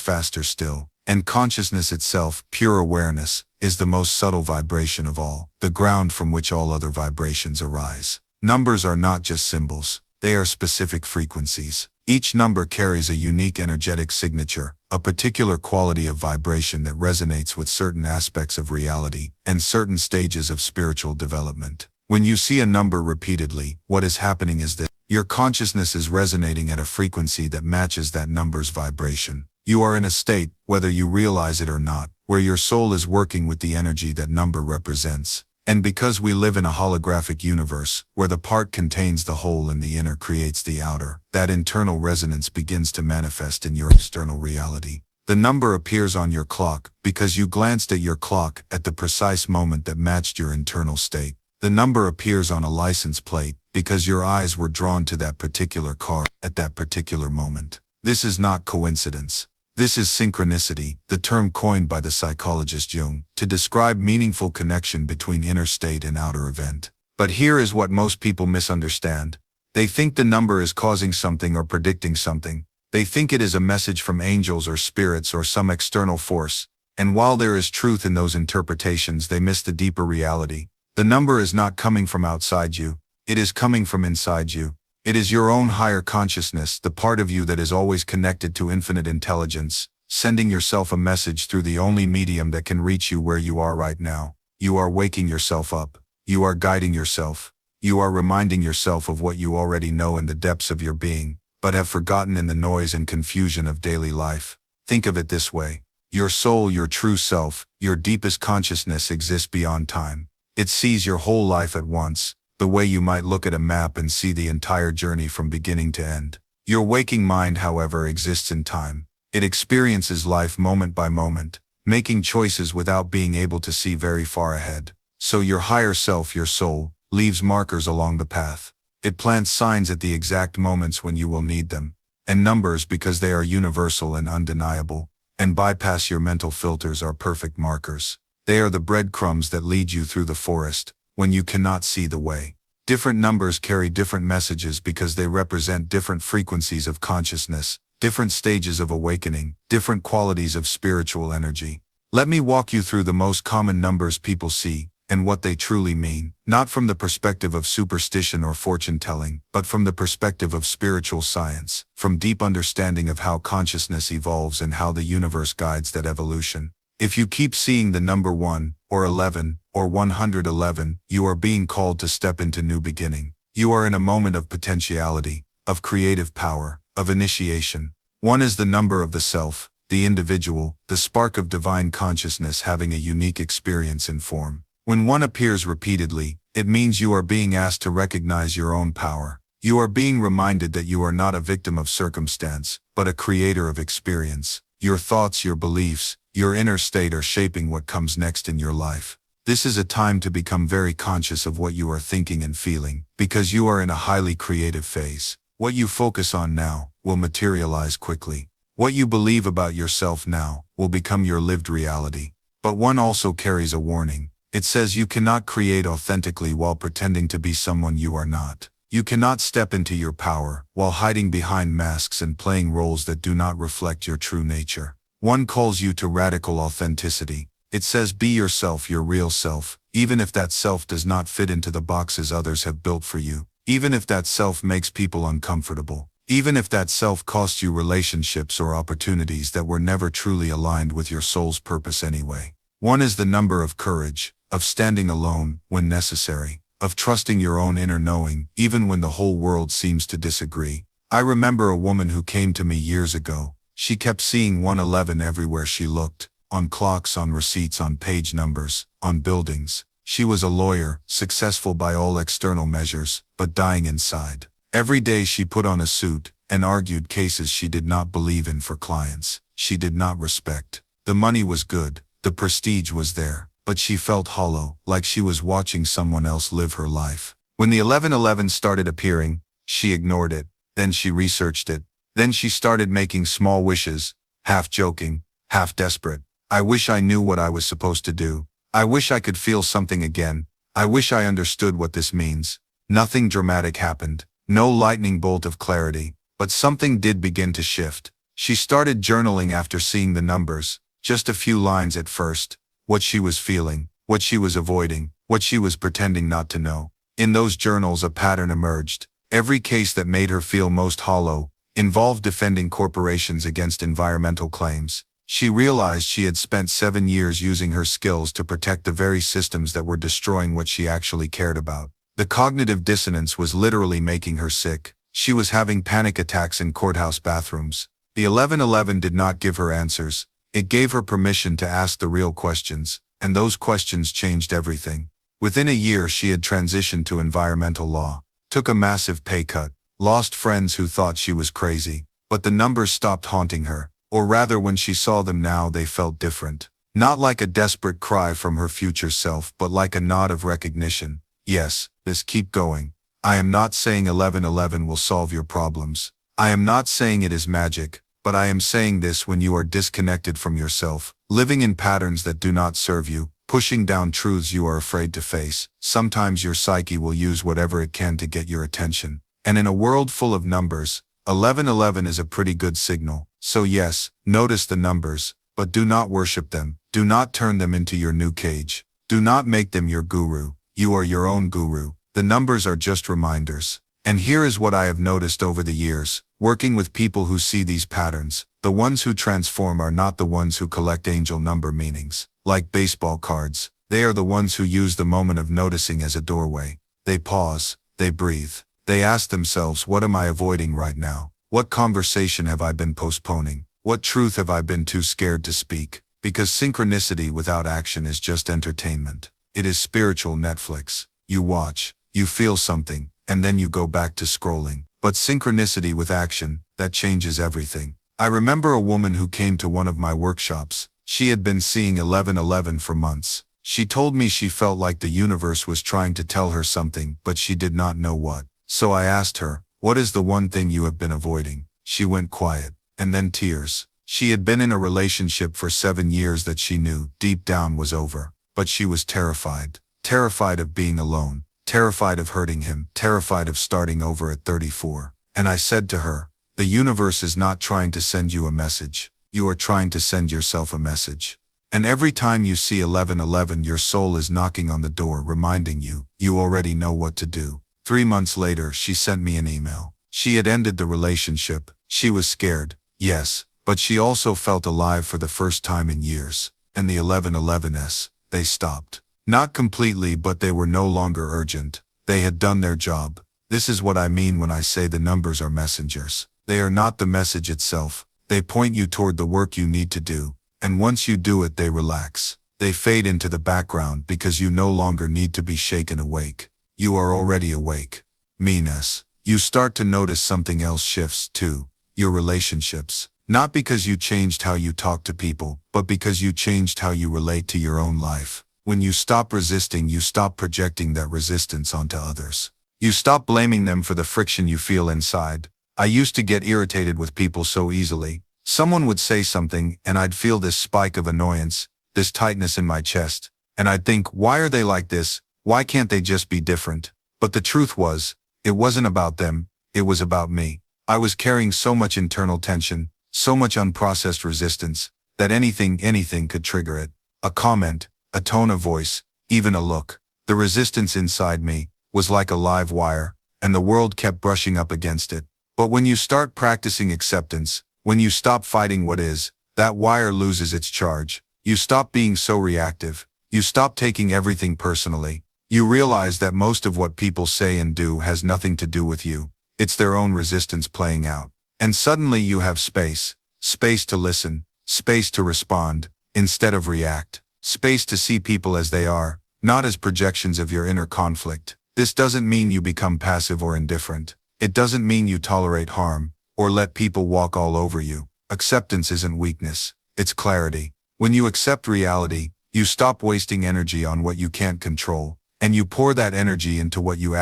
faster still. And consciousness itself, pure awareness, is the most subtle vibration of all, the ground from which all other vibrations arise. Numbers are not just symbols. They are specific frequencies. Each number carries a unique energetic signature, a particular quality of vibration that resonates with certain aspects of reality and certain stages of spiritual development. When you see a number repeatedly, what is happening is that your consciousness is resonating at a frequency that matches that number's vibration. You are in a state, whether you realize it or not, where your soul is working with the energy that number represents. And because we live in a holographic universe, where the part contains the whole and the inner creates the outer, that internal resonance begins to manifest in your external reality. The number appears on your clock because you glanced at your clock at the precise moment that matched your internal state. The number appears on a license plate because your eyes were drawn to that particular car at that particular moment. This is not coincidence. This is synchronicity, the term coined by the psychologist Jung, to describe meaningful connection between inner state and outer event. But here is what most people misunderstand. They think the number is causing something or predicting something. They think it is a message from angels or spirits or some external force. And while there is truth in those interpretations, they miss the deeper reality. The number is not coming from outside you. It is coming from inside you. It is your own higher consciousness, the part of you that is always connected to infinite intelligence, sending yourself a message through the only medium that can reach you where you are right now. You are waking yourself up. You are guiding yourself. You are reminding yourself of what you already know in the depths of your being, but have forgotten in the noise and confusion of daily life. Think of it this way. Your soul, your true self, your deepest consciousness exists beyond time. It sees your whole life at once, the way you might look at a map and see the entire journey from beginning to end. Your waking mind, however, exists in time. It experiences life moment by moment, making choices without being able to see very far ahead. So your higher self, your soul, leaves markers along the path. It plants signs at the exact moments when you will need them, and numbers because they are universal and undeniable, and bypass your mental filters are perfect markers. They are the breadcrumbs that lead you through the forest, when you cannot see the way. Different numbers carry different messages because they represent different frequencies of consciousness, different stages of awakening, different qualities of spiritual energy. Let me walk you through the most common numbers people see, and what they truly mean, not from the perspective of superstition or fortune-telling, but from the perspective of spiritual science, from deep understanding of how consciousness evolves and how the universe guides that evolution. If you keep seeing the number 1, or 11, or 111, you are being called to step into new beginning. You are in a moment of potentiality, of creative power, of initiation. 1 is the number of the self, the individual, the spark of divine consciousness having a unique experience in form. When 1 appears repeatedly, it means you are being asked to recognize your own power. You are being reminded that you are not a victim of circumstance, but a creator of experience. Your thoughts, your beliefs, your inner state are shaping what comes next in your life. This is a time to become very conscious of what you are thinking and feeling, because you are in a highly creative phase. What you focus on now will materialize quickly. What you believe about yourself now will become your lived reality. But 1 also carries a warning. It says you cannot create authentically while pretending to be someone you are not. You cannot step into your power while hiding behind masks and playing roles that do not reflect your true nature. One calls you to radical authenticity. It says be yourself, your real self, even if that self does not fit into the boxes others have built for you, even if that self makes people uncomfortable, even if that self costs you relationships or opportunities that were never truly aligned with your soul's purpose anyway. One is the number of courage, of standing alone when necessary, of trusting your own inner knowing, even when the whole world seems to disagree. I remember a woman who came to me years ago. She kept seeing 111 everywhere she looked, on clocks, on receipts, on page numbers, on buildings. She was a lawyer, successful by all external measures, but dying inside. Every day she put on a suit and argued cases she did not believe in for clients she did not respect. The money was good, the prestige was there, but she felt hollow, like she was watching someone else live her life. When the 1111 started appearing, she ignored it. Then she researched it. Then she started making small wishes, half joking, half desperate. I wish I knew what I was supposed to do. I wish I could feel something again. I wish I understood what this means. Nothing dramatic happened. No lightning bolt of clarity. But something did begin to shift. She started journaling after seeing the numbers. Just a few lines at first. What she was feeling, what she was avoiding, what she was pretending not to know. In those journals a pattern emerged. Every case that made her feel most hollow involved defending corporations against environmental claims. She realized she had spent 7 years using her skills to protect the very systems that were destroying what she actually cared about. The cognitive dissonance was literally making her sick. She was having panic attacks in courthouse bathrooms. The 1111 did not give her answers. It gave her permission to ask the real questions, and those questions changed everything. Within a year she had transitioned to environmental law, took a massive pay cut, lost friends who thought she was crazy, but the numbers stopped haunting her, or rather when she saw them now they felt different. Not like a desperate cry from her future self, but like a nod of recognition. Yes, keep going. I am not saying 1111 will solve your problems. I am not saying it is magic, but I am saying this: when you are disconnected from yourself, living in patterns that do not serve you, pushing down truths you are afraid to face, sometimes your psyche will use whatever it can to get your attention. And in a world full of numbers, 1111 is a pretty good signal. So yes, notice the numbers, but do not worship them. Do not turn them into your new cage. Do not make them your guru. You are your own guru. The numbers are just reminders. And here is what I have noticed over the years, working with people who see these patterns. The ones who transform are not the ones who collect angel number meanings, like baseball cards. They are the ones who use the moment of noticing as a doorway. They pause, they breathe. They ask themselves, what am I avoiding right now? What conversation have I been postponing? What truth have I been too scared to speak? Because synchronicity without action is just entertainment. It is spiritual Netflix. You watch, you feel something, and then you go back to scrolling. But synchronicity with action, that changes everything. I remember a woman who came to one of my workshops. She had been seeing 1111 for months. She told me she felt like the universe was trying to tell her something, but she did not know what. So I asked her, what is the one thing you have been avoiding? She went quiet, and then tears. She had been in a relationship for 7 years that she knew deep down was over, but she was terrified. Terrified of being alone, terrified of hurting him, terrified of starting over at 34. And I said to her, the universe is not trying to send you a message. You are trying to send yourself a message. And every time you see 1111, your soul is knocking on the door reminding you, you already know what to do. 3 months later, she sent me an email. She had ended the relationship. She was scared, yes, but she also felt alive for the first time in years. And the 1111s, they stopped. Not completely, but they were no longer urgent. They had done their job. This is what I mean when I say the numbers are messengers. They are not the message itself. They point you toward the work you need to do. And once you do it, they relax. They fade into the background because you no longer need to be shaken awake. You are already awake. Meanness. You start to notice something else shifts too. Your relationships. Not because you changed how you talk to people, but because you changed how you relate to your own life. When you stop resisting, you stop projecting that resistance onto others. You stop blaming them for the friction you feel inside. I used to get irritated with people so easily. Someone would say something, and I'd feel this spike of annoyance, this tightness in my chest. And I'd think, why are they like this? Why can't they just be different? But the truth was, it wasn't about them, it was about me. I was carrying so much internal tension, so much unprocessed resistance, that anything could trigger it. A comment, a tone of voice, even a look. The resistance inside me was like a live wire, and the world kept brushing up against it. But when you start practicing acceptance, when you stop fighting what is, that wire loses its charge. You stop being so reactive. You stop taking everything personally. You realize that most of what people say and do has nothing to do with you. It's their own resistance playing out. And suddenly you have space. Space to listen. Space to respond, instead of react. Space to see people as they are, not as projections of your inner conflict. This doesn't mean you become passive or indifferent. It doesn't mean you tolerate harm, or let people walk all over you. Acceptance isn't weakness, it's clarity. When you accept reality, you stop wasting energy on what you can't control, and you pour that energy into what you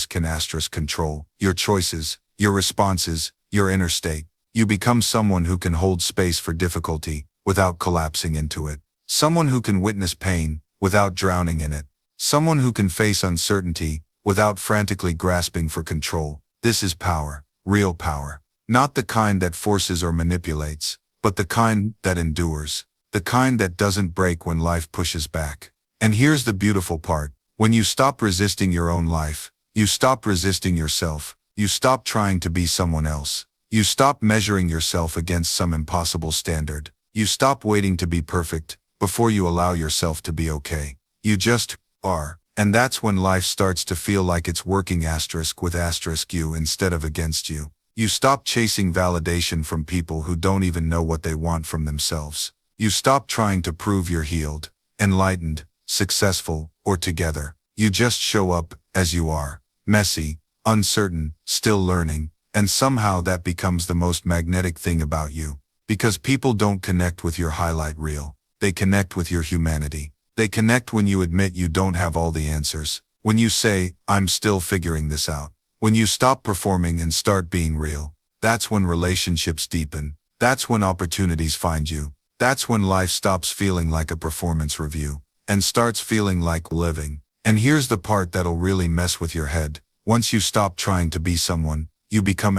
can control. Your choices, your responses, your inner state. You become someone who can hold space for difficulty, without collapsing into it. Someone who can witness pain, without drowning in it. Someone who can face uncertainty, without frantically grasping for control. This is power, real power. Not the kind that forces or manipulates, but the kind that endures. The kind that doesn't break when life pushes back. And here's the beautiful part. When you stop resisting your own life, you stop resisting yourself. You stop trying to be someone else. You stop measuring yourself against some impossible standard. You stop waiting to be perfect before you allow yourself to be okay. You just are. And that's when life starts to feel like it's working with you instead of against you. You stop chasing validation from people who don't even know what they want from themselves. You stop trying to prove you're healed, enlightened, successful, or together. You just show up as you are, messy, uncertain, still learning, and somehow that becomes the most magnetic thing about you. Because people don't connect with your highlight reel. They connect with your humanity. They connect when you admit you don't have all the answers. When you say, I'm still figuring this out. When you stop performing and start being real. That's when relationships deepen. That's when opportunities find you. That's when life stops feeling like a performance review and starts feeling like living. And here's the part that'll really mess with your head. Once you stop trying to be someone, you become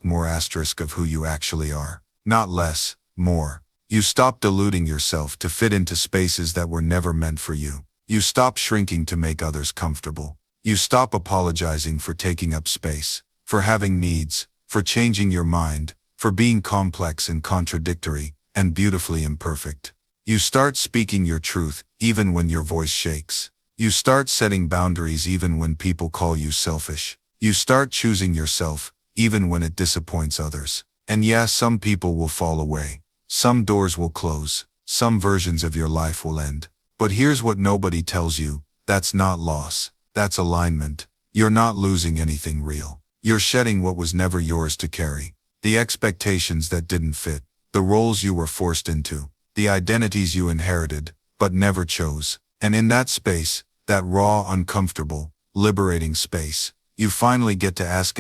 more of who you actually are. Not less, more. You stop diluting yourself to fit into spaces that were never meant for you. You stop shrinking to make others comfortable. You stop apologizing for taking up space, for having needs, for changing your mind, for being complex and contradictory, and beautifully imperfect. You start speaking your truth, even when your voice shakes. You start setting boundaries even when people call you selfish. You start choosing yourself, even when it disappoints others. And yeah, some people will fall away. Some doors will close. Some versions of your life will end. But here's what nobody tells you. That's not loss. That's alignment. You're not losing anything real. You're shedding what was never yours to carry. The expectations that didn't fit. The roles you were forced into. The identities you inherited, but never chose. And in that space, that raw, uncomfortable, liberating space, you finally get to ask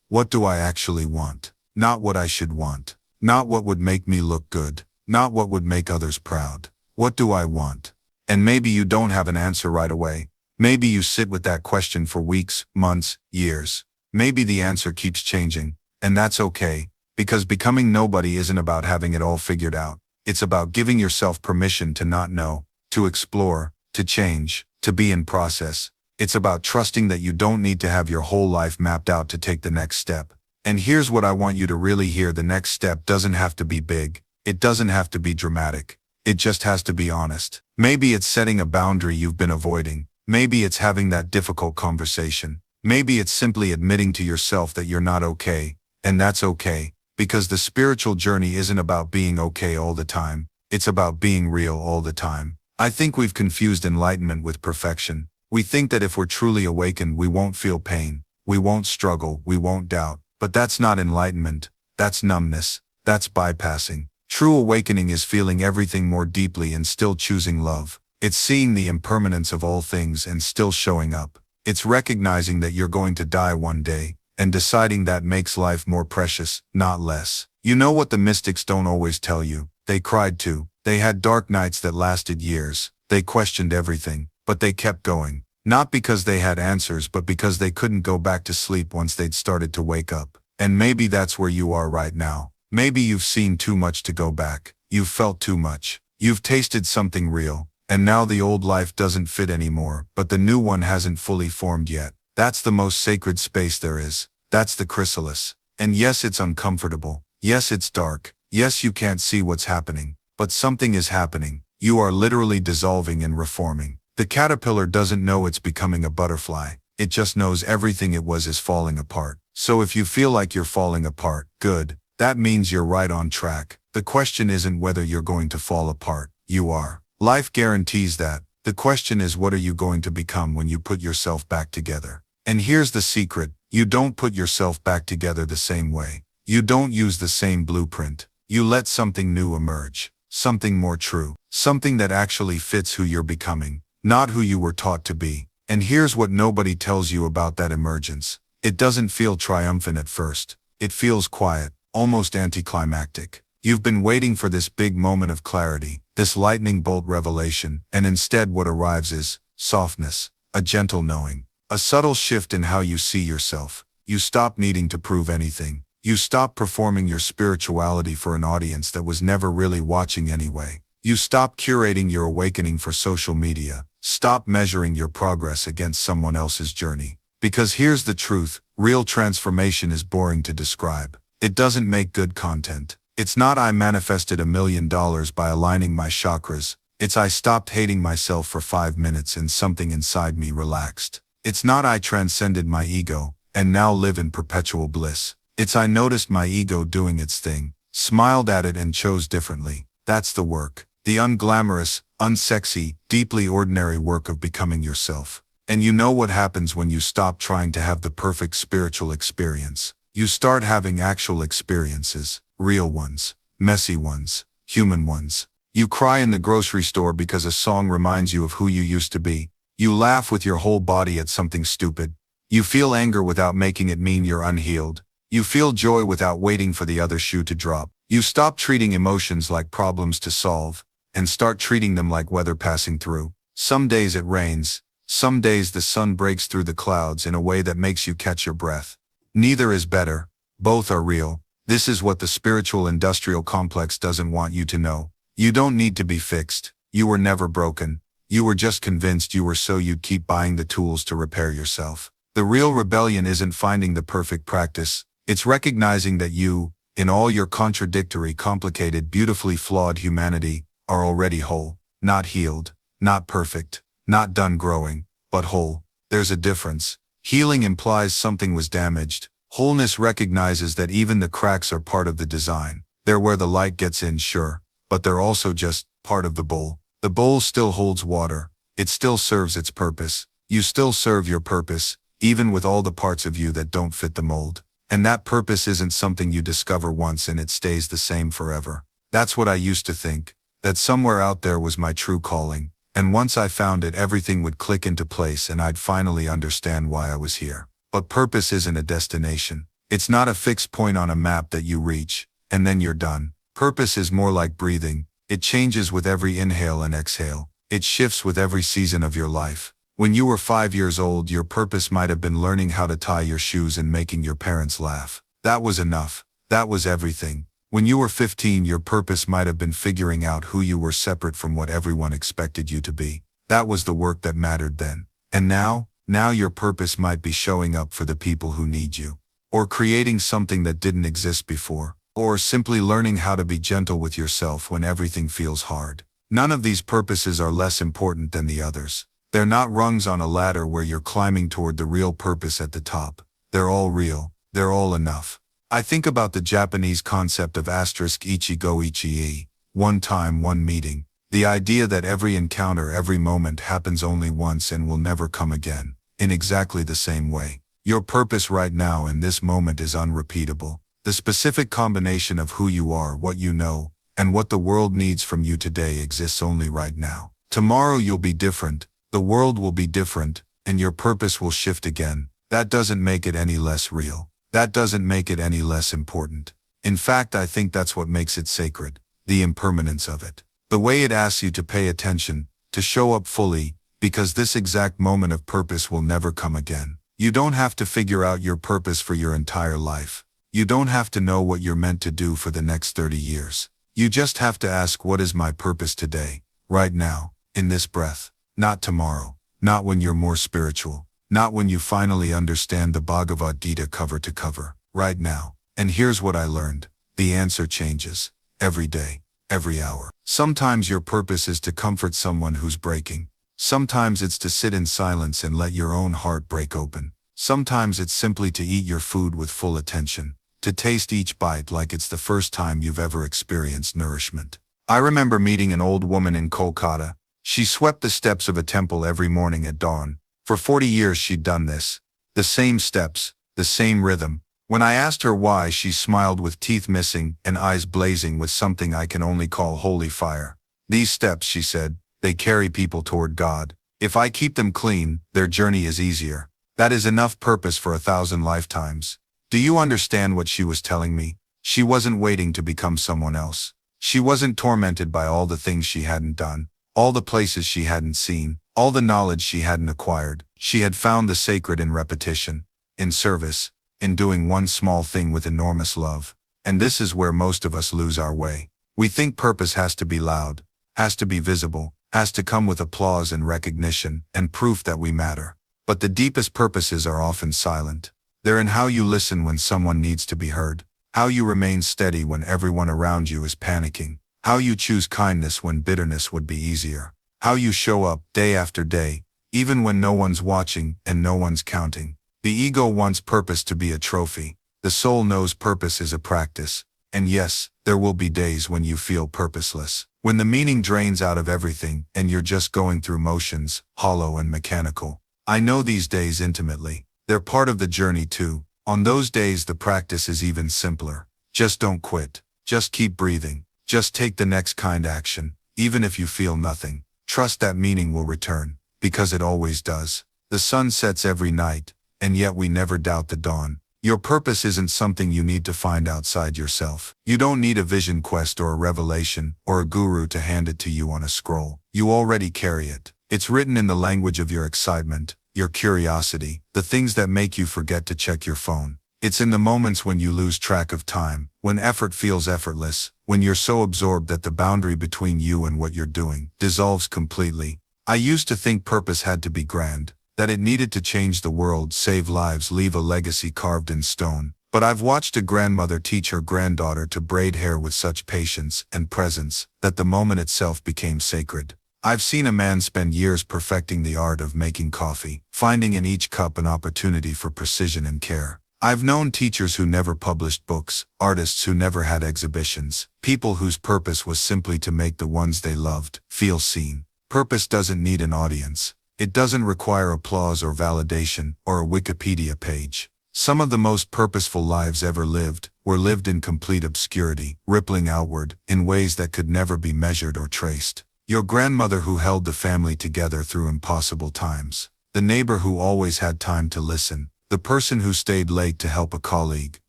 what do I actually want? Not what I should want. Not what would make me look good. Not what would make others proud. What do I want? And maybe you don't have an answer right away. Maybe you sit with that question for weeks, months, years. Maybe the answer keeps changing, and that's okay, because becoming nobody isn't about having it all figured out. It's about giving yourself permission to not know, to explore, to change, to be in process. It's about trusting that you don't need to have your whole life mapped out to take the next step. And here's what I want you to really hear. The next step doesn't have to be big. It doesn't have to be dramatic. It just has to be honest. Maybe it's setting a boundary you've been avoiding. Maybe it's having that difficult conversation. Maybe it's simply admitting to yourself that you're not okay. And that's okay, because the spiritual journey isn't about being okay all the time. It's about being real all the time. I think we've confused enlightenment with perfection. We think that if we're truly awakened, we won't feel pain. We won't struggle. We won't doubt. But that's not enlightenment. That's numbness. That's bypassing. True awakening is feeling everything more deeply and still choosing love. It's seeing the impermanence of all things and still showing up. It's recognizing that you're going to die one day, and deciding that makes life more precious, not less. You know what the mystics don't always tell you? They cried too. They had dark nights that lasted years. They questioned everything, but they kept going. Not because they had answers, but because they couldn't go back to sleep once they'd started to wake up. And maybe that's where you are right now. Maybe you've seen too much to go back. You've felt too much. You've tasted something real. And now the old life doesn't fit anymore, but the new one hasn't fully formed yet. That's the most sacred space there is. That's the chrysalis. And yes, it's uncomfortable. Yes, it's dark. Yes, you can't see what's happening. But something is happening. You are literally dissolving and reforming. The caterpillar doesn't know it's becoming a butterfly. It just knows everything it was is falling apart. So if you feel like you're falling apart, good. That means you're right on track. The question isn't whether you're going to fall apart. You are. Life guarantees that. The question is, what are you going to become when you put yourself back together? And here's the secret. You don't put yourself back together the same way. You don't use the same blueprint. You let something new emerge. Something more true. Something that actually fits who you're becoming, not who you were taught to be. And here's what nobody tells you about that emergence. It doesn't feel triumphant at first. It feels quiet, almost anticlimactic. You've been waiting for this big moment of clarity, this lightning bolt revelation, and instead what arrives is softness, a gentle knowing, a subtle shift in how you see yourself. You stop needing to prove anything. You stop performing your spirituality for an audience that was never really watching anyway. You stop curating your awakening for social media. Stop measuring your progress against someone else's journey. Because here's the truth, real transformation is boring to describe. It doesn't make good content. It's not I manifested $1 million by aligning my chakras. It's I stopped hating myself for 5 minutes and something inside me relaxed. It's not I transcended my ego and now live in perpetual bliss. It's I noticed my ego doing its thing, smiled at it and chose differently. That's the work. The unglamorous, unsexy, deeply ordinary work of becoming yourself. And you know what happens when you stop trying to have the perfect spiritual experience. You start having actual experiences, real ones, messy ones, human ones. You cry in the grocery store because a song reminds you of who you used to be. You laugh with your whole body at something stupid. You feel anger without making it mean you're unhealed. You feel joy without waiting for the other shoe to drop. You stop treating emotions like problems to solve and start treating them like weather passing through. Some days it rains. Some days the sun breaks through the clouds in a way that makes you catch your breath. Neither is better. Both are real. This is what the spiritual industrial complex doesn't want you to know. You don't need to be fixed. You were never broken. You were just convinced you were, so you'd keep buying the tools to repair yourself. The real rebellion isn't finding the perfect practice. It's recognizing that you, in all your contradictory, complicated, beautifully flawed humanity, are already whole, not healed, not perfect, not done growing, but whole. There's a difference. Healing implies something was damaged. Wholeness recognizes that even the cracks are part of the design. They're where the light gets in, sure, but they're also just part of the bowl. The bowl still holds water. It still serves its purpose. You still serve your purpose, even with all the parts of you that don't fit the mold. And that purpose isn't something you discover once and it stays the same forever. That's what I used to think, that somewhere out there was my true calling. And once I found it, everything would click into place and I'd finally understand why I was here. But purpose isn't a destination. It's not a fixed point on a map that you reach, and then you're done. Purpose is more like breathing. It changes with every inhale and exhale. It shifts with every season of your life. When you were 5 years old, your purpose might have been learning how to tie your shoes and making your parents laugh. That was enough. That was everything. When you were 15, your purpose might have been figuring out who you were separate from what everyone expected you to be. That was the work that mattered then. And now your purpose might be showing up for the people who need you, or creating something that didn't exist before, or simply learning how to be gentle with yourself when everything feels hard. None of these purposes are less important than the others. They're not rungs on a ladder where you're climbing toward the real purpose at the top. They're all real. They're all enough. I think about the Japanese concept of ichigo ichii, one time, one meeting. The idea that every encounter, every moment happens only once and will never come again, in exactly the same way. Your purpose right now in this moment is unrepeatable. The specific combination of who you are, what you know, and what the world needs from you today exists only right now. Tomorrow you'll be different, the world will be different, and your purpose will shift again. That doesn't make it any less real. That doesn't make it any less important. In fact, I think that's what makes it sacred, the impermanence of it. The way it asks you to pay attention, to show up fully, because this exact moment of purpose will never come again. You don't have to figure out your purpose for your entire life. You don't have to know what you're meant to do for the next 30 years. You just have to ask, what is my purpose today, right now, in this breath? Not tomorrow, not when you're more spiritual, not when you finally understand the Bhagavad Gita cover to cover, right now. And here's what I learned. The answer changes. Every day, every hour. Sometimes your purpose is to comfort someone who's breaking. Sometimes it's to sit in silence and let your own heart break open. Sometimes it's simply to eat your food with full attention, to taste each bite like it's the first time you've ever experienced nourishment. I remember meeting an old woman in Kolkata. She swept the steps of a temple every morning at dawn. For 40 years she'd done this. The same steps, the same rhythm. When I asked her why, she smiled with teeth missing and eyes blazing with something I can only call holy fire. These steps, she said, they carry people toward God. If I keep them clean, their journey is easier. That is enough purpose for 1,000 lifetimes. Do you understand what she was telling me? She wasn't waiting to become someone else. She wasn't tormented by all the things she hadn't done, all the places she hadn't seen, all the knowledge she hadn't acquired. She had found the sacred in repetition, in service, in doing one small thing with enormous love. And this is where most of us lose our way. We think purpose has to be loud, has to be visible, has to come with applause and recognition and proof that we matter. But the deepest purposes are often silent. They're in how you listen when someone needs to be heard, how you remain steady when everyone around you is panicking, how you choose kindness when bitterness would be easier, how you show up day after day, even when no one's watching and no one's counting. The ego wants purpose to be a trophy. The soul knows purpose is a practice. And yes, there will be days when you feel purposeless, when the meaning drains out of everything and you're just going through motions, hollow and mechanical. I know these days intimately. They're part of the journey too. On those days the practice is even simpler. Just don't quit. Just keep breathing. Just take the next kind action. Even if you feel nothing, trust that meaning will return, because it always does. The sun sets every night, and yet we never doubt the dawn. Your purpose isn't something you need to find outside yourself. You don't need a vision quest or a revelation or a guru to hand it to you on a scroll. You already carry it. It's written in the language of your excitement, your curiosity, the things that make you forget to check your phone. It's in the moments when you lose track of time, when effort feels effortless, when you're so absorbed that the boundary between you and what you're doing dissolves completely. I used to think purpose had to be grand, that it needed to change the world, save lives, leave a legacy carved in stone. But I've watched a grandmother teach her granddaughter to braid hair with such patience and presence that the moment itself became sacred. I've seen a man spend years perfecting the art of making coffee, finding in each cup an opportunity for precision and care. I've known teachers who never published books, artists who never had exhibitions, people whose purpose was simply to make the ones they loved feel seen. Purpose doesn't need an audience. It doesn't require applause or validation or a Wikipedia page. Some of the most purposeful lives ever lived were lived in complete obscurity, rippling outward in ways that could never be measured or traced. Your grandmother who held the family together through impossible times. The neighbor who always had time to listen. The person who stayed late to help a colleague,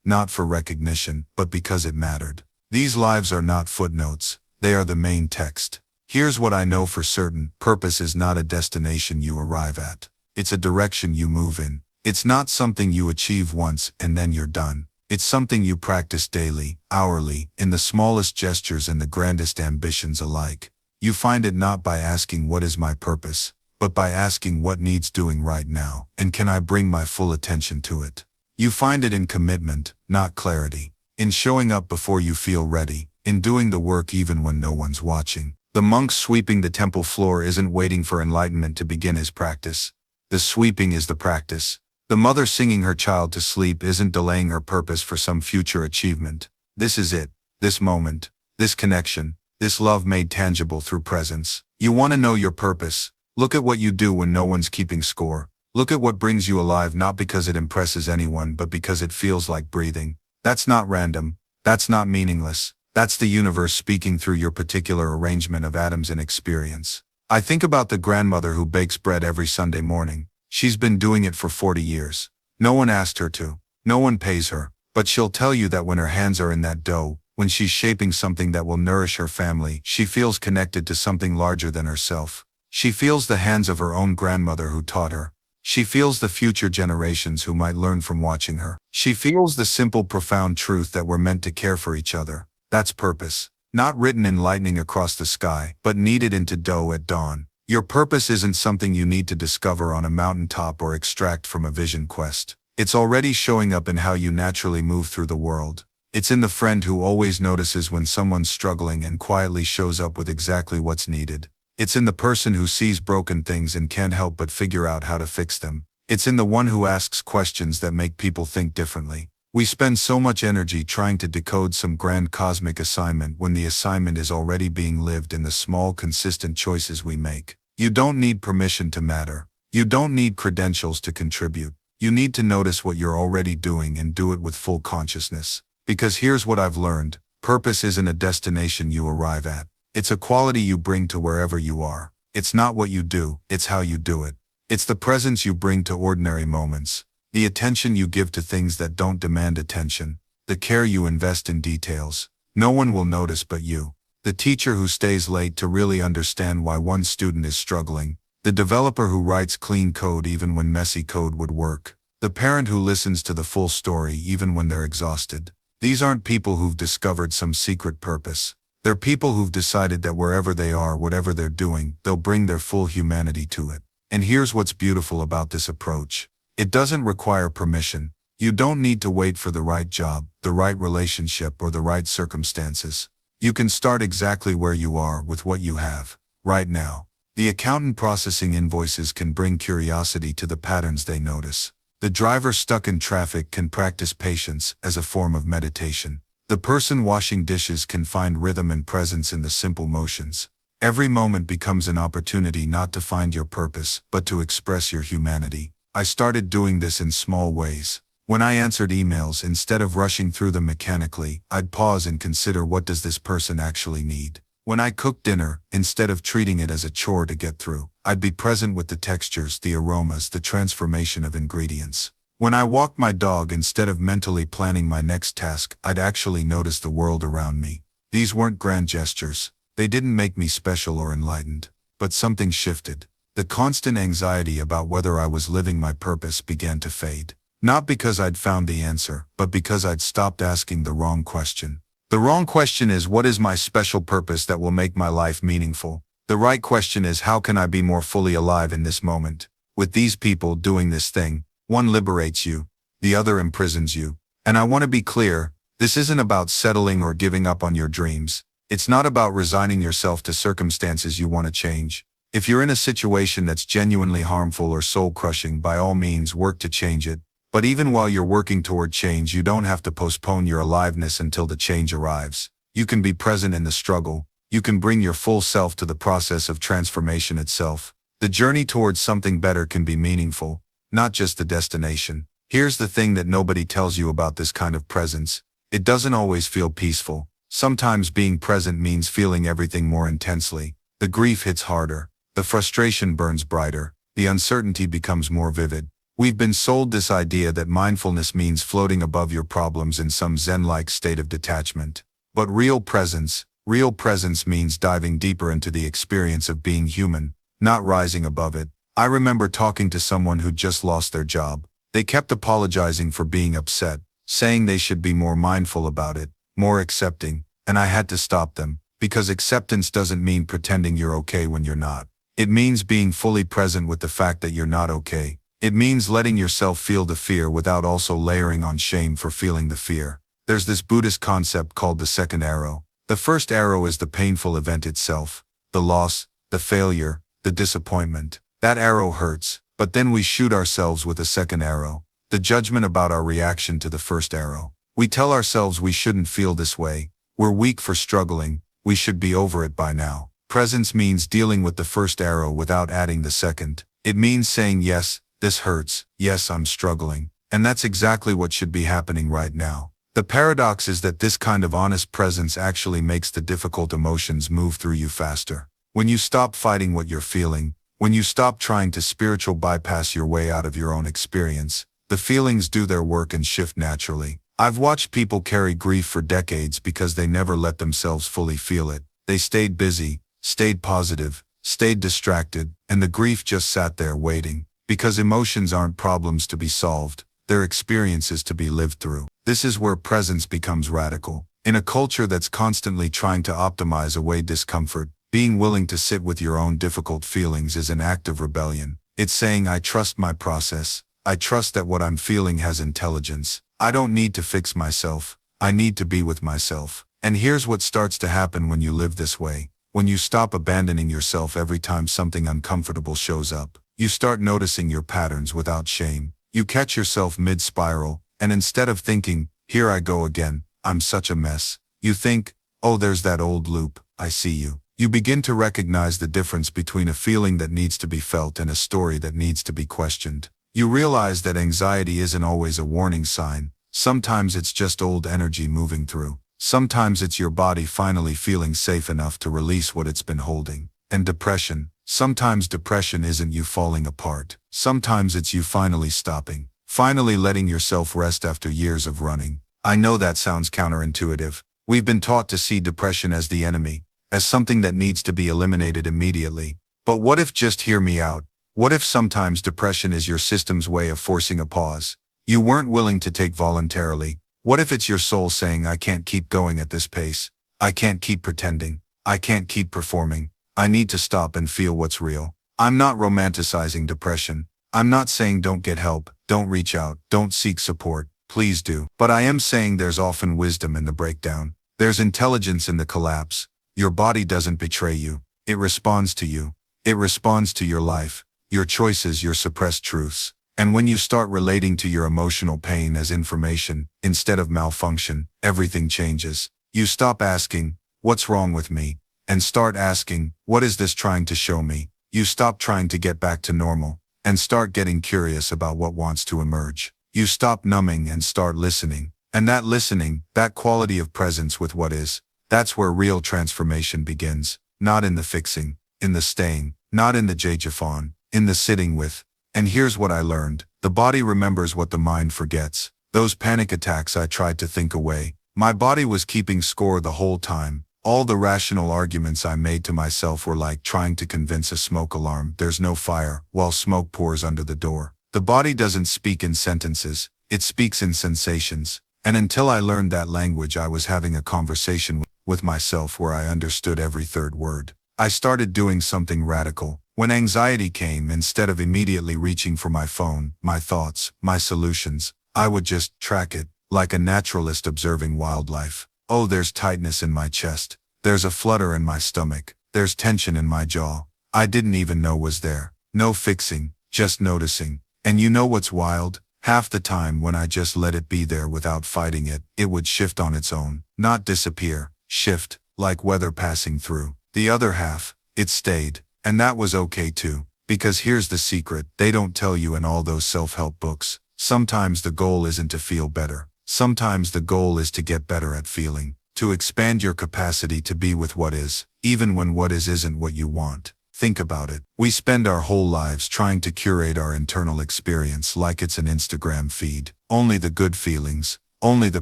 not for recognition, but because it mattered. These lives are not footnotes. They are the main text. Here's what I know for certain. Purpose is not a destination you arrive at. It's a direction you move in. It's not something you achieve once and then you're done. It's something you practice daily, hourly, in the smallest gestures and the grandest ambitions alike. You find it not by asking what is my purpose, but by asking what needs doing right now, and can I bring my full attention to it. You find it in commitment, not clarity, in showing up before you feel ready, in doing the work even when no one's watching. The monk sweeping the temple floor isn't waiting for enlightenment to begin his practice. The sweeping is the practice. The mother singing her child to sleep isn't delaying her purpose for some future achievement. This is it, this moment, this connection, this love made tangible through presence. You want to know your purpose? Look at what you do when no one's keeping score. Look at what brings you alive, not because it impresses anyone but because it feels like breathing. That's not random. That's not meaningless. That's the universe speaking through your particular arrangement of atoms and experience. I think about the grandmother who bakes bread every Sunday morning. She's been doing it for 40 years. No one asked her to. No one pays her. But she'll tell you that when her hands are in that dough, when she's shaping something that will nourish her family, she feels connected to something larger than herself. She feels the hands of her own grandmother who taught her. She feels the future generations who might learn from watching her. She feels the simple, profound truth that we're meant to care for each other. That's purpose. not written in lightning across the sky, but kneaded into dough at dawn. Your purpose isn't something you need to discover on a mountaintop or extract from a vision quest. It's already showing up in how you naturally move through the world. It's in the friend who always notices when someone's struggling and quietly shows up with exactly what's needed. It's in the person who sees broken things and can't help but figure out how to fix them. It's in the one who asks questions that make people think differently. We spend so much energy trying to decode some grand cosmic assignment when the assignment is already being lived in the small, consistent choices we make. You don't need permission to matter. You don't need credentials to contribute. You need to notice what you're already doing and do it with full consciousness. Because here's what I've learned: purpose isn't a destination you arrive at. It's a quality you bring to wherever you are. It's not what you do, it's how you do it. It's the presence you bring to ordinary moments, the attention you give to things that don't demand attention, the care you invest in details. No one will notice but you. The teacher who stays late to really understand why one student is struggling, the developer who writes clean code even when messy code would work, the parent who listens to the full story even when they're exhausted. These aren't people who've discovered some secret purpose. They're people who've decided that wherever they are, whatever they're doing, they'll bring their full humanity to it. And here's what's beautiful about this approach. It doesn't require permission. You don't need to wait for the right job, the right relationship, or the right circumstances. You can start exactly where you are with what you have, right now. The accountant processing invoices can bring curiosity to the patterns they notice. The driver stuck in traffic can practice patience as a form of meditation. The person washing dishes can find rhythm and presence in the simple motions. Every moment becomes an opportunity not to find your purpose, but to express your humanity. I started doing this in small ways. When I answered emails, instead of rushing through them mechanically, I'd pause and consider, what does this person actually need? When I cooked dinner, instead of treating it as a chore to get through, I'd be present with the textures, the aromas, the transformation of ingredients. When I walked my dog, instead of mentally planning my next task, I'd actually notice the world around me. These weren't grand gestures. They didn't make me special or enlightened. But something shifted. The constant anxiety about whether I was living my purpose began to fade. Not because I'd found the answer, but because I'd stopped asking the wrong question. The wrong question is, what is my special purpose that will make my life meaningful? The right question is, how can I be more fully alive in this moment? With these people doing this thing, one liberates you, the other imprisons you. And I want to be clear, this isn't about settling or giving up on your dreams. It's not about resigning yourself to circumstances you want to change. If you're in a situation that's genuinely harmful or soul-crushing, by all means work to change it. But even while you're working toward change, you don't have to postpone your aliveness until the change arrives. You can be present in the struggle. You can bring your full self to the process of transformation itself. The journey towards something better can be meaningful, not just the destination. Here's the thing that nobody tells you about this kind of presence. It doesn't always feel peaceful. Sometimes being present means feeling everything more intensely. The grief hits harder. The frustration burns brighter. The uncertainty becomes more vivid. We've been sold this idea that mindfulness means floating above your problems in some Zen-like state of detachment. But real presence means diving deeper into the experience of being human, not rising above it. I remember talking to someone who'd just lost their job. They kept apologizing for being upset, saying they should be more mindful about it, more accepting, and I had to stop them, because acceptance doesn't mean pretending you're okay when you're not. It means being fully present with the fact that you're not okay. It means letting yourself feel the fear without also layering on shame for feeling the fear. There's this Buddhist concept called the second arrow. The first arrow is the painful event itself, the loss, the failure, the disappointment. That arrow hurts, but then we shoot ourselves with a second arrow, the judgment about our reaction to the first arrow. We tell ourselves we shouldn't feel this way, we're weak for struggling, we should be over it by now. Presence means dealing with the first arrow without adding the second. It means saying, yes, this hurts, yes, I'm struggling, and that's exactly what should be happening right now. The paradox is that this kind of honest presence actually makes the difficult emotions move through you faster. When you stop fighting what you're feeling, when you stop trying to spiritual bypass your way out of your own experience, the feelings do their work and shift naturally. I've watched people carry grief for decades because they never let themselves fully feel it. They stayed busy, stayed positive, stayed distracted, and the grief just sat there waiting. Because emotions aren't problems to be solved, they're experiences to be lived through. This is where presence becomes radical. In a culture that's constantly trying to optimize away discomfort, being willing to sit with your own difficult feelings is an act of rebellion. It's saying, I trust my process. I trust that what I'm feeling has intelligence. I don't need to fix myself. I need to be with myself. And here's what starts to happen when you live this way. When you stop abandoning yourself every time something uncomfortable shows up, you start noticing your patterns without shame. You catch yourself mid-spiral, and instead of thinking, here I go again, I'm such a mess, you think, oh, there's that old loop, I see you. You begin to recognize the difference between a feeling that needs to be felt and a story that needs to be questioned. You realize that anxiety isn't always a warning sign. Sometimes it's just old energy moving through. Sometimes it's your body finally feeling safe enough to release what it's been holding. And depression. Sometimes depression isn't you falling apart. Sometimes it's you finally stopping. Finally letting yourself rest after years of running. I know that sounds counterintuitive. We've been taught to see depression as the enemy, as something that needs to be eliminated immediately. But what if, just hear me out, what if sometimes depression is your system's way of forcing a pause you weren't willing to take voluntarily? What if it's your soul saying, I can't keep going at this pace. I can't keep pretending. I can't keep performing. I need to stop and feel what's real. I'm not romanticizing depression. I'm not saying don't get help, don't reach out, don't seek support. Please do. But I am saying there's often wisdom in the breakdown. There's intelligence in the collapse. Your body doesn't betray you. It responds to you. It responds to your life, your choices, your suppressed truths. And when you start relating to your emotional pain as information, instead of malfunction, everything changes. You stop asking, what's wrong with me? And start asking, what is this trying to show me? You stop trying to get back to normal, and start getting curious about what wants to emerge. You stop numbing and start listening. And that listening, that quality of presence with what is, that's where real transformation begins. Not in the fixing, in the staying, not in the jejafon, in the sitting with. And here's what I learned. The body remembers what the mind forgets. Those panic attacks I tried to think away. My body was keeping score the whole time. All the rational arguments I made to myself were like trying to convince a smoke alarm there's no fire, while smoke pours under the door. The body doesn't speak in sentences, it speaks in sensations. And until I learned that language, I was having a conversation with myself where I understood every third word. I started doing something radical. When anxiety came, instead of immediately reaching for my phone, my thoughts, my solutions, I would just track it, like a naturalist observing wildlife. Oh, there's tightness in my chest. There's a flutter in my stomach. There's tension in my jaw. I didn't even know was there. No fixing, just noticing. And you know what's wild? Half the time when I just let it be there without fighting it, it would shift on its own. Not disappear, shift, like weather passing through. The other half, it stayed. And that was okay too. Because here's the secret, they don't tell you in all those self-help books. Sometimes the goal isn't to feel better. Sometimes the goal is to get better at feeling. To expand your capacity to be with what is, even when what is isn't what you want. Think about it. We spend our whole lives trying to curate our internal experience like it's an Instagram feed. Only the good feelings, only the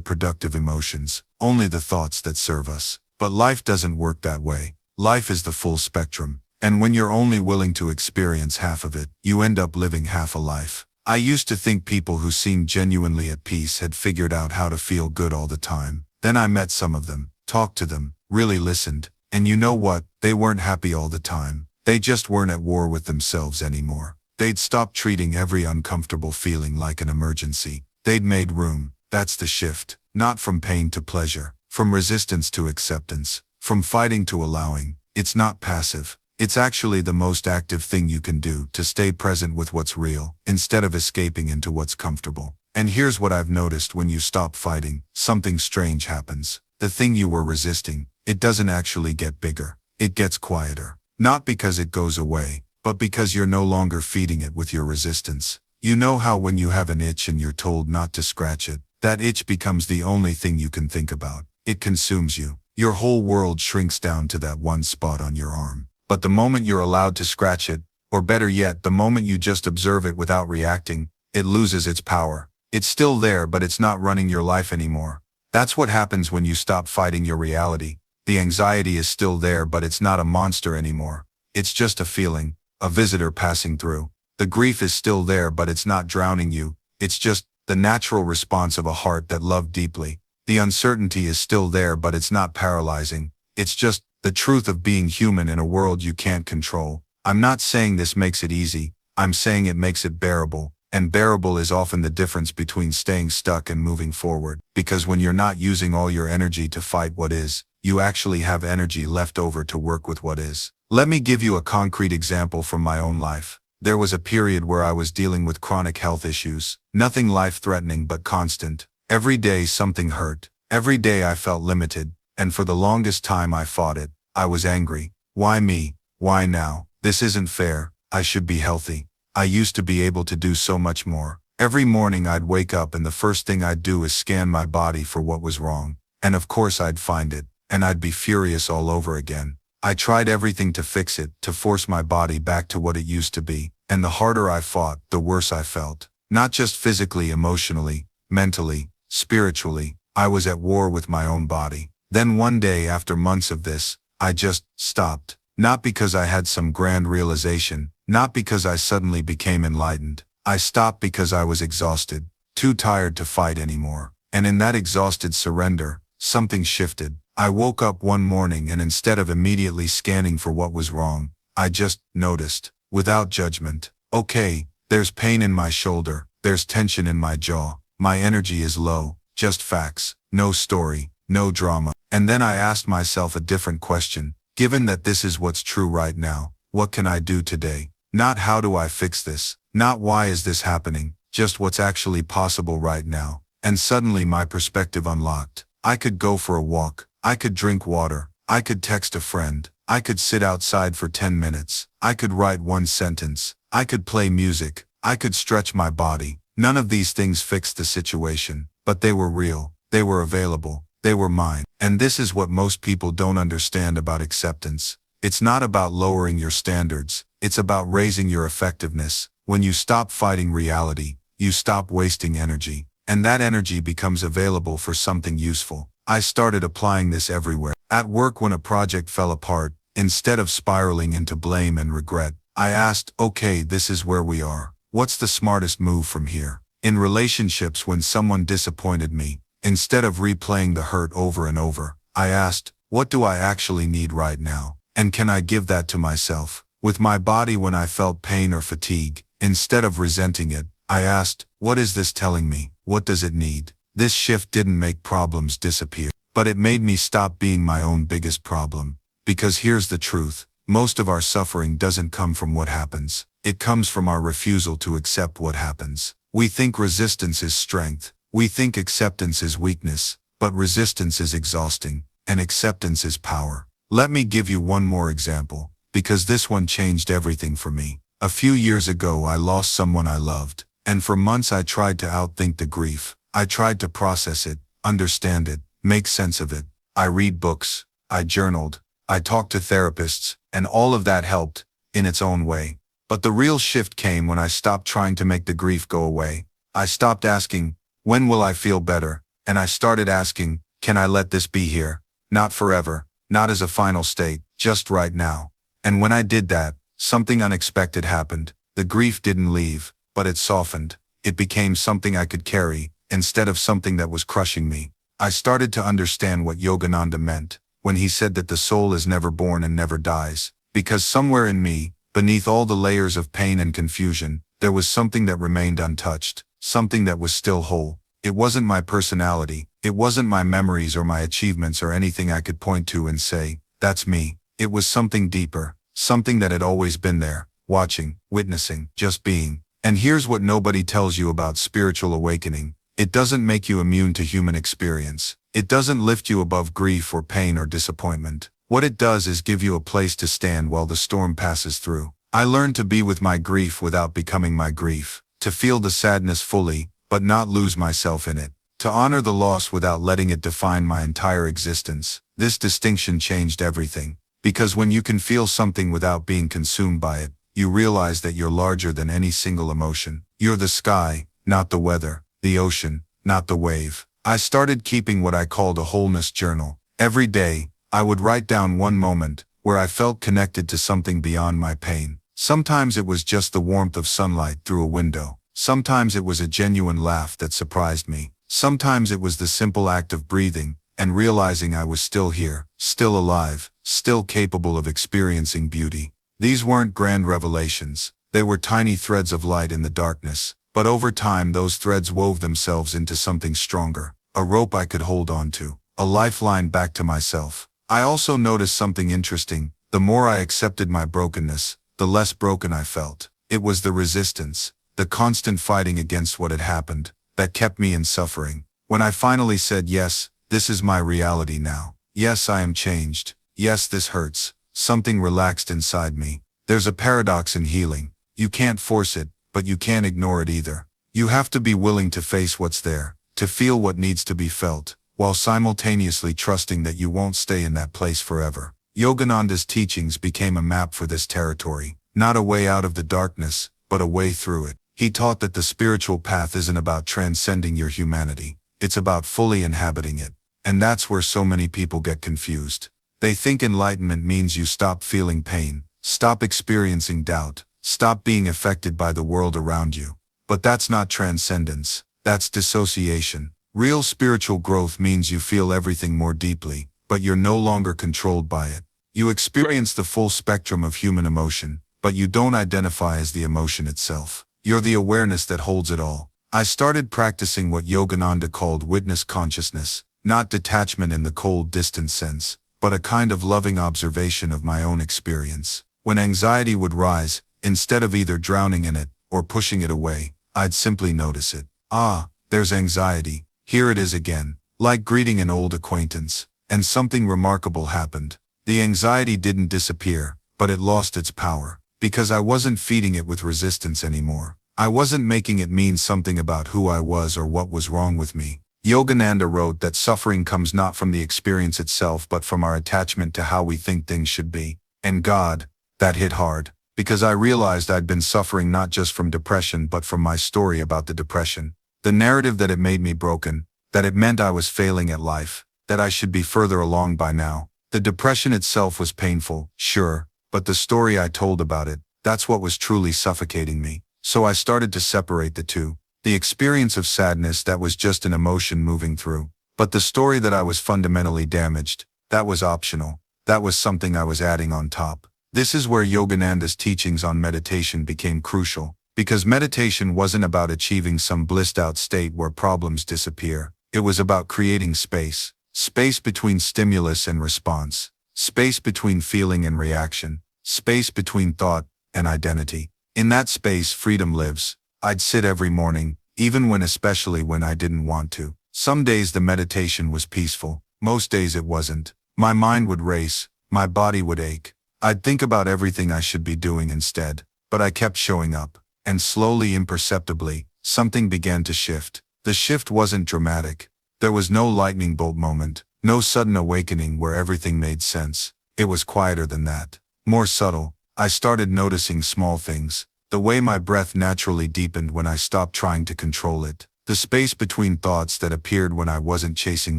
productive emotions, only the thoughts that serve us. But life doesn't work that way. Life is the full spectrum. And when you're only willing to experience half of it, you end up living half a life. I used to think people who seemed genuinely at peace had figured out how to feel good all the time. Then I met some of them, talked to them, really listened. And you know what? They weren't happy all the time. They just weren't at war with themselves anymore. They'd stopped treating every uncomfortable feeling like an emergency. They'd made room. That's the shift. Not from pain to pleasure, from resistance to acceptance, from fighting to allowing. It's not passive. It's actually the most active thing you can do to stay present with what's real, instead of escaping into what's comfortable. And here's what I've noticed: when you stop fighting, something strange happens. The thing you were resisting, it doesn't actually get bigger. It gets quieter. Not because it goes away, but because you're no longer feeding it with your resistance. You know how when you have an itch and you're told not to scratch it, that itch becomes the only thing you can think about. It consumes you. Your whole world shrinks down to that one spot on your arm. But the moment you're allowed to scratch it, or better yet, the moment you just observe it without reacting, it loses its power. It's still there, but it's not running your life anymore. That's what happens when you stop fighting your reality. The anxiety is still there, but it's not a monster anymore. It's just a feeling, a visitor passing through. The grief is still there, but it's not drowning you. It's just the natural response of a heart that loved deeply. The uncertainty is still there, but it's not paralyzing. It's just the truth of being human in a world you can't control. I'm not saying this makes it easy. I'm saying it makes it bearable. And bearable is often the difference between staying stuck and moving forward. Because when you're not using all your energy to fight what is, you actually have energy left over to work with what is. Let me give you a concrete example from my own life. There was a period where I was dealing with chronic health issues. Nothing life-threatening but constant. Every day something hurt. Every day I felt limited. And for the longest time I fought it. I was angry. Why me? Why now? This isn't fair. I should be healthy. I used to be able to do so much more. Every morning I'd wake up and the first thing I'd do is scan my body for what was wrong. And of course I'd find it. And I'd be furious all over again. I tried everything to fix it, to force my body back to what it used to be. And the harder I fought, the worse I felt. Not just physically, emotionally, mentally, spiritually. I was at war with my own body. Then one day, after months of this, I just stopped. Not because I had some grand realization, not because I suddenly became enlightened. I stopped because I was exhausted, too tired to fight anymore. And in that exhausted surrender, something shifted. I woke up one morning and instead of immediately scanning for what was wrong, I just noticed, without judgment. Okay, there's pain in my shoulder, there's tension in my jaw, my energy is low, just facts, no story, no drama. And then I asked myself a different question. Given that this is what's true right now, what can I do today? Not how do I fix this? Not why is this happening? Just what's actually possible right now. And suddenly my perspective unlocked. I could go for a walk. I could drink water. I could text a friend. I could sit outside for 10 minutes. I could write one sentence. I could play music. I could stretch my body. None of these things fixed the situation, but they were real. They were available. They were mine. And this is what most people don't understand about acceptance. It's not about lowering your standards. It's about raising your effectiveness. When you stop fighting reality, you stop wasting energy. And that energy becomes available for something useful. I started applying this everywhere. At work, when a project fell apart, instead of spiraling into blame and regret, I asked, okay, this is where we are. What's the smartest move from here? In relationships, when someone disappointed me, instead of replaying the hurt over and over, I asked, what do I actually need right now? And can I give that to myself? With my body, when I felt pain or fatigue, instead of resenting it, I asked, what is this telling me? What does it need? This shift didn't make problems disappear, but it made me stop being my own biggest problem. Because here's the truth, most of our suffering doesn't come from what happens. It comes from our refusal to accept what happens. We think resistance is strength. We think acceptance is weakness, but resistance is exhausting, and acceptance is power. Let me give you one more example, because this one changed everything for me. A few years ago I lost someone I loved, and for months I tried to outthink the grief. I tried to process it, understand it, make sense of it. I read books, I journaled, I talked to therapists, and all of that helped, in its own way. But the real shift came when I stopped trying to make the grief go away. I stopped asking, when will I feel better? And I started asking, can I let this be here? Not forever, not as a final state, just right now. And when I did that, something unexpected happened. The grief didn't leave, but it softened. It became something I could carry, instead of something that was crushing me. I started to understand what Yogananda meant, when he said that the soul is never born and never dies. Because somewhere in me, beneath all the layers of pain and confusion, there was something that remained untouched. Something that was still whole. It wasn't my personality, it wasn't my memories or my achievements or anything I could point to and say, that's me. It was something deeper, something that had always been there, watching, witnessing, just being. And here's what nobody tells you about spiritual awakening. It doesn't make you immune to human experience. It doesn't lift you above grief or pain or disappointment. What it does is give you a place to stand while the storm passes through. I learned to be with my grief without becoming my grief. To feel the sadness fully, but not lose myself in it. To honor the loss without letting it define my entire existence. This distinction changed everything. Because when you can feel something without being consumed by it, you realize that you're larger than any single emotion. You're the sky, not the weather, the ocean, not the wave. I started keeping what I called a wholeness journal. Every day, I would write down one moment where I felt connected to something beyond my pain. Sometimes it was just the warmth of sunlight through a window. Sometimes it was a genuine laugh that surprised me. Sometimes it was the simple act of breathing and realizing I was still here, still alive, still capable of experiencing beauty. These weren't grand revelations. They were tiny threads of light in the darkness. But over time those threads wove themselves into something stronger, a rope I could hold on to, a lifeline back to myself. I also noticed something interesting. The more I accepted my brokenness, the less broken I felt. It was the resistance, the constant fighting against what had happened, that kept me in suffering. When I finally said, yes, this is my reality now. Yes, I am changed. Yes, this hurts. Something relaxed inside me. There's a paradox in healing. You can't force it, but you can't ignore it either. You have to be willing to face what's there, to feel what needs to be felt, while simultaneously trusting that you won't stay in that place forever. Yogananda's teachings became a map for this territory, not a way out of the darkness, but a way through it. He taught that the spiritual path isn't about transcending your humanity, it's about fully inhabiting it. And that's where so many people get confused. They think enlightenment means you stop feeling pain, stop experiencing doubt, stop being affected by the world around you. But that's not transcendence, that's dissociation. Real spiritual growth means you feel everything more deeply, but you're no longer controlled by it. You experience the full spectrum of human emotion, but you don't identify as the emotion itself. You're the awareness that holds it all. I started practicing what Yogananda called witness consciousness, not detachment in the cold, distant sense, but a kind of loving observation of my own experience. When anxiety would rise, instead of either drowning in it or pushing it away, I'd simply notice it. Ah, there's anxiety. Here it is again, like greeting an old acquaintance. And something remarkable happened. The anxiety didn't disappear, but it lost its power, because I wasn't feeding it with resistance anymore. I wasn't making it mean something about who I was or what was wrong with me. Yogananda wrote that suffering comes not from the experience itself but from our attachment to how we think things should be. And God, that hit hard, because I realized I'd been suffering not just from depression but from my story about the depression. The narrative that it made me broken, that it meant I was failing at life, that I should be further along by now. The depression itself was painful, sure, but the story I told about it, that's what was truly suffocating me. So I started to separate the two. The experience of sadness, that was just an emotion moving through. But the story that I was fundamentally damaged, that was optional. That was something I was adding on top. This is where Yogananda's teachings on meditation became crucial, because meditation wasn't about achieving some blissed-out state where problems disappear. It was about creating space. Space between stimulus and response. Space between feeling and reaction. Space between thought and identity. In that space, freedom lives. I'd sit every morning, especially when I didn't want to. Some days the meditation was peaceful. Most days it wasn't. My mind would race. My body would ache. I'd think about everything I should be doing instead. But I kept showing up. And slowly, imperceptibly, something began to shift. The shift wasn't dramatic. There was no lightning bolt moment, no sudden awakening where everything made sense. It was quieter than that. More subtle. I started noticing small things. The way my breath naturally deepened when I stopped trying to control it. The space between thoughts that appeared when I wasn't chasing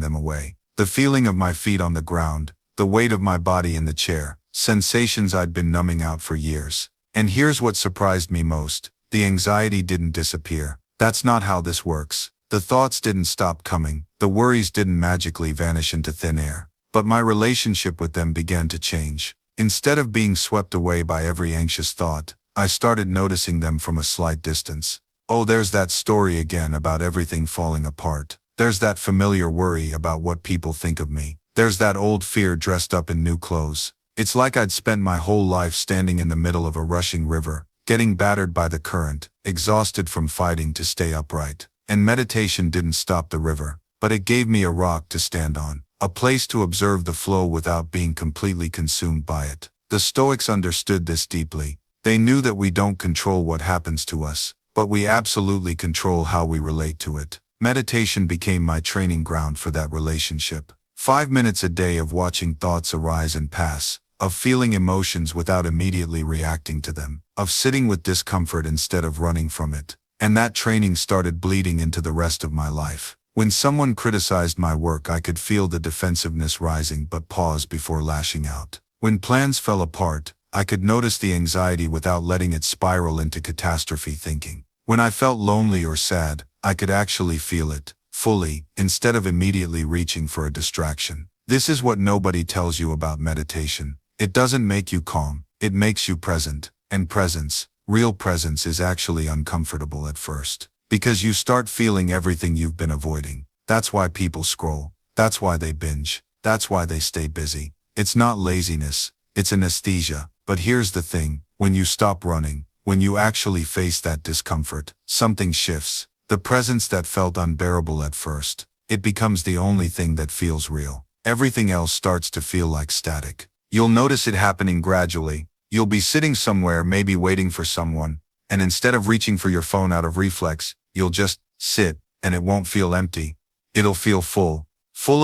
them away. The feeling of my feet on the ground. The weight of my body in the chair. Sensations I'd been numbing out for years. And here's what surprised me most. The anxiety didn't disappear. That's not how this works. The thoughts didn't stop coming. The worries didn't magically vanish into thin air. But my relationship with them began to change. Instead of being swept away by every anxious thought, I started noticing them from a slight distance. Oh, there's that story again about everything falling apart. There's that familiar worry about what people think of me. There's that old fear dressed up in new clothes. It's like I'd spent my whole life standing in the middle of a rushing river, getting battered by the current, exhausted from fighting to stay upright. And meditation didn't stop the river, but it gave me a rock to stand on, a place to observe the flow without being completely consumed by it. The Stoics understood this deeply. They knew that we don't control what happens to us, but we absolutely control how we relate to it. Meditation became my training ground for that relationship. 5 minutes a day of watching thoughts arise and pass, of feeling emotions without immediately reacting to them, of sitting with discomfort instead of running from it. And that training started bleeding into the rest of my life. When someone criticized my work, I could feel the defensiveness rising but pause before lashing out. When plans fell apart, I could notice the anxiety without letting it spiral into catastrophe thinking. When I felt lonely or sad, I could actually feel it. fully, instead of immediately reaching for a distraction. This is what nobody tells you about meditation. It doesn't make you calm, it makes you present. And presence, real presence, is actually uncomfortable at first. Because you start feeling everything you've been avoiding. That's why people scroll. That's why they binge. That's why they stay busy. It's not laziness, it's anesthesia. But here's the thing, when you stop running, when you actually face that discomfort, something shifts. The presence that felt unbearable at first, it becomes the only thing that feels real. Everything else starts to feel like static. You'll notice it happening gradually. You'll be sitting somewhere, maybe waiting for someone, and instead of reaching for your phone out of reflex, you'll just sit, and it won't feel empty. It'll feel full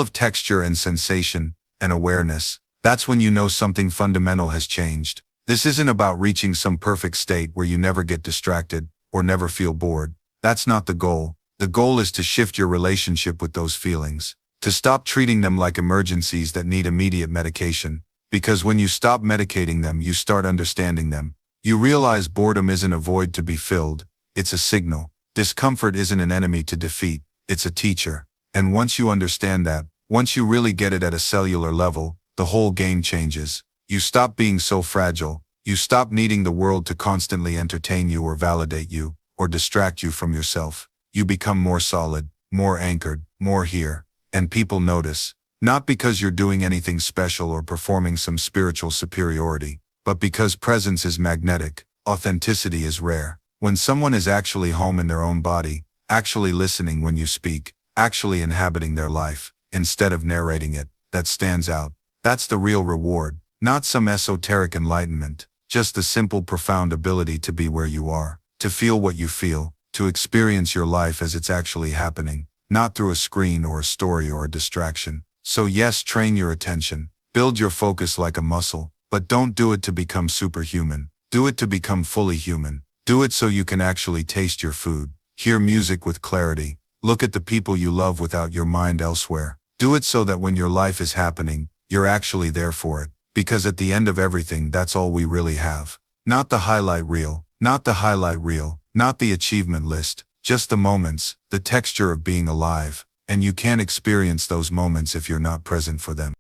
of texture and sensation and awareness. That's when you know something fundamental has changed. This isn't about reaching some perfect state where you never get distracted or never feel bored. That's not the goal. The goal is to shift your relationship with those feelings, to stop treating them like emergencies that need immediate medication. Because when you stop medicating them, you start understanding them. You realize boredom isn't a void to be filled, it's a signal. Discomfort isn't an enemy to defeat, it's a teacher. And once you understand that, once you really get it at a cellular level, the whole game changes. You stop being so fragile, you stop needing the world to constantly entertain you or validate you, or distract you from yourself. You become more solid, more anchored, more here. And people notice. Not because you're doing anything special or performing some spiritual superiority, but because presence is magnetic, authenticity is rare. When someone is actually home in their own body, actually listening when you speak, actually inhabiting their life, instead of narrating it, that stands out. That's the real reward, not some esoteric enlightenment, just the simple, profound ability to be where you are, to feel what you feel, to experience your life as it's actually happening, not through a screen or a story or a distraction. So yes, train your attention, build your focus like a muscle, but don't do it to become superhuman. Do it to become fully human. Do it so you can actually taste your food, hear music with clarity, look at the people you love without your mind elsewhere. Do it so that when your life is happening, you're actually there for it. Because at the end of everything, that's all we really have. Not the highlight reel, not the highlight reel, not the achievement list, just the moments, the texture of being alive. And you can't experience those moments if you're not present for them.